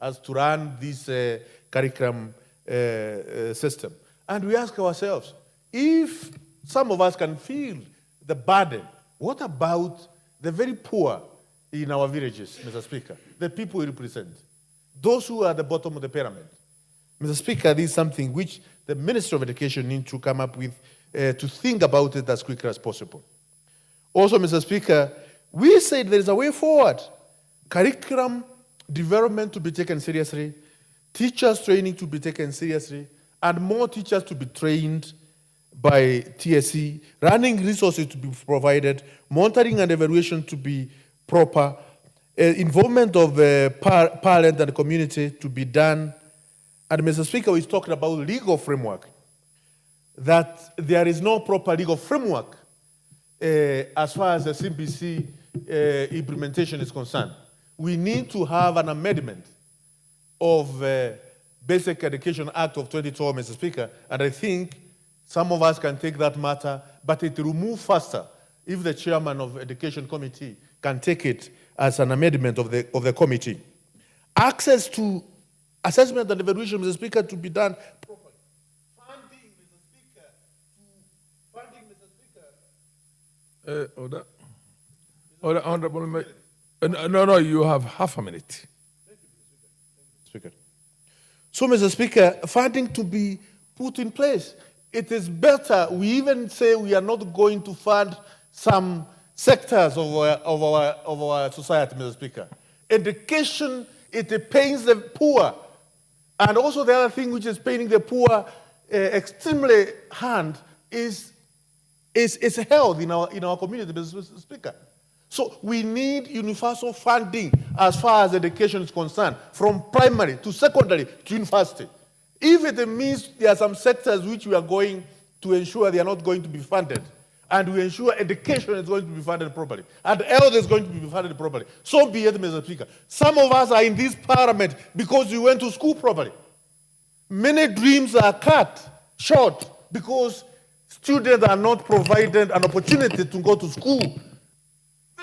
as to run this curriculum system. And we ask ourselves, if some of us can feel the burden, what about the very poor in our villages, Mr. Speaker, the people we represent, those who are at the bottom of the pyramid? Mr. Speaker, this is something which the Minister of Education needs to come up with, to think about it as quickly as possible. Also, Mr. Speaker, we said there is a way forward. Curriculum development to be taken seriously, teachers training to be taken seriously, and more teachers to be trained by TSC, running resources to be provided, monitoring and evaluation to be proper, involvement of parent and community to be done. And Mr. Speaker, we talked about legal framework, that there is no proper legal framework as far as the CBC implementation is concerned. We need to have an amendment of Basic Education Act of 2012, Mr. Speaker, and I think some of us can take that matter, but it will move faster if the chairman of Education Committee can take it as an amendment of the committee. Access to assessment and evaluation, Mr. Speaker, to be done properly. Funding, Mr. Speaker, Honorable, no, you have half a minute. Speaker. So, Mr. Speaker, funding to be put in place. It is better, we even say we are not going to fund some sectors of our society, Mr. Speaker. Education, it pains the poor. And also the other thing which is paining the poor extremely hard is health in our community, Mr. Speaker. So we need universal funding as far as education is concerned, from primary to secondary to university. If it means there are some sectors which we are going to ensure they are not going to be funded, and we ensure education is going to be funded properly, and health is going to be funded properly, so be it, Mr. Speaker. Some of us are in this parliament because we went to school properly. Many dreams are cut short because students are not provided an opportunity to go to school.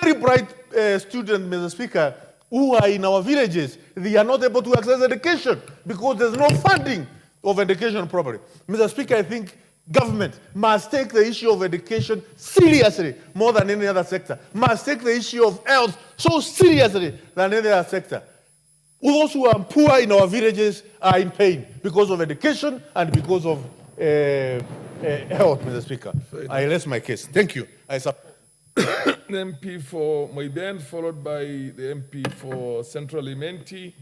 Very bright students, Mr. Speaker, who are in our villages, they are not able to access education because there's no funding of education properly. Mr. Speaker, I think government must take the issue of education seriously more than any other sector, must take the issue of health so seriously than any other sector. Those who are poor in our villages are in pain because of education and because of health, Mr. Speaker. I rest my case. Thank you. I support. The MP for Moibend, followed by the MP for Central Imenti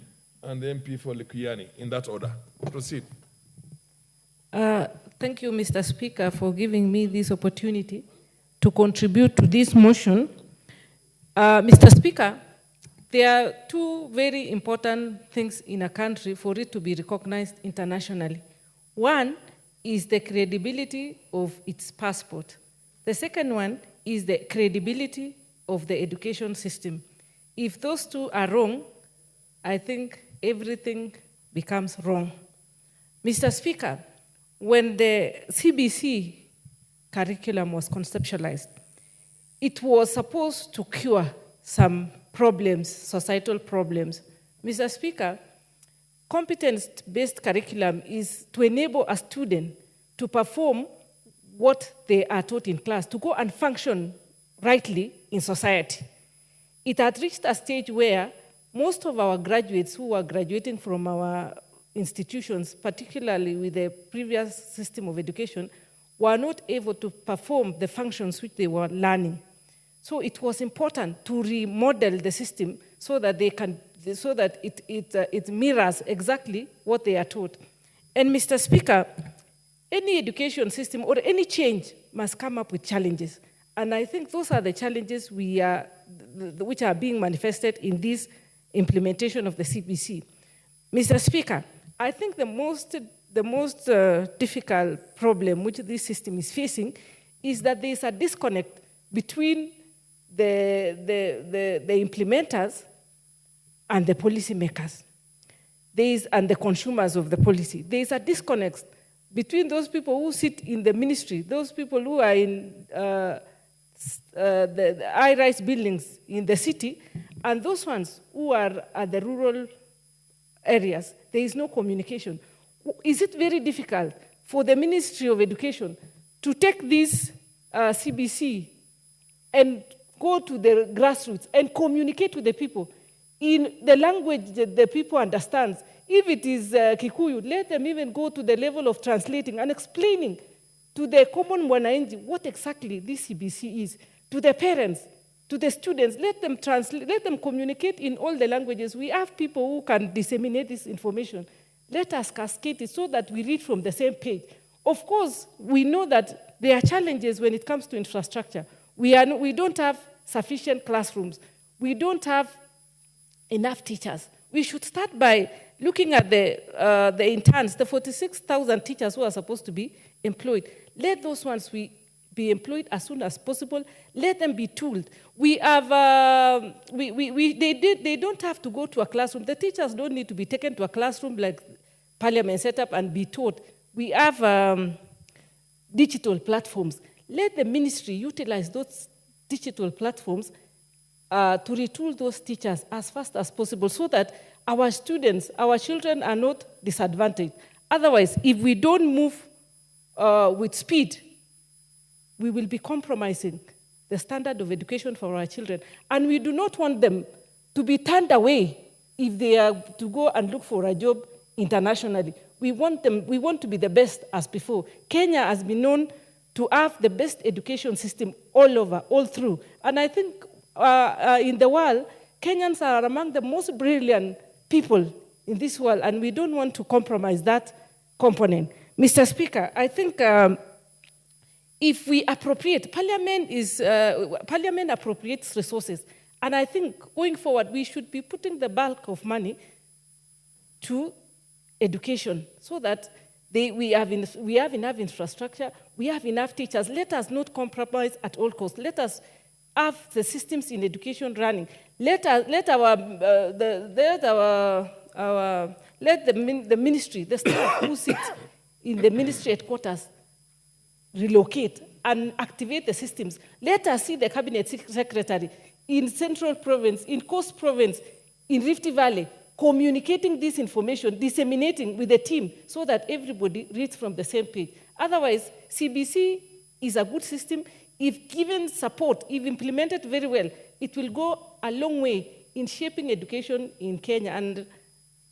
and the MP for Likuyani, in that order. Proceed. Thank you, Mr. Speaker, for giving me this opportunity to contribute to this motion. Mr. Speaker, there are two very important things in a country for it to be recognized internationally. One is the credibility of its passport. The second one is the credibility of the education system. If those two are wrong, I think everything becomes wrong. Mr. Speaker, when the CBC curriculum was conceptualized, it was supposed to cure some problems, societal problems. Mr. Speaker, competence-based curriculum is to enable a student to perform what they are taught in class, to go and function rightly in society. It had reached a stage where most of our graduates who were graduating from our institutions, particularly with the previous system of education, were not able to perform the functions which they were learning. So it was important to remodel the system so that it mirrors exactly what they are taught. And Mr. Speaker, any education system or any change must come up with challenges. And I think those are the challenges which are being manifested in this implementation of the CBC. Mr. Speaker, I think the most difficult problem which this system is facing is that there is a disconnect between the implementers and the policymakers, and the consumers of the policy. There is a disconnect between those people who sit in the ministry, those people who are in the high-rise buildings in the city, and those ones who are at the rural areas. There is no communication. Is it very difficult for the Ministry of Education to take this CBC and go to the grassroots and communicate to the people in the language that the people understand? If it is Kikuyu, let them even go to the level of translating and explaining to the common mwananchi what exactly this CBC is, to the parents, to the students. Let them translate, let them communicate in all the languages. We have people who can disseminate this information. Let us cascade it so that we read from the same page. Of course, we know that there are challenges when it comes to infrastructure. We don't have sufficient classrooms. We don't have enough teachers. We should start by looking at the interns, the 46,000 teachers who are supposed to be employed. Let those ones be employed as soon as possible. Let them be tooled. We have, they don't have to go to a classroom. The teachers don't need to be taken to a classroom like Parliament set up and be taught. We have digital platforms. Let the ministry utilize those digital platforms to retool those teachers as fast as possible so that our students, our children are not disadvantaged. Otherwise, if we don't move with speed, we will be compromising the standard of education for our children. And we do not want them to be turned away if they are to go and look for a job internationally. We want to be the best as before. Kenya has been known to have the best education system all over, all through. And I think in the world, Kenyans are among the most brilliant people in this world, and we don't want to compromise that component. Mr. Speaker, I think if we appropriate, Parliament appropriates resources, and I think going forward, we should be putting the bulk of money to education so that we have enough infrastructure, we have enough teachers. Let us not compromise at all costs. Let us have the systems in education running. Let the ministry, the staff who sits in the ministry headquarters relocate and activate the systems. Let us see the cabinet secretary in Central Province, in Coast Province, in Rift Valley, communicating this information, disseminating with the team so that everybody reads from the same page. Otherwise, CBC is a good system. If given support, if implemented very well, it will go a long way in shaping education in Kenya, and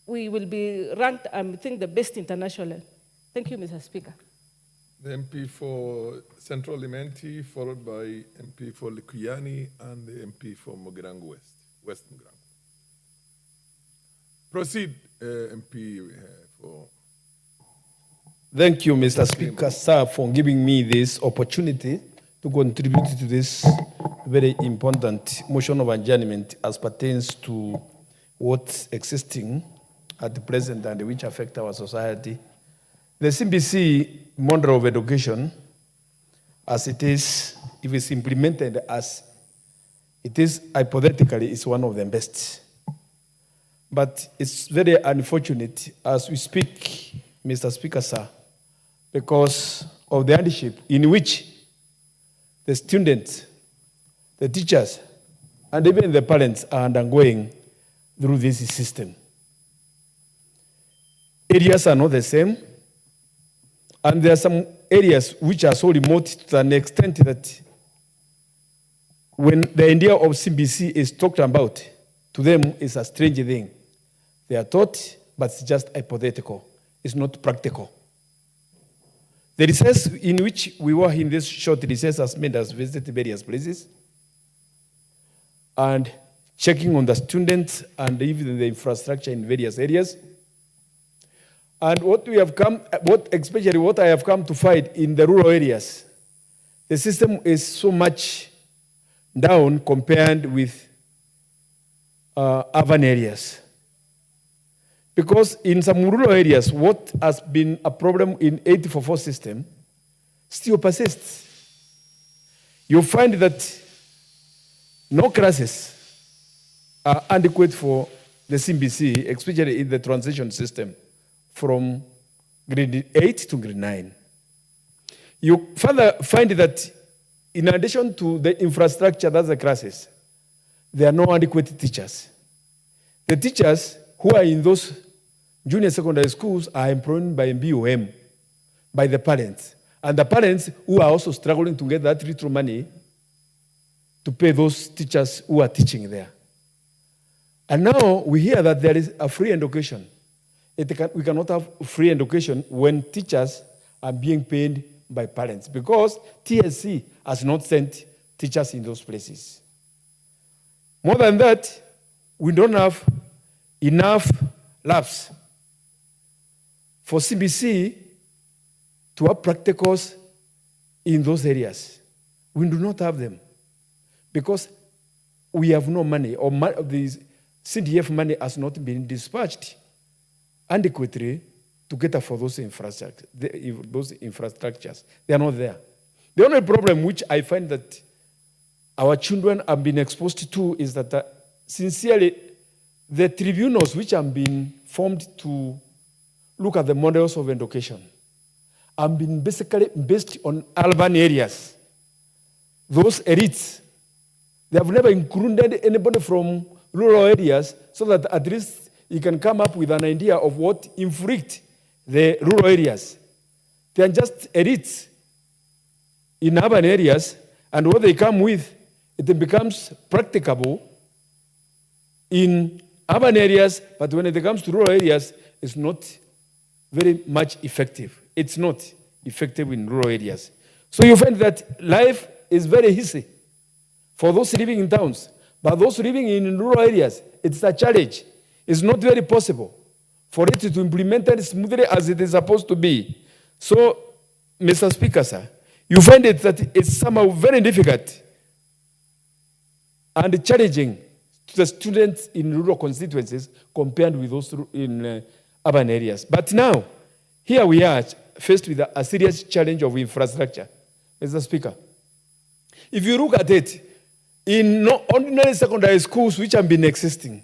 we will be ranked, I think, the best internationally. Thank you, Mr. Speaker. The MP for Central Elementi, followed by MP for Likuyani and the MP for Mugirango West, West Mugirango. Proceed, MP for... Thank you, Mr. Speaker, sir, for giving me this opportunity to contribute to this very important motion of adjournment as pertains to what's existing at the present and which affect our society. The CBC model of education, as it is, if it's implemented as it is hypothetically, is one of the best. But it's very unfortunate as we speak, Mr. Speaker, sir, because of the hardship in which the students, the teachers, and even the parents are undergoing through this system. Areas are not the same, and there are some areas which are so remote to an extent that when the idea of CBC is talked about, to them it's a strange thing. They are taught, but it's just hypothetical. It's not practical. The research in which we were in this short research has made us visit various places and checking on the students and even the infrastructure in various areas. And especially what I have come to find in the rural areas, the system is so much down compared with urban areas. Because in some rural areas, what has been a problem in 844 system still persists. You find that no classes are adequate for the CBC, especially in the transition system from grade 8 to grade 9. You further find that in addition to the infrastructure, that's the classes, there are no adequate teachers. The teachers who are in those junior secondary schools are employed by BOM, by the parents. And the parents who are also struggling to get that little money to pay those teachers who are teaching there. And now we hear that there is a free education. We cannot have free education when teachers are being paid by parents because TSC has not sent teachers in those places. More than that, we don't have enough labs. for CBC to have practicals in those areas. We do not have them because we have no money, or the CDF money has not been dispatched adequately to cater for those infrastructures. They are not there. The only problem which I find that our children have been exposed to is that sincerely, the tribunals which have been formed to look at the models of education have been basically based on urban areas. Those elites, they have never included anybody from rural areas so that at least you can come up with an idea of what inflict the rural areas. They are just elites in urban areas, and what they come with, it becomes practicable in urban areas, but when it comes to rural areas, it's not very much effective. It's not effective in rural areas. So you find that life is very easy for those living in towns, but those living in rural areas, it's a challenge. It's not very possible for it to implement it smoothly as it is supposed to be. So, Mr. Speaker, sir, you find it that it's somehow very difficult and challenging to the students in rural constituencies compared with those in urban areas. But now, here we are faced with a serious challenge of infrastructure. Mr. Speaker, if you look at it, in ordinary secondary schools which have been existing,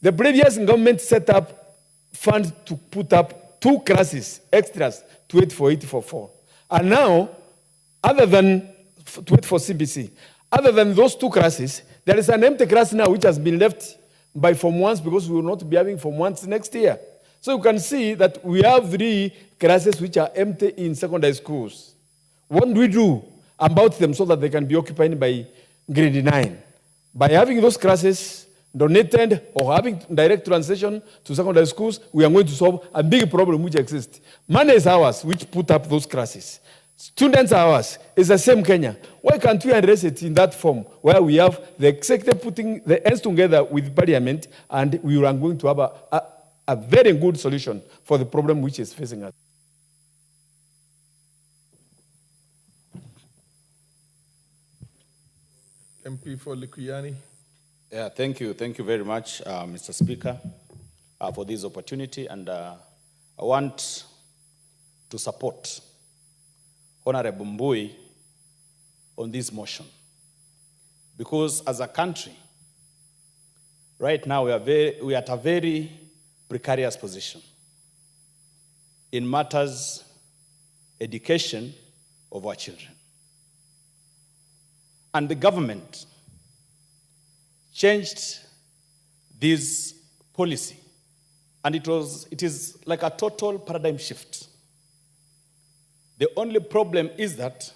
the previous government set up funds to put up 2 classes, extras, to 84844. And now, other than to wait for CBC, other than those 2 classes, there is an empty class now which has been left by Form 1s because we will not be having Form 1s next year. So you can see that we have 3 classes which are empty in secondary schools. What do we do about them so that they can be occupied by grade 9? By having those classes donated or having direct translation to secondary schools, we are going to solve a big problem which exists. Money is ours, which put up those classes. Students are ours. It's the same Kenya. Why can't we address it in that form where we have the executive putting the ends together with parliament, and we are going to have a very good solution for the problem which is facing us? MP for Likuyani. Yeah, thank you. Thank you very much, Mr. Speaker, for this opportunity. And I want to support Honorable Mbui on this motion. Because as a country, right now we are at a very precarious position in matters education of our children. And the government changed this policy, and it is like a total paradigm shift. The only problem is that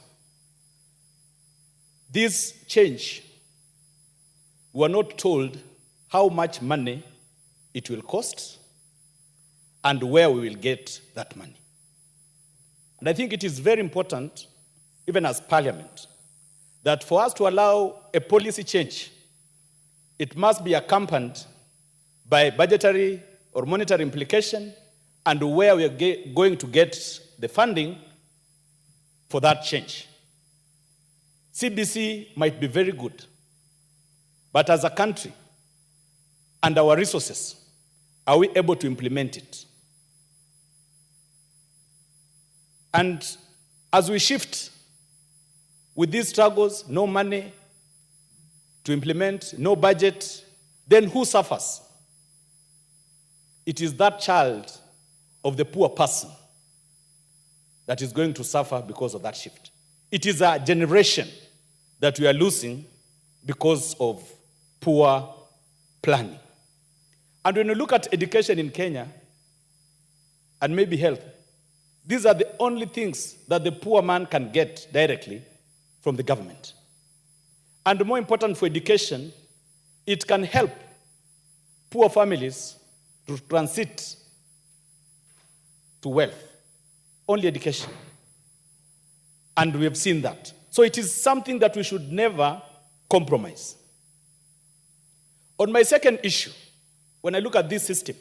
this change, we are not told how much money it will cost and where we will get that money. And I think it is very important, even as Parliament, that for us to allow a policy change, it must be accompanied by budgetary or monetary implication and where we are going to get the funding for that change. CBC might be very good, but as a country and our resources, are we able to implement it? And as we shift with these struggles, no money to implement, no budget, then who suffers? It is that child of the poor person that is going to suffer because of that shift. It is a generation that we are losing because of poor planning. And when you look at education in Kenya, and maybe health, these are the only things that the poor man can get directly from the government. And more important for education, it can help poor families to transit to wealth. Only education. And we have seen that. So it is something that we should never compromise. On my second issue, when I look at this system,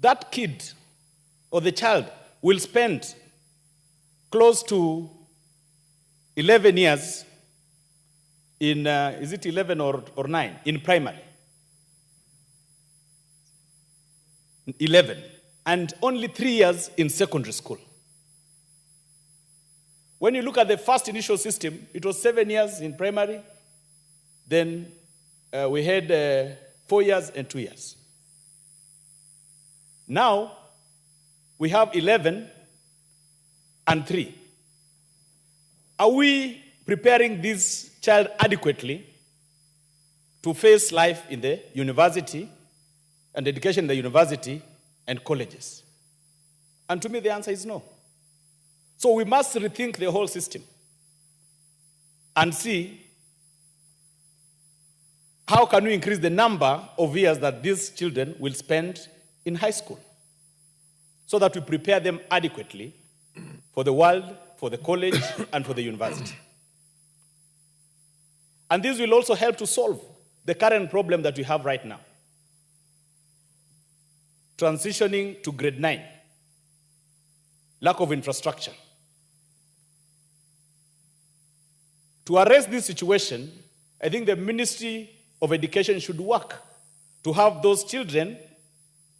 that kid or the child will spend close to 11 years in, is it 11 or 9, in primary? 11, and only 3 years in secondary school. When you look at the first initial system, it was 7 years in primary, then we had 4 years and 2 years. Now, we have 11 and 3. Are we preparing this child adequately to face life in the university and education in the university and colleges? And to me, the answer is no. So we must rethink the whole system and see how can we increase the number of years that these children will spend in high school so that we prepare them adequately for the world, for the college, and for the university. And this will also help to solve the current problem that we have right now. Transitioning to grade 9, lack of infrastructure. To arrest this situation, I think the Ministry of Education should work to have those children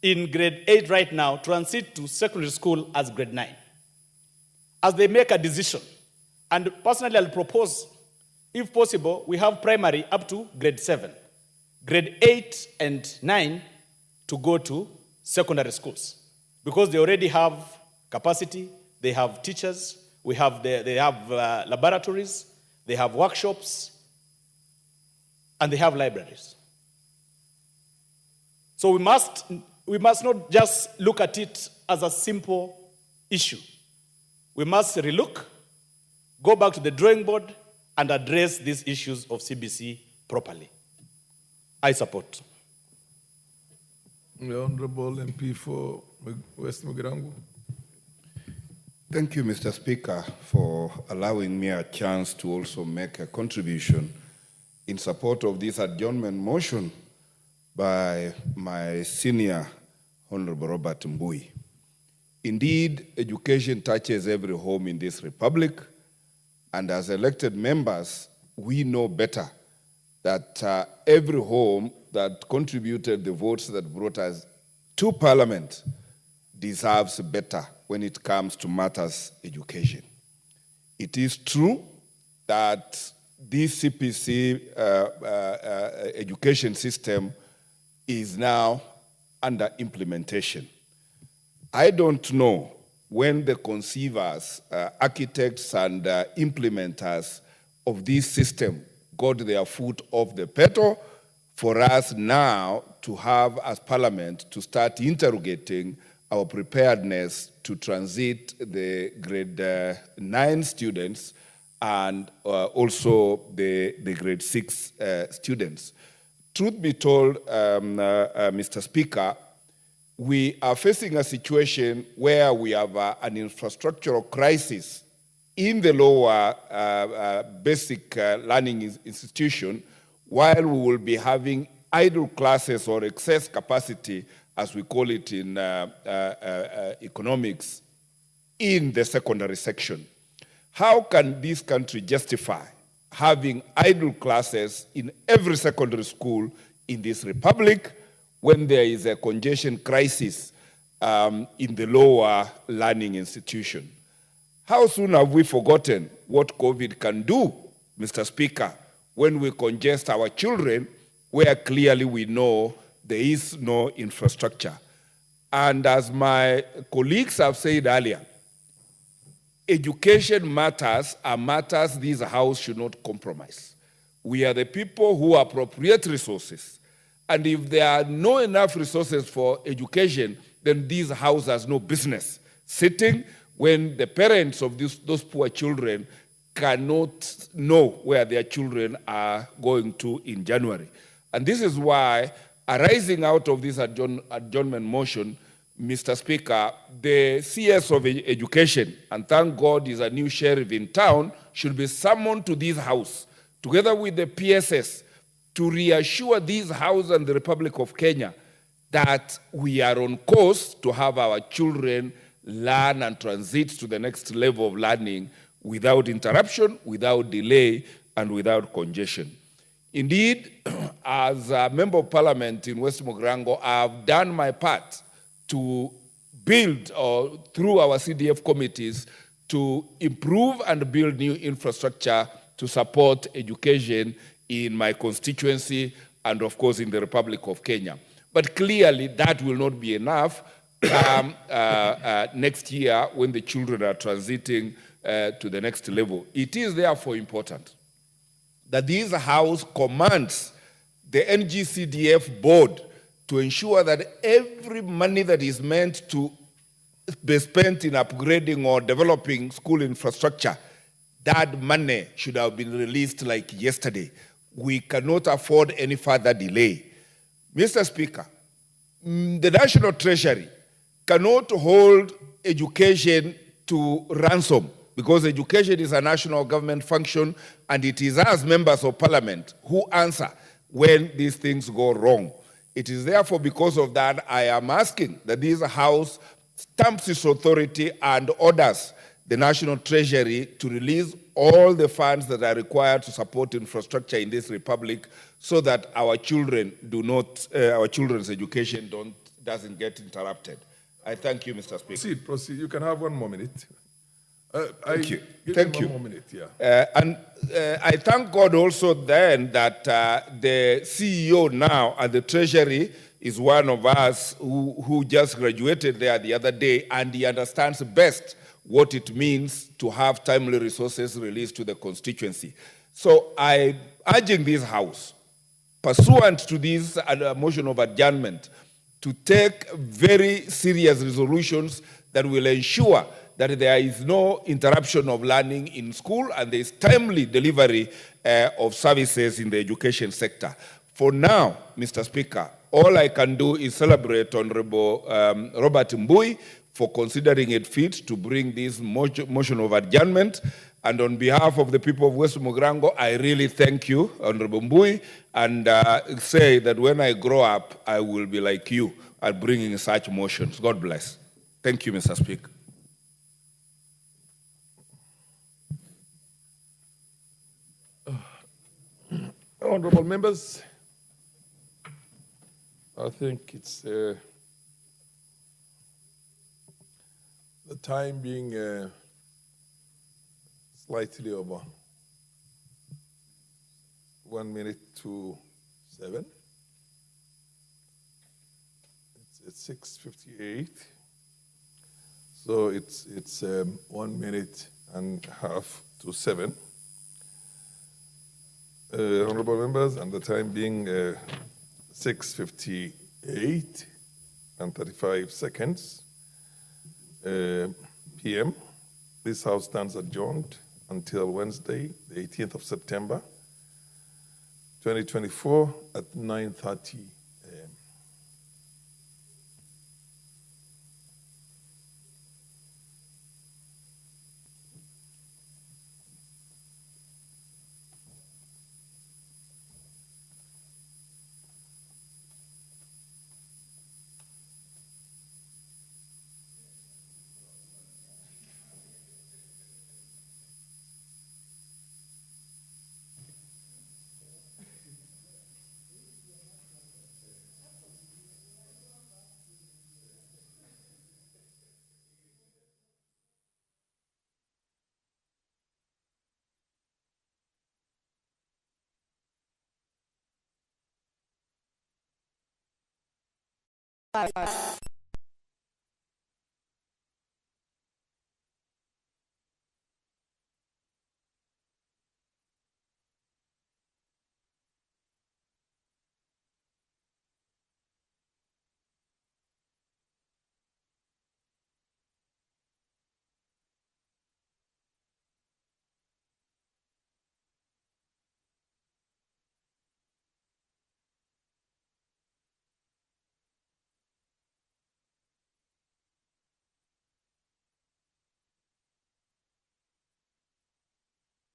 in grade 8 right now transit to secondary school as grade 9. As they make a decision, and personally I'll propose, if possible, we have primary up to grade 7, grade 8 and 9 to go to secondary schools, because they already have capacity, they have teachers, they have laboratories, they have workshops, and they have libraries. So we must not just look at it as a simple issue. We must relook, go back to the drawing board, and address these issues of CBC properly. I support. The Honorable MP for West Mugirango. Thank you, Mr. Speaker, for allowing me a chance to also make a contribution in support of this adjournment motion by my senior Honorable Robert Mbui. Indeed, education touches every home in this republic, and as elected members, we know better that every home that contributed the votes that brought us to Parliament deserves better when it comes to matters education. It is true that this CPC education system is now under implementation. I don't know when the conceivers, architects, and implementers of this system got their foot off the pedal for us now to have, as Parliament, to start interrogating our preparedness to transit the grade 9 students and also the grade 6 students. Truth be told, Mr. Speaker, we are facing a situation where we have an infrastructural crisis in the lower basic learning institution, while we will be having idle classes or excess capacity, as we call it in economics, in the secondary section. How can this country justify having idle classes in every secondary school in this republic when there is a congestion crisis in the lower learning institution? How soon have we forgotten what COVID can do, Mr. Speaker, when we congest our children where clearly we know there is no infrastructure? And as my colleagues have said earlier, education matters are matters this House should not compromise. We are the people who appropriate resources. And if there are not enough resources for education, then this House has no business sitting when the parents of those poor children cannot know where their children are going to in January. And this is why, arising out of this adjournment motion, Mr. Speaker, the CS of Education, and thank God is a new sheriff in town, should be summoned to this House, together with the PSS, to reassure this House and the Republic of Kenya that we are on course to have our children learn and transit to the next level of learning without interruption, without delay, and without congestion. Indeed, as a member of parliament in West Mogrango, I have done my part to build, or through our CDF committees, to improve and build new infrastructure to support education in my constituency and, of course, in the Republic of Kenya. But clearly, that will not be enough next year when the children are transiting to the next level. It is therefore important that this House commands the NGCDF board to ensure that every money that is meant to be spent in upgrading or developing school infrastructure, that money should have been released like yesterday. We cannot afford any further delay. Mr. Speaker, the National Treasury cannot hold education to ransom, because education is a national government function, and it is us, members of parliament, who answer when these things go wrong. It is therefore because of that I am asking that this House stamps its authority and orders the National Treasury to release all the funds that are required to support infrastructure in this republic, so that our children do not, our children's education doesn't get interrupted. I thank you, Mr. Speaker. Proceed. You can have 1 more minute. Thank you. Thank you. 1 more minute, yeah. I thank God also then that the CEO now at the Treasury is one of us who just graduated there the other day, and he understands best what it means to have timely resources released to the constituency. So I'm urging this House, pursuant to this motion of adjournment, to take very serious resolutions that will ensure that there is no interruption of learning in school and there is timely delivery of services in the education sector. For now, Mr. Speaker, all I can do is celebrate Honorable Robert Mbui for considering it fit to bring this motion of adjournment. And on behalf of the people of West Mogrango, I really thank you, Honorable Mbui, and say that when I grow up, I will be like you at bringing such motions. God bless. Thank you, Mr. Speaker. Honorable members, I think it's the time being slightly over 1 minute to 7. It's 6:58, so it's 1 minute and a half to 7. Honorable members, and the time being 6:58 and 35 seconds p.m. This House stands adjourned until Wednesday, the 18th of September, 2024 at 9:30 a.m.